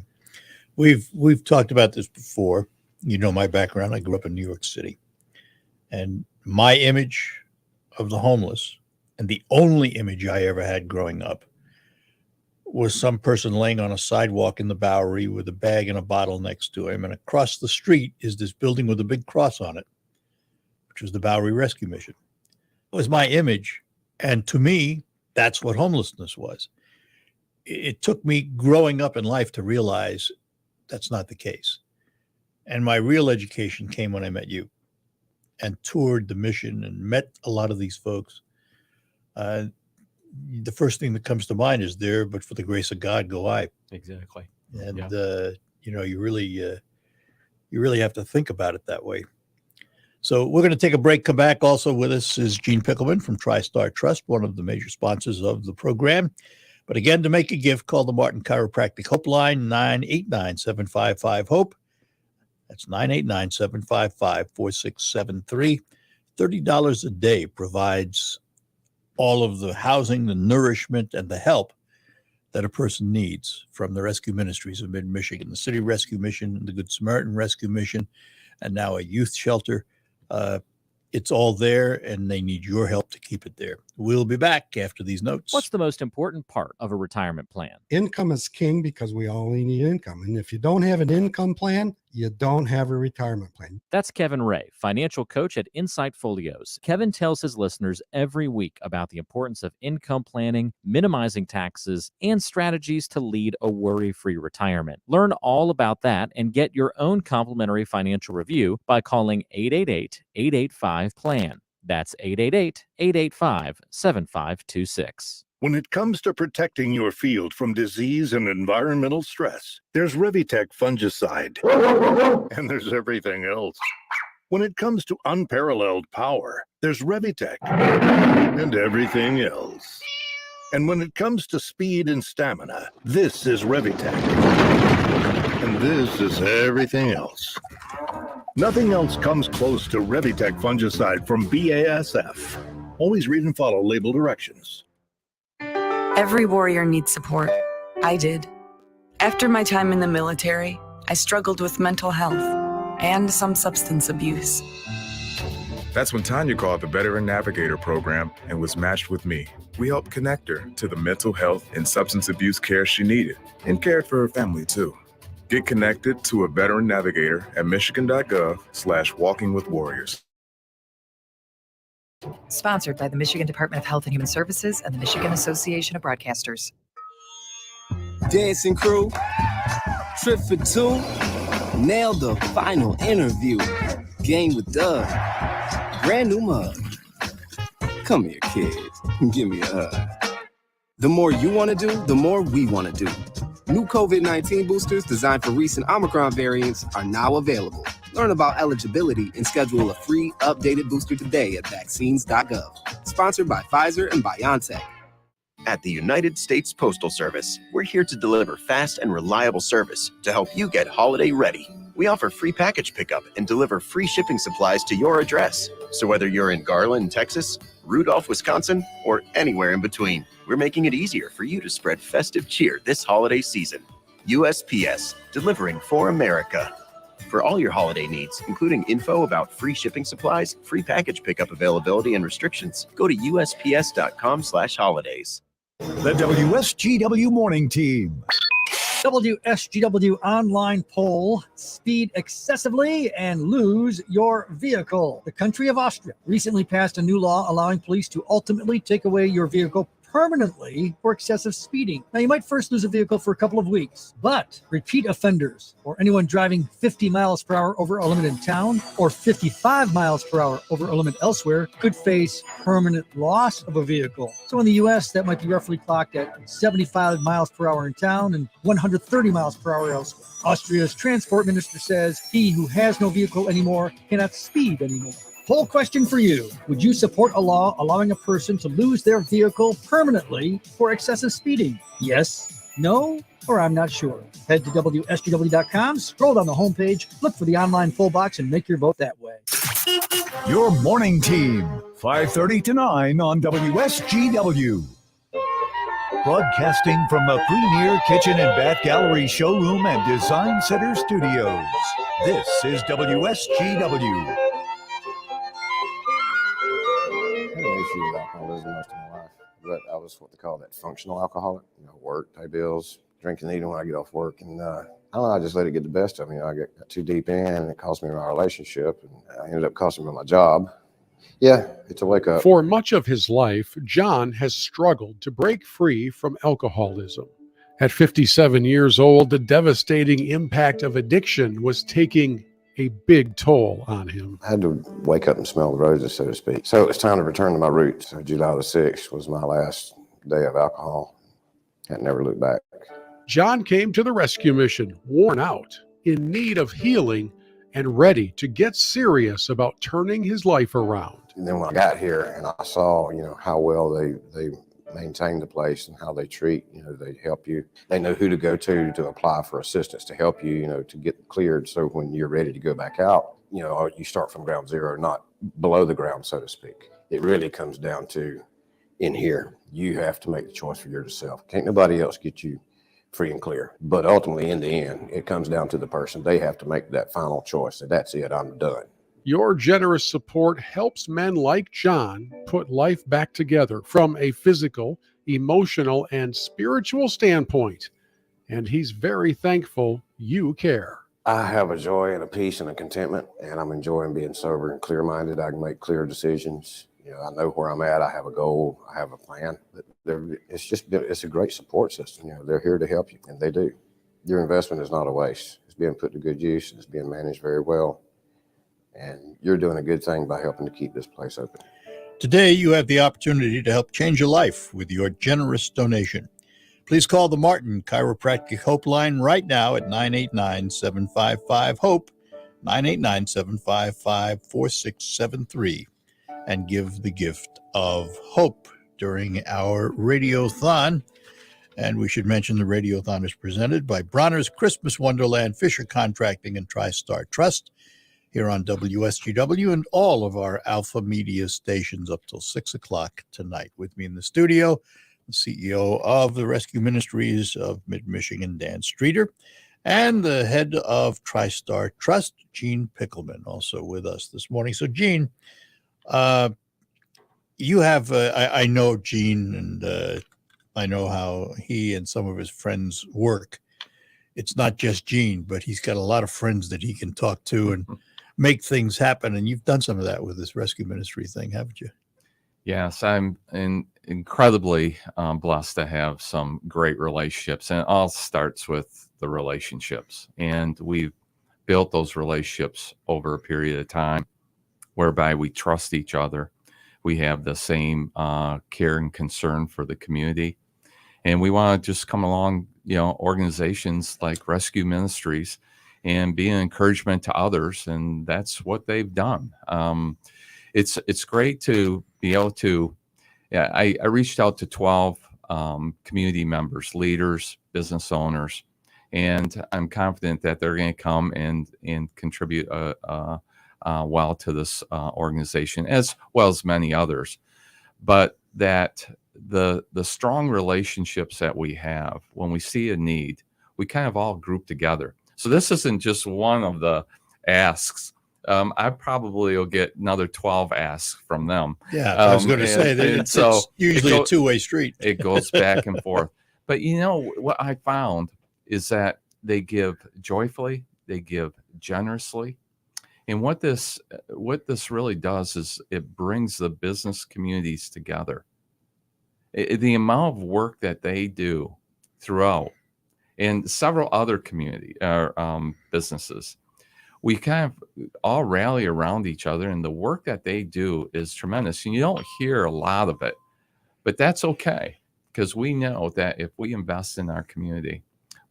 we've talked about this before, You know my background. I grew up in New York City. And my image of the homeless, and the only image I ever had growing up, was some person laying on a sidewalk in the Bowery with a bag and a bottle next to him. And across the street is this building with a big cross on it, which was the Bowery Rescue Mission. It was my image. And to me, that's what homelessness was. It took me growing up in life to realize that's not the case. And my real education came when I met you and toured the mission and met a lot of these folks. The first thing that comes to mind is there, but for the grace of God, go I. Exactly. And, you really have to think about it that way. So we're going to take a break, come back. Also with us is Gene Pickelman from TriStar Trust, one of the major sponsors of the program. But again, to make a gift, call the Martin Chiropractic Hope Line, 989-755-HOPE. That's 989-755-4673. $30 a day provides all of the housing, the nourishment, and the help that a person needs from the Rescue Ministries of Mid-Michigan, the City Rescue Mission, the Good Samaritan Rescue Mission, and now a youth shelter. It's all there, and they need your help to keep it there. We'll be back after these notes. What's the most important part of a retirement plan? Income is king because we only need income. And if you don't have an income plan, you don't have a retirement plan. That's Kevin Ray, financial coach at Insight Folios. Kevin tells his listeners every week about the importance of income planning, minimizing taxes, and strategies to lead a worry-free retirement. Learn all about that and get your own complimentary financial review by calling 888-885-PLAN. That's 888-885-7526. When it comes to protecting your field from disease and environmental stress, there's Revitec fungicide, and there's everything else. When it comes to unparalleled power, there's Revitec, and everything else. And when it comes to speed and stamina, this is Revitec, and this is everything else. Nothing else comes close to Revitec fungicide from BASF. Always read and follow label directions. Every warrior needs support. I did. After my time in the military, I struggled with mental health and some substance abuse. That's when Tanya called the Veteran Navigator program and was matched with me. We helped connect her to the mental health and substance abuse care she needed and cared for her family too. Get connected to a Veteran Navigator at michigan.gov/walkingwithwarriors. Sponsored by the Michigan Department of Health and Human Services and the Michigan Association of Broadcasters. Dancing crew, trip for two, nailed the final interview. Game with Doug, brand new mug. Come here, kids, give me a hug. The more you want to do, the more we want to do. New COVID-19 boosters designed for recent Omicron variants are now available. Learn about eligibility and schedule a free updated booster today at vaccines.gov. Sponsored by Pfizer and BioNTech. At the United States Postal Service, we're here to deliver fast and reliable service to help you get holiday ready. We offer free package pickup and deliver free shipping supplies to your address. So whether you're in Garland, Texas, Rudolph, Wisconsin, or anywhere in between, we're making it easier for you to spread festive cheer this holiday season. USPS, delivering for America. For all your holiday needs, including info about free shipping supplies, free package pickup availability and restrictions, go to USPS.com/holidays. The WSGW Morning Team. WSGW online poll: speed excessively and lose your vehicle. The country of Austria recently passed a new law allowing police to ultimately take away your vehicle permanently for excessive speeding. Now, you might first lose a vehicle for a couple of weeks, but repeat offenders or anyone driving 50 miles per hour over a limit in town or 55 miles per hour over a limit elsewhere could face permanent loss of a vehicle. So in the U.S., that might be roughly clocked at 75 miles per hour in town and 130 miles per hour elsewhere. Austria's transport minister says he who has no vehicle anymore cannot speed anymore. Poll question for you. Would you support a law allowing a person to lose their vehicle permanently for excessive speeding? Yes, no, or I'm not sure. Head to WSGW.com, scroll down the homepage, look for the online poll box, and make your vote that way. Your Morning Team, 5:30 to 9 on WSGW. Broadcasting from the Premier Kitchen and Bath Gallery Showroom and Design Center Studios. This is WSGW. I had an issue with alcoholism most of my life, but I was what they call that functional alcoholic. Work, pay bills, drinking, eating when I get off work, and I don't know. I just let it get the best of me. I got too deep in, and it cost me my relationship, and I ended up costing me my job. Yeah, it's a wake up. For much of his life, John has struggled to break free from alcoholism. At 57 years old, the devastating impact of addiction was taking a big toll on him. I had to wake up and smell the roses, so to speak. So it was time to return to my roots. So July the 6th was my last day of alcohol. I never looked back. John came to the rescue mission worn out, in need of healing, and ready to get serious about turning his life around. And then when I got here and I saw, how well they maintain the place and how they treat, they help you. They know who to go to apply for assistance to help you, to get cleared. So when you're ready to go back out, you start from ground zero, not below the ground, so to speak. It really comes down to in here, you have to make the choice for yourself. Can't nobody else get you free and clear. But ultimately, in the end, it comes down to the person. They have to make that final choice. And that's it, I'm done. Your generous support helps men like John put life back together from a physical, emotional, and spiritual standpoint. And he's very thankful you care. I have a joy and a peace and a contentment, and I'm enjoying being sober and clear-minded. I can make clear decisions. I know where I'm at. I have a goal. I have a plan. It's a great support system. They're here to help you, and they do. Your investment is not a waste. It's being put to good use, and it's being managed very well. And you're doing a good thing by helping to keep this place open. Today, you have the opportunity to help change your life with your generous donation. Please call the Martin Chiropractic Hope line right now at 989-755-HOPE, 989-755-4673, and give the gift of hope during our Radiothon. And we should mention the Radiothon is presented by Bronner's Christmas Wonderland, Fisher Contracting, and TriStar Trust here on WSGW and all of our AlphaMedia stations up till 6 o'clock tonight. With me in the studio, the CEO of the Rescue Ministries of Mid-Michigan, Dan Streeter, and the head of TriStar Trust, Gene Pickelman, also with us this morning. So, Gene, you have, I know Gene, and I know how he and some of his friends work. It's not just Gene, but he's got a lot of friends that he can talk to and make things happen. And you've done some of that with this rescue ministry thing, haven't you? Yes, I'm incredibly blessed to have some great relationships, and it all starts with the relationships. And we've built those relationships over a period of time whereby we trust each other. We have the same care and concern for the community. And we want to just come along, organizations like Rescue Ministries and be an encouragement to others. And that's what they've done. It's great to be able to, I reached out to 12 community members, leaders, business owners, and I'm confident that they're going to come and contribute well to this organization, as well as many others. But that the strong relationships that we have, when we see a need, we kind of all group together. So this isn't just one of the asks. I probably will get another 12 asks from them. Yeah, I was going to say that it's usually a two-way street. It goes back and forth. But what I found is that they give joyfully, they give generously. And what this really does is it brings the business communities together. The amount of work that they do throughout, and several other community businesses, we kind of all rally around each other, and the work that they do is tremendous. And you don't hear a lot of it, but that's okay, because we know that if we invest in our community,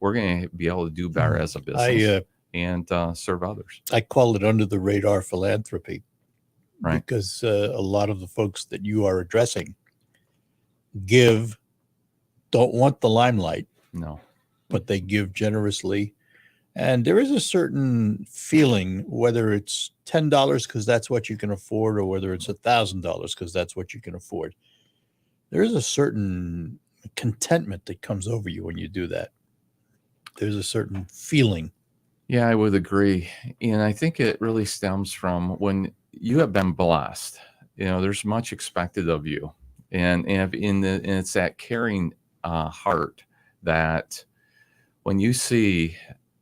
we're going to be able to do better as a business and serve others. I call it under the radar philanthropy, right? Because a lot of the folks that you are addressing don't want the limelight. No. But they give generously. And there is a certain feeling, whether it's $10 because that's what you can afford, or whether it's $1,000 because that's what you can afford. There is a certain contentment that comes over you when you do that. There's a certain feeling Yeah, I would agree. And I think it really stems from when you have been blessed. There's much expected of you. And it's that caring heart that when you see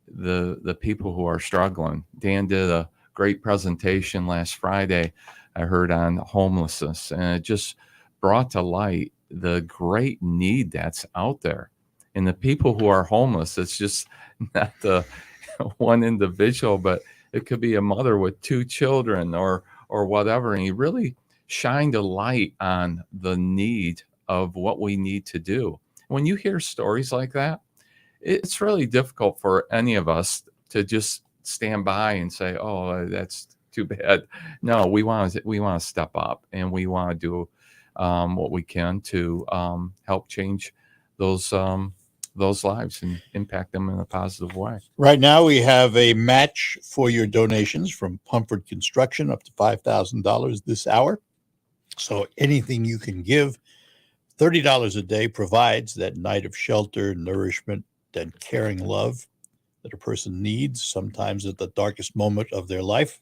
the people who are struggling. Dan did a great presentation last Friday, I heard, on homelessness, and it just brought to light the great need that's out there. And the people who are homeless, it's just not the one individual, but it could be a mother with 2 children or whatever. And he really shined a light on the need of what we need to do. When you hear stories like that, it's really difficult for any of us to just stand by and say, "Oh, that's too bad." No, we want to step up, and we want to do what we can to help change those lives and impact them in a positive way. Right now, we have a match for your donations from Pumford Construction up to $5,000 this hour. So anything you can give, $30 a day, provides that night of shelter, nourishment, and caring love that a person needs, sometimes at the darkest moment of their life.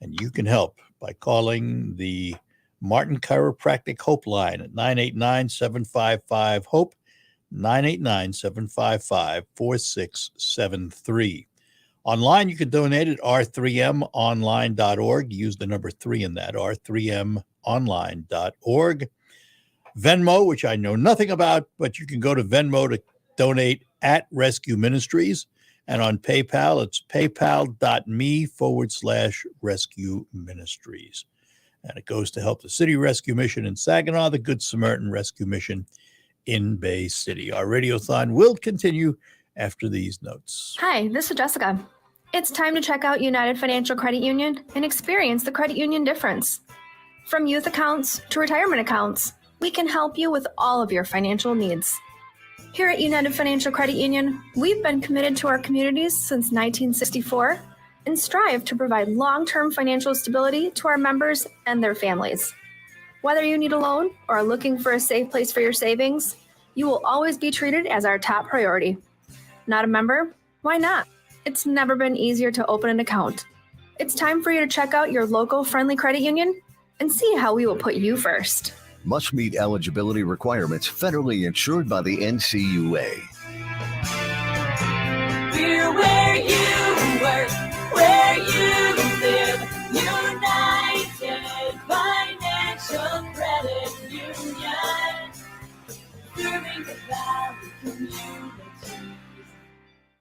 And you can help by calling the Martin Chiropractic Hope Line at 989-755-HOPE, 989-755-4673. Online, you can donate at r3monline.org. Use the number 3 in that, r3monline.org. Venmo, which I know nothing about, but you can go to Venmo to donate at Rescue Ministries. And on PayPal, it's paypal.me/Rescue Ministries. And it goes to help the City Rescue Mission in Saginaw, the Good Samaritan Rescue Mission in Bay City. Our Radiothon will continue after these notes. Hi, this is Jessica. It's time to check out United Financial Credit Union and experience the credit union difference. From youth accounts to retirement accounts, we can help you with all of your financial needs. Here at United Financial Credit Union, we've been committed to our communities since 1964 and strive to provide long-term financial stability to our members and their families. Whether you need a loan or are looking for a safe place for your savings, you will always be treated as our top priority. Not a member? Why not? It's never been easier to open an account. It's time for you to check out your local friendly credit union and see how we will put you first. Must meet eligibility requirements, federally insured by the NCUA. We're where you work, where you live. United Financial Credit Union. Serving the Valley community.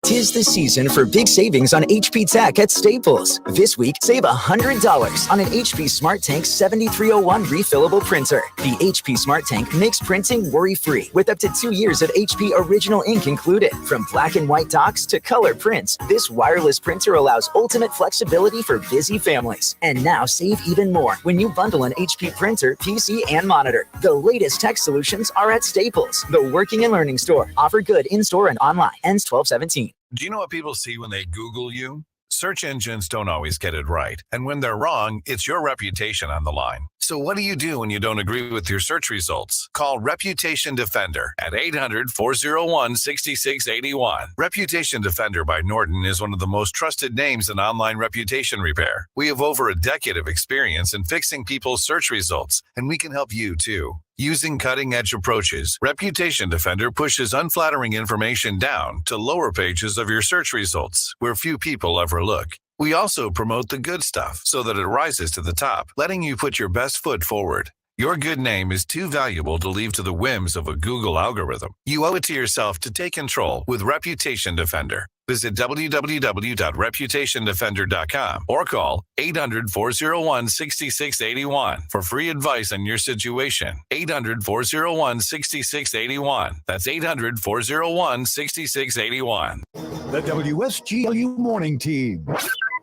'Tis the season for big savings on HP Tech at Staples. This week, save $100 on an HP Smart Tank 7301 refillable printer. The HP Smart Tank makes printing worry-free with up to 2 years of HP original ink included. From black and white docs to color prints, this wireless printer allows ultimate flexibility for busy families. And now save even more when you bundle an HP printer, PC, and monitor. The latest tech solutions are at Staples, the working and learning store. Offer good in-store and online. Ends 12/17. Do you know what people see when they Google you? Search engines don't always get it right. And when they're wrong, it's your reputation on the line. So what do you do when you don't agree with your search results? Call Reputation Defender at 800-401-6681. Reputation Defender by Norton is one of the most trusted names in online reputation repair. We have over a decade of experience in fixing people's search results, and we can help you too. Using cutting-edge approaches, Reputation Defender pushes unflattering information down to lower pages of your search results, where few people ever look. We also promote the good stuff so that it rises to the top, letting you put your best foot forward. Your good name is too valuable to leave to the whims of a Google algorithm. You owe it to yourself to take control with Reputation Defender. Visit www.reputationdefender.com or call 800-401-6681 for free advice on your situation. 800-401-6681. That's 800-401-6681. The WSGW Morning Team.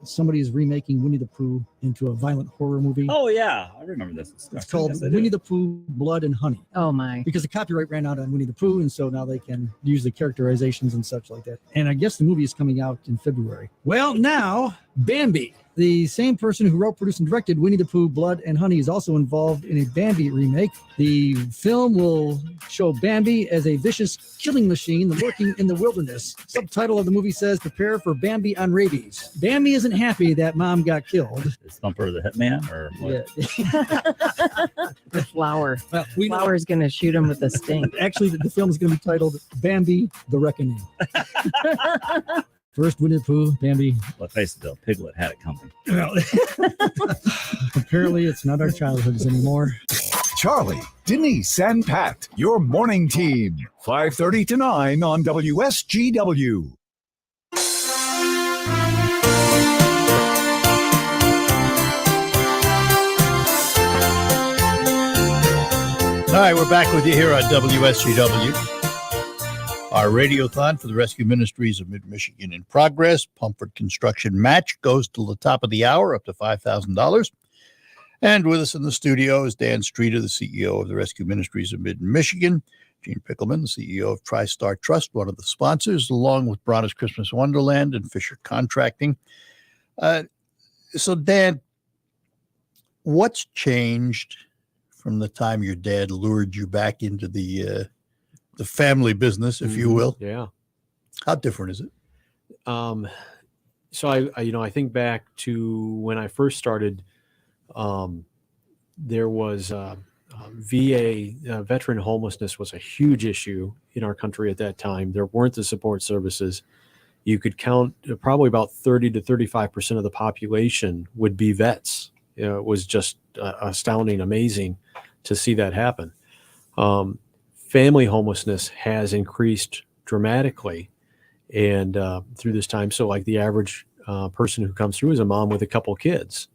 Somebody is remaking Winnie the Pooh into a violent horror movie. Oh yeah, I remember this. It's called Yes, I Winnie do. the Pooh, Blood and Honey. Oh my. Because the copyright ran out on Winnie the Pooh, and so now they can use the characterizations and such like that. And I guess the movie is coming out in February. Well, now Bambi. The same person who wrote, produced, and directed Winnie the Pooh, Blood and Honey is also involved in a Bambi remake. The film will show Bambi as a vicious killing machine lurking in the wilderness. Subtitle of the movie says, "Prepare for Bambi on rabies." Bambi isn't happy that mom got killed. Is Thumper the hitman or what? Yeah. The flower. Well, Flower is going to shoot him with a sting. Actually, the film is going to be titled Bambi the Reckoning. First Winnie the Pooh, Bambi. Let's face it, though, Piglet had it coming. Well, apparently it's not our childhoods anymore. Charlie, Denise, and Pat, your morning team. 5:30 to 9 on WSGW. All right, we're back with you here on WSGW. Our radiothon for the Rescue Ministries of Mid-Michigan in progress. Pumford Construction Match goes till the top of the hour, up to $5,000. And with us in the studio is Dan Streeter, the CEO of the Rescue Ministries of Mid-Michigan. Gene Pickelman, the CEO of TriStar Trust, one of the sponsors, along with Bronner's Christmas Wonderland and Fisher Contracting. So, Dan, what's changed from the time your dad lured you back into the family business, if you will? Yeah. How different is it? So I think back to when I first started, there was VA, veteran homelessness was a huge issue in our country at that time. There weren't the support services. You could count probably about 30 to 35% of the population would be vets. It was just astounding, amazing to see that happen. Family homelessness has increased dramatically and through this time. So like the average person who comes through is a mom with a couple kids.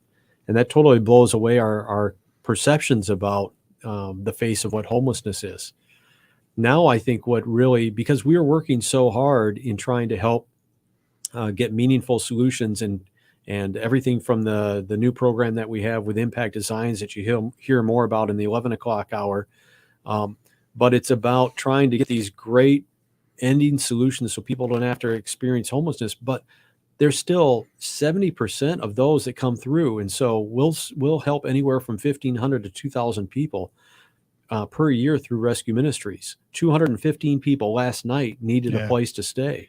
And that totally blows away our perceptions about the face of what homelessness is. Now I think what really, because we are working so hard in trying to help get meaningful solutions and everything from the new program that we have with Impact Designs that you hear more about in the 11 o'clock hour. But it's about trying to get these great ending solutions so people don't have to experience homelessness. But there's still 70% of those that come through. And so we'll help anywhere from 1,500 to 2,000 people per year through Rescue Ministries. 215 people last night needed a place to stay.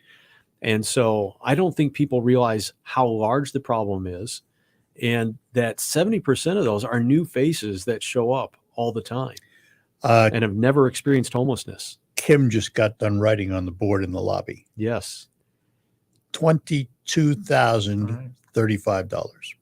And so I don't think people realize how large the problem is, and that 70% of those are new faces that show up all the time and have never experienced homelessness. Kim just got done writing on the board in the lobby. Yes. $22,035.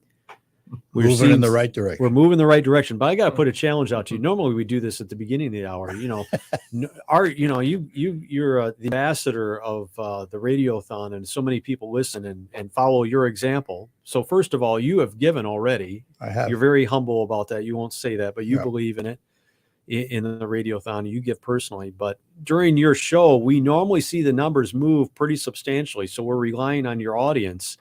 We're moving in the right direction. We're moving in the right direction, but I got to put a challenge out to you. Normally we do this at the beginning of the hour. You're the ambassador of the radiothon, and so many people listen and follow your example. So first of all, you have given already. I have. You're very humble about that. You won't say that, but you believe in it. In the radiothon, you give personally, but during your show, we normally see the numbers move pretty substantially. So we're relying on your audience,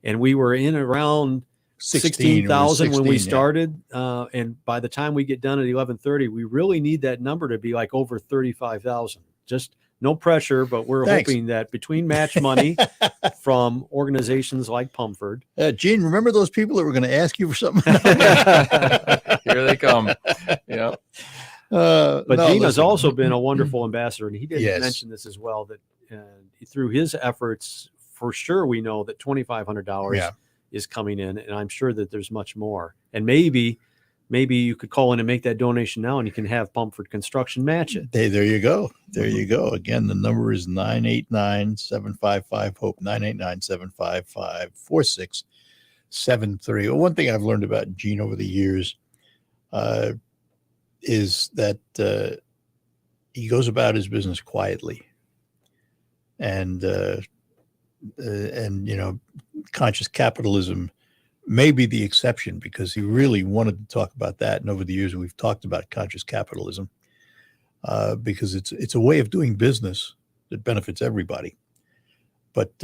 and we were in around 16,000 when we started. And by the time we get done at 11:30, we really need that number to be like over 35,000. Just no pressure, but we're hoping that between match money from organizations like Pumford. Gene, remember those people that were going to ask you for something? Here they come. Yeah. But Gene has also been a wonderful ambassador, and he didn't mention this as well, that through his efforts, for sure, we know that $2,500 is coming in, and I'm sure that there's much more. And maybe you could call in and make that donation now, and you can have Pumford Construction match it. Hey, there you go. There you go. Again, the number is 989-755-HOPE, 989-755-4673. Well, one thing I've learned about Gene over the years is that he goes about his business quietly, and conscious capitalism may be the exception, because he really wanted to talk about that. And over the years, we've talked about conscious capitalism because it's a way of doing business that benefits everybody. But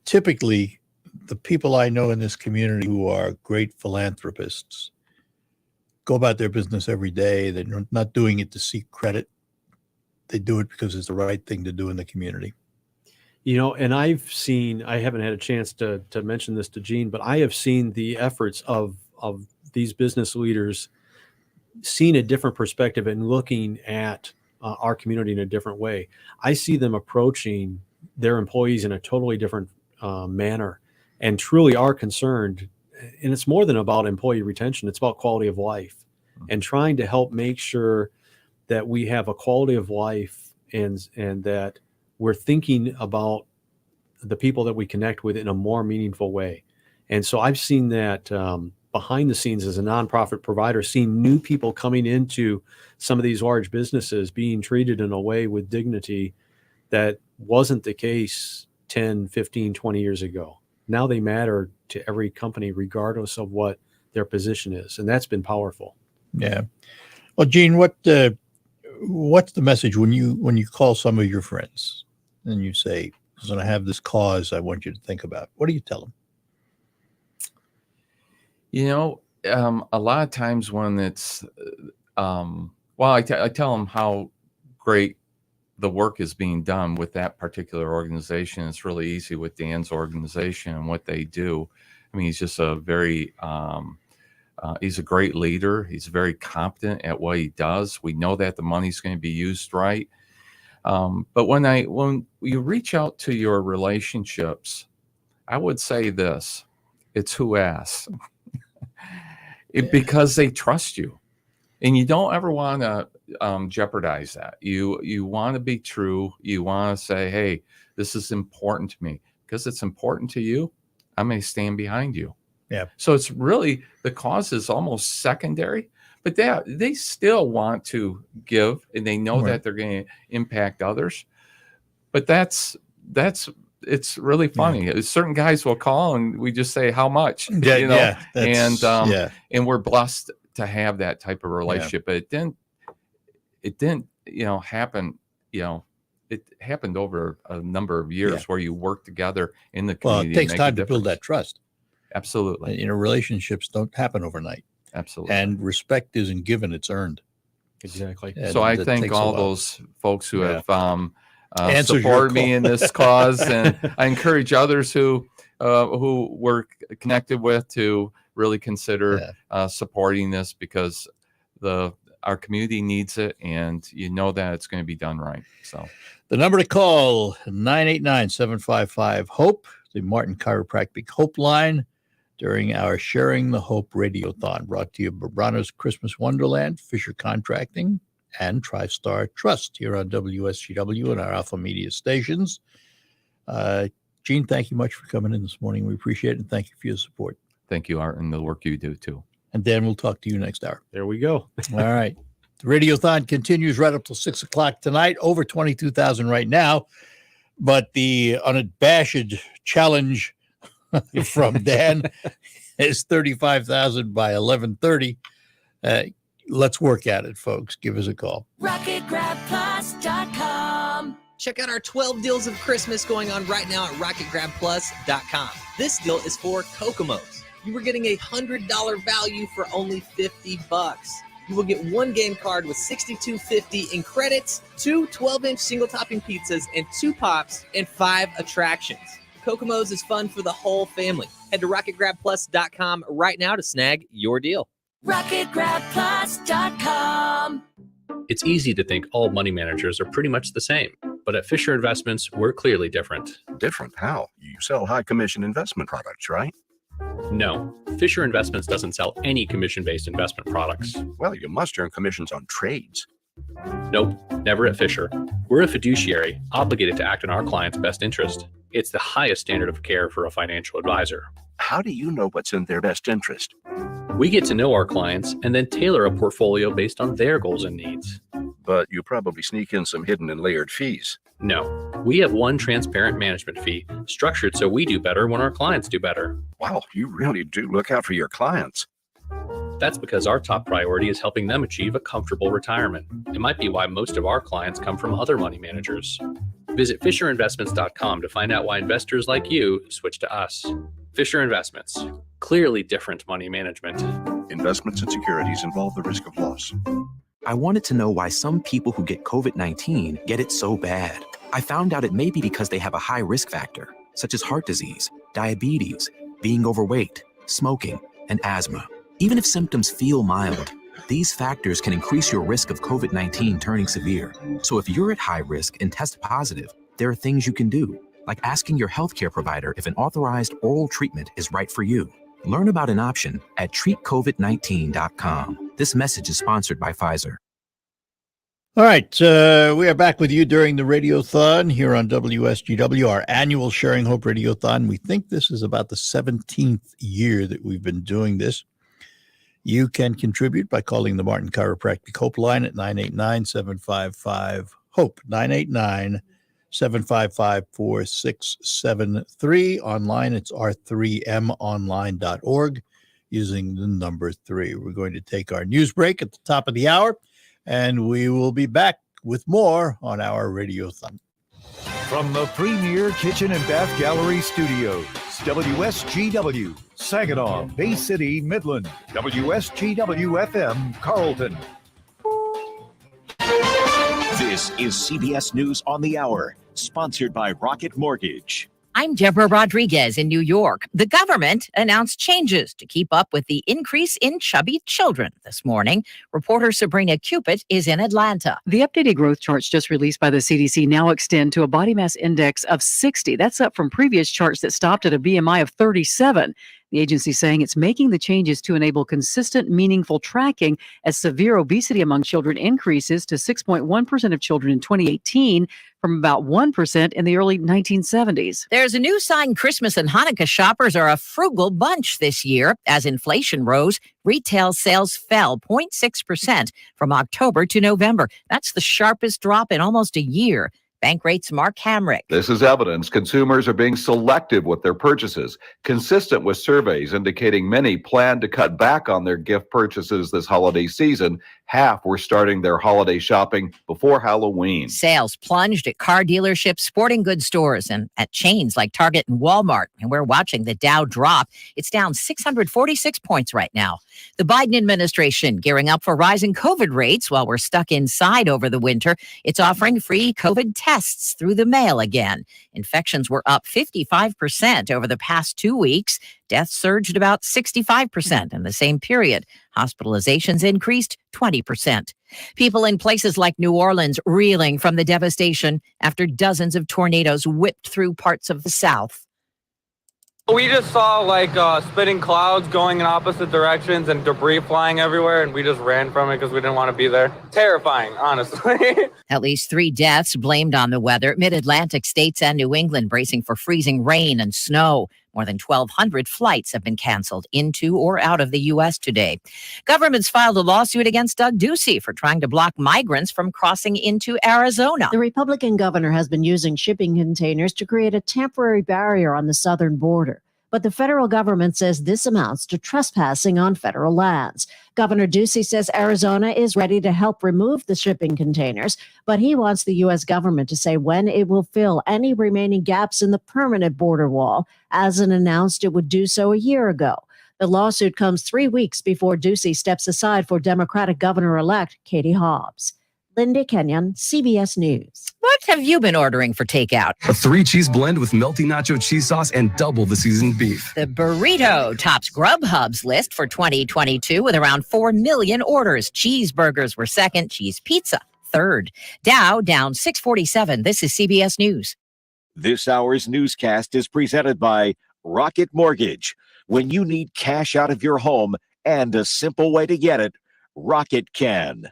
typically, the people I know in this community who are great philanthropists go about their business every day. They're not doing it to seek credit. They do it because it's the right thing to do in the community. You know, and I haven't had a chance to mention this to Gene, but I have seen the efforts of these business leaders seeing a different perspective and looking at our community in a different way. I see them approaching their employees in a totally different manner and truly are concerned. And it's more than about employee retention. It's about quality of life and trying to help make sure that we have a quality of life and that we're thinking about the people that we connect with in a more meaningful way. And so I've seen that behind the scenes as a nonprofit provider, seeing new people coming into some of these large businesses being treated in a way with dignity that wasn't the case 10, 15, 20 years ago. Now they matter to every company, regardless of what their position is. And that's been powerful. Yeah. Well, Gene, what's the message when you call some of your friends and you say, "Listen, I have this cause I want you to think about"? What do you tell them? You know, a lot of times when it's, I tell them how great the work is being done with that particular organization. It's really easy with Dan's organization and what they do. I mean, he's just a very, he's a great leader. He's very competent at what he does. We know that the money's going to be used right. But when you reach out to your relationships, I would say this: it's who asks, because they trust you, and you don't ever want to jeopardize that. You want to be true. You want to say, "Hey, this is important to me," because it's important to you. I may stand behind you. Yeah. So it's really, the cause is almost secondary, but they still want to give, and they know that they're going to impact others. But it's really funny. Yeah. Certain guys will call and we just say, "How much?" Yeah, and we're blessed to have that type of relationship. But it didn't, happen. It happened over a number of years where you work together in the community. Well, it takes time to build that trust. Absolutely. Relationships don't happen overnight. Absolutely. And respect isn't given, it's earned. Exactly. So I thank all those folks who have supported me in this cause, and I encourage others who we're connected with to really consider supporting this, because our community needs it, and that it's going to be done right. So the number to call, 989-755-HOPE, the Martin Chiropractic Hope line, during our Sharing the Hope Radiothon, brought to you by Bronner's Christmas Wonderland, Fisher Contracting, and TriStar Trust here on WSGW and our AlphaMedia stations. Gene, thank you much for coming in this morning. We appreciate it, and thank you for your support. Thank you, Art, and the work you do too. And Dan, we'll talk to you next hour. There we go. All right. The Radiothon continues right up till 6 o'clock tonight. Over 22,000 right now. But the unabashed challenge from Dan is 35,000 by 11:30. Let's work at it, folks. Give us a call. RocketGrabPlus.com. Check out our 12 deals of Christmas going on right now at RocketGrabPlus.com. This deal is for Kokomos. You are getting a $100 value for only $50. You will get one game card with $62.50 in credits, 2 12-inch single-topping pizzas, and 2 pops, and 5 attractions. Kokomos is fun for the whole family. Head to RocketGrabPlus.com right now to snag your deal. RocketGrabPlus.com. It's easy to think all money managers are pretty much the same, but at Fisher Investments, we're clearly different. Different? How? You sell high commission investment products, right? No, Fisher Investments doesn't sell any commission-based investment products. Well, you must earn commissions on trades. Nope, never at Fisher. We're a fiduciary, obligated to act in our client's best interest. It's the highest standard of care for a financial advisor. How do you know what's in their best interest? We get to know our clients and then tailor a portfolio based on their goals and needs. But you probably sneak in some hidden and layered fees. No, we have one transparent management fee, structured so we do better when our clients do better. Wow, you really do look out for your clients. That's because our top priority is helping them achieve a comfortable retirement. It might be why most of our clients come from other money managers. Visit FisherInvestments.com to find out why investors like you switch to us. Fisher Investments. Clearly different money management. Investments and securities involve the risk of loss. I wanted to know why some people who get COVID-19 get it so bad. I found out it may be because they have a high risk factor, such as heart disease, diabetes, being overweight, smoking, and asthma. Even if symptoms feel mild, these factors can increase your risk of COVID-19 turning severe. So if you're at high risk and test positive, there are things you can do, like asking your healthcare provider if an authorized oral treatment is right for you. Learn about an option at treatcovid19.com. This message is sponsored by Pfizer. All right, we are back with you during the Radiothon here on WSGW, our annual Sharing Hope Radiothon. We think this is about the 17th year that we've been doing this. You can contribute by calling the Martin Chiropractic Hope line at 989-755-HOPE, 989-755-4673. Online, it's r3monline.org using the number 3. We're going to take our news break at the top of the hour, and we will be back with more on our Radiothon. From the premier kitchen and bath gallery studios, WSGW, Saginaw, Bay City, Midland, WSGW FM, Carlton. This is CBS News on the Hour, sponsored by Rocket Mortgage. I'm Deborah Rodriguez in New York. The government announced changes to keep up with the increase in chubby children this morning. Reporter Sabrina Cupid is in Atlanta. The updated growth charts just released by the CDC now extend to a body mass index of 60. That's up from previous charts that stopped at a BMI of 37. The agency saying it's making the changes to enable consistent, meaningful tracking as severe obesity among children increases to 6.1% of children in 2018 from about 1% in the early 1970s. There's a new sign Christmas and Hanukkah shoppers are a frugal bunch this year. As inflation rose, retail sales fell 0.6% from October to November. That's the sharpest drop in almost a year. Bankrate's Mark Hamrick. This is evidence consumers are being selective with their purchases, consistent with surveys indicating many plan to cut back on their gift purchases this holiday season. Half were starting their holiday shopping before Halloween. Sales plunged at car dealerships, sporting goods stores, and at chains like Target and Walmart. And we're watching the Dow drop. It's down 646 points right now. The Biden administration gearing up for rising COVID rates while we're stuck inside over the winter. It's offering free COVID tests through the mail again. Infections were up 55% over the past 2 weeks. Deaths surged about 65% in the same period. Hospitalizations increased 20%. People in places like New Orleans reeling from the devastation after dozens of tornadoes whipped through parts of the South. We just saw spitting clouds going in opposite directions and debris flying everywhere, and we just ran from it because we didn't want to be there. Terrifying, honestly. At least 3 deaths blamed on the weather. Mid-Atlantic states and New England bracing for freezing rain and snow. More than 1,200 flights have been canceled into or out of the U.S. today. Government's filed a lawsuit against Doug Ducey for trying to block migrants from crossing into Arizona. The Republican governor has been using shipping containers to create a temporary barrier on the southern border. But the federal government says this amounts to trespassing on federal lands. Governor Ducey says Arizona is ready to help remove the shipping containers, but he wants the U.S. government to say when it will fill any remaining gaps in the permanent border wall, as it announced it would do so a year ago. The lawsuit comes 3 weeks before Ducey steps aside for Democratic governor-elect Katie Hobbs. Linda Kenyon, CBS News. What have you been ordering for takeout? A 3-cheese blend with melty nacho cheese sauce and double the seasoned beef. The burrito tops Grubhub's list for 2022 with around 4 million orders. Cheeseburgers were second, cheese pizza third. Dow down 647. This is CBS News. This hour's newscast is presented by Rocket Mortgage. When you need cash out of your home and a simple way to get it, Rocket can.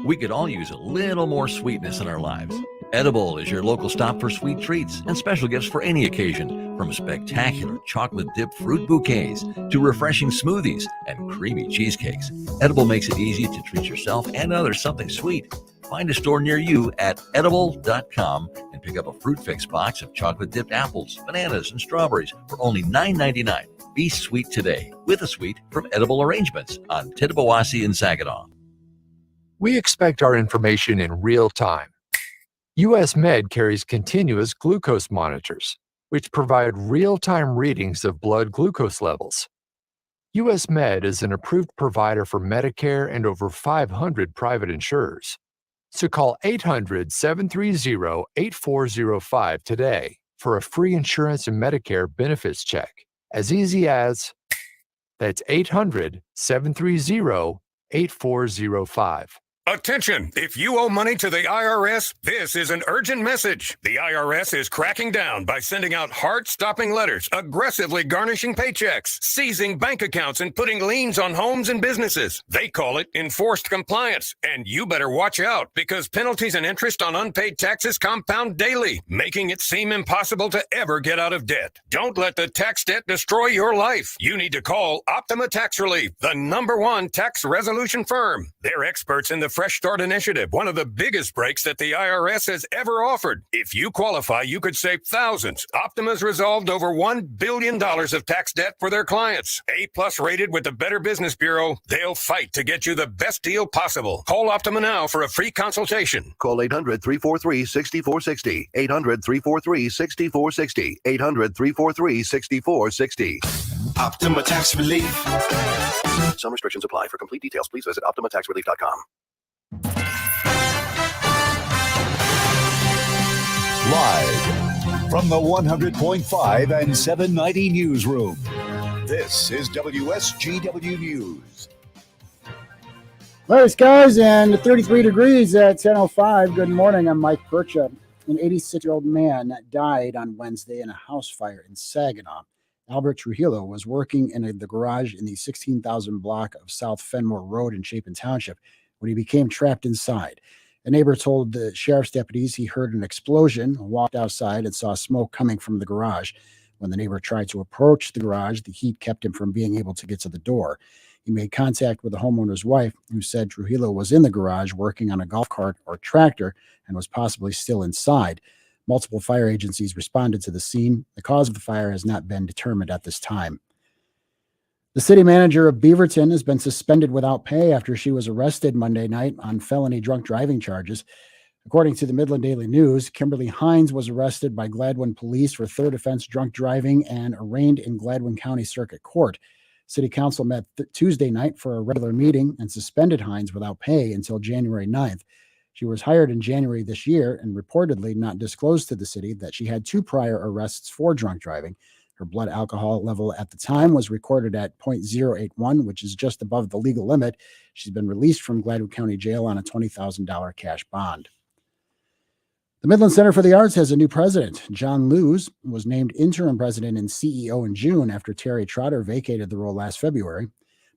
We could all use a little more sweetness in our lives. Edible is your local stop for sweet treats and special gifts for any occasion, from spectacular chocolate-dipped fruit bouquets to refreshing smoothies and creamy cheesecakes. Edible makes it easy to treat yourself and others something sweet. Find a store near you at edible.com and pick up a Fruit Fix box of chocolate-dipped apples, bananas, and strawberries for only $9.99. Be sweet today with a sweet from Edible Arrangements on Tittabawassee in Saginaw. We expect our information in real time. US Med carries continuous glucose monitors. which provide real-time readings of blood glucose levels. US Med is an approved provider for Medicare and over 500 private insurers. So call 800-730-8405 today for a free insurance and Medicare benefits check. As easy as, that's 800-730-8405. Attention! If you owe money to the IRS, this is an urgent message. The IRS is cracking down by sending out heart-stopping letters, aggressively garnishing paychecks, seizing bank accounts, and putting liens on homes and businesses. They call it enforced compliance. And you better watch out, because penalties and interest on unpaid taxes compound daily, making it seem impossible to ever get out of debt. Don't let the tax debt destroy your life. You need to call Optima Tax Relief, the #1 tax resolution firm. They're experts in the Fresh Start Initiative, one of the biggest breaks that the IRS has ever offered. If you qualify, you could save thousands. Optima's resolved over $1 billion of tax debt for their clients. A+ rated with the Better Business Bureau, they'll fight to get you the best deal possible. Call Optima now for a free consultation. Call 800-343-6460. 800-343-6460. 800-343-6460. Optima Tax Relief. Some restrictions apply. For complete details, please visit OptimaTaxRelief.com. Live from the 100.5 and 790 newsroom, this is WSGW News. Well, skies and 33 degrees at 10:05. Good morning. I'm Mike Percha. An 86-year-old man died on Wednesday in a house fire in Saginaw. Albert Trujillo was working in the garage in the 16,000 block of South Fenmore Road in Chapin Township when he became trapped inside. A neighbor told the sheriff's deputies he heard an explosion, walked outside, and saw smoke coming from the garage. When the neighbor tried to approach the garage, the heat kept him from being able to get to the door. He made contact with the homeowner's wife, who said Trujillo was in the garage working on a golf cart or tractor and was possibly still inside. Multiple fire agencies responded to the scene. The cause of the fire has not been determined at this time. The city manager of Beaverton has been suspended without pay after she was arrested Monday night on felony drunk driving charges. According to the Midland Daily News, Kimberly Hines was arrested by Gladwin police for third offense drunk driving and arraigned in Gladwin County Circuit Court. City Council met Tuesday night for a regular meeting and suspended Hines without pay until January 9th. She was hired in January this year and reportedly not disclosed to the city that she had 2 prior arrests for drunk driving. Her blood alcohol level at the time was recorded at 0.081, which is just above the legal limit. She's been released from Gladwin County Jail on a $20,000 cash bond. The Midland Center for the Arts has a new president. John Lewis was named interim president and CEO in June after Terry Trotter vacated the role last February.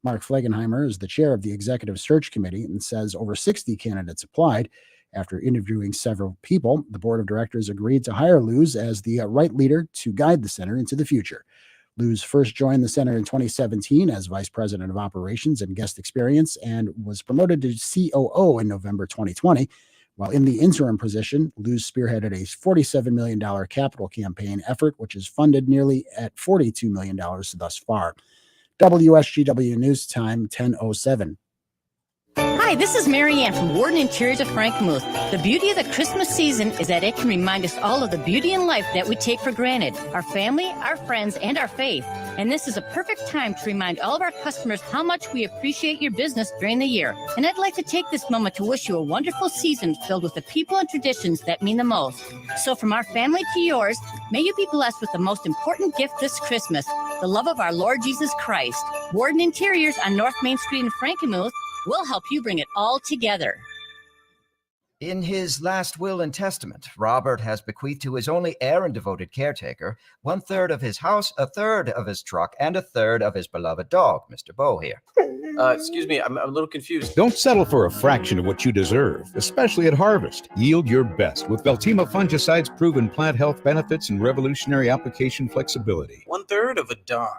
Mark Flegenheimer is the chair of the executive search committee and says over 60 candidates applied. After interviewing several people, the board of directors agreed to hire Luz as the right leader to guide the center into the future. Luz first joined the center in 2017 as vice president of operations and guest experience and was promoted to COO in November 2020. While in the interim position, Luz spearheaded a $47 million capital campaign effort, which is funded nearly at $42 million thus far. WSGW News Time, 10:07. Hi, this is Mary Ann from Warden Interiors of Frankenmuth. The beauty of the Christmas season is that it can remind us all of the beauty in life that we take for granted, our family, our friends, and our faith. And this is a perfect time to remind all of our customers how much we appreciate your business during the year. And I'd like to take this moment to wish you a wonderful season filled with the people and traditions that mean the most. So from our family to yours, may you be blessed with the most important gift this Christmas, the love of our Lord Jesus Christ. Warden Interiors on North Main Street in Frankenmuth will help you bring it all together. In his last will and testament, Robert has bequeathed to his only heir and devoted caretaker 1/3 of his house, 1/3 of his truck, and 1/3 of his beloved dog, Mr. Bo here. Excuse me, I'm a little confused. Don't settle for a fraction of what you deserve, especially at harvest. Yield your best with Veltima fungicide's proven plant health benefits and revolutionary application flexibility. 1/3 of a dog.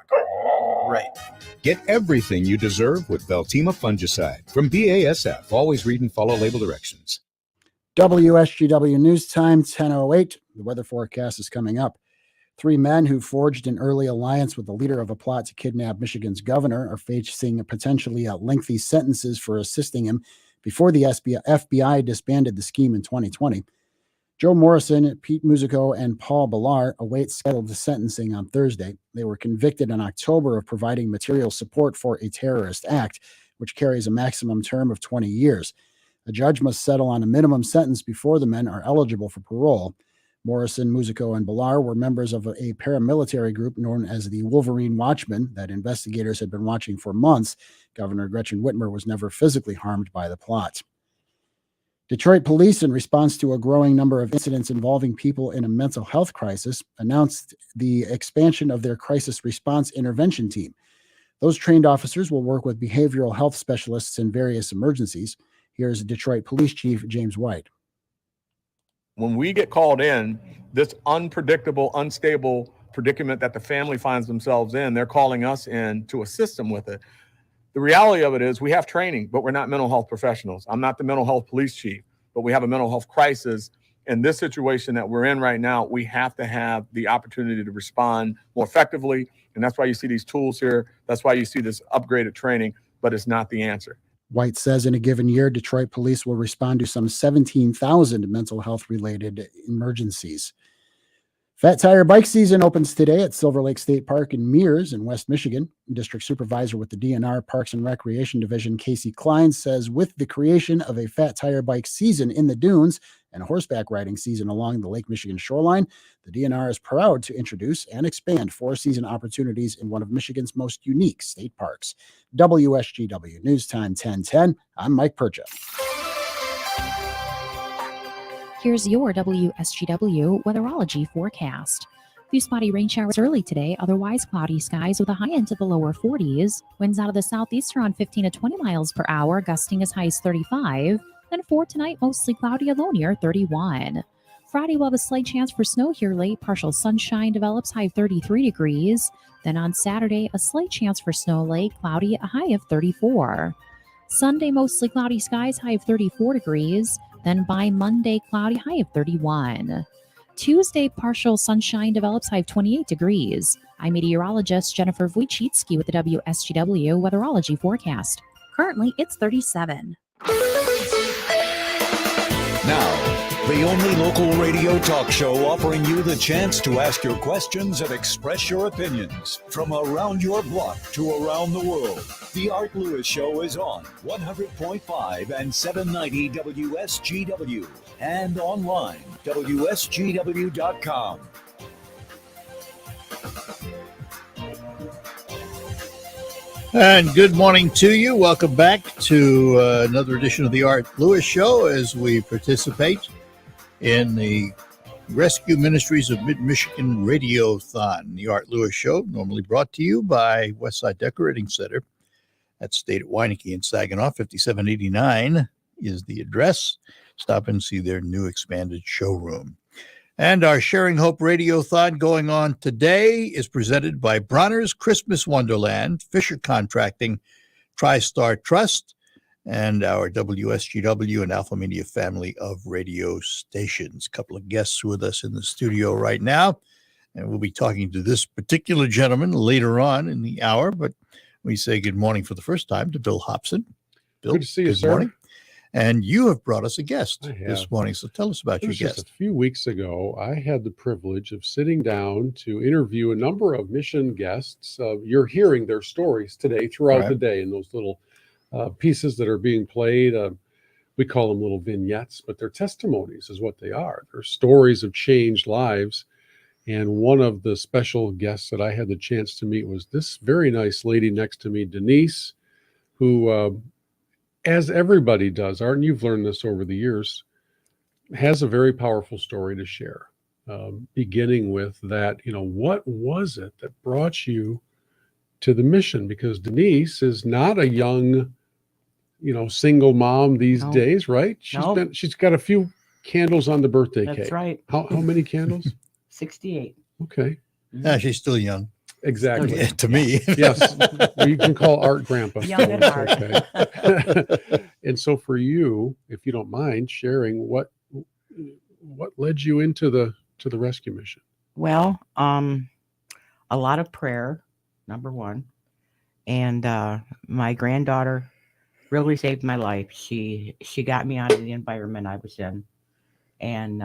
Right. Get everything you deserve with Veltima fungicide from BASF. Always read and follow label directions. WSGW News Time, 10:08. The weather forecast is coming up. 3 men who forged an early alliance with the leader of a plot to kidnap Michigan's governor are facing potentially lengthy sentences for assisting him before the FBI disbanded the scheme in 2020. Joe Morrison, Pete Musico, and Paul Ballar await scheduled sentencing on Thursday. They were convicted in October of providing material support for a terrorist act, which carries a maximum term of 20 years. A judge must settle on a minimum sentence before the men are eligible for parole. Morrison, Musico, and Ballar were members of a paramilitary group known as the Wolverine Watchmen that investigators had been watching for months. Governor Gretchen Whitmer was never physically harmed by the plot. Detroit police, in response to a growing number of incidents involving people in a mental health crisis, announced the expansion of their crisis response intervention team. Those trained officers will work with behavioral health specialists in various emergencies. Here's Detroit Police Chief James White. When we get called in, this unpredictable, unstable predicament that the family finds themselves in, they're calling us in to assist them with it. The reality of it is we have training, but we're not mental health professionals. I'm not the mental health police chief, but we have a mental health crisis. In this situation that we're in right now, we have to have the opportunity to respond more effectively. And that's why you see these tools here. That's why you see this upgraded training, but it's not the answer. White says in a given year, Detroit police will respond to some 17,000 mental health related emergencies. Fat Tire bike season opens today at Silver Lake State Park in Mears in West Michigan. District Supervisor with the DNR Parks and Recreation Division, Casey Klein, says with the creation of a Fat Tire bike season in the dunes and a horseback riding season along the Lake Michigan shoreline, the DNR is proud to introduce and expand four-season opportunities in one of Michigan's most unique state parks. WSGW News Time 1010. I'm Mike Percha. Here's your WSGW weatherology forecast. Few spotty rain showers early today, otherwise cloudy skies with a high into the lower 40s. Winds out of the southeast around 15 to 20 miles per hour, gusting as high as 35. Then for tonight, mostly cloudy, a low near 31. Friday, we'll have a slight chance for snow here late. Partial sunshine develops, high of 33 degrees. Then on Saturday, a slight chance for snow late, cloudy, a high of 34. Sunday, mostly cloudy skies, high of 34 degrees. Then by Monday, cloudy, high of 31. Tuesday, partial sunshine develops, high of 28 degrees. I'm meteorologist Jennifer Wojcicki with the WSGW weatherology forecast. Currently, it's 37. Now, the only local radio talk show offering you the chance to ask your questions and express your opinions from around your block to around the world. The Art Lewis Show is on 100.5 and 790 WSGW and online, WSGW.com. And good morning to you. Welcome back to another edition of the Art Lewis Show as we participate in the Rescue Ministries of Mid-Michigan RadioThon. The Art Lewis Show, normally brought to you by Westside Decorating Center at State at Weineke in Saginaw. 5789 is the address. Stop and see their new expanded showroom. And our Sharing Hope Radiothon going on today is presented by Bronner's Christmas Wonderland, Fisher Contracting, TriStar Trust, and our WSGW and AlphaMedia family of radio stations. A couple of guests with us in the studio right now, and we'll be talking to this particular gentleman later on in the hour, but we say good morning for the first time to Bill Hobson. Bill, good to see you, sir. Morning. And you have brought us a guest this morning, so tell us about your guest. Just a few weeks ago, I had the privilege of sitting down to interview a number of mission guests. You're hearing their stories today throughout the day in those little pieces that are being played. We call them little vignettes, but they're testimonies is what they are. They're stories of changed lives. And one of the special guests that I had the chance to meet was this very nice lady next to me, Denise, who, as everybody does, Art, and you've learned this over the years, has a very powerful story to share. Beginning with that, what was it that brought you to the mission? Because Denise is not a young, single mom these days, right? She's got a few candles on the birthday cake. That's right. How many candles? 68. Okay. Yeah, she's still young. Exactly. Yeah, to me. Yes. You can call Art Grandpa. Young at heart. Okay. And so for you, if you don't mind sharing, what led you into the rescue mission? Well, a lot of prayer, number one. And my granddaughter really saved my life. She got me out of the environment I was in. And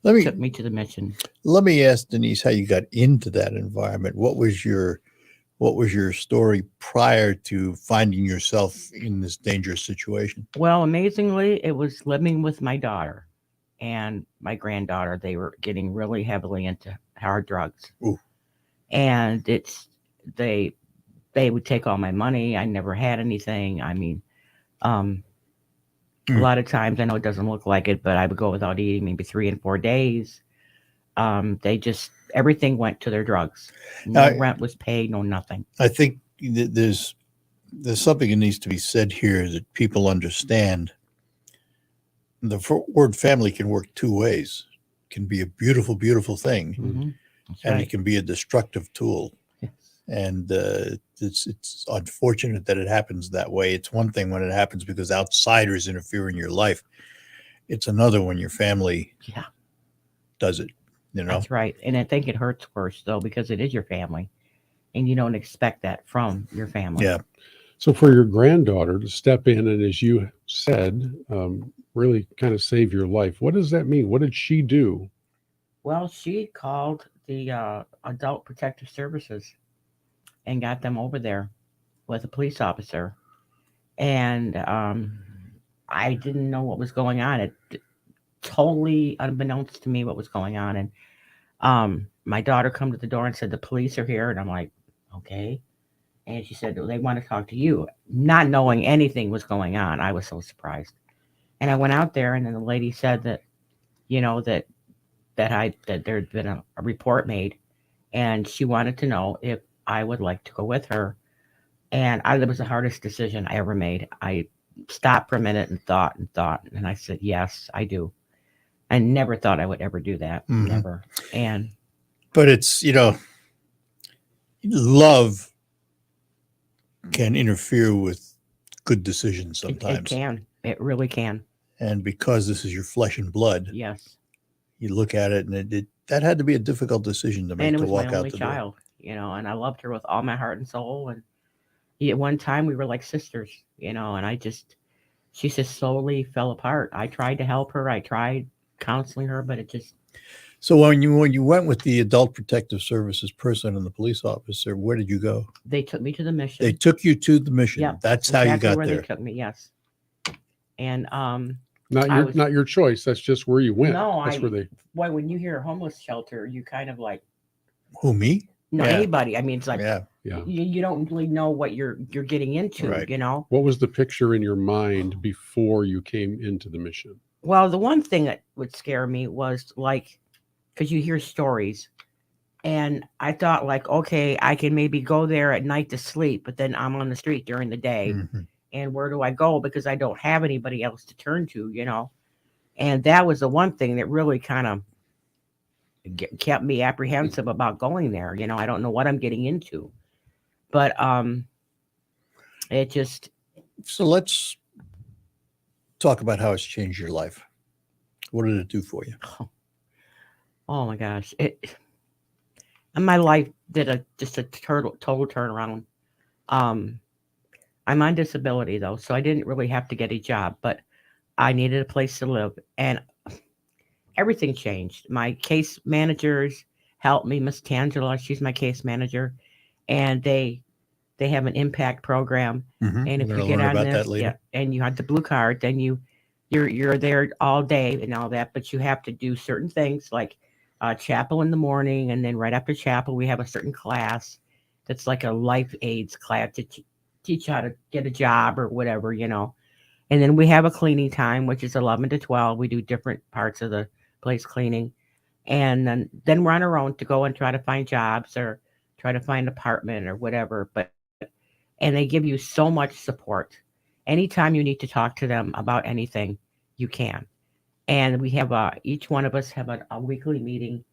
took me to the mission. Let me ask Denise how you got into that environment. What was your story prior to finding yourself in this dangerous situation? Well, amazingly, it was living with my daughter and my granddaughter. They were getting really heavily into hard drugs. Ooh. And they would take all my money. I never had anything. I mean, a lot of times, I know it doesn't look like it, but I would go without eating maybe 3 and 4 days. Everything went to their drugs. No rent was paid, no nothing. I think there's something that needs to be said here that people understand. The word family can work two ways. It can be a beautiful, beautiful thing, and it can be a destructive tool. Yes. And it's unfortunate that it happens that way. It's one thing when it happens because outsiders interfere in your life. It's another when your family does it. You know? That's right. And I think it hurts worse, though, because it is your family, and you don't expect that from your family. Yeah. So for your granddaughter to step in and, as you said, really kind of save your life, what does that mean? What did she do? Well, she called the Adult Protective Services and got them over there with a police officer. And I didn't know what was going on. It totally unbeknownst to me what was going on. And my daughter come to the door and said, the police are here. And I'm like, okay. And she said, they want to talk to you. Not knowing anything was going on. I was so surprised. And I went out there, and then the lady said that, you know, that there'd been a report made, and she wanted to know if I would like to go with her. And it was the hardest decision I ever made. I stopped for a minute and thought, and I said, yes, I do. I never thought I would ever do that. Never. But it's, love can interfere with good decisions sometimes. It can. It really can. And because this is your flesh and blood, yes, you look at it, and that had to be a difficult decision to make, and it to was walk my out only the child, and I loved her with all my heart and soul. And at one time we were like sisters, and she just slowly fell apart. I tried to help her. I tried counseling her, but it just. So when you went with the Adult Protective Services person and the police officer, where did you go? They took me to the mission. They took you to the mission. Yep, That's how you got where there. They took me, yes. And not your choice. That's just where you went. No, that's where they. Boy, when you hear homeless shelter, you kind of like. Who, me? No, anybody. I mean, it's like yeah. You don't really know what you're getting into. Right. What was the picture in your mind before you came into the mission? Well, the one thing that would scare me was like, because you hear stories, and I thought like, okay, I can maybe go there at night to sleep, but then I'm on the street during the day. And where do I go? Because I don't have anybody else to turn to, And that was the one thing that really kind of kept me apprehensive about going there. I don't know what I'm getting into, but it just. So let's talk about how it's changed your life. What did it do for you? Oh my gosh. And my life did just a total turnaround. I'm on disability though, so I didn't really have to get a job, but I needed a place to live, and everything changed. My case managers helped me, Miss Tangela, she's my case manager, and they have an impact program. And if you get on this, and you have the blue card, then you're there all day and all that, but you have to do certain things like chapel in the morning, and then right after chapel we have a certain class that's like a life aids class to teach how to get a job or whatever, and then we have a cleaning time, which is 11 to 12. We do different parts of the place cleaning, and then we're on our own to go and try to find jobs or try to find an apartment or whatever. And they give you so much support. Anytime you need to talk to them about anything, you can. And we have each one of us have a weekly meeting,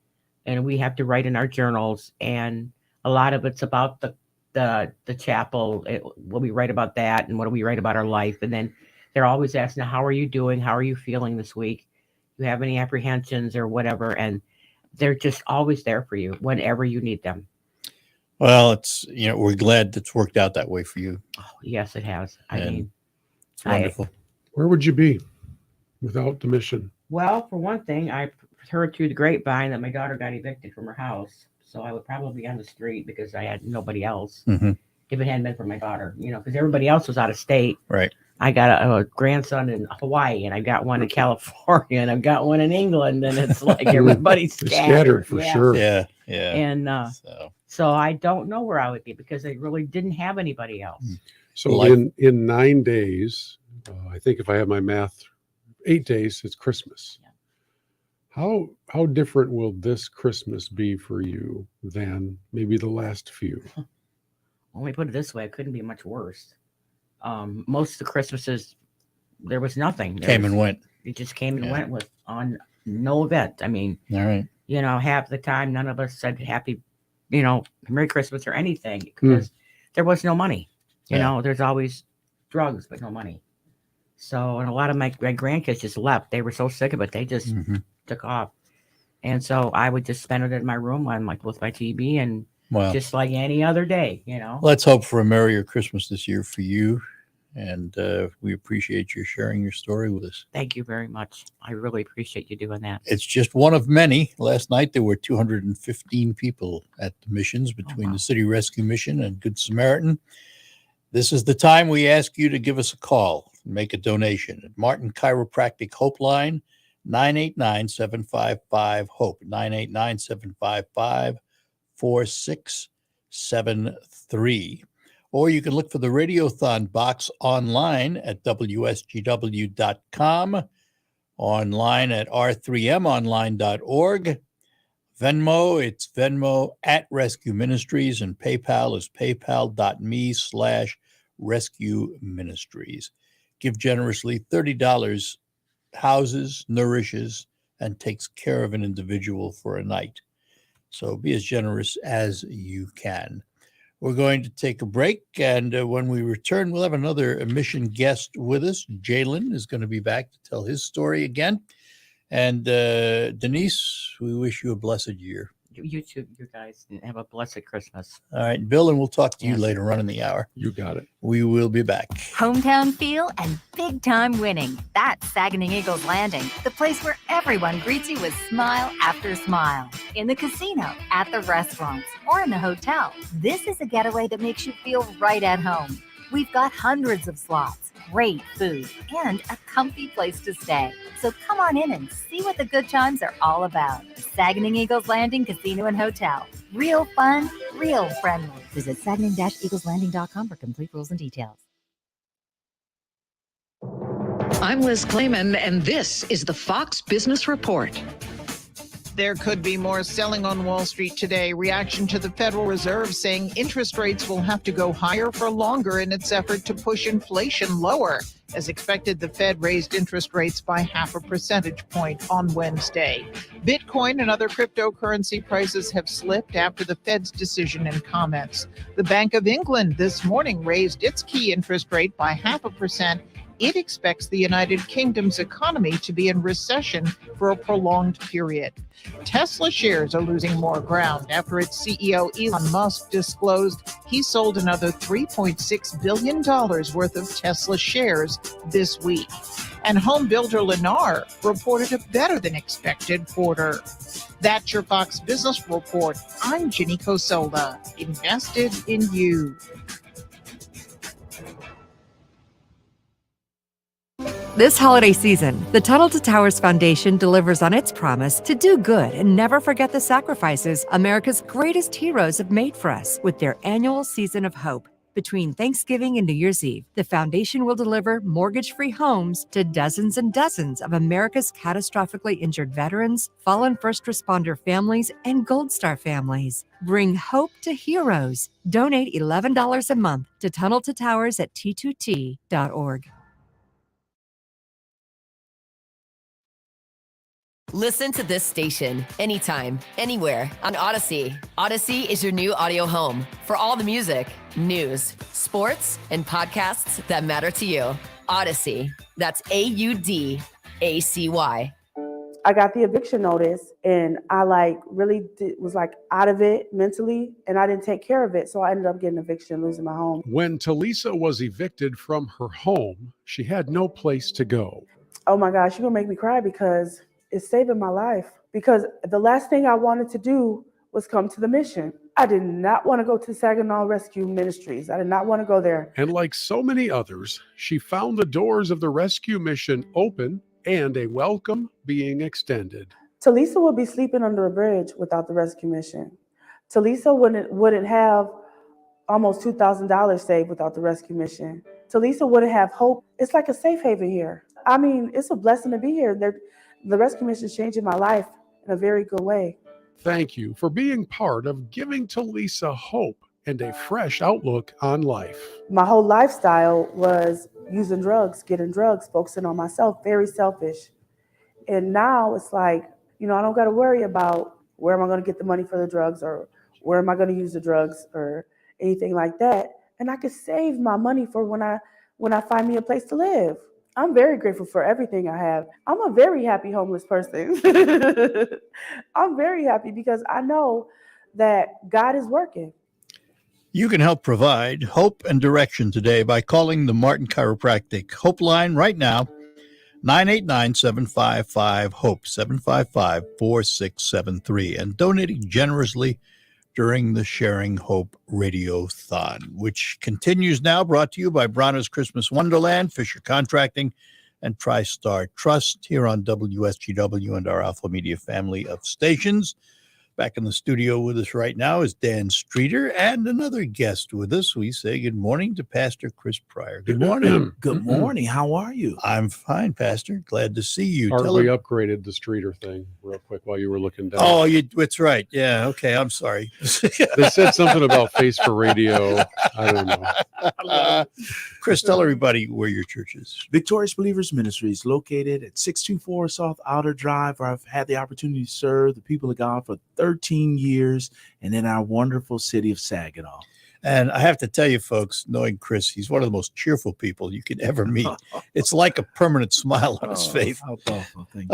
and we have to write in our journals, and a lot of it's about the chapel. What we write about that, and what do we write about our life. And then they're always asking, how are you doing? How are you feeling this week? Do you have any apprehensions or whatever? And they're just always there for you whenever you need them. Well, it's, we're glad it's worked out that way for you. Oh, yes, it has. It's wonderful. Where would you be without the mission? Well, for one thing, I heard through the grapevine that my daughter got evicted from her house. So I would probably be on the street because I had nobody else if it hadn't been for my daughter, because everybody else was out of state. Right. I got a grandson in Hawaii, and I got one in California, and I've got one in England, and it's like everybody's scattered. For sure. Yeah. Yeah. And so I don't know where I would be because they really didn't have anybody else. So in 9 days, I think if I have my math, 8 days, it's Christmas. Yeah. How different will this Christmas be for you than maybe the last few? Let me put it this way: it couldn't be much worse. Most of the Christmases, there was nothing. And went. It just came and went with on no event. I mean, all right. Half the time, none of us said happy, Merry Christmas or anything because there was no money. There's always drugs, but no money. So, and a lot of my grandkids just left. They were so sick of it. They just took off. And so I would just spend it in my room with my TV and just like any other day, Let's hope for a merrier Christmas this year for you. And we appreciate you sharing your story with us. Thank you very much. I really appreciate you doing that. It's just one of many. Last night, there were 215 people at the missions between the City Rescue Mission and Good Samaritan. This is the time we ask you to give us a call and make a donation at Martin Chiropractic Hope Line, 989-755-HOPE, 989-755-4673. Or you can look for the RadioThon box online at WSGW.com, online at r3monline.org. Venmo, it's Venmo at Rescue Ministries, and PayPal is paypal.me/Rescue Ministries. Give generously. $30 houses, nourishes, and takes care of an individual for a night. So be as generous as you can. We're going to take a break, and when we return, we'll have another mission guest with us. Jalen is going to be back to tell his story again. And Denise, we wish you a blessed year. You too, you guys, and have a blessed Christmas. All right, Bill, and we'll talk to you later on in the hour. You got it. We will be back. Hometown feel and big time winning. That's Saginaw Eagles Landing, the place where everyone greets you with smile after smile. In the casino, at the restaurants, or in the hotel. This is a getaway that makes you feel right at home. We've got hundreds of slots, great food, and a comfy place to stay. So come on in and see what the good times are all about. Saginaw Eagles Landing Casino and Hotel. Real fun, real friendly. Visit Saginaw-EaglesLanding.com for complete rules and details. I'm Liz Clayman, and this is the Fox Business Report. There could be more selling on Wall Street today. Reaction to the Federal Reserve saying interest rates will have to go higher for longer in its effort to push inflation lower. As expected, the Fed raised interest rates by 0.5 percentage point on Wednesday. Bitcoin and other cryptocurrency prices have slipped after the Fed's decision and comments. The Bank of England this morning raised its key interest rate by 0.5%. It expects the United Kingdom's economy to be in recession for a prolonged period. Tesla shares are losing more ground after its CEO Elon Musk disclosed he sold another $3.6 billion worth of Tesla shares this week. And home builder Lennar reported a better than expected quarter. That's your Fox Business Report. I'm Ginny Cosola. Invested in you. This holiday season, the Tunnel to Towers Foundation delivers on its promise to do good and never forget the sacrifices America's greatest heroes have made for us with their annual Season of Hope. Between Thanksgiving and New Year's Eve, the foundation will deliver mortgage-free homes to dozens and dozens of America's catastrophically injured veterans, fallen first responder families, and Gold Star families. Bring hope to heroes. Donate $11 a month to Tunnel to Towers at T2T.org. Listen to this station anytime, anywhere on Odyssey. Odyssey is your new audio home for all the music, news, sports, and podcasts that matter to you. Odyssey. That's AUDACY. I got the eviction notice and I was out of it mentally and I didn't take care of it. So I ended up getting eviction, losing my home. When Talisa was evicted from her home, she had no place to go. Oh my gosh, you're gonna make me cry because it's saving my life. because the last thing I wanted to do was come to the mission. I did not want to go to Saginaw Rescue Ministries. I did not want to go there. And like so many others, she found the doors of the rescue mission open and a welcome being extended. Talisa would be sleeping under a bridge without the rescue mission. Talisa wouldn't have almost $2,000 saved without the rescue mission. Talisa wouldn't have hope. It's like a safe haven here. I mean, it's a blessing to be here. The rescue mission is changing my life in a very good way. Thank you for being part of giving Talisa hope and a fresh outlook on life. My whole lifestyle was using drugs, getting drugs, focusing on myself, very selfish. And now it's like, I don't got to worry about where am I going to get the money for the drugs, or where am I going to use the drugs, or anything like that. And I could save my money for when I find me a place to live. I'm very grateful for everything I have. I'm a very happy homeless person. I'm very happy because I know that God is working. You can help provide hope and direction today by calling the Martin Chiropractic Hope Line right now, 989-755-HOPE, 755-4673, and donating generously during the Sharing Hope RadioThon, which continues now, brought to you by Bronner's Christmas Wonderland, Fisher Contracting, and TriStar Trust here on WSGW and our AlphaMedia family of stations. Back in the studio with us right now is Dan Streeter and another guest with us. We say good morning to Pastor Chris Pryor. Good morning. Good morning. How are you? I'm fine, Pastor. Glad to see you. We upgraded the Streeter thing real quick while you were looking down. Oh, that's right. Yeah. Okay. I'm sorry. They said something about face for radio. I don't know. Chris, tell everybody where your church is. Victorious Believers Ministries, located at 624 South Outer Drive, where I've had the opportunity to serve the people of God for 13 years, and in our wonderful city of Saginaw. And I have to tell you, folks, knowing Chris, he's one of the most cheerful people you could ever meet. It's like a permanent smile on his face. How thoughtful. Thank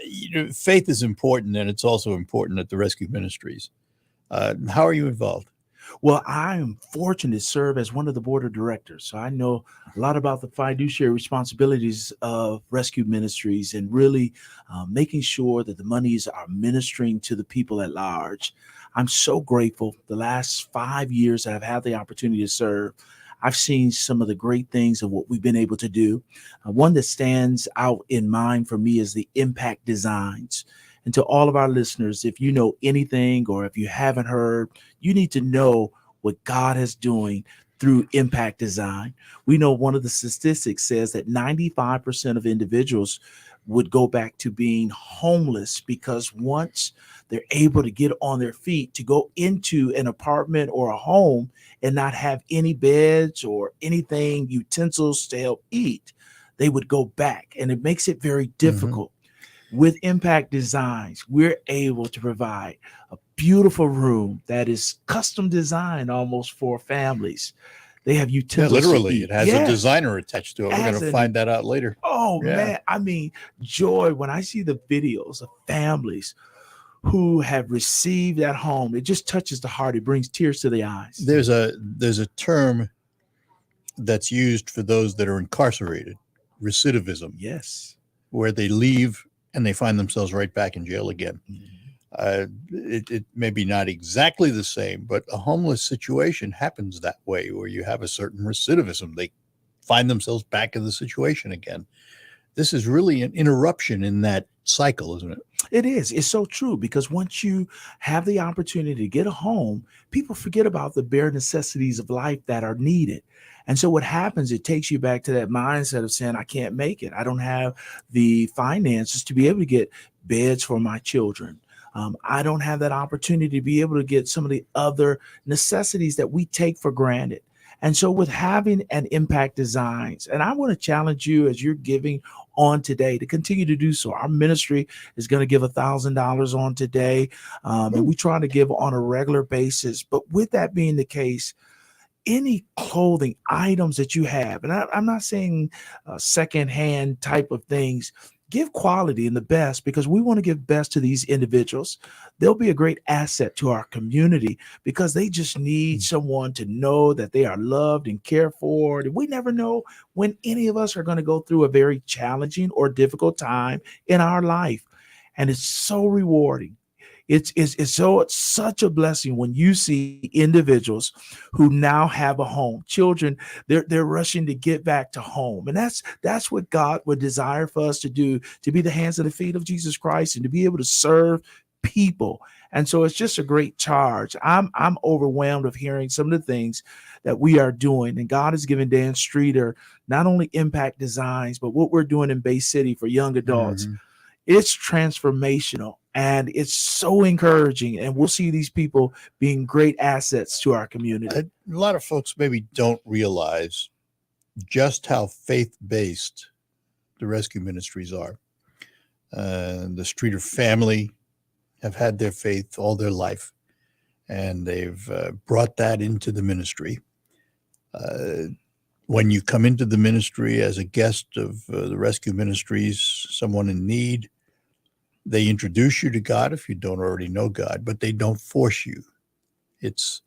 you. Faith is important, and it's also important at the Rescue Ministries. How are you involved? Well, I am fortunate to serve as one of the board of directors. So I know a lot about the fiduciary responsibilities of Rescue Ministries and really making sure that the monies are ministering to the people at large. I'm so grateful. The last 5 years that I've had the opportunity to serve, I've seen some of the great things of what we've been able to do. One that stands out in mind for me is the impact designs. And to all of our listeners, if you know anything or if you haven't heard, you need to know what God is doing through impact design. We know one of the statistics says that 95% of individuals would go back to being homeless because once they're able to get on their feet to go into an apartment or a home and not have any beds or anything, utensils to help eat, they would go back. And it makes it very difficult. Mm-hmm. With Impact Designs, we're able to provide a beautiful room that is custom designed almost for families. They have utensils. Yeah, literally, it has a designer attached to it. We're going to find that out later. Oh, yeah. Man. I mean, joy, when I see the videos of families who have received that home, it just touches the heart. It brings tears to the eyes. There's a term that's used for those that are incarcerated, recidivism. Yes. Where they leave and they find themselves right back in jail again. It may be not exactly the same, but a homeless situation happens that way, where you have a certain recidivism. They find themselves back in the situation again. This is really an interruption in that cycle, isn't it? It is. It's so true, because once you have the opportunity to get a home, people forget about the bare necessities of life that are needed. And so what happens, it takes you back to that mindset of saying, I can't make it. I don't have the finances to be able to get beds for my children. I don't have that opportunity to be able to get some of the other necessities that we take for granted. And so with having an Impact Designs, and I want to challenge you as you're giving on today to continue to do so. Our ministry is going to give $1,000 on today, and we try to give on a regular basis. But with that being the case, any clothing items that you have, and I'm not saying secondhand type of things, give quality and the best, because we want to give best to these individuals. They'll be a great asset to our community because they just need someone to know that they are loved and cared for. And we never know when any of us are going to go through a very challenging or difficult time in our life. And it's so rewarding. It's such a blessing when you see individuals who now have a home, children, they're rushing to get back to home. And that's what God would desire for us to do, to be the hands and the feet of Jesus Christ and to be able to serve people. And so it's just a great charge. I'm overwhelmed of hearing some of the things that we are doing. And God has given Dan Streeter not only Impact Designs, but what we're doing in Bay City for young adults. It's transformational and it's so encouraging. And we'll see these people being great assets to our community. A lot of folks maybe don't realize just how faith-based the rescue ministries are. The Streeter family have had their faith all their life, and they've brought that into the ministry. When you come into the ministry as a guest of the rescue ministries, someone in need, they introduce you to God if you don't already know God, but they don't force you. It's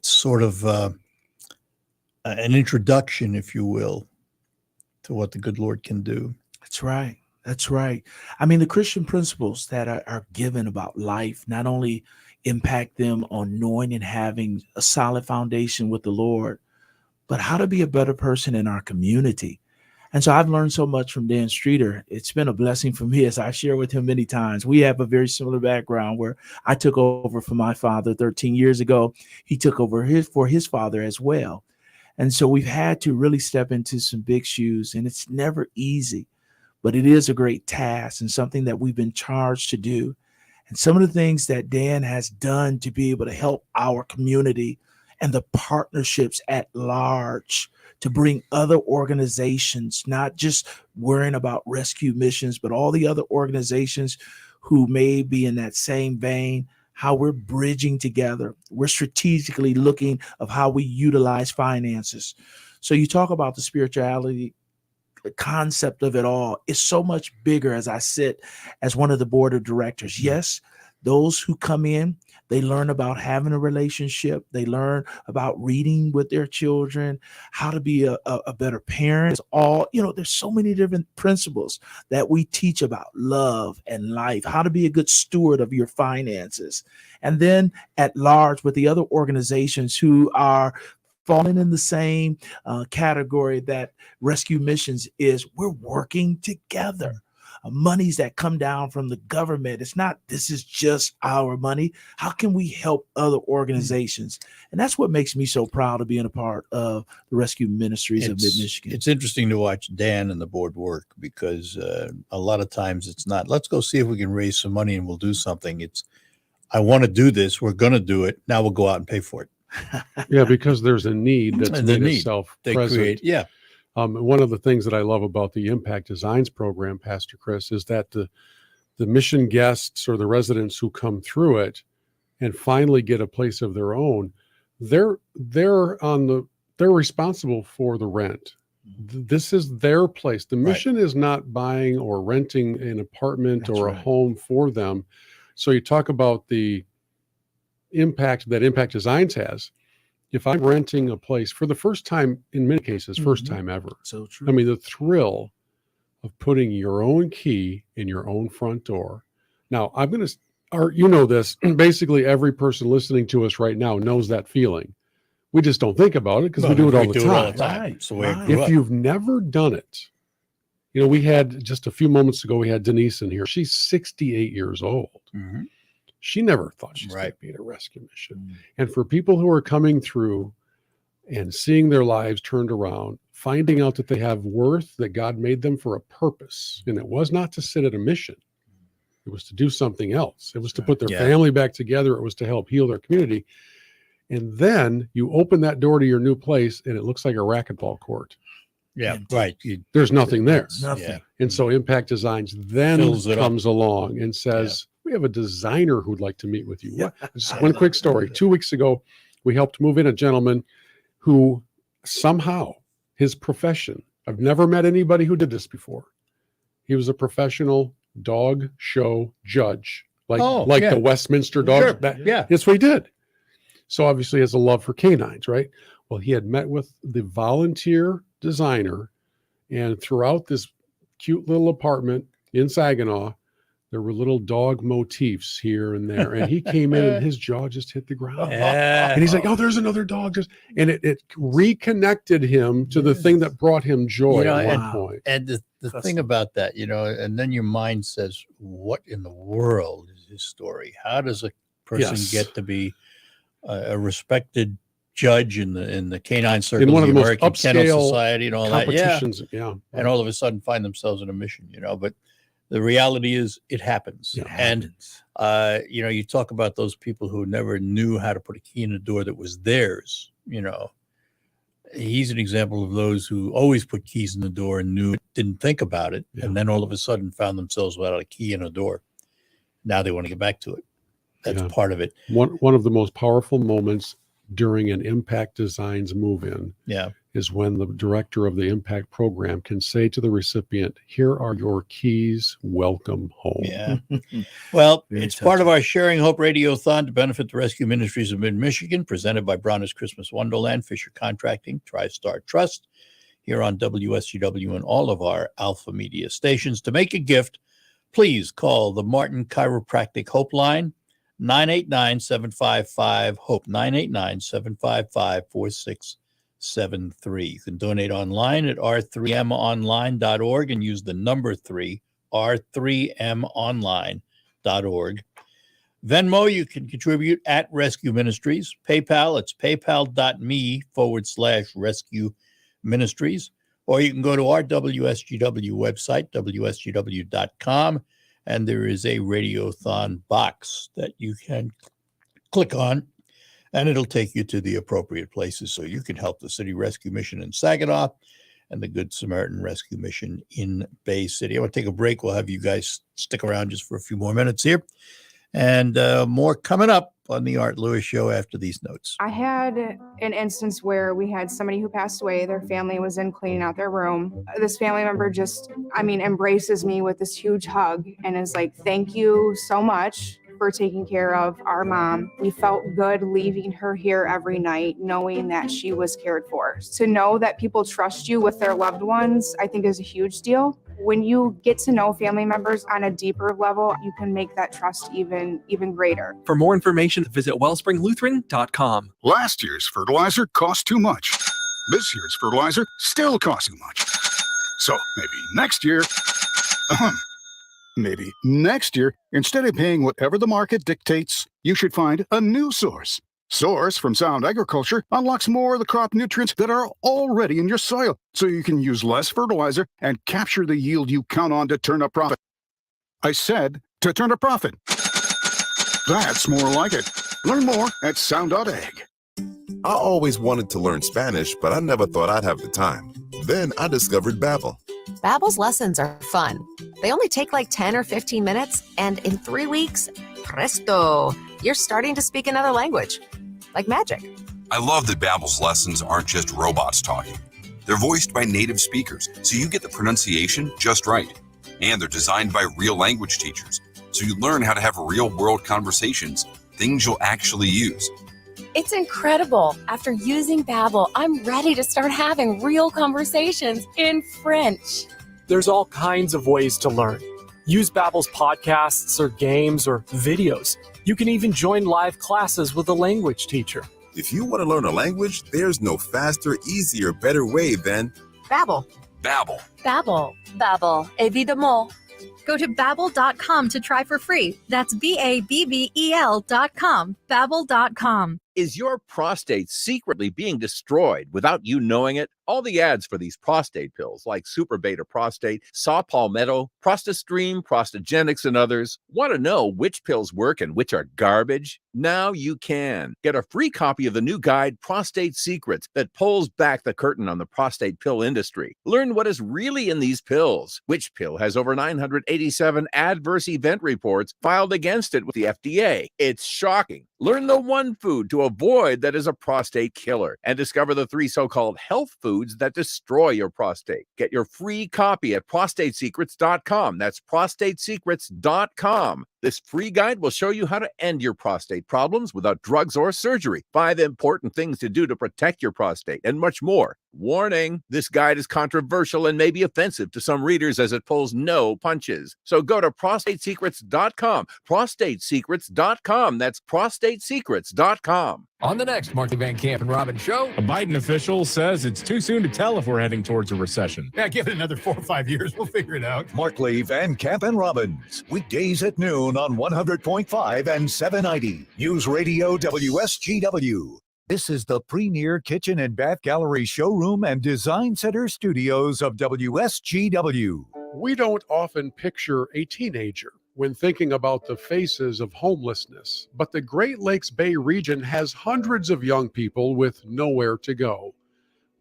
sort of an introduction, if you will, to what the good Lord can do. That's right. That's right. I mean, the Christian principles that are given about life not only impact them on knowing and having a solid foundation with the Lord, but how to be a better person in our community. And so I've learned so much from Dan Streeter. It's been a blessing for me, as I share with him many times. We have a very similar background where I took over for my father 13 years ago. He took over for his father as well. And so we've had to really step into some big shoes, and it's never easy, but it is a great task and something that we've been charged to do. And some of the things that Dan has done to be able to help our community and the partnerships at large to bring other organizations, not just worrying about rescue missions, but all the other organizations who may be in that same vein, how we're bridging together. We're strategically looking of how we utilize finances. So you talk about the spirituality, the concept of it all is so much bigger as I sit as one of the board of directors. Yes, those who come in, they learn about having a relationship. They learn about reading with their children, how to be a better parent. It's all, there's so many different principles that we teach about love and life, how to be a good steward of your finances. And then at large with the other organizations who are falling in the same category that Rescue Missions is, we're working together. Monies that come down from the government. It's not, this is just our money. How can we help other organizations? And that's what makes me so proud of being a part of the Rescue Ministries of Mid-Michigan. It's interesting to watch Dan and the board work because a lot of times it's not, let's go see if we can raise some money and we'll do something. It's, I want to do this. We're going to do it. Now we'll go out and pay for it. Yeah, because there's a need that's made itself present. Yeah. One of the things that I love about the Impact Designs program, Pastor Chris, is that the mission guests or the residents who come through it and finally get a place of their own, they're responsible for the rent. This is their place. The mission is not buying or renting an apartment or a home for them. So you talk about the impact that Impact Designs has. If I'm renting a place for the first time, in many cases, first time ever. So true. I mean, the thrill of putting your own key in your own front door. Now, I'm going to, this, basically every person listening to us right now knows that feeling. We just don't think about it because we do it all the time. Right. It's the way I grew If up. you've never done it, we had just a few moments ago, we had Denise in here. She's 68 years old. Mm-hmm. She never thought she's going to be at a rescue mission. And for people who are coming through and seeing their lives turned around, finding out that they have worth, that God made them for a purpose. And it was not to sit at a mission. It was to do something else. It was to put their family back together. It was to help heal their community. And then you open that door to your new place and it looks like a racquetball court. Yeah, right. There's nothing there. Nothing. Yeah. And so Impact Designs then Fills it up. comes along and says, we have a designer who'd like to meet with you. Just one quick story. 2 weeks ago, we helped move in a gentleman who somehow his profession, I've never met anybody who did this before. He was a professional dog show judge, like the Westminster dogs. Sure. That's what he did. So obviously he has a love for canines, right? Well, he had met with the volunteer designer, and throughout this cute little apartment in Saginaw, There were little dog motifs here and there. And he came in and his jaw just hit the ground. Yeah. And he's like, oh, there's another dog. And it reconnected him to the thing that brought him joy at one point. And the thing about that, and then your mind says, what in the world is his story? How does a person get to be a respected judge in the canine circle, in one of the most American Kennel upscale Society and all that? Yeah. And all of a sudden find themselves in a mission, but the reality is it happens. And you talk about those people who never knew how to put a key in a door that was theirs. He's an example of those who always put keys in the door and didn't think about it, and then all of a sudden found themselves without a key in a door. Now they want to get back to it. That's part of it. One of the most powerful moments during an Impact Designs move-in is when the director of the Impact program can say to the recipient, here are your keys, welcome home. Yeah. Well, it's part of our Sharing Hope Radiothon to benefit the Rescue Ministries of Mid-Michigan, presented by Bronner's Christmas Wonderland, Fisher Contracting, TriStar Trust, here on WSGW and all of our AlphaMedia stations. To make a gift, please call the Martin Chiropractic Hope Line, 989-755-HOPE, 989-755-4673. You can donate online at r3monline.org and use the number 3, r3monline.org. Venmo, you can contribute at Rescue Ministries. PayPal, it's paypal.me/Rescue Ministries. Or you can go to our WSGW website, wsgw.com, and there is a Radiothon box that you can click on, and it'll take you to the appropriate places so you can help the City Rescue Mission in Saginaw and the Good Samaritan Rescue Mission in Bay City. I want to take a break. We'll have you guys stick around just for a few more minutes here. And more coming up on the Art Lewis Show after these notes. I had an instance where we had somebody who passed away. Their family was in cleaning out their room. This family member just, embraces me with this huge hug and is like, thank you so much for taking care of our mom. We felt good leaving her here every night, knowing that she was cared for. To know that people trust you with their loved ones, I think is a huge deal. When you get to know family members on a deeper level, you can make that trust even greater. For more information, visit wellspringlutheran.com. Last year's fertilizer cost too much. This year's fertilizer still costs too much. So maybe next year, instead of paying whatever the market dictates, you should find a new source. Source from Sound Agriculture unlocks more of the crop nutrients that are already in your soil, so you can use less fertilizer and capture the yield you count on to turn a profit. I said to turn a profit. That's more like it. Learn more at sound.ag. I always wanted to learn Spanish, but I never thought I'd have the time. Then I discovered Babbel. Babbel's lessons are fun. They only take like 10 or 15 minutes, and in 3 weeks, presto, you're starting to speak another language. Like magic. I love that Babbel's lessons aren't just robots talking. They're voiced by native speakers, so you get the pronunciation just right. And they're designed by real language teachers, so you learn how to have real-world conversations, things you'll actually use. It's incredible. After using Babbel, I'm ready to start having real conversations in French. There's all kinds of ways to learn. Use Babbel's podcasts or games or videos. You can even join live classes with a language teacher. If you want to learn a language, there's no faster, easier, better way than Babbel. Babbel. Babbel. Babbel. Évidemment. Go to babbel.com to try for free. That's BABBEL.com. Babbel.com. Is your prostate secretly being destroyed without you knowing it? All the ads for these prostate pills like Super Beta Prostate, Saw Palmetto, Prostastream, Prostagenics, and others. Want to know which pills work and which are garbage? Now you can. Get a free copy of the new guide, Prostate Secrets, that pulls back the curtain on the prostate pill industry. Learn what is really in these pills. Which pill has over 987 adverse event reports filed against it with the FDA? It's shocking. Learn the one food to avoid that is a prostate killer, and discover the 3 so-called health foods that destroy your prostate. Get your free copy at prostatesecrets.com. That's prostatesecrets.com. This free guide will show you how to end your prostate problems without drugs or surgery, 5 important things to do to protect your prostate, and much more. Warning, this guide is controversial and may be offensive to some readers as it pulls no punches. So go to prostatesecrets.com, prostatesecrets.com. That's prostatesecrets.com. On the next Marky Van Camp and Robin show, a Biden official says it's too soon to tell if we're heading towards a recession. Yeah, give it another 4 or 5 years. We'll figure it out. Markley, Van Camp, and Robbins. Weekdays at noon on 100.5 and 790. News Radio WSGW. This is the premier kitchen and bath gallery showroom and design center studios of WSGW. We don't often picture a teenager when thinking about the faces of homelessness, but the Great Lakes Bay region has hundreds of young people with nowhere to go.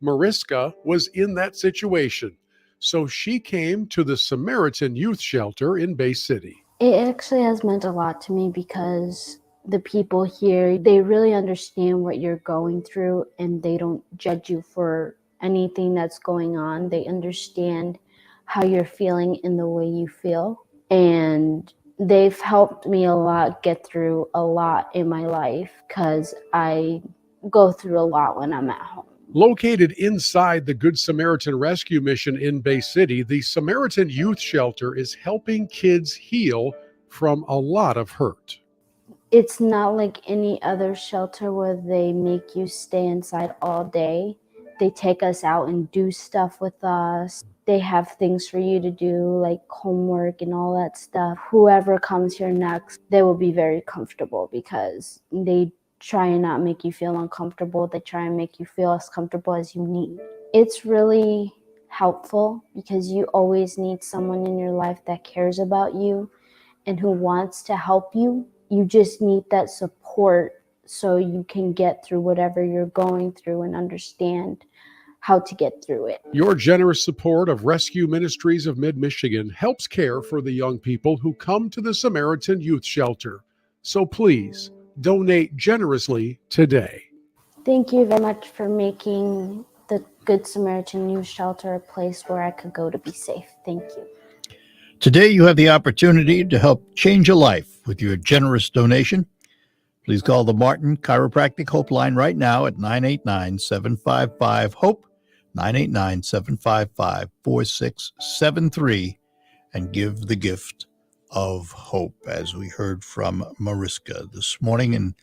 Mariska was in that situation, so she came to the Samaritan Youth Shelter in Bay City. It actually has meant a lot to me because the people here, they really understand what you're going through and they don't judge you for anything that's going on. They understand how you're feeling in the way you feel. And they've helped me a lot get through a lot in my life because I go through a lot when I'm at home. Located inside the Good Samaritan Rescue Mission in Bay City, the Samaritan Youth Shelter is helping kids heal from a lot of hurt. It's not like any other shelter where they make you stay inside all day. They take us out and do stuff with us. They have things for you to do, like homework and all that stuff. Whoever comes here next, they will be very comfortable because they try and not make you feel uncomfortable. They try and make you feel as comfortable as you need. It's really helpful because you always need someone in your life that cares about you and who wants to help you. You just need that support so you can get through whatever you're going through and understand how to get through it. Your generous support of Rescue Ministries of Mid-Michigan helps care for the young people who come to the Samaritan Youth Shelter. So please, donate generously today. Thank you very much for making the Good Samaritan Youth Shelter a place where I could go to be safe. Thank you. Today, you have the opportunity to help change a life with your generous donation. Please call the Martin Chiropractic Hope Line right now at 989-755-HOPE, 989-755-4673, and give the gift of hope, as we heard from Mariska this morning. And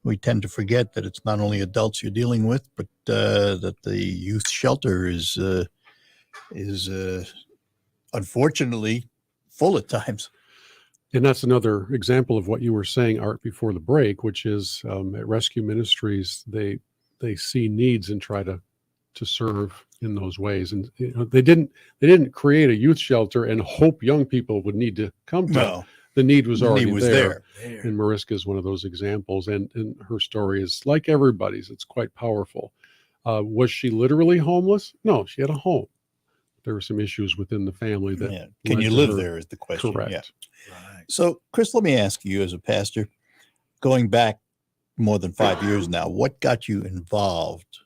we tend to forget that it's not only adults you're dealing with, but that the youth shelter is unfortunately full at times. And that's another example of what you were saying, Art, before the break, which is at Rescue Ministries, they see needs and try to serve in those ways. And you know, they didn't create a youth shelter and hope young people would need to come to. No. The need was already there. And Mariska is one of those examples. And her story is like everybody's. It's quite powerful. Was she literally homeless? No, she had a home. There were some issues within the family that can you live there is the question. Correct. Yeah. Right. So, Chris, let me ask you, as a pastor, going back more than 5 years now, what got you involved?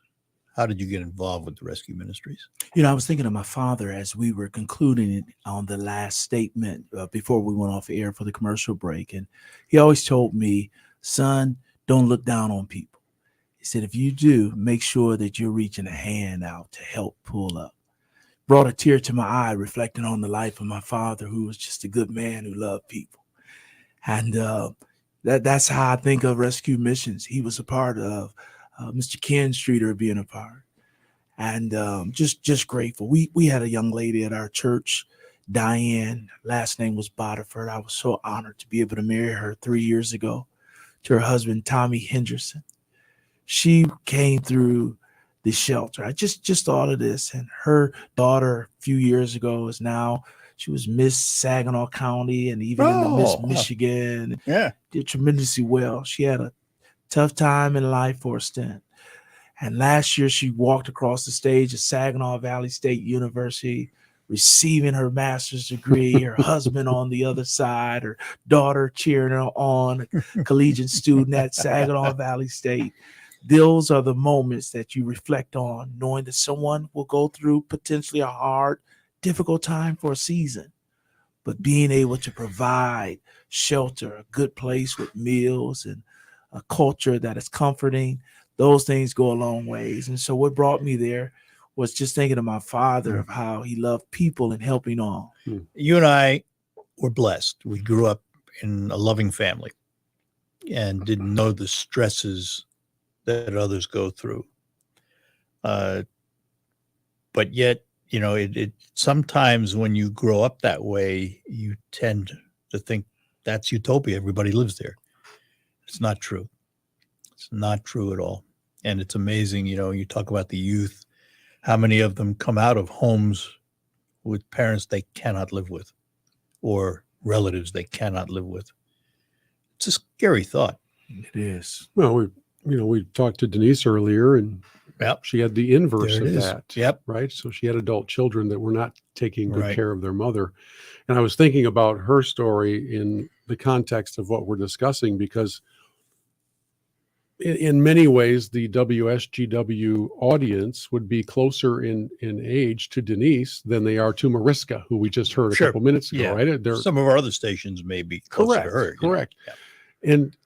How did you get involved with the Rescue Ministries? You know, I was thinking of my father as we were concluding it on the last statement before we went off air for the commercial break. And he always told me, son, don't look down on people. He said, if you do, make sure that you're reaching a hand out to help pull up. Brought a tear to my eye, reflecting on the life of my father, who was just a good man who loved people. And that's how I think of Rescue Missions. He was a part of Mr. Ken Streeter being a part. And just grateful. We had a young lady at our church, Diane, last name was Bodiford. I was so honored to be able to marry her 3 years ago to her husband, Tommy Henderson. She came through the shelter. I just thought of this, and her daughter a few years ago she was Miss Saginaw County and even in the Miss Michigan. Yeah. Did tremendously well. She had a tough time in life for a stint. And last year she walked across the stage at Saginaw Valley State University, receiving her master's degree, her husband on the other side, her daughter cheering her on, a collegiate student at Saginaw Valley State. Those are the moments that you reflect on, knowing that someone will go through potentially a hard, difficult time for a season, but being able to provide shelter, a good place with meals and a culture that is comforting, those things go a long ways. And so what brought me there was just thinking of my father, of how he loved people and helping all. You and I were blessed. We grew up in a loving family and didn't know the stresses that others go through. But yet, you know, it sometimes when you grow up that way, you tend to think that's utopia. Everybody lives there. It's not true. It's not true at all. And it's amazing, you know, you talk about the youth, how many of them come out of homes with parents they cannot live with or relatives they cannot live with. It's a scary thought. It is. Well, we talked to Denise earlier, and she had the inverse There it of is. that. Yep. Right. So she had adult children that were not taking good Right. care of their mother. And I was thinking about her story in the context of what we're discussing, because in many ways, the WSGW audience would be closer in age to Denise than they are to Mariska, who we just heard a Sure. couple minutes ago, Yeah. right? They're, Some of our other stations may be closer correct, to her. you know. correct. And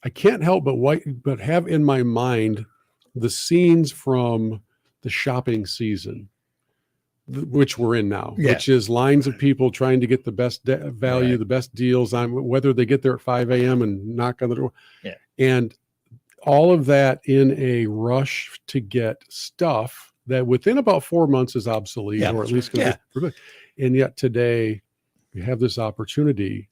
I can't help but have in my mind the scenes from the shopping season, which we're in now, Yeah. which is lines of people trying to get the best value, Right. the best deals on whether they get there at 5 a.m. and knock on the door. Yeah. And all of that in a rush to get stuff that within about 4 months is obsolete, Yeah. or at least Yeah. and yet today we have this opportunity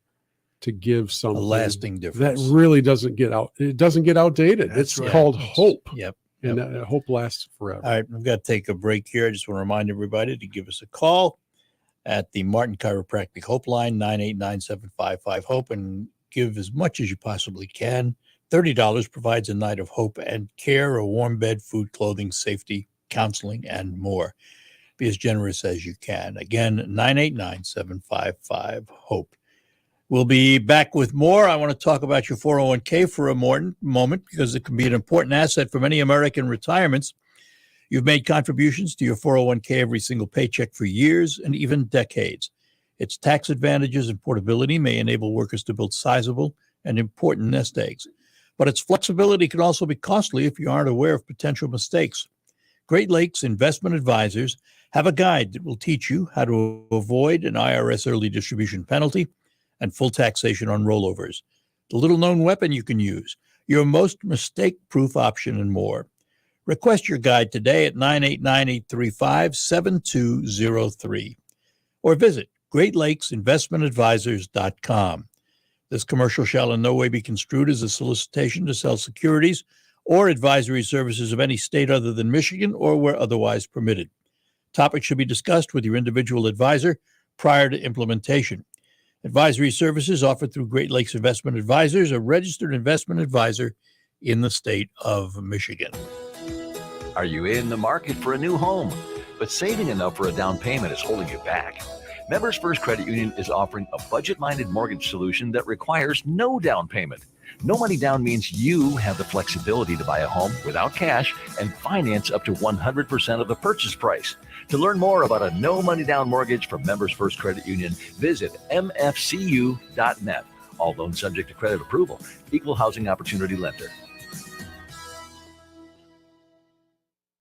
to give something lasting difference. that really doesn't get out. It doesn't get outdated. That's It's right. called hope. Yep. And that hope lasts forever. All right, we've got to take a break here. I just want to remind everybody to give us a call at the Martin Chiropractic Hope Line, 989-755-HOPE, and give as much as you possibly can. $30 provides a night of hope and care, a warm bed, food, clothing, safety, counseling, and more. Be as generous as you can. Again, 989-755-HOPE. We'll be back with more. I want to talk about your 401k for a moment, because it can be an important asset for many American retirements. You've made contributions to your 401k every single paycheck for years and even decades. Its tax advantages and portability may enable workers to build sizable and important nest eggs. But its flexibility can also be costly if you aren't aware of potential mistakes. Great Lakes Investment Advisors have a guide that will teach you how to avoid an IRS early distribution penalty and full taxation on rollovers, the little-known weapon you can use, your most mistake-proof option, and more. Request your guide today at 989-835-7203 or visit GreatLakesInvestmentAdvisors.com. This commercial shall in no way be construed as a solicitation to sell securities or advisory services of any state other than Michigan or where otherwise permitted. Topics should be discussed with your individual advisor prior to implementation. Advisory services offered through Great Lakes Investment Advisors, a registered investment advisor in the state of Michigan. Are you in the market for a new home, but saving enough for a down payment is holding you back? Members First Credit Union is offering a budget-minded mortgage solution that requires no down payment. No money down means you have the flexibility to buy a home without cash and finance up to 100% of the purchase price. To learn more about a no money down mortgage from Members First Credit Union, visit mfcu.net. All loans subject to credit approval. Equal housing opportunity lender.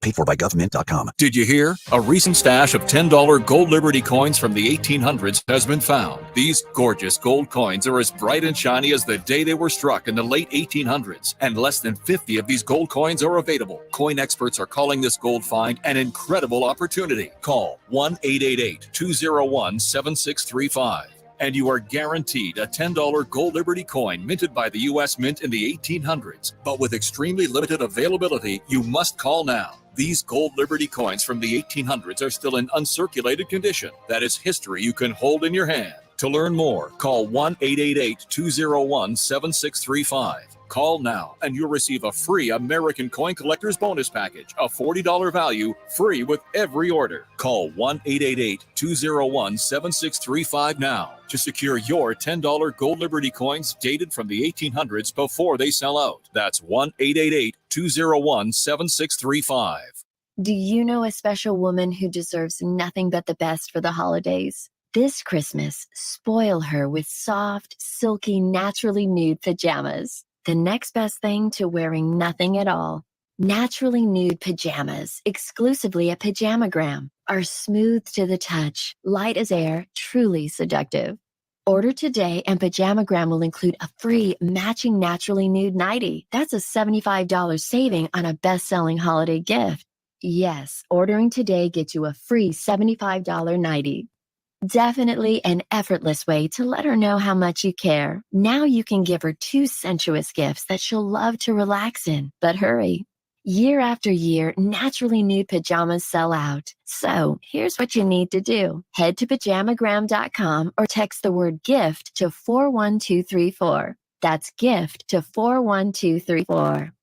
Paid for by government.com. Did you hear? A recent stash of $10 gold Liberty coins from the 1800s has been found. These gorgeous gold coins are as bright and shiny as the day they were struck in the late 1800s, and less than 50 of these gold coins are available. Coin experts are calling this gold find an incredible opportunity. Call 1-888-201-7635. And you are guaranteed a $10 gold Liberty coin minted by the U.S. Mint in the 1800s. But with extremely limited availability, you must call now. These gold Liberty coins from the 1800s are still in uncirculated condition. That is history you can hold in your hand. To learn more, call 1-888-201-7635. Call now and you'll receive a free American Coin Collector's Bonus Package, a $40 value, free with every order. Call 1-888-201-7635 now to secure your $10 gold Liberty coins dated from the 1800s before they sell out. That's 1-888-201-7635. Do you know a special woman who deserves nothing but the best for the holidays? This Christmas, spoil her with soft, silky, naturally nude pajamas. The next best thing to wearing nothing at all. Naturally nude pajamas, exclusively at Pajamagram, are smooth to the touch, light as air, truly seductive. Order today and Pajamagram will include a free matching naturally nude nightie. That's a $75 saving on a best-selling holiday gift. Yes, ordering today gets you a free $75 nightie. Definitely an effortless way to let her know how much you care. Now you can give her 2 sensuous gifts that she'll love to relax in. But hurry. Year after year, naturally nude pajamas sell out. So here's what you need to do. Head to pajamagram.com or text the word gift to 41234. That's gift to 41234.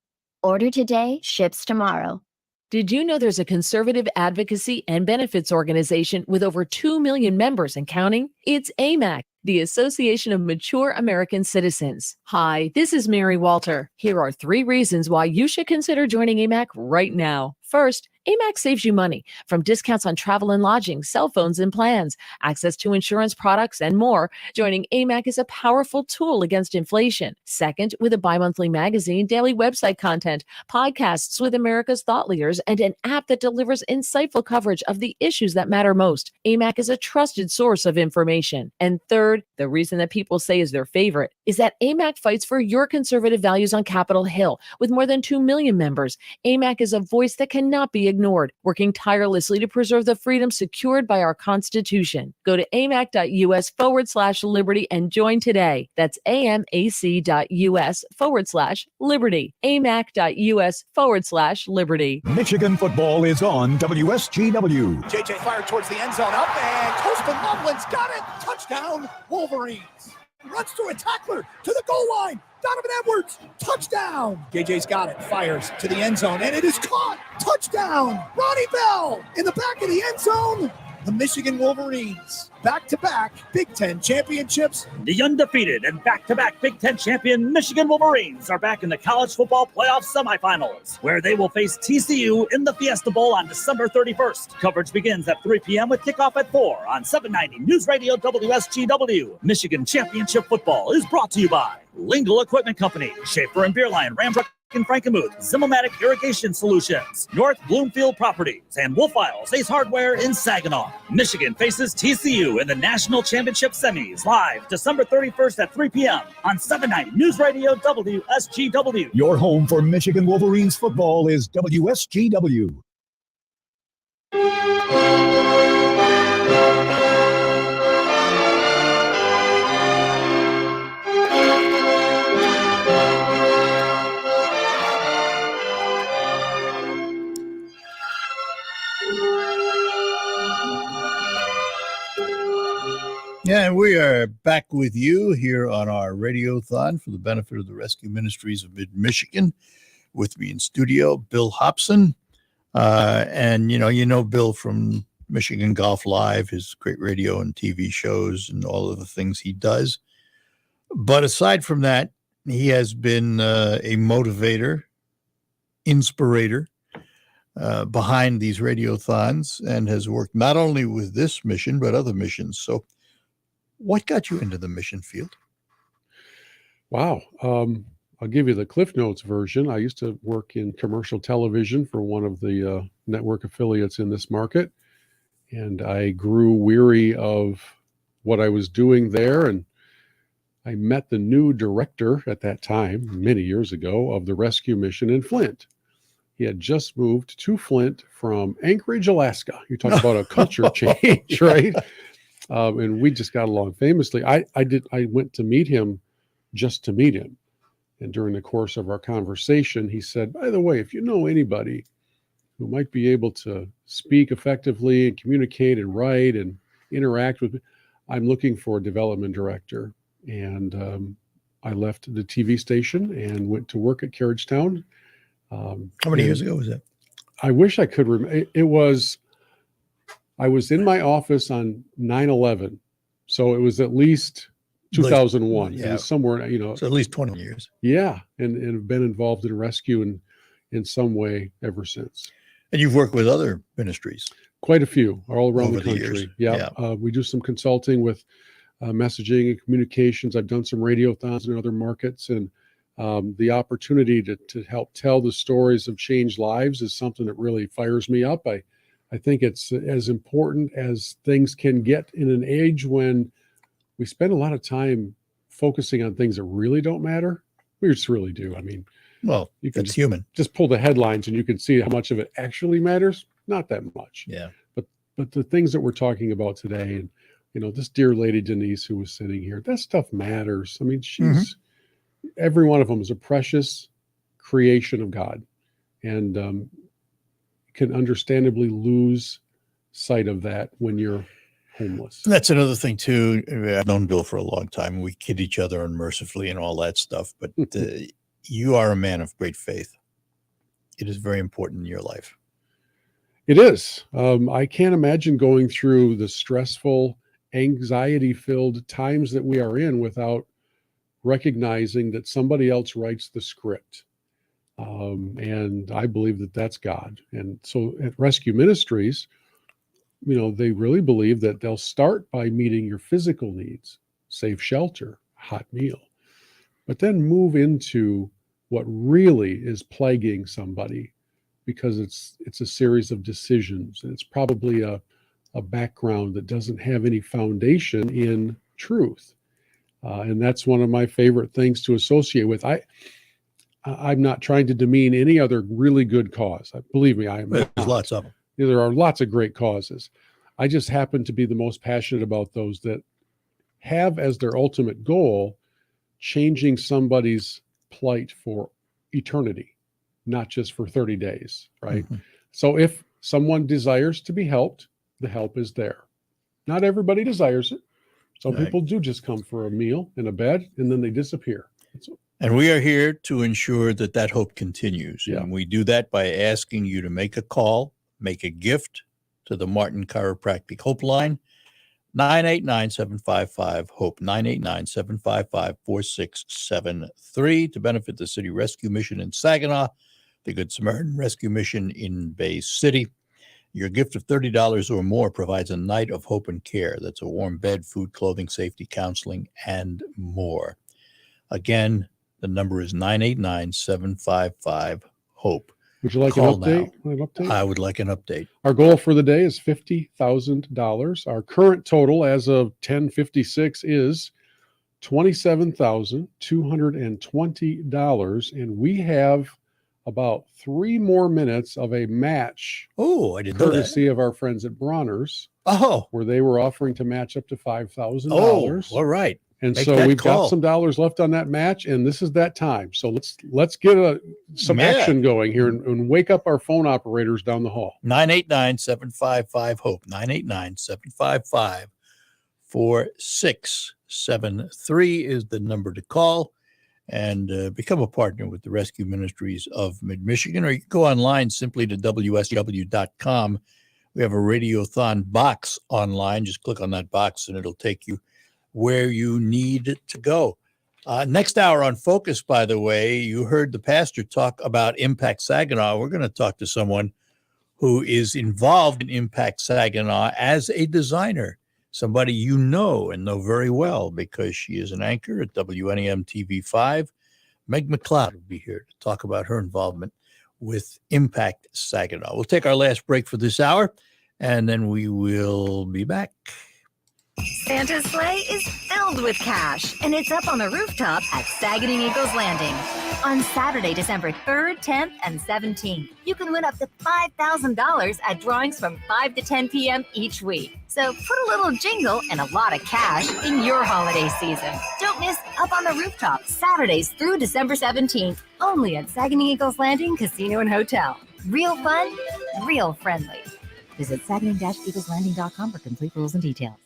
Order today, ships tomorrow. Did you know there's a conservative advocacy and benefits organization with over 2 million members and counting? It's AMAC, the Association of Mature American Citizens. Hi, this is Mary Walter. Here are 3 reasons why you should consider joining AMAC right now. First, AMAC saves you money, from discounts on travel and lodging, cell phones and plans, access to insurance products, and more. Joining AMAC is a powerful tool against inflation. Second, with a bi-monthly magazine, daily website content, podcasts with America's thought leaders, and an app that delivers insightful coverage of the issues that matter most. AMAC is a trusted source of information. And third, the reason that people say is their favorite is that AMAC fights for your conservative values on Capitol Hill. With more than 2 million members, AMAC is a voice that cannot be ignored, working tirelessly to preserve the freedom secured by our Constitution. Go to amac.us/liberty and join today. That's amac.us/liberty. amac.us/liberty. Michigan football is on WSGW. JJ fired towards the end zone, up and Coachman Loveland's got it. Touchdown, Wolverines. Runs through a tackler to the goal line. Donovan Edwards, touchdown. JJ's got it, fires to the end zone, and it is caught. Touchdown, Ronnie Bell in the back of the end zone. The Michigan Wolverines, back-to-back Big Ten championships. The undefeated and back-to-back Big Ten champion Michigan Wolverines are back in the college football playoff semifinals, where they will face TCU in the Fiesta Bowl on December 31st. Coverage begins at 3 p.m. with kickoff at 4 on 790 News Radio WSGW. Michigan Championship Football is brought to you by Lingle Equipment Company, Schaefer and Beerline, Rambrook and Frankenmuth, Zimmelmatic Irrigation Solutions, North Bloomfield Properties, and Wolf Isles Ace Hardware in Saginaw. Michigan faces TCU in the National Championship Semis, live December 31st at 3 p.m. on 790 News Radio WSGW. Your home for Michigan Wolverines football is WSGW. Yeah, and we are back with you here on our RadioThon for the benefit of the Rescue Ministries of Mid-Michigan. With me in studio, Bill Hobson. And, you know Bill from Michigan Golf Live, his great radio and TV shows and all of the things he does. But aside from that, he has been a motivator, inspirator behind these radiothons and has worked not only with this mission, but other missions. So what got you into the mission field? Wow. I'll give you the Cliff Notes version. I used to work in commercial television for one of the network affiliates in this market. And I grew weary of what I was doing there. And I met the new director at that time, many years ago, of the Rescue Mission in Flint. He had just moved to Flint from Anchorage, Alaska. You talk about a culture change, right? And we just got along famously. I went to meet him just to meet him. And during the course of our conversation, he said, by the way, if you know anybody who might be able to speak effectively and communicate and write and interact with me, I'm looking for a development director. And I left the TV station and went to work at Carriagetown. How many years ago was that? I wish I could remember. I was in my office on 9/11, so it was at least 2001. Yeah. It was somewhere, So at least 20 years. Yeah, and have been involved in rescue in some way ever since. And you've worked with other ministries. Quite a few all around Over the the country. years. We do some consulting with messaging and communications. I've done some radiothons in other markets, and the opportunity to help tell the stories of changed lives is something that really fires me up. I think it's as important as things can get in an age when we spend a lot of time focusing on things that really don't matter. We just really do. I mean, well, you can it's human. Just pull the headlines and you can see how much of it actually matters. Not that much. Yeah. But the things that we're talking about today, and this dear lady Denise who was sitting here, that stuff matters. I mean, every one of them is a precious creation of God, and can understandably lose sight of that when you're homeless. That's another thing too. I've known Bill for a long time. We kid each other unmercifully and all that stuff, but you are a man of great faith. It is very important in your life. It is. I can't imagine going through the stressful, anxiety-filled times that we are in without recognizing that somebody else writes the script. And I believe that that's God. And so at Rescue Ministries, they really believe that they'll start by meeting your physical needs, safe shelter, hot meal, but then move into what really is plaguing somebody, because it's a series of decisions, and it's probably a background that doesn't have any foundation in truth. And that's one of my favorite things to associate with. I'm not trying to demean any other really good cause. Believe me, I am. There's lots of them. There are lots of great causes. I just happen to be the most passionate about those that have as their ultimate goal changing somebody's plight for eternity, not just for 30 days, right? Mm-hmm. So if someone desires to be helped, the help is there. Not everybody desires it. Some people do just come for a meal and a bed, and then they disappear. And we are here to ensure that that hope continues. Yeah. And we do that by asking you to make a call, make a gift to the Martin Chiropractic Hope Line, 989-755-HOPE, 989-755-4673, to benefit the City Rescue Mission in Saginaw, the Good Samaritan Rescue Mission in Bay City. Your gift of $30 or more provides a night of hope and care. That's a warm bed, food, clothing, safety, counseling, and more. Again, the number is 989-755-HOPE. Would you like an update? I would like an update. Our goal for the day is $50,000. Our current total as of 10:56 is $27,220, and we have about 3 more minutes of a match. Oh, I didn't know that. Courtesy of our friends at Bronner's. Oh, where they were offering to match up to $5,000. Oh, all right. And Make so we've call. got some dollars left on that match, and this is that time. So let's get some action going here and wake up our phone operators down the hall. 989-755-HOPE, 989-755-4673 is the number to call, and become a partner with the Rescue Ministries of Mid-Michigan, or you can go online simply to WSGW.com. We have a Radiothon box online. Just click on that box and it'll take you where you need to go. Next hour on Focus, by the way, you heard the pastor talk about Impact Saginaw. We're going to talk to someone who is involved in Impact Saginaw as a designer, somebody you know and know very well because she is an anchor at WNEM TV5. Meg McLeod will be here to talk about her involvement with Impact Saginaw. We'll take our last break for this hour, and then we will be back. Santa's sleigh is filled with cash, and it's up on the rooftop at Saginaw Eagles Landing. On Saturday, December 3rd, 10th, and 17th, you can win up to $5,000 at drawings from 5 to 10 p.m. each week. So put a little jingle and a lot of cash in your holiday season. Don't miss Up on the Rooftop, Saturdays through December 17th, only at Saginaw Eagles Landing Casino and Hotel. Real fun, real friendly. Visit saginaw-eagleslanding.com for complete rules and details.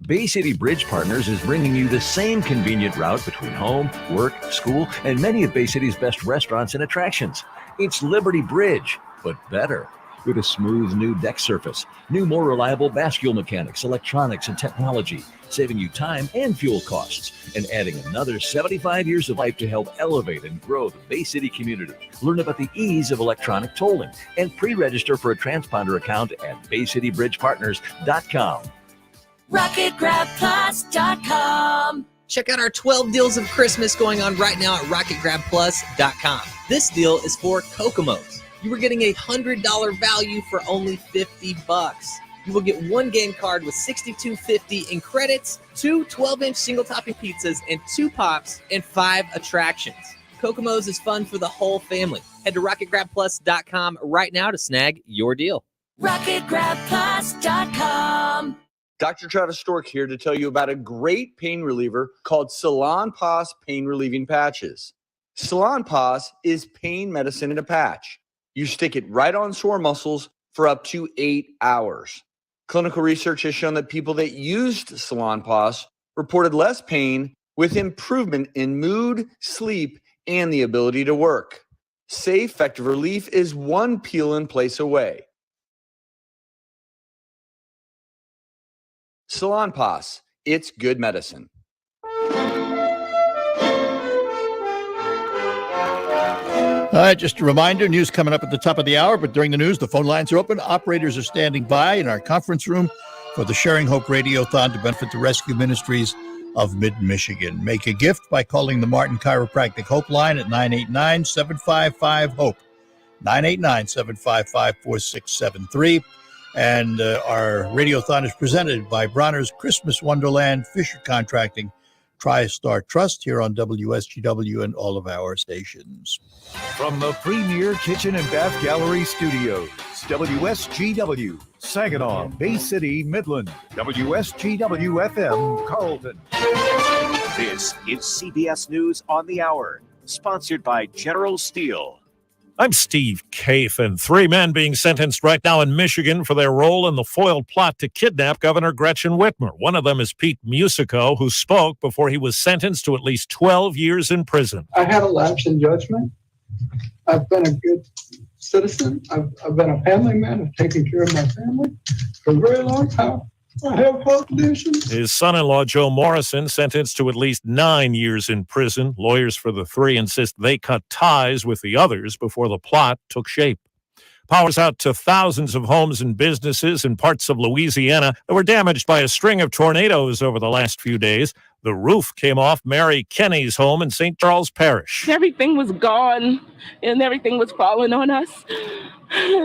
Bay City Bridge Partners is bringing you the same convenient route between home, work, school, and many of Bay City's best restaurants and attractions. It's Liberty Bridge, but better. with a smooth new deck surface, new more reliable bascule mechanics, electronics, and technology, saving you time and fuel costs, and adding another 75 years of life to help elevate and grow the Bay City community. Learn about the ease of electronic tolling and pre-register for a transponder account at BayCityBridgePartners.com. RocketGrabPlus.com. Check out our 12 deals of Christmas going on right now at RocketGrabPlus.com. This deal is for Kokomos. You are getting a $100 value for only $50. You will get one game card with $62.50 in credits, 2 12-inch single-topping pizzas, and 2 pops, and 5 attractions. Kokomos is fun for the whole family. Head to RocketGrabPlus.com right now to snag your deal. RocketGrabPlus.com. Dr. Travis Stork here to tell you about a great pain reliever called Salon Pass Pain Relieving Patches. Salon Pass is pain medicine in a patch. You stick it right on sore muscles for up to 8 hours. Clinical research has shown that people that used Salon Pass reported less pain with improvement in mood, sleep, and the ability to work. Safe, effective relief is one peel in place away. Salon Pass, it's good medicine. All right, just a reminder, news coming up at the top of the hour, but during the news, the phone lines are open. Operators are standing by in our conference room for the Sharing Hope RadioThon to benefit the Rescue Ministries of Mid-Michigan. Make a gift by calling the Martin Chiropractic Hope line at 989-755-HOPE, 989-755-4673. And our Radiothon is presented by Bronner's Christmas Wonderland, Fisher Contracting, TriStar Trust here on WSGW and all of our stations. From the premier kitchen and bath gallery studios, WSGW, Saginaw, Bay City, Midland, WSGW FM, Carlton. This is CBS News on the Hour, sponsored by General Steel. I'm Steve Kathan. 3 men being sentenced right now in Michigan for their role in the foiled plot to kidnap Governor Gretchen Whitmer. One of them is Pete Musico, who spoke before he was sentenced to at least 12 years in prison. I had a lapse in judgment. I've been a good citizen. I've been a family man. I've taken care of my family for a very long time. I have health conditions. His son-in-law, Joe Morrison, sentenced to at least 9 years in prison. Lawyers for the 3 insist they cut ties with the others before the plot took shape. Power's out to thousands of homes and businesses in parts of Louisiana that were damaged by a string of tornadoes over the last few days. The roof came off Mary Kenny's home in St. Charles Parish. Everything was gone and everything was falling on us.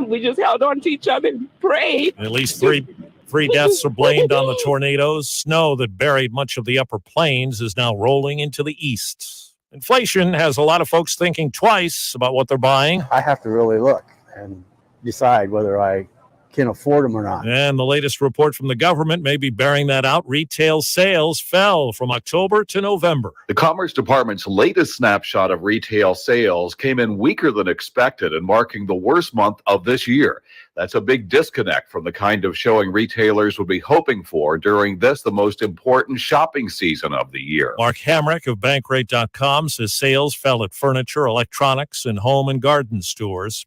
We just held on to each other and prayed. At least three deaths are blamed on the tornadoes. Snow that buried much of the upper plains is now rolling into the east. Inflation has a lot of folks thinking twice about what they're buying. I have to really look and decide whether I can afford them or not. And the latest report from the government may be bearing that out. Retail sales fell from October to November. The Commerce Department's latest snapshot of retail sales came in weaker than expected and marking the worst month of this year. That's a big disconnect from the kind of showing retailers would be hoping for during this, the most important shopping season of the year. Mark Hamrick of Bankrate.com says sales fell at furniture, electronics, and home and garden stores.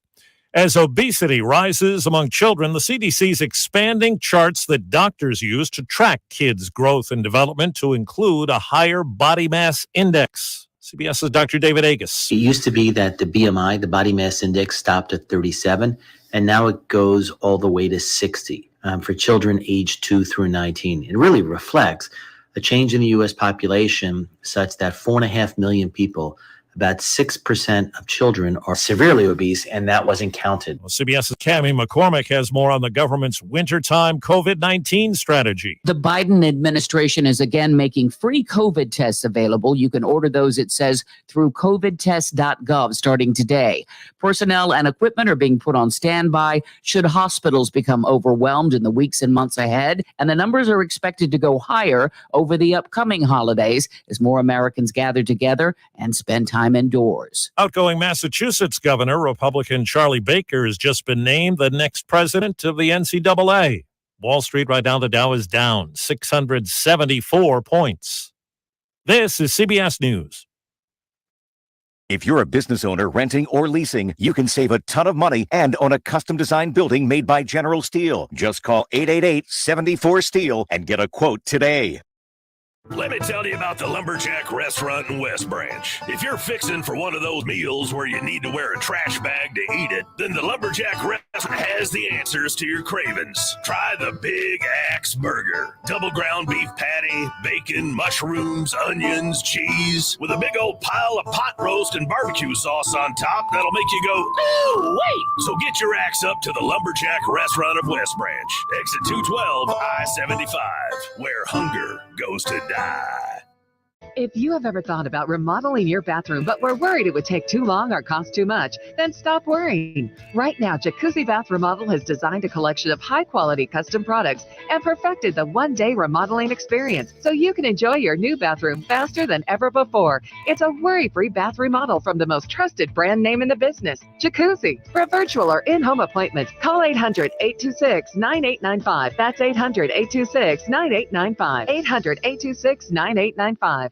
As obesity rises among children, the CDC's expanding charts that doctors use to track kids' growth and development to include a higher body mass index. CBS's Dr. David Agus. It used to be that the BMI, the body mass index, stopped at 37, and now it goes all the way to 60 for children aged 2 through 19. It really reflects a change in the U.S. population such that 4.5 million people, about 6% of children, are severely obese, and that wasn't counted. Well, CBS's Cammie McCormick has more on the government's wintertime COVID-19 strategy. The Biden administration is again making free COVID tests available. You can order those, it says, through covidtest.gov starting today. Personnel and equipment are being put on standby should hospitals become overwhelmed in the weeks and months ahead. And the numbers are expected to go higher over the upcoming holidays as more Americans gather together and spend time indoors. Outgoing Massachusetts Governor, Republican Charlie Baker, has just been named the next president of the NCAA. Wall Street right now, the Dow is down 674 points. This is CBS News. If you're a business owner renting or leasing, you can save a ton of money and own a custom-designed building made by General Steel. Just call 888-74-STEEL and get a quote today. Let me tell you about the Lumberjack Restaurant in West Branch. If you're fixing for one of those meals where you need to wear a trash bag to eat it, then the Lumberjack Restaurant has the answers to your cravings. Try the Big Axe Burger. Double ground beef patty, bacon, mushrooms, onions, cheese, with a big old pile of pot roast and barbecue sauce on top that'll make you go, oh, wait! So get your axe up to the Lumberjack Restaurant of West Branch. Exit 212, I-75, where hunger goes to die. If you have ever thought about remodeling your bathroom but were worried it would take too long or cost too much, then stop worrying. Right now, Jacuzzi Bath Remodel has designed a collection of high-quality custom products and perfected the one-day remodeling experience so you can enjoy your new bathroom faster than ever before. It's a worry-free bath remodel from the most trusted brand name in the business, Jacuzzi. For a virtual or in-home appointment, call 800-826-9895. That's 800-826-9895. 800-826-9895.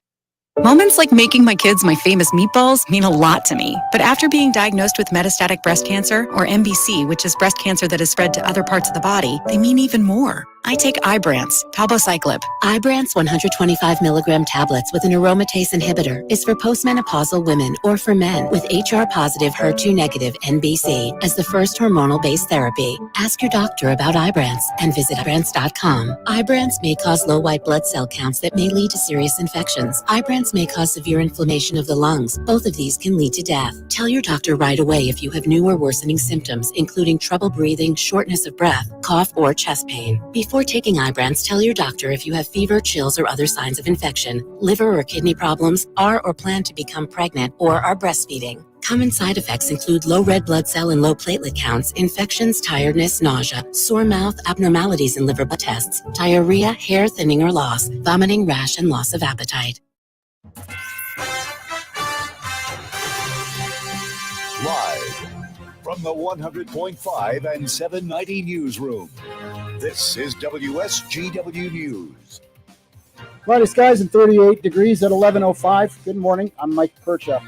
Moments like making my kids my famous meatballs mean a lot to me. But after being diagnosed with metastatic breast cancer, or MBC, which is breast cancer that has spread to other parts of the body, they mean even more. I take Ibrance, palbociclib. Ibrance 125 milligram tablets with an aromatase inhibitor is for postmenopausal women or for men with HR-positive, HER2-negative NBC as the first hormonal-based therapy. Ask your doctor about Ibrance and visit Ibrance.com. Ibrance may cause low white blood cell counts that may lead to serious infections. Ibrance may cause severe inflammation of the lungs. Both of these can lead to death. Tell your doctor right away if you have new or worsening symptoms, including trouble breathing, shortness of breath, cough, or chest pain. Before taking Ibrance, tell your doctor if you have fever, chills, or other signs of infection, liver or kidney problems, are or plan to become pregnant, or are breastfeeding. Common side effects include low red blood cell and low platelet counts, infections, tiredness, nausea, sore mouth, abnormalities in liver blood tests, diarrhea, hair thinning or loss, vomiting, rash, and loss of appetite. Live from the 100.5 and 790 newsroom, this is WSGW News. Cloudy skies and 38 degrees at 11:05. Good morning. I'm Mike Percha.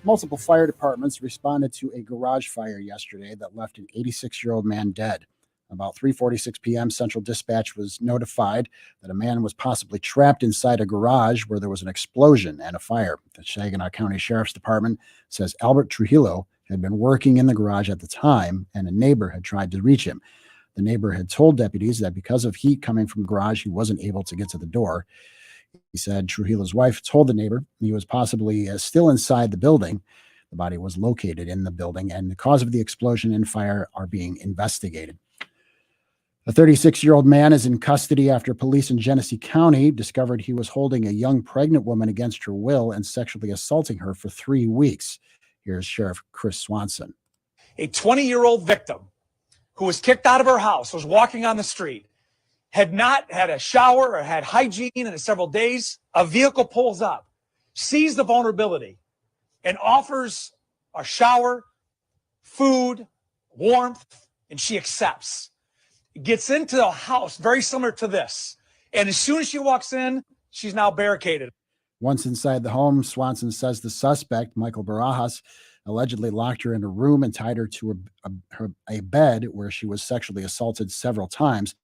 Multiple fire departments responded to a garage fire yesterday that left an 86-year-old man dead. About 3:46 p.m., Central Dispatch was notified that a man was possibly trapped inside a garage where there was an explosion and a fire. The Saginaw County Sheriff's Department says Albert Trujillo had been working in the garage at the time, and a neighbor had tried to reach him. The neighbor had told deputies that because of heat coming from the garage, he wasn't able to get to the door. He said Trujillo's wife told the neighbor he was possibly still inside the building. The body was located in the building, and the cause of the explosion and fire are being investigated. A 36-year-old man is in custody after police in Genesee County discovered he was holding a young pregnant woman against her will and sexually assaulting her for 3 weeks. Here's Sheriff Chris Swanson. A 20-year-old victim who was kicked out of her house, was walking on the street, had not had a shower or had hygiene in several days. A vehicle pulls up, sees the vulnerability, and offers a shower, food, warmth, and she accepts. Gets into a house very similar to this. And as soon as she walks in, she's now barricaded. Once inside the home, Swanson says the suspect, Michael Barajas, allegedly locked her in a room and tied her to a bed where she was sexually assaulted several times.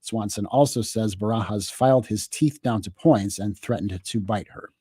Swanson also says Barajas filed his teeth down to points and threatened to bite her.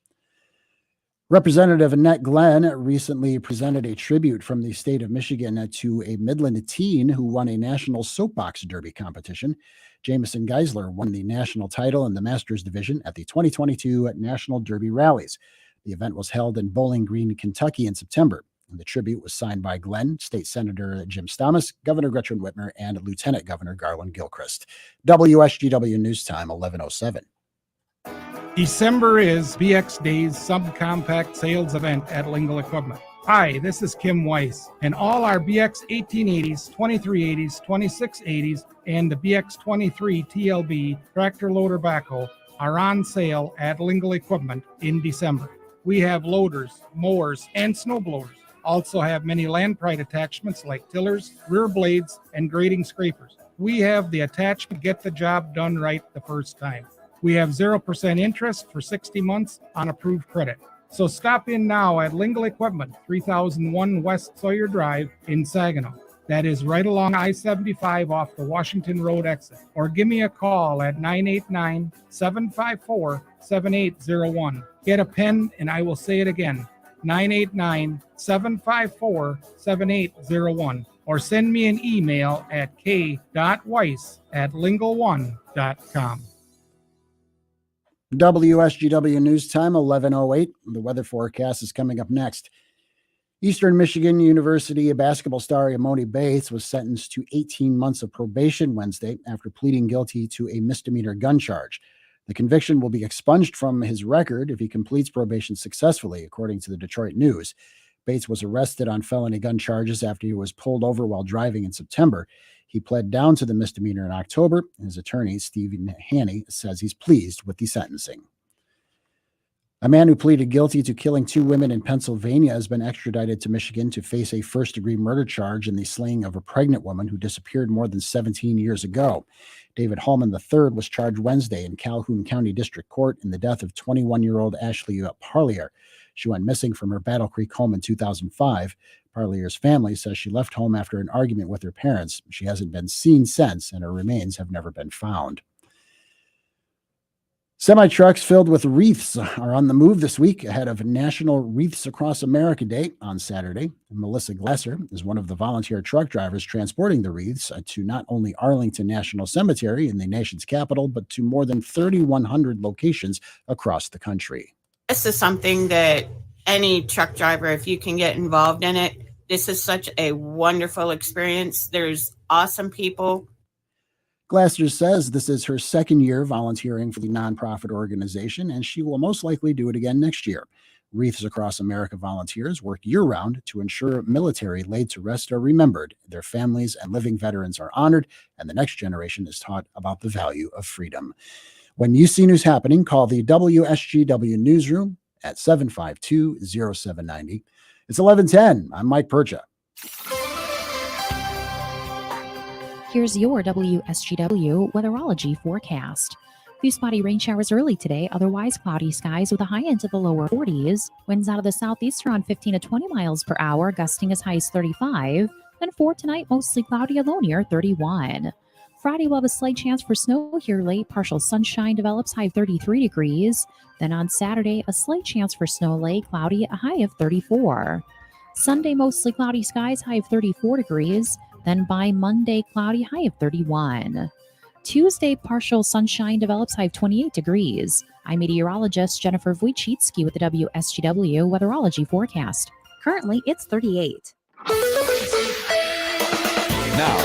Representative Annette Glenn recently presented a tribute from the state of Michigan to a Midland teen who won a national soapbox derby competition. Jamison Geisler won the national title in the Masters division at the 2022 National Derby Rallies. The event was held in Bowling Green, Kentucky in September. And the tribute was signed by Glenn, State Senator Jim Stamas, Governor Gretchen Whitmer, and Lieutenant Governor Garland Gilchrist. WSGW News Time, 11:07. December is BX Day's subcompact sales event at Lingle Equipment. Hi, this is Kim Weiss, and all our BX 1880s, 2380s, 2680s, and the BX 23 TLB tractor loader backhoe are on sale at Lingle Equipment in December. We have loaders, mowers, and snow blowers. Also have many land pride attachments like tillers, rear blades, and grading scrapers. We have the attachment to get the job done right the first time. We have 0% interest for 60 months on approved credit. So stop in now at Lingle Equipment, 3001 West Sawyer Drive in Saginaw. That is right along I-75 off the Washington Road exit. Or give me a call at 989-754-7801. Get a pen and I will say it again, 989-754-7801. Or send me an email at k.weiss@lingle1.com. WSGW News Time, 11:08. The weather forecast is coming up next. Eastern Michigan University basketball star Imoni Bates was sentenced to 18 months of probation Wednesday after pleading guilty to a misdemeanor gun charge. The conviction will be expunged from his record if he completes probation successfully, according to the Detroit News. Bates was arrested on felony gun charges after he was pulled over while driving in September. He pled down to the misdemeanor in October. His attorney, Stephen Haney, says he's pleased with the sentencing. A man who pleaded guilty to killing 2 women in Pennsylvania has been extradited to Michigan to face a first-degree murder charge in the slaying of a pregnant woman who disappeared more than 17 years ago. David Hallman III was charged Wednesday in Calhoun County District Court in the death of 21-year-old Ashley Parlier. She went missing from her Battle Creek home in 2005. Parlier's family says she left home after an argument with her parents. She hasn't been seen since, and her remains have never been found. Semi-trucks filled with wreaths are on the move this week ahead of National Wreaths Across America Day on Saturday. Melissa Glasser is one of the volunteer truck drivers transporting the wreaths to not only Arlington National Cemetery in the nation's capital, but to more than 3,100 locations across the country. This is something that any truck driver, if you can get involved in it, this is such a wonderful experience. There's awesome people. Glasser says this is her second year volunteering for the nonprofit organization, and she will most likely do it again next year. Wreaths Across America volunteers work year-round to ensure military laid to rest are remembered, their families and living veterans are honored, and the next generation is taught about the value of freedom. When you see news happening, call the WSGW newsroom at 752-0790. It's 11:10. I'm Mike Percha. Here's your WSGW weatherology forecast. Few spotty rain showers early today, otherwise cloudy skies with a high into the lower 40s. Winds out of the southeast around 15 to 20 miles per hour, gusting as high as 35. Then for tonight, mostly cloudy, a low near 31. Friday, we'll have a slight chance for snow here late. Partial sunshine develops, high of 33 degrees. Then on Saturday, a slight chance for snow late, cloudy, a high of 34. Sunday, mostly cloudy skies, high of 34 degrees. Then by Monday, cloudy, high of 31. Tuesday, partial sunshine develops, high of 28 degrees. I'm meteorologist Jennifer Wojcicki with the WSGW weatherology forecast. Currently, it's 38. Now,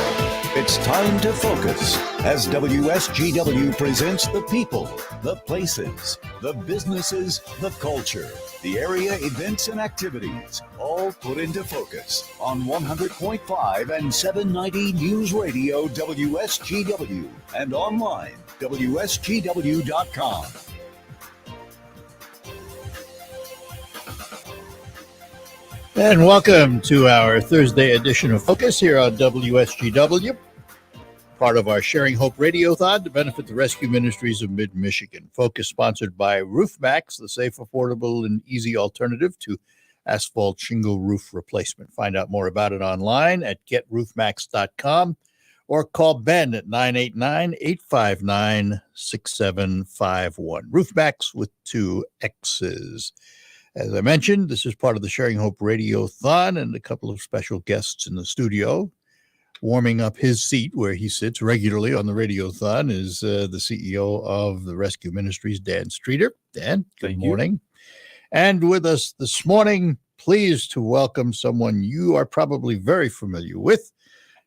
it's time to focus as WSGW presents the people, the places, the businesses, the culture, the area events and activities, all put into focus on 100.5 and 790 News Radio WSGW and online WSGW.com. And welcome to our Thursday edition of Focus here on WSGW, part of our Sharing Hope RadioThon to benefit the Rescue Ministries of Mid-Michigan. Focus sponsored by RoofMax, the safe, affordable, and easy alternative to asphalt shingle roof replacement. Find out more about it online at getroofmax.com or call Ben at 989-859-6751. RoofMax with 2 X's. As I mentioned, this is part of the Sharing Hope Radiothon, and a couple of special guests in the studio. Warming up his seat where he sits regularly on the Radiothon is the CEO of the Rescue Ministries, Dan Streeter. Dan, good morning. And with us this morning, pleased to welcome someone you are probably very familiar with.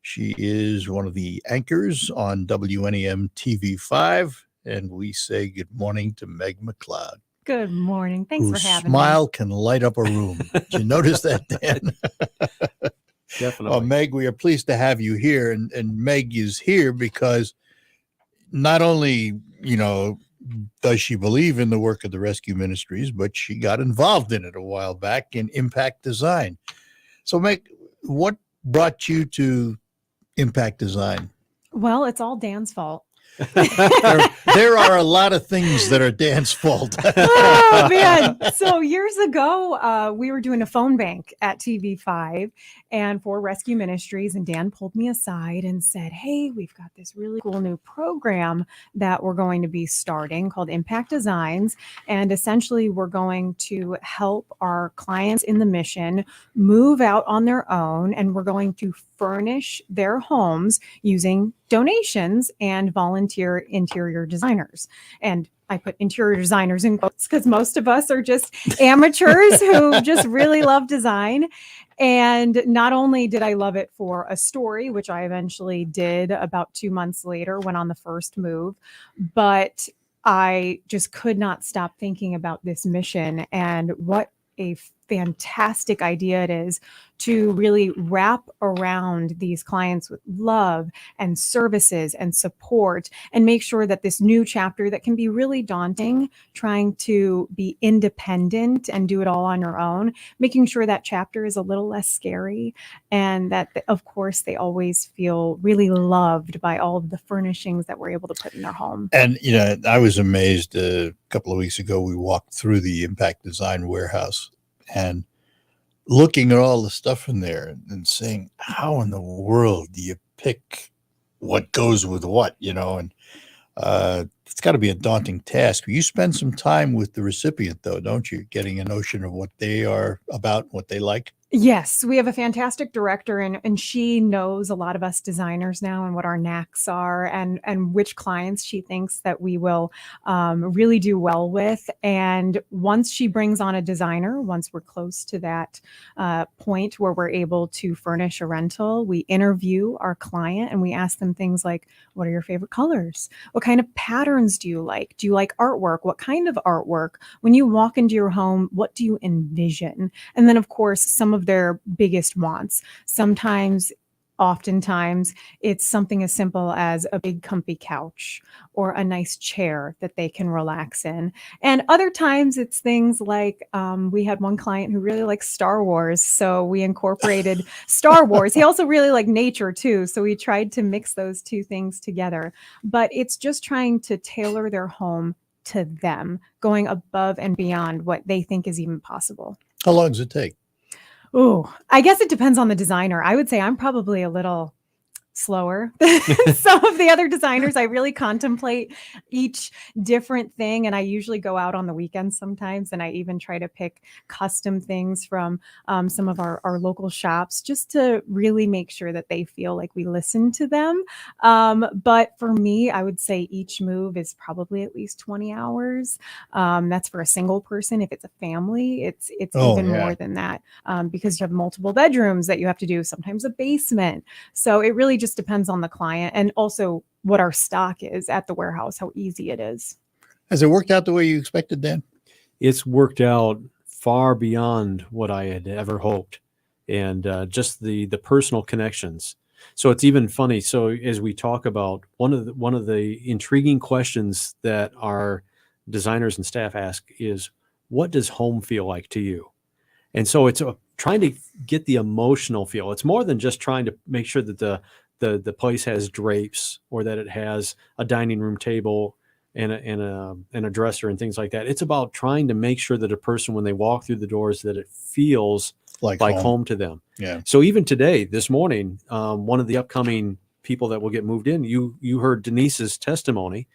She is one of the anchors on WNEM TV5, and we say good morning to Meg McLeod. Good morning. Thanks for having me. Whose smile can light up a room. Did you notice that, Dan? Definitely. Meg, we are pleased to have you here. And Meg is here because not only, does she believe in the work of the Rescue Ministries, but she got involved in it a while back in Impact Design. So, Meg, what brought you to Impact Design? Well, it's all Dan's fault. There are a lot of things that are Dan's fault. Oh man. So years ago, we were doing a phone bank at TV5 and for Rescue Ministries, and Dan pulled me aside and said, hey, we've got this really cool new program that we're going to be starting called Impact Designs. And essentially we're going to help our clients in the mission move out on their own, and we're going to furnish their homes using donations and volunteer interior designers. And I put interior designers in quotes because most of us are just amateurs who just really love design. And not only did I love it for a story, which I eventually did about 2 months later, went on the first move, but I just could not stop thinking about this mission and what a fantastic idea it is to really wrap around these clients with love and services and support, and make sure that this new chapter that can be really daunting, trying to be independent and do it all on your own, making sure that chapter is a little less scary, and that of course they always feel really loved by all of the furnishings that we're able to put in their home. And, I was amazed a couple of weeks ago, we walked through the Impact Design warehouse and looking at all the stuff in there and saying, how in the world do you pick what goes with what, and it's got to be a daunting task. You spend some time with the recipient, though, don't you? Getting a notion of what they are about, what they like. Yes, we have a fantastic director, and she knows a lot of us designers now and what our knacks are, and which clients she thinks that we will really do well with. And once she brings on a designer, once we're close to that point where we're able to furnish a rental, we interview our client and we ask them things like, what are your favorite colors? What kind of patterns do you like? Do you like artwork? What kind of artwork? When you walk into your home, what do you envision? And then, of course, some of their biggest wants. Oftentimes, it's something as simple as a big comfy couch or a nice chair that they can relax in. And other times it's things like, we had one client who really likes Star Wars, so we incorporated Star Wars. He also really liked nature too, so we tried to mix those two things together. But it's just trying to tailor their home to them, going above and beyond what they think is even possible. How long does it take? Oh, I guess it depends on the designer. I would say I'm probably a little slower than some of the other designers. I really contemplate each different thing, and I usually go out on the weekends sometimes, and I even try to pick custom things from some of our local shops just to really make sure that they feel like we listen to them. But for me, I would say each move is probably at least 20 hours. That's for a single person. If it's a family, it's even more than that, because you have multiple bedrooms that you have to do, sometimes a basement. So it really just depends on the client, and also what our stock is at the warehouse, how easy it is. Has it worked out the way you expected, Dan? It's worked out far beyond what I had ever hoped, and just the personal connections. So it's even funny. So as we talk about, one of the intriguing questions that our designers and staff ask is, what does home feel like to you? And so it's trying to get the emotional feel. It's more than just trying to make sure that the place has drapes, or that it has a dining room table and a dresser and things like that. It's about trying to make sure that a person, when they walk through the doors, that it feels like home to them. Yeah. So even today, this morning, one of the upcoming people that will get moved in, you heard Denise's testimony.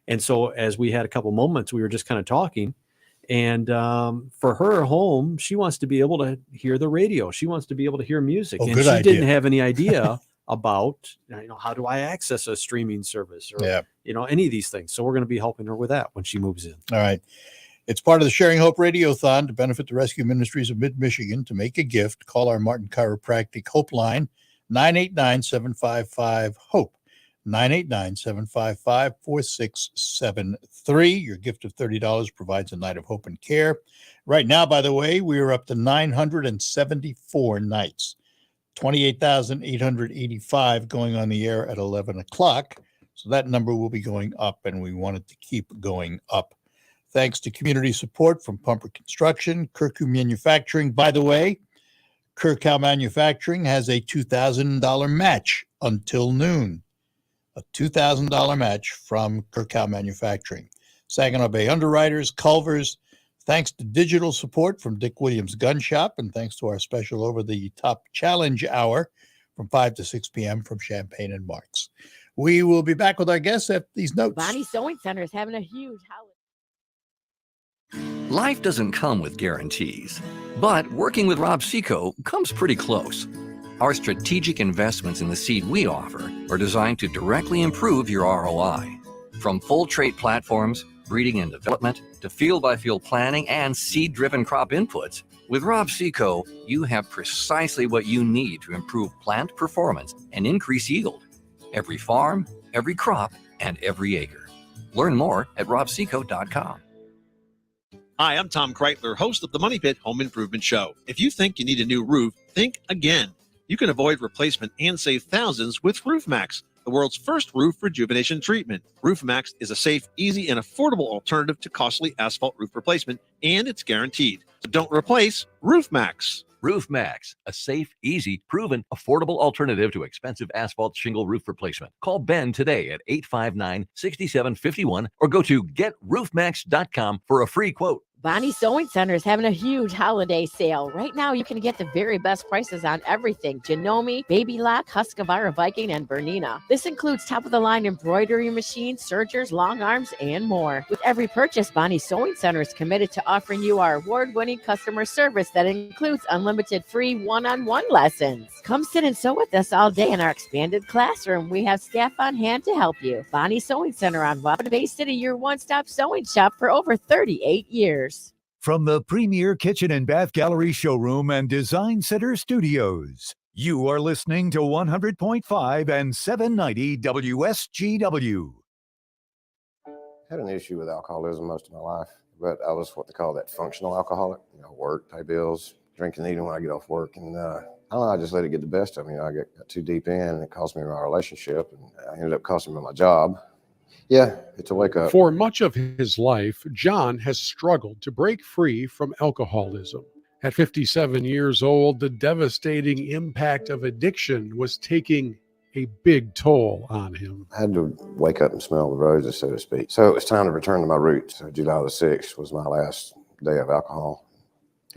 And so as we had a couple moments, we were just kind of talking. And for her home, she wants to be able to hear the radio. She wants to be able to hear music. Oh, and good she idea. didn't have any idea about, how do I access a streaming service or, any of these things. So we're going to be helping her with that when she moves in. All right. It's part of the Sharing Hope RadioThon to benefit the Rescue Ministries of Mid-Michigan. To make a gift, call our Martin Chiropractic Hope line, 989-755-HOPE. 989-755-4673. Your gift of $30 provides a night of hope and care. Right now, by the way, we are up to 974 nights, 28,885 going on the air at 11 o'clock. So that number will be going up, and we want it to keep going up. Thanks to community support from Pumper Construction, Kirkwood Manufacturing. By the way, Kirkwood Manufacturing has a $2,000 match until noon. a $2,000 match from Kirkhow Manufacturing. Saginaw Bay Underwriters, Culvers, thanks to digital support from Dick Williams Gun Shop, and thanks to our special Over the Top Challenge Hour from 5 to 6 p.m. from Champaign and Marks. We will be back with our guests after these notes. Bonnie Sewing Center is having a huge holiday. Life doesn't come with guarantees, but working with Rob Seco comes pretty close. Our strategic investments in the seed we offer are designed to directly improve your ROI. From full trait platforms, breeding and development, to field-by-field planning and seed-driven crop inputs, with Rob Seco, you have precisely what you need to improve plant performance and increase yield. Every farm, every crop, and every acre. Learn more at robseco.com. Hi, I'm Tom Kreitler, host of the Money Pit Home Improvement Show. If you think you need a new roof, think again. You can avoid replacement and save thousands with RoofMax, the world's first roof rejuvenation treatment. RoofMax is a safe, easy, and affordable alternative to costly asphalt roof replacement, and it's guaranteed. So don't replace RoofMax. RoofMax, a safe, easy, proven, affordable alternative to expensive asphalt shingle roof replacement. Call Ben today at 859-6751 or go to GetRoofMax.com for a free quote. Bonnie Sewing Center is having a huge holiday sale. Right now, you can get the very best prices on everything: Janome, Baby Lock, Husqvarna Viking, and Bernina. This includes top-of-the-line embroidery machines, sergers, long arms, and more. With every purchase, Bonnie Sewing Center is committed to offering you our award-winning customer service that includes unlimited free one-on-one lessons. Come sit and sew with us all day in our expanded classroom. We have staff on hand to help you. Bonnie Sewing Center on Wapiti Bay City, your one-stop sewing shop for over 38 years. From the Premier Kitchen and Bath Gallery Showroom and Design Center Studios, you are listening to 100.5 and 790 WSGW. I had an issue with alcoholism most of my life, but I was what they call that functional alcoholic. Work, pay bills, drinking, eating when I get off work. And I don't know, I just let it get the best of me. I got too deep in, and it cost me my relationship, and I ended up costing me my job. Yeah, it's a wake up. For much of his life, John has struggled to break free from alcoholism. At 57 years old, the devastating impact of addiction was taking a big toll on him. I had to wake up and smell the roses, so to speak. So it was time to return to my roots. So July the 6th was my last day of alcohol.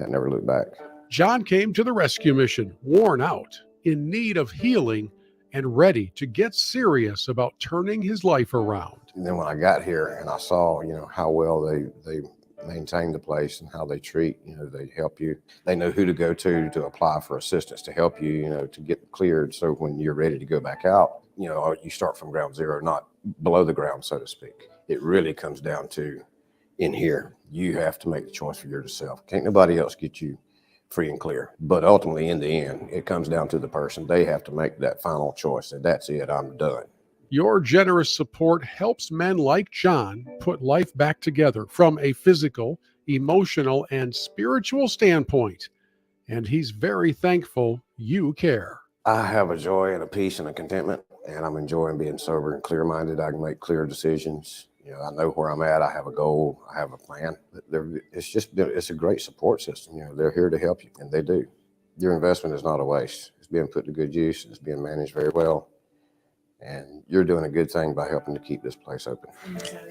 I never looked back. John came to the rescue mission, worn out, in need of healing, and ready to get serious about turning his life around. And then when I got here and I saw, how well they maintain the place and how they treat, they help you. They know who to go to apply for assistance to help you, to get cleared. So when you're ready to go back out, you start from ground zero, not below the ground, so to speak. It really comes down to in here, you have to make the choice for yourself. Can't nobody else get you free and clear. But ultimately, in the end, it comes down to the person. They have to make that final choice, and that's it, I'm done. Your generous support helps men like John put life back together from a physical, emotional, and spiritual standpoint. And he's very thankful you care. I have a joy and a peace and a contentment, and I'm enjoying being sober and clear-minded. I can make clear decisions. I know where I'm at. I have a goal. I have a plan. It's a great support system. They're here to help you, and they do. Your investment is not a waste. It's being put to good use. It's being managed very well. And you're doing a good thing by helping to keep this place open.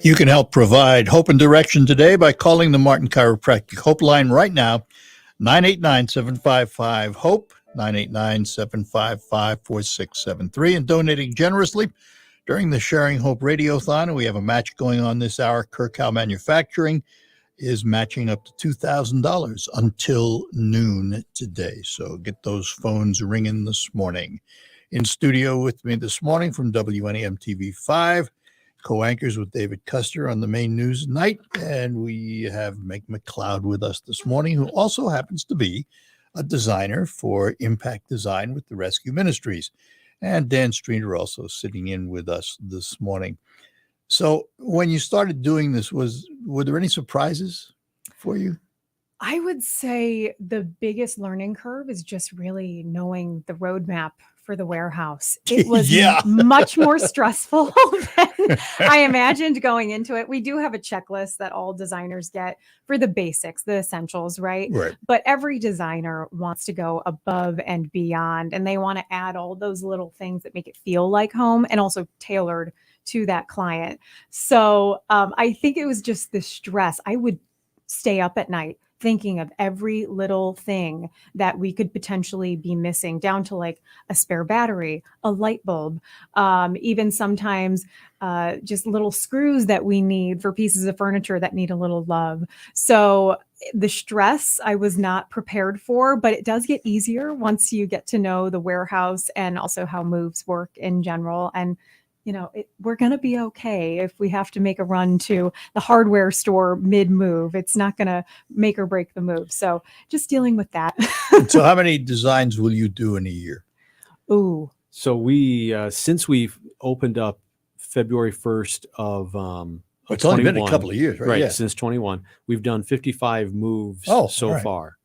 You can help provide hope and direction today by calling the Martin Chiropractic Hope Line right now, 989-755-HOPE, 989-755-4673, and donating generously during the Sharing Hope Radiothon. We have a match going on this hour. Kirkhow Manufacturing is matching up to $2,000 until noon today. So get those phones ringing this morning. In studio with me this morning from WNEM TV5, co-anchors with David Custer on the main news at night. And we have Meg McLeod with us this morning, who also happens to be a designer for Impact Design with the Rescue Ministries. And Dan Streeter also sitting in with us this morning. So when you started doing this, were there any surprises for you? I would say the biggest learning curve is just really knowing the roadmap for the warehouse. It was Yeah. much more stressful than I imagined going into it. We do have a checklist that all designers get for the basics, the essentials, right? Right. But every designer wants to go above and beyond, and they want to add all those little things that make it feel like home and also tailored to that client. So I think it was just the stress. I would stay up at night thinking of every little thing that we could potentially be missing, down to like a spare battery, a light bulb, even sometimes just little screws that we need for pieces of furniture that need a little love. So the stress I was not prepared for, but it does get easier once you get to know the warehouse and also how moves work in general. And we're going to be okay if we have to make a run to the hardware store mid-move. It's not going to make or break the move. So just dealing with that. So how many designs will you do in a year? Ooh. So we, since we've opened up February 1st of it's only been a couple of years, right? Right, Yeah. since 21, we've done 55 moves so right. far.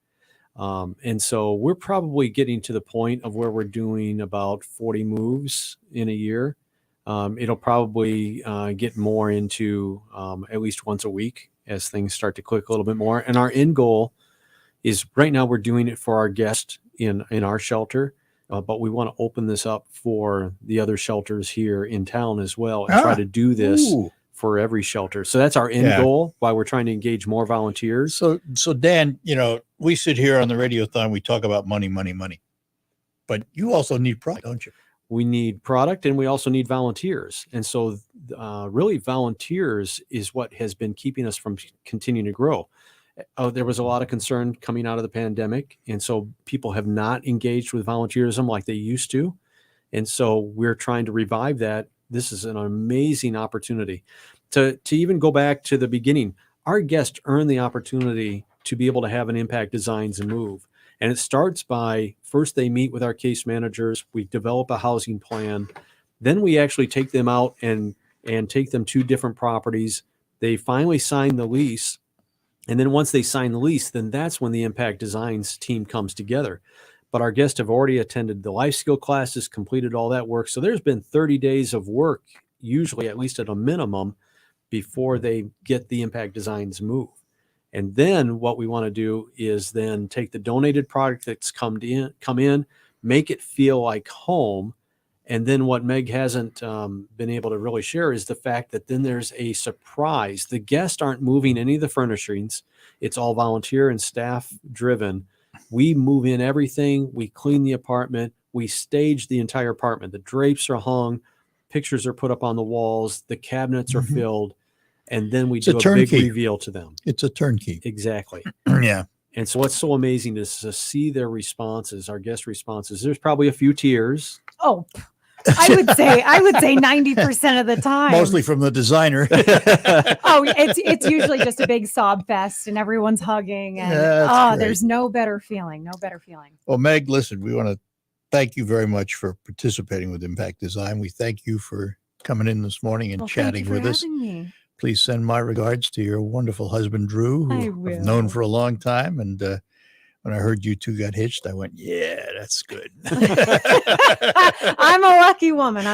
And so we're probably getting to the point of where we're doing about 40 moves in a year. It'll probably get more into at least once a week as things start to click a little bit more. And our end goal is, right now we're doing it for our guests in our shelter, but we want to open this up for the other shelters here in town as well, and try to do this for every shelter. So that's our end goal, why we're trying to engage more volunteers. So Dan, we sit here on the Radiothon, we talk about money, but you also need product, don't you? We need product, and we also need volunteers. And so really volunteers is what has been keeping us from continuing to grow. There was a lot of concern coming out of the pandemic. And so people have not engaged with volunteerism like they used to. And so we're trying to revive that. This is an amazing opportunity to even go back to the beginning. Our guests earn the opportunity to be able to have an impact designs and move. And it starts by, first they meet with our case managers, we develop a housing plan, then we actually take them out and take them to different properties. They finally sign the lease. And then once they sign the lease, then that's when the impact designs team comes together. But our guests have already attended the life skill classes, completed all that work. So there's been 30 days of work, usually at least at a minimum, before they get the impact designs move. And then what we want to do is then take the donated product that's come in, make it feel like home. And then what Meg hasn't been able to really share is the fact that then there's a surprise. The guests aren't moving any of the furnishings. It's all volunteer and staff driven. We move in everything. We clean the apartment. We stage the entire apartment. The drapes are hung. Pictures are put up on the walls. The cabinets are filled. And then we do a big reveal to them. It's a turnkey. Exactly. Yeah. And so what's so amazing is to see their responses, our guest responses. There's probably a few tears. Oh, I would say 90% of the time. Mostly from the designer. It's usually just a big sob fest and everyone's hugging. And there's no better feeling. Well, Meg, listen, we want to thank you very much for participating with Impact Design. We thank you for coming in this morning and chatting with us. Me. Please send my regards to your wonderful husband, Drew, who I've known for a long time. And when I heard you two got hitched, I went, yeah, that's good. I'm a lucky woman.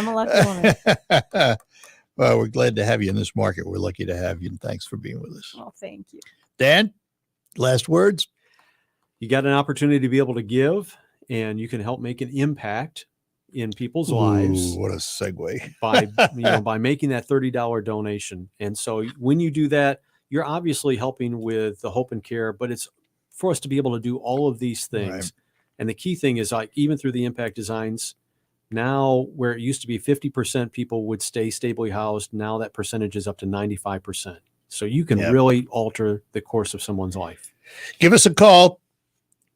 Well, we're glad to have you in this market. We're lucky to have you. And thanks for being with us. Well, thank you. Dan, last words? You got an opportunity to be able to give, and you can help make an impact in people's lives. What a segue. by making that $30 donation. And so when you do that, you're obviously helping with the Hope and Care, but it's for us to be able to do all of these things. Right. And the key thing is, like, even through the impact designs, now where it used to be 50% people would stay stably housed, now that percentage is up to 95%. So you can really alter the course of someone's life. Give us a call.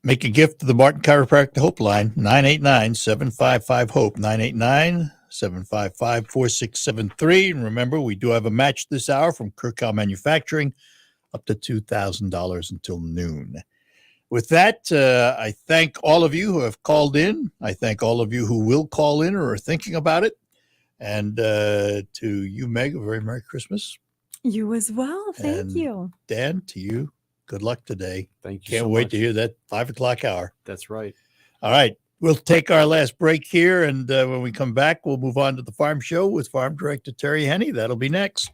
Make a gift to the Martin Chiropractic Hope line, 989-755-HOPE, 989-755-4673. And remember, we do have a match this hour from Kirkhow Manufacturing, up to $2,000 until noon. With that, I thank all of you who have called in. I thank all of you who will call in or are thinking about it. And to you, Meg, a very Merry Christmas. You as well. Thank you. Dan, to you. Good luck today. Thank you. Can't wait to hear that 5 o'clock hour. That's right. All right. We'll take our last break here, and when we come back, we'll move on to the Farm Show with Farm Director Terry Henney. That'll be next.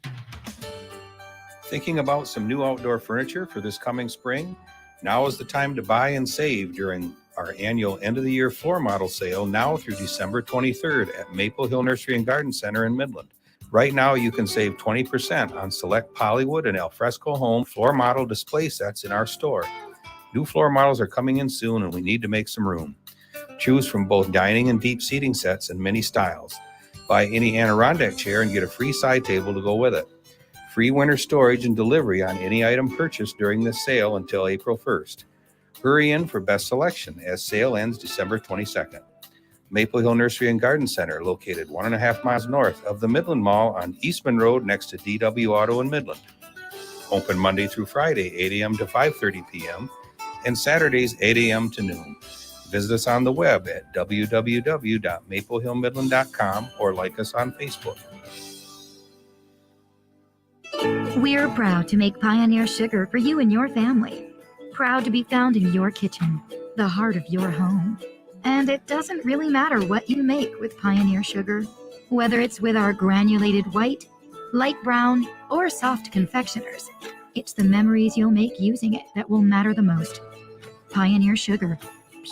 Thinking about some new outdoor furniture for this coming spring? Now is the time to buy and save during our annual end-of-the-year floor model sale now through December 23rd at Maple Hill Nursery and Garden Center in Midland. Right now, you can save 20% on select Polywood and Alfresco home floor model display sets in our store. New floor models are coming in soon, and we need to make some room. Choose from both dining and deep seating sets in many styles. Buy any Adirondack chair and get a free side table to go with it. Free winter storage and delivery on any item purchased during this sale until April 1st. Hurry in for best selection as sale ends December 22nd. Maple Hill Nursery and Garden Center, located 1.5 miles north of the Midland Mall on Eastman Road next to DW Auto in Midland. Open Monday through Friday, 8 a.m. to 5:30 p.m. and Saturdays, 8 a.m. to noon. Visit us on the web at www.maplehillmidland.com or like us on Facebook. We're proud to make Pioneer Sugar for you and your family. Proud to be found in your kitchen, the heart of your home. And it doesn't really matter what you make with Pioneer Sugar, whether it's with our granulated white, light brown, or soft confectioners. It's the memories you'll make using it that will matter the most. Pioneer Sugar,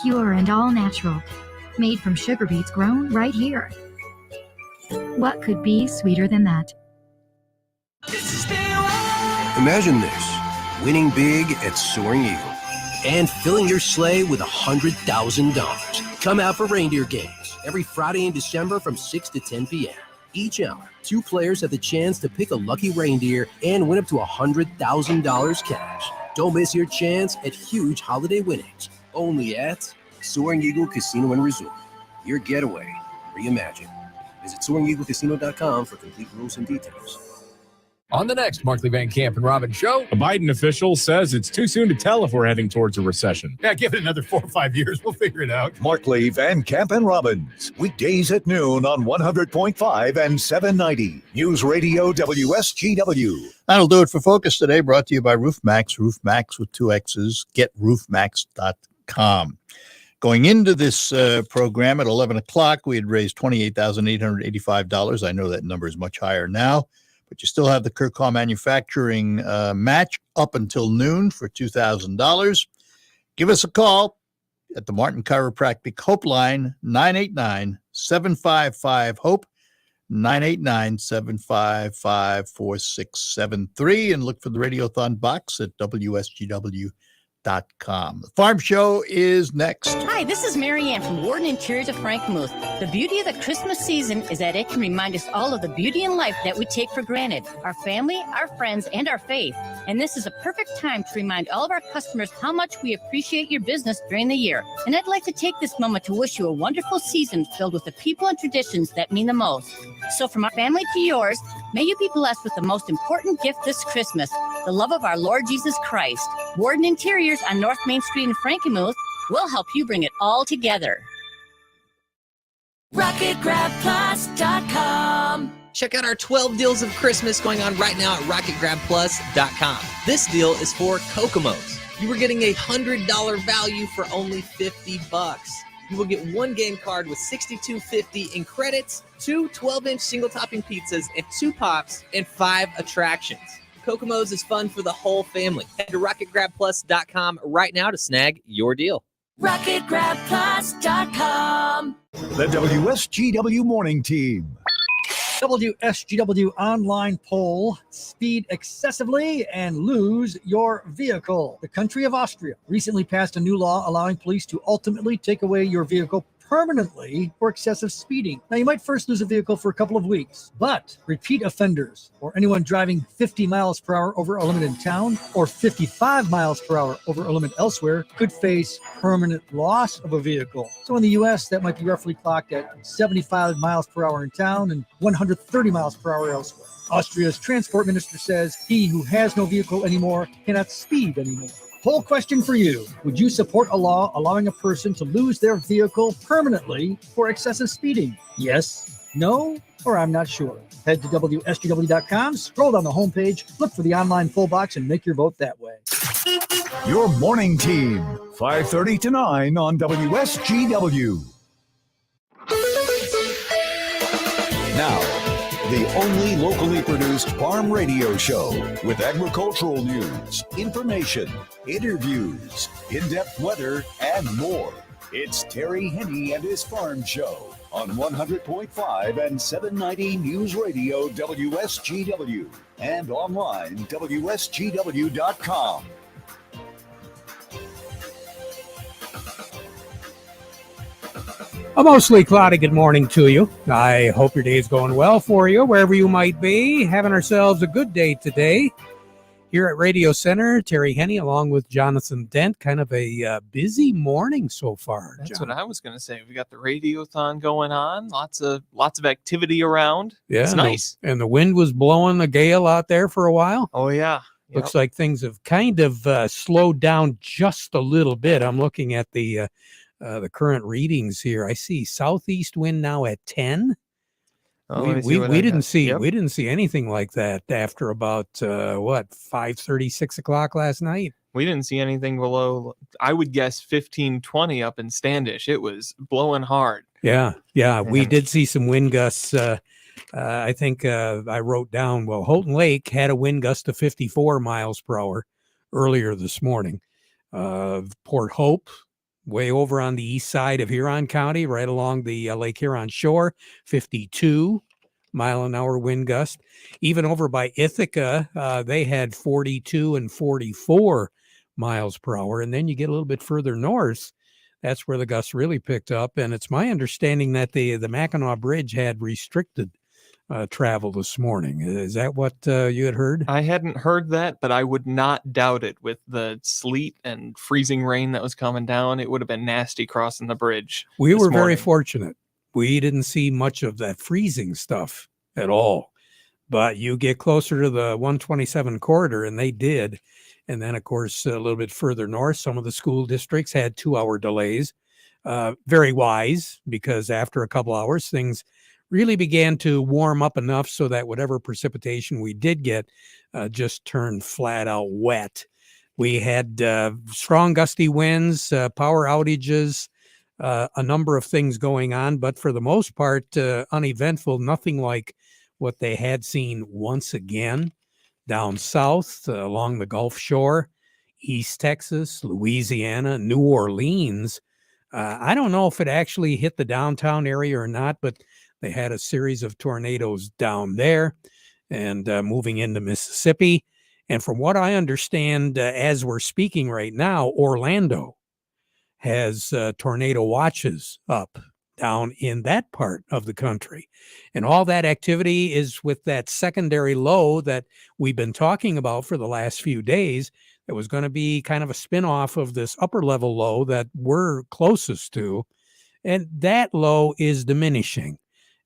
pure and all natural, made from sugar beets grown right here. What could be sweeter than that? Imagine this, winning big at Soaring Eagle and filling your sleigh with $100,000. Come out for reindeer games every Friday in December from 6 to 10 p.m. Each hour, 2 players have the chance to pick a lucky reindeer and win up to $100,000 cash. Don't miss your chance at huge holiday winnings. Only at Soaring Eagle Casino and Resort. Your getaway reimagined. Visit SoaringEagleCasino.com for complete rules and details. On the next Markley Van Camp and Robbins show, a Biden official says it's too soon to tell if we're heading towards a recession. Yeah, give it another 4 or 5 years. We'll figure it out. Markley, Van Camp, and Robbins. Weekdays at noon on 100.5 and 790. News Radio WSGW. That'll do it for Focus today, brought to you by RoofMax. RoofMax with 2 X's. GetRoofMax.com. Going into this program at 11 o'clock, we had raised $28,885. I know that number is much higher now, but you still have the Kirkall Manufacturing match up until noon for $2,000. Give us a call at the Martin Chiropractic Hope Line, 989-755-HOPE, 989-755-4673, and look for the Radiothon box at WSGW.com. The Farm Show is next. Hi, this is Mary Ann from Warden Interiors of Frankenmuth. The beauty of the Christmas season is that it can remind us all of the beauty in life that we take for granted, our family, our friends, and our faith. And this is a perfect time to remind all of our customers how much we appreciate your business during the year. And I'd like to take this moment to wish you a wonderful season filled with the people and traditions that mean the most. So from our family to yours, may you be blessed with the most important gift this Christmas, the love of our Lord Jesus Christ. Warden Interiors on North Main Street in Frankenmuth will help you bring it all together. RocketGrabPlus.com. Check out our 12 deals of Christmas going on right now at RocketGrabPlus.com. This deal is for Kokomo's. You are getting a $100 value for only $50. You will get 1 game card with $62.50 in credits, 2 12-inch single-topping pizzas, and 2 pops, and 5 attractions. Kokomo's is fun for the whole family. Head to RocketGrabPlus.com right now to snag your deal. RocketGrabPlus.com. The WSGW Morning Team. WSGW online poll: speed excessively and lose your vehicle. The country of Austria recently passed a new law allowing police to ultimately take away your vehicle permanently for excessive speeding. Now, you might first lose a vehicle for a couple of weeks, but repeat offenders or anyone driving 50 miles per hour over a limit in town or 55 miles per hour over a limit elsewhere could face permanent loss of a vehicle. So in the U.S., that might be roughly clocked at 75 miles per hour in town and 130 miles per hour elsewhere. Austria's transport minister says he who has no vehicle anymore cannot speed anymore. Poll question for you. Would you support a law allowing a person to lose their vehicle permanently for excessive speeding? Yes, no, or I'm not sure. Head to WSGW.com, scroll down the homepage, look for the online poll box, and make your vote that way. Your morning team. 5:30 to 9 on WSGW. Now, the only locally produced farm radio show with agricultural news, information, interviews, in-depth weather, and more. It's Terry Henney and his Farm Show on 100.5 and 790 News Radio WSGW and online WSGW.com. A mostly cloudy good morning to you. I hope your day is going well for you, wherever you might be. Having ourselves a good day today. Here at Radio Center, Terry Henney along with Jonathan Dent. Kind of a busy morning so far. That's John. what I was going to say. We got the RadioThon going on. Lots of activity around. Yeah, It's nice. And the wind was blowing a gale out there for a while. Oh, yeah. Looks like things have kind of slowed down just a little bit. I'm looking at the current readings here. I see southeast wind now at 10. We didn't see anything like that after about 5:30, 6 o'clock last night. We didn't see anything below, I would guess, 15, 20 up in Standish. It was blowing hard. Yeah. We did see some wind gusts. I think I wrote down, Houghton Lake had a wind gust of 54 miles per hour earlier this morning. Port Hope, way over on the east side of Huron County, right along the Lake Huron shore, 52 mile an hour wind gust. Even over by Ithaca, they had 42 and 44 miles per hour. And then you get a little bit further north, that's where the gusts really picked up. And it's my understanding that the Mackinac Bridge had restricted travel this morning. Is that what you had heard? I hadn't heard that, but I would not doubt it. With the sleet and freezing rain that was coming down, it would have been nasty crossing the bridge. We were very fortunate. We didn't see much of that freezing stuff at all. But you get closer to the 127 corridor, and they did. And then, of course, a little bit further north, some of the school districts had 2-hour delays. Very wise, because after a couple hours, things really began to warm up enough so that whatever precipitation we did get just turned flat out wet. We had strong gusty winds, power outages, a number of things going on, but for the most part, uneventful, nothing like what they had seen once again down south along the Gulf Shore, East Texas, Louisiana, New Orleans. I don't know if it actually hit the downtown area or not, but they had a series of tornadoes down there and moving into Mississippi. And from what I understand, as we're speaking right now, Orlando has tornado watches up down in that part of the country. And all that activity is with that secondary low that we've been talking about for the last few days. That was going to be kind of a spin-off of this upper level low that we're closest to. And that low is diminishing,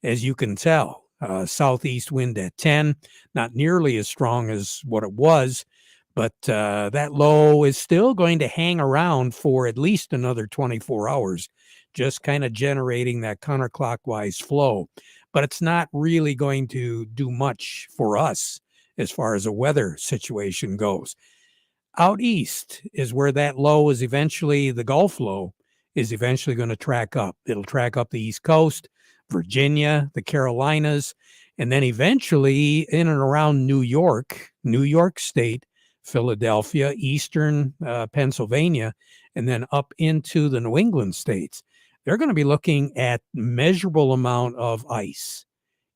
as you can tell. Southeast wind at 10, not nearly as strong as what it was, but that low is still going to hang around for at least another 24 hours, just kind of generating that counterclockwise flow. But it's not really going to do much for us as far as a weather situation goes. Out east is where that low is eventually, the Gulf low is eventually going to track up. It'll track up the East Coast, Virginia, the Carolinas, and then eventually in and around New York State, Philadelphia, eastern Pennsylvania, and then up into the New England states. They're going to be looking at measurable amount of ice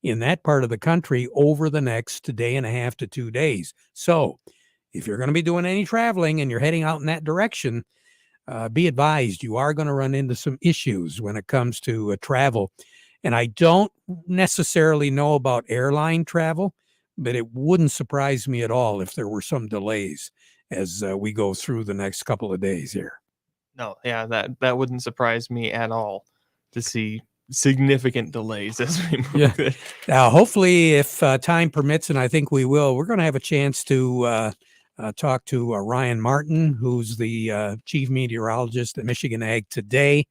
in that part of the country over the next day and a half to 2 days. So if you're going to be doing any traveling and you're heading out in that direction, be advised you are going to run into some issues when it comes to travel. And I don't necessarily know about airline travel, but it wouldn't surprise me at all if there were some delays as we go through the next couple of days here. No, yeah, that wouldn't surprise me at all to see significant delays as we move. Yeah. Now, hopefully, if time permits, and I think we will, we're going to have a chance to talk to Ryan Martin, who's the chief meteorologist at Michigan Ag Today,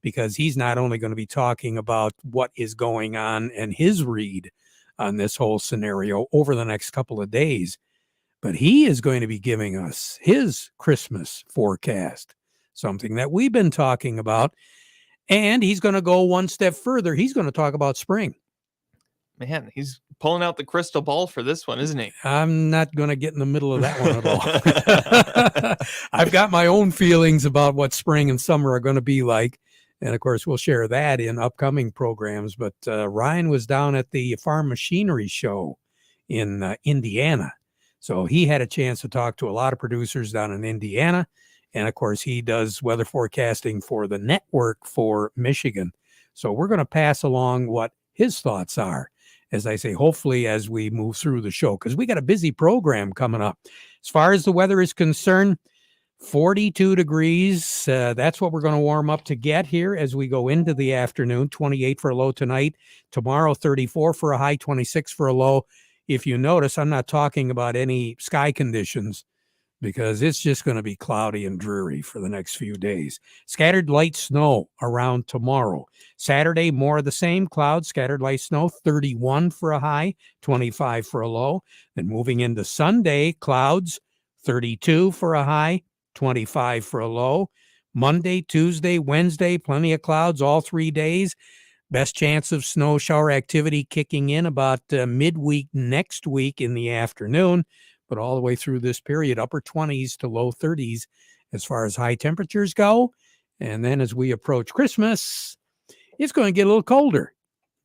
because he's not only going to be talking about what is going on and his read on this whole scenario over the next couple of days, but he is going to be giving us his Christmas forecast. something that we've been talking about. And he's going to go one step further. He's going to talk about spring. Man, he's pulling out the crystal ball for this one, isn't he? I'm not going to get in the middle of that one at all. I've got my own feelings about what spring and summer are going to be like. And of course, we'll share that in upcoming programs. But Ryan was down at the Farm Machinery Show in Indiana. So he had a chance to talk to a lot of producers down in Indiana. And of course, he does weather forecasting for the network for Michigan. So we're going to pass along what his thoughts are, as I say, hopefully as we move through the show, because we got a busy program coming up. As far as the weather is concerned, 42 degrees. That's what we're going to warm up to get here as we go into the afternoon. 28 for a low tonight. Tomorrow, 34 for a high, 26 for a low. If you notice, I'm not talking about any sky conditions, because it's just going to be cloudy and dreary for the next few days. Scattered light snow around tomorrow. Saturday, more of the same, clouds, scattered light snow, 31 for a high, 25 for a low. Then moving into Sunday, clouds, 32 for a high, 25 for a low. Monday, Tuesday, Wednesday, plenty of clouds all 3 days. Best chance of snow shower activity kicking in about midweek next week in the afternoon. But all the way through this period, upper 20s to low 30s as far as high temperatures go. And then as we approach Christmas, it's going to get a little colder.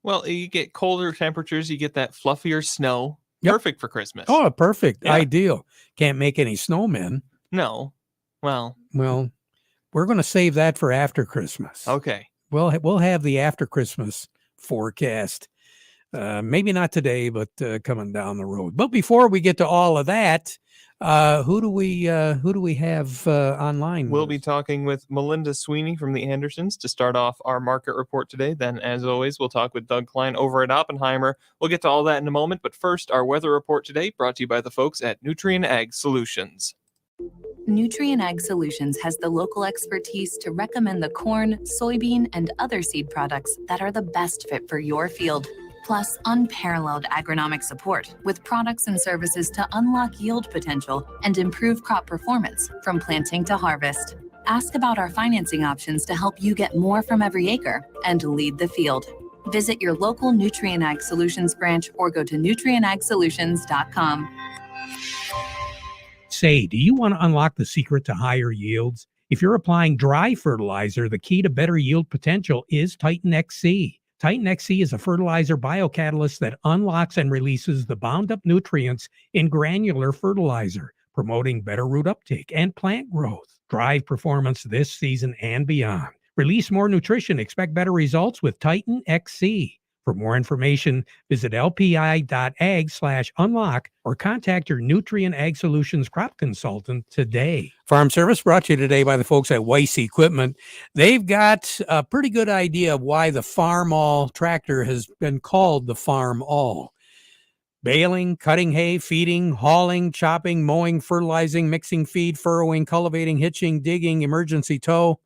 Well, you get colder temperatures, you get that fluffier snow. Yep. Perfect for Christmas. Oh, perfect. Yeah. Ideal. Can't make any snowmen. No. Well, we're going to save that for after Christmas. Okay. We'll have the after Christmas forecast. Maybe not today, but coming down the road. But before we get to all of that, who do we have online? We'll be talking with Melinda Sweeney from the Andersons to start off our market report today. Then, as always, we'll talk with Doug Klein over at Oppenheimer. We'll get to all that in a moment. But first, our weather report today brought to you by the folks at Nutrien Ag Solutions. Nutrien Ag Solutions has the local expertise to recommend the corn, soybean, and other seed products that are the best fit for your field. Plus, unparalleled agronomic support with products and services to unlock yield potential and improve crop performance from planting to harvest. Ask about our financing options to help you get more from every acre and lead the field. Visit your local Nutrien Ag Solutions branch or go to nutrienagsolutions.com. Say, do you want to unlock the secret to higher yields? If you're applying dry fertilizer, the key to better yield potential is Titan XC. Titan XC is a fertilizer biocatalyst that unlocks and releases the bound up nutrients in granular fertilizer, promoting better root uptake and plant growth. Drive performance this season and beyond. Release more nutrition. Expect better results with Titan XC. For more information, visit lpi.ag/unlock or contact your Nutrien Ag Solutions crop consultant today. Farm Service brought to you today by the folks at Weiss Equipment. They've got a pretty good idea of why the Farm All tractor has been called the Farm All. Baling, cutting hay, feeding, hauling, chopping, mowing, fertilizing, mixing feed, furrowing, cultivating, hitching, digging, emergency tow.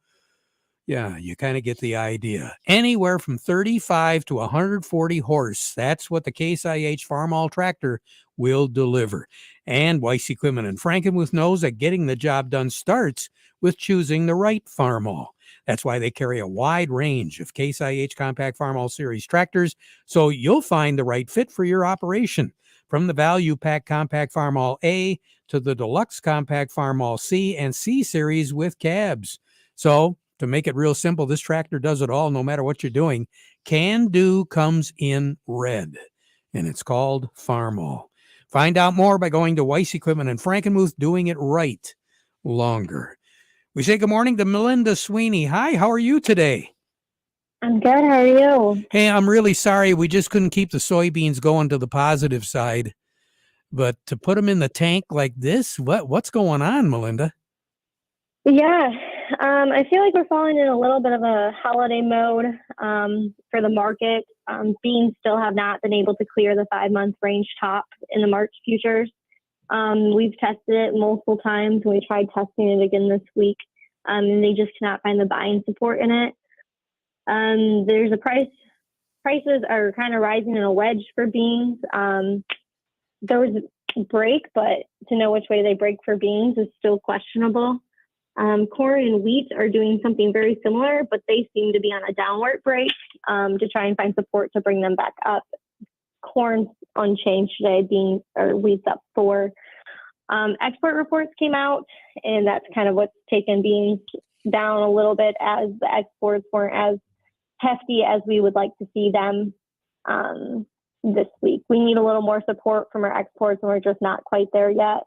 Yeah, you kind of get the idea. Anywhere from 35 to 140 horse. That's what the Case IH Farm All tractor will deliver. And Weiss Equipment in Frankenmuth knows that getting the job done starts with choosing the right Farm All. That's why they carry a wide range of Case IH Compact Farm All Series tractors, so you'll find the right fit for your operation. From the Value Pack Compact Farm All A to the Deluxe Compact Farm All C and C Series with cabs. So, to make it real simple, this tractor does it all no matter what you're doing. Can Do comes in red, and it's called Farm All. Find out more by going to Weiss Equipment in Frankenmuth, doing it right longer. We say good morning to Melinda Sweeney. Hi, how are you today? I'm good. How are you? Hey, I'm really sorry. We just couldn't keep the soybeans going to the positive side. But to put them in the tank like this, what's going on, Melinda? Yeah. I feel like we're falling in a little bit of a holiday mode for the market. Beans still have not been able to clear the 5-month range top in the March futures. We've tested it multiple times. We tried testing it again this week, and they just cannot find the buying support in it. There's a prices are kind of rising in a wedge for beans. There was a break, but to know which way they break for beans is still questionable. Corn and wheat are doing something very similar, but they seem to be on a downward break to try and find support to bring them back up. Corn's unchanged today, wheat's up 4. Export reports came out, and that's kind of what's taken beans down a little bit, as the exports weren't as hefty as we would like to see them this week. We need a little more support from our exports, and we're just not quite there yet.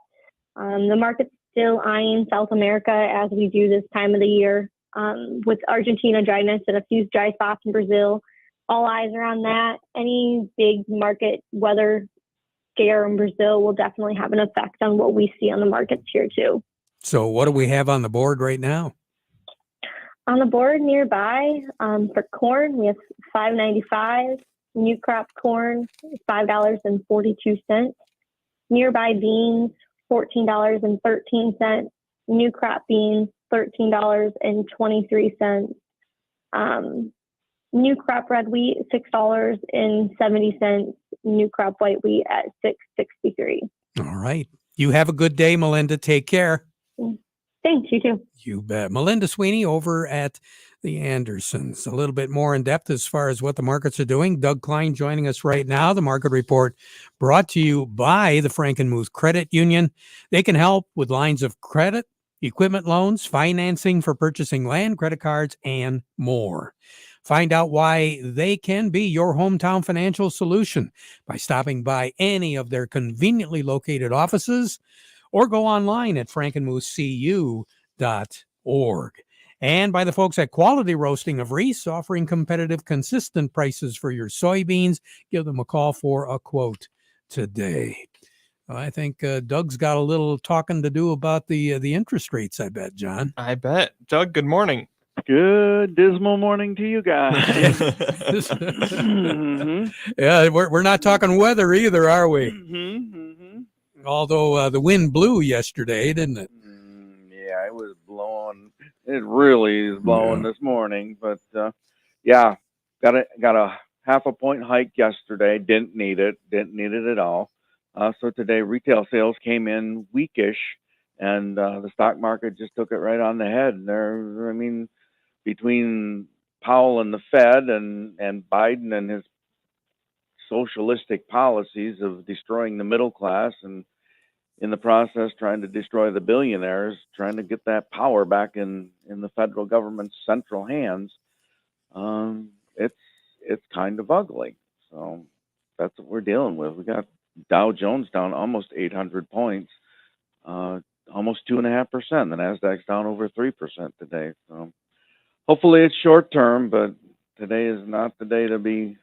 The market's still eyeing South America as we do this time of the year, with Argentina dryness and a few dry spots in Brazil. All eyes are on that. Any big market weather scare in Brazil will definitely have an effect on what we see on the markets here too. So what do we have on the board right now? On the board nearby, for corn, we have $5.95. New crop corn, $5.42. Nearby beans, $14.13. New crop beans, $13.23. New crop red wheat, $6.70. New crop white wheat at $6.63. All right. You have a good day, Melinda. Take care. Thanks, you too. You bet. Melinda Sweeney over at the Andersons. A little bit more in depth as far as what the markets are doing. Doug Klein joining us right now. The market report brought to you by the Frankenmuth Credit Union. They can help with lines of credit, equipment loans, financing for purchasing land, credit cards, and more. Find out why they can be your hometown financial solution by stopping by any of their conveniently located offices or go online at frankenmuthcu.org. And by the folks at Quality Roasting of Reese, offering competitive, consistent prices for your soybeans. Give them a call for a quote today. I think Doug's got a little talking to do about the interest rates, I bet, John. I bet. Doug, good morning. Good dismal morning to you guys. Yeah, we're not talking weather either, are we? Although the wind blew yesterday, didn't it? Yeah, it was blowing. It really is blowing this morning. But yeah, got a half a point hike yesterday. Didn't need it at all. So today retail sales came in weakish, and the stock market just took it right on the head. I mean, between Powell and the Fed and Biden and his socialistic policies of destroying the middle class and in the process trying to destroy the billionaires, trying to get that power back in the federal government's central hands, it's kind of ugly. So that's what we're dealing with. We got Dow Jones down almost 800 points, almost 2.5%. The Nasdaq's down over 3% today. So hopefully it's short term, but today is not the day to be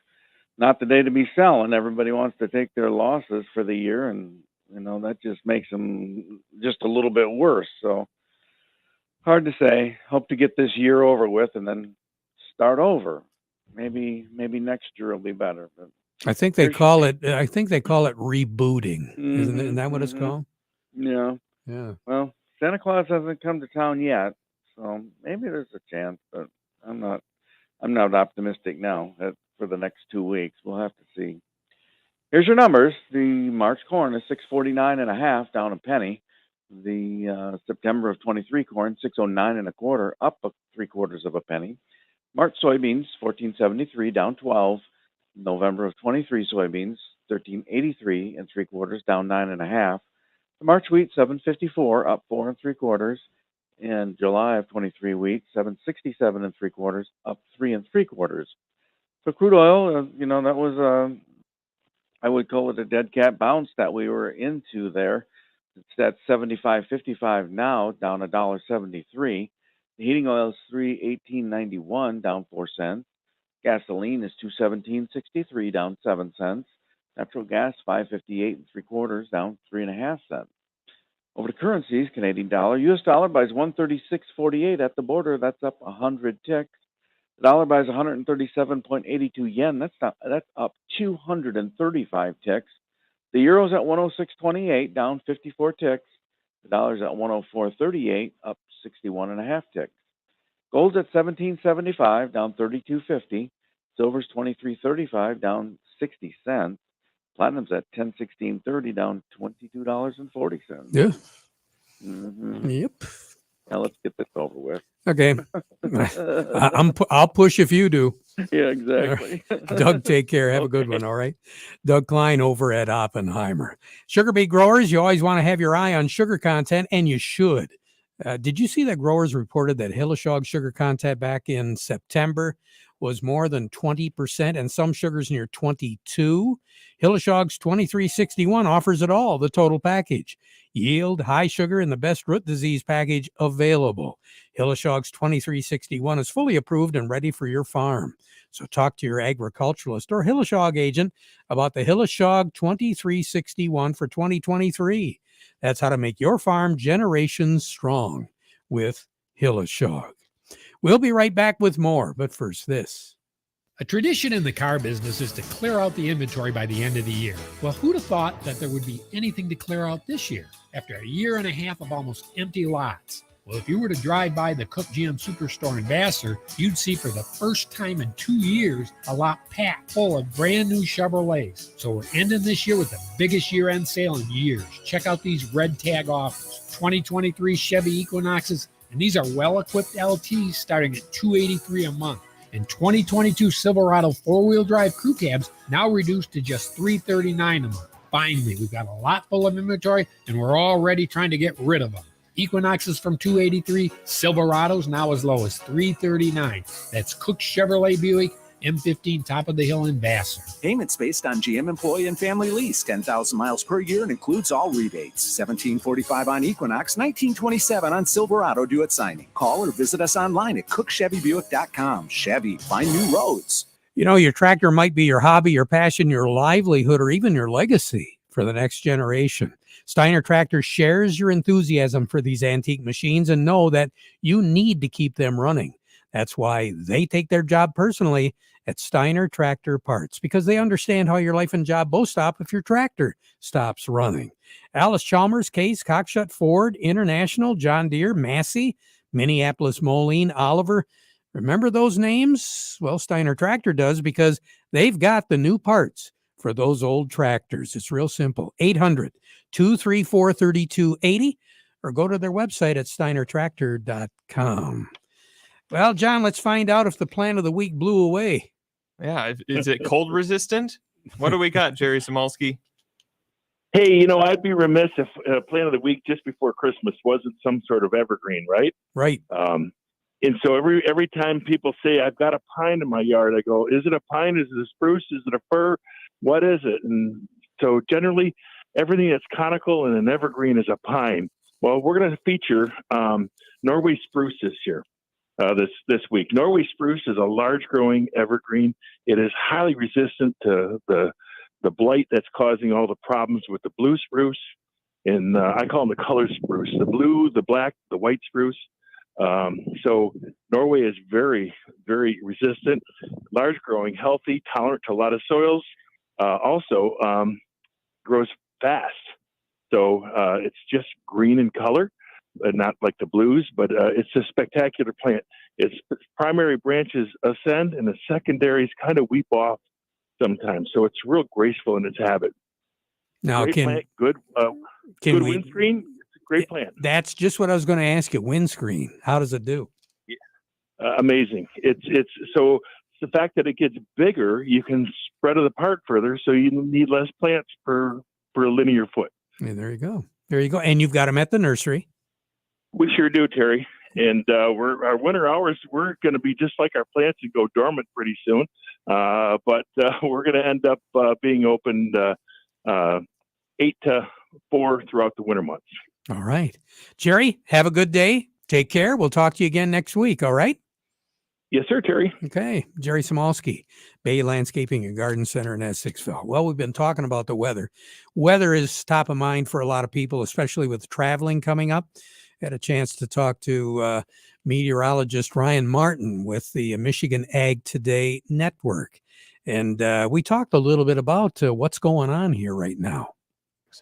selling. Everybody wants to take their losses for the year, and that just makes them just a little bit worse. So hard to say. Hope to get this year over with and then start over. Maybe next year will be better. But I think they call it rebooting. Isn't that what it's called? Yeah. Yeah. Well, Santa Claus hasn't come to town yet, so maybe there's a chance, but I'm not optimistic now for the next 2 weeks. We'll have to see. Here's your numbers. The March corn is 649.5, down a penny. The September of 23 corn, 609.25, up 3/4 of a penny. March soybeans, 1473, down 12. November of 23 soybeans, 1383 3/4, down 9.5. The March wheat, 754, up 4 3/4. And July of 23 wheat, 767 3/4, up 3 3/4. So crude oil, that was I would call it a dead cat bounce that we were into there. It's at 75.55 now, down $1.73. The heating oil is $3.1891, down 4 cents. Gasoline is $2.1763, down 7 cents. Natural gas $5.58 3/4, down 3.5 cents. Over to currencies, Canadian dollar, U.S. dollar buys 136.48 at the border. That's up 100 ticks. The dollar buys 137.82 yen. That's up 235 ticks. The euro's at 106.28, down 54 ticks. The dollar's at 104.38, up 61.5 ticks. Gold's at 17.75, down 32.50. Silver's 23.35, down 60 cents. Platinum's at 10.16.30, down $22.40. Yeah. Mm-hmm. Yep. Now let's get this over with. Okay. I'll push if you do. Yeah, exactly. Doug, take care. Have a good one. All right. Doug Klein over at Oppenheimer. Sugar beet growers, you always want to have your eye on sugar content, and you should. Did you see that growers reported that Hilleshog sugar content back in September was more than 20%, and some sugars near 22? Hilleshog's 2361 offers it all, the total package. Yield, high sugar, and the best root disease package available. Hilleshog's 2361 is fully approved and ready for your farm. So talk to your agriculturalist or Hilleshog agent about the Hilleshog 2361 for 2023. That's how to make your farm generations strong with Hilleshog. We'll be right back with more, but first this. A tradition in the car business is to clear out the inventory by the end of the year. Well, who'd have thought that there would be anything to clear out this year after a year and a half of almost empty lots? Well, if you were to drive by the Cook GM Superstore in Vassar, you'd see for the first time in 2 years a lot packed full of brand new Chevrolets. So we're ending this year with the biggest year-end sale in years. Check out these red tag offers. 2023 Chevy Equinoxes, and these are well-equipped LTs starting at $283 a month. And 2022 Silverado four-wheel drive crew cabs now reduced to just $339 a month. Finally, we've got a lot full of inventory, and we're already trying to get rid of them. Equinoxes from $283, Silverados now as low as $339. That's Cook Chevrolet Buick, M15 Top of the Hill in Vassar. Payments based on GM employee and family lease, 10,000 miles per year, and includes all rebates. $1,745 on Equinox, $1,927 on Silverado due at signing. Call or visit us online at cookchevybuick.com. Chevy, find new roads. You know, your tractor might be your hobby, your passion, your livelihood, or even your legacy for the next generation. Steiner Tractor shares your enthusiasm for these antique machines and know that you need to keep them running. That's why they take their job personally at Steiner Tractor Parts, because they understand how your life and job both stop if your tractor stops running. Alice Chalmers, Case, Cockshut, Ford, International, John Deere, Massey, Minneapolis, Moline, Oliver. Remember those names? Well, Steiner Tractor does, because they've got the new parts for those old tractors. It's real simple. 800-234-3280, or go to their website at steinertractor.com. Well, John, let's find out if the plant of the week blew away. Yeah. Is it cold resistant? What do we got, Jerry Samalski? Hey, you know, I'd be remiss if plant of the week just before Christmas wasn't some sort of evergreen, right? Right. And so every time people say, I've got a pine in my yard, I go, is it a pine? Is it a spruce? Is it a fir? What is it? And so generally, everything that's conical and an evergreen is a pine. Well, we're going to feature Norway spruce this year. This week. Norway spruce is a large growing evergreen. It is highly resistant to the blight that's causing all the problems with the blue spruce. And I call them the color spruce, the blue, the black, the white spruce. So Norway is very, very resistant, large growing, healthy, tolerant to a lot of soils. Also grows fast. So it's just green in color. Not like the blues, but it's a spectacular plant. Its primary branches ascend and the secondaries kind of weep off sometimes. So it's real graceful in its habit. Now, great plant, good windscreen. It's a great plant. That's just what I was going to ask you. Windscreen. How does it do? Amazing. It's so the fact that it gets bigger, you can spread it apart further, so you need less plants per linear foot. Yeah, there you go. There you go. And you've got them at the nursery. We sure do, Terry. And our winter hours, we're going to be just like our plants and go dormant pretty soon. But we're going to end up being opened 8 to 4 throughout the winter months. All right. Jerry, have a good day. Take care. We'll talk to you again next week. All right? Yes, sir, Terry. Okay. Jerry Samalski, Bay Landscaping and Garden Center in Essexville. Well, we've been talking about the weather. Weather is top of mind for a lot of people, especially with traveling coming up. Had a chance to talk to meteorologist Ryan Martin with the Michigan Ag Today Network. And we talked a little bit about what's going on here right now.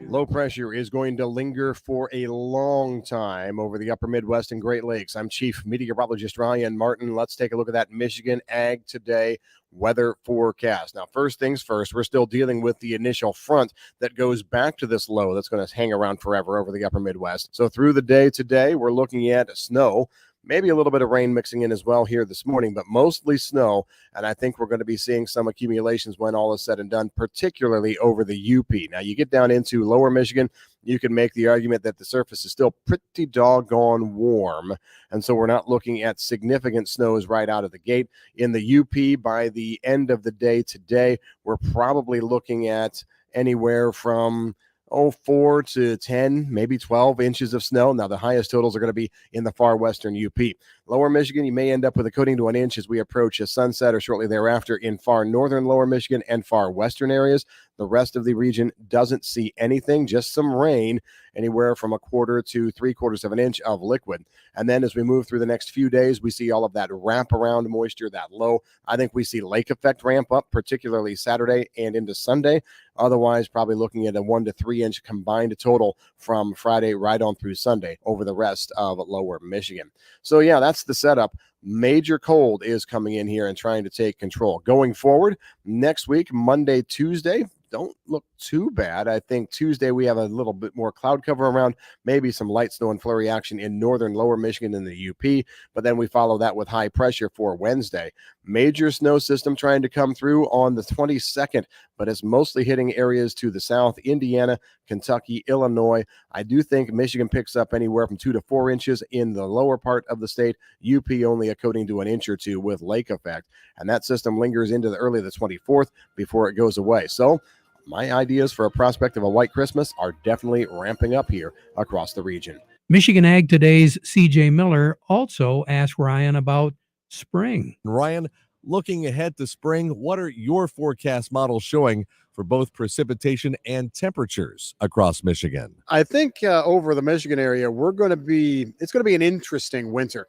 Low pressure is going to linger for a long time over the upper Midwest and Great Lakes. I'm Chief Meteorologist Ryan Martin. Let's take a look at that Michigan Ag Today weather forecast. Now, first things first, we're still dealing with the initial front that goes back to this low that's going to hang around forever over the upper Midwest. So through the day today, we're looking at snow, maybe a little bit of rain mixing in as well here this morning, but mostly snow. And I think we're going to be seeing some accumulations when all is said and done, particularly over the UP. Now, you get down into lower Michigan, you can make the argument that the surface is still pretty doggone warm. And so we're not looking at significant snows right out of the gate. In the UP, by the end of the day today, we're probably looking at anywhere from 4 to 10, maybe 12 inches of snow. Now, the highest totals are going to be in the far western UP. Lower Michigan, you may end up with a coating to an inch as we approach a sunset or shortly thereafter in far northern lower Michigan and far western areas. The rest of the region doesn't see anything, just some rain, anywhere from 1/4 to 3/4 of an inch of liquid. And then as we move through the next few days, we see all of that wraparound moisture, that low. I think we see lake effect ramp up, particularly Saturday and into Sunday. Otherwise, probably looking at a 1 to 3 inch combined total from Friday right on through Sunday over the rest of lower Michigan. So yeah, that's the setup. Major cold is coming in here and trying to take control. Going forward, next week, Monday, Tuesday, don't look too bad. I think Tuesday we have a little bit more cloud cover around, maybe some light snow and flurry action in northern lower Michigan and the UP, but then we follow that with high pressure for Wednesday. Major snow system trying to come through on the 22nd, but it's mostly hitting areas to the south, Indiana, Kentucky, Illinois. I do think Michigan picks up anywhere from 2 to 4 inches in the lower part of the state. UP only a coating to an inch or two with lake effect, and that system lingers into the early the 24th before it goes away. So my ideas for a prospect of a white Christmas are definitely ramping up here across the region. Michigan Ag Today's CJ Miller also asked Ryan about spring. Ryan, looking ahead to spring, what are your forecast models showing for both precipitation and temperatures across Michigan? I think over the Michigan area, it's going to be an interesting winter.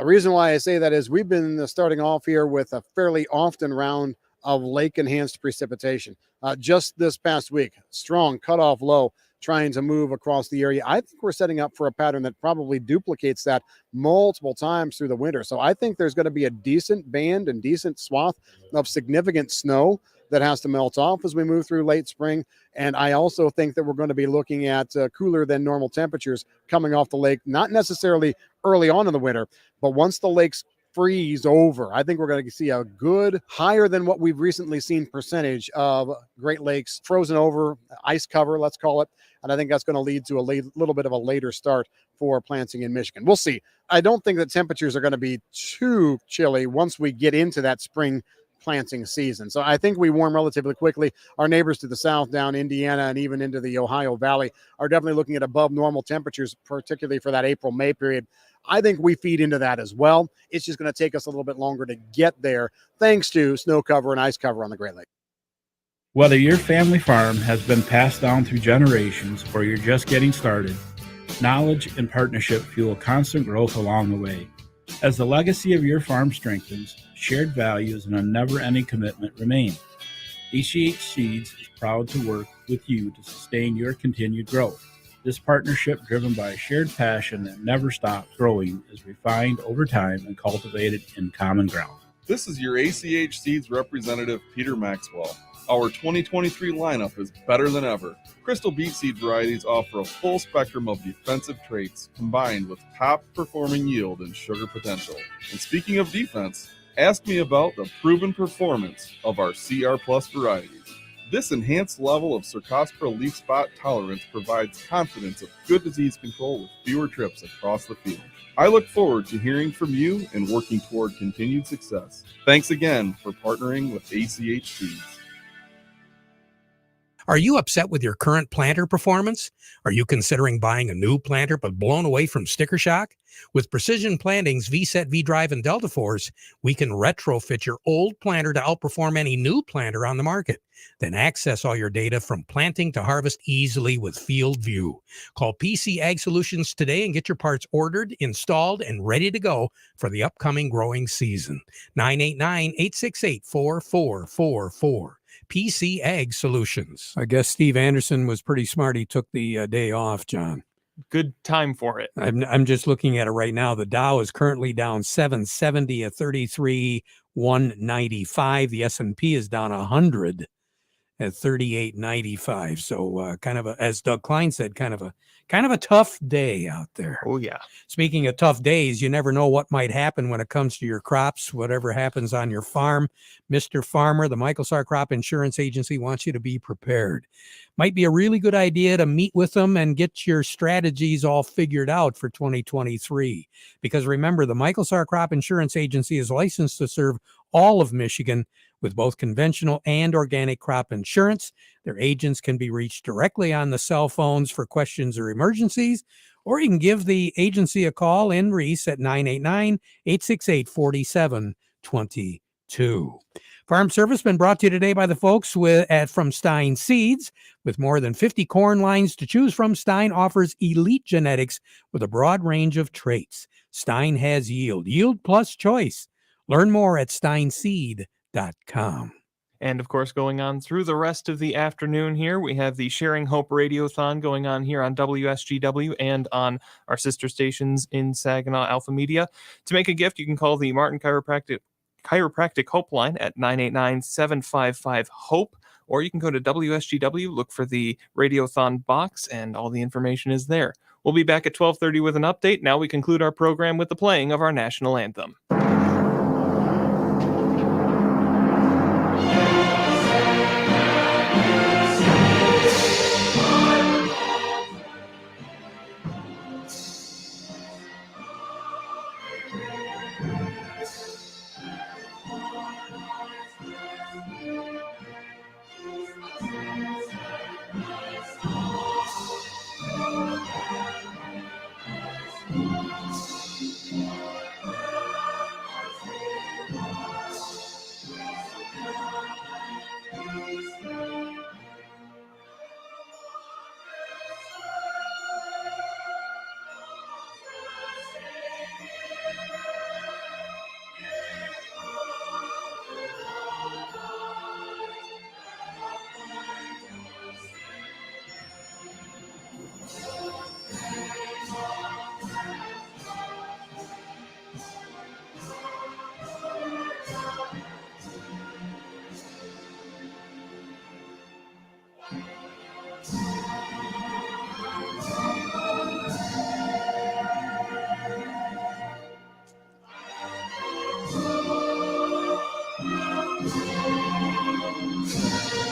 Reason why I say that is we've been starting off here with a fairly often round of lake-enhanced precipitation. Just this past week, strong cutoff low trying to move across the area. I think we're setting up for a pattern that probably duplicates that multiple times through the winter. So I think there's going to be a decent band and decent swath of significant snow that has to melt off as we move through late spring. And I also think that we're going to be looking at cooler than normal temperatures coming off the lake, not necessarily early on in the winter, but once the lakes freeze over, I think we're going to see a good, higher than what we've recently seen percentage of Great Lakes frozen over, ice cover, let's call it. And I think that's going to lead to a little bit of a later start for planting in Michigan. We'll see. I don't think that temperatures are going to be too chilly once we get into that spring planting season. So I think we warm relatively quickly. Our neighbors to the south down Indiana and even into the Ohio Valley are definitely looking at above normal temperatures, particularly for that April-May period. I think we feed into that as well. It's just going to take us a little bit longer to get there thanks to snow cover and ice cover on the Great Lakes. Whether your family farm has been passed down through generations or you're just getting started, knowledge and partnership fuel constant growth along the way. As the legacy of your farm strengthens, shared values and a never-ending commitment remain. ACH Seeds is proud to work with you to sustain your continued growth. This partnership, driven by a shared passion that never stops growing, is refined over time and cultivated in common ground. This is your ACH Seeds representative, Peter Maxwell. Our 2023 lineup is better than ever. Crystal Beet Seed varieties offer a full spectrum of defensive traits combined with top-performing yield and sugar potential. And speaking of defense, ask me about the proven performance of our CR Plus varieties. This enhanced level of Cercospora leaf spot tolerance provides confidence of good disease control with fewer trips across the field. I look forward to hearing from you and working toward continued success. Thanks again for partnering with ACH Seeds. Are you upset with your current planter performance? Are you considering buying a new planter but blown away from sticker shock? With Precision Planting's VSET, V-Drive, and Delta Force, we can retrofit your old planter to outperform any new planter on the market. Then access all your data from planting to harvest easily with Field View. Call PC Ag Solutions today and get your parts ordered, installed, and ready to go for the upcoming growing season. 989-868-4444. PC Ag Solutions. I guess Steve Anderson was pretty smart. He took the day off, John. Good time for it. I'm just looking at it right now. The Dow is currently down 770 at 33. 195. The S&P is down 100 at 38.95. So kind of a, as Doug Klein said, kind of a tough day out there. Oh yeah. Speaking of tough days, you never know what might happen when it comes to your crops, whatever happens on your farm. Mr. Farmer, the Michael Sarr Crop Insurance Agency wants you to be prepared. Might be a really good idea to meet with them and get your strategies all figured out for 2023. Because remember, the Michael Sarr Crop Insurance Agency is licensed to serve all of Michigan with both conventional and organic crop insurance. Their agents can be reached directly on the cell phones for questions or emergencies, or you can give the agency a call in Reese at 989-868-4722. Farm Service been brought to you today by the folks from Stein Seeds. With more than 50 corn lines to choose from, Stein offers elite genetics with a broad range of traits. Stein has yield plus choice. Learn more at steinseed.com. And of course, going on through the rest of the afternoon here, we have the Sharing Hope Radiothon going on here on WSGW and on our sister stations in Saginaw, AlphaMedia. To make a gift, you can call the Martin Chiropractic Hope line at 989-755-HOPE, or you can go to WSGW, look for the Radiothon box, and all the information is there. We'll be back at 12:30 with an update. Now we conclude our program with the playing of our national anthem.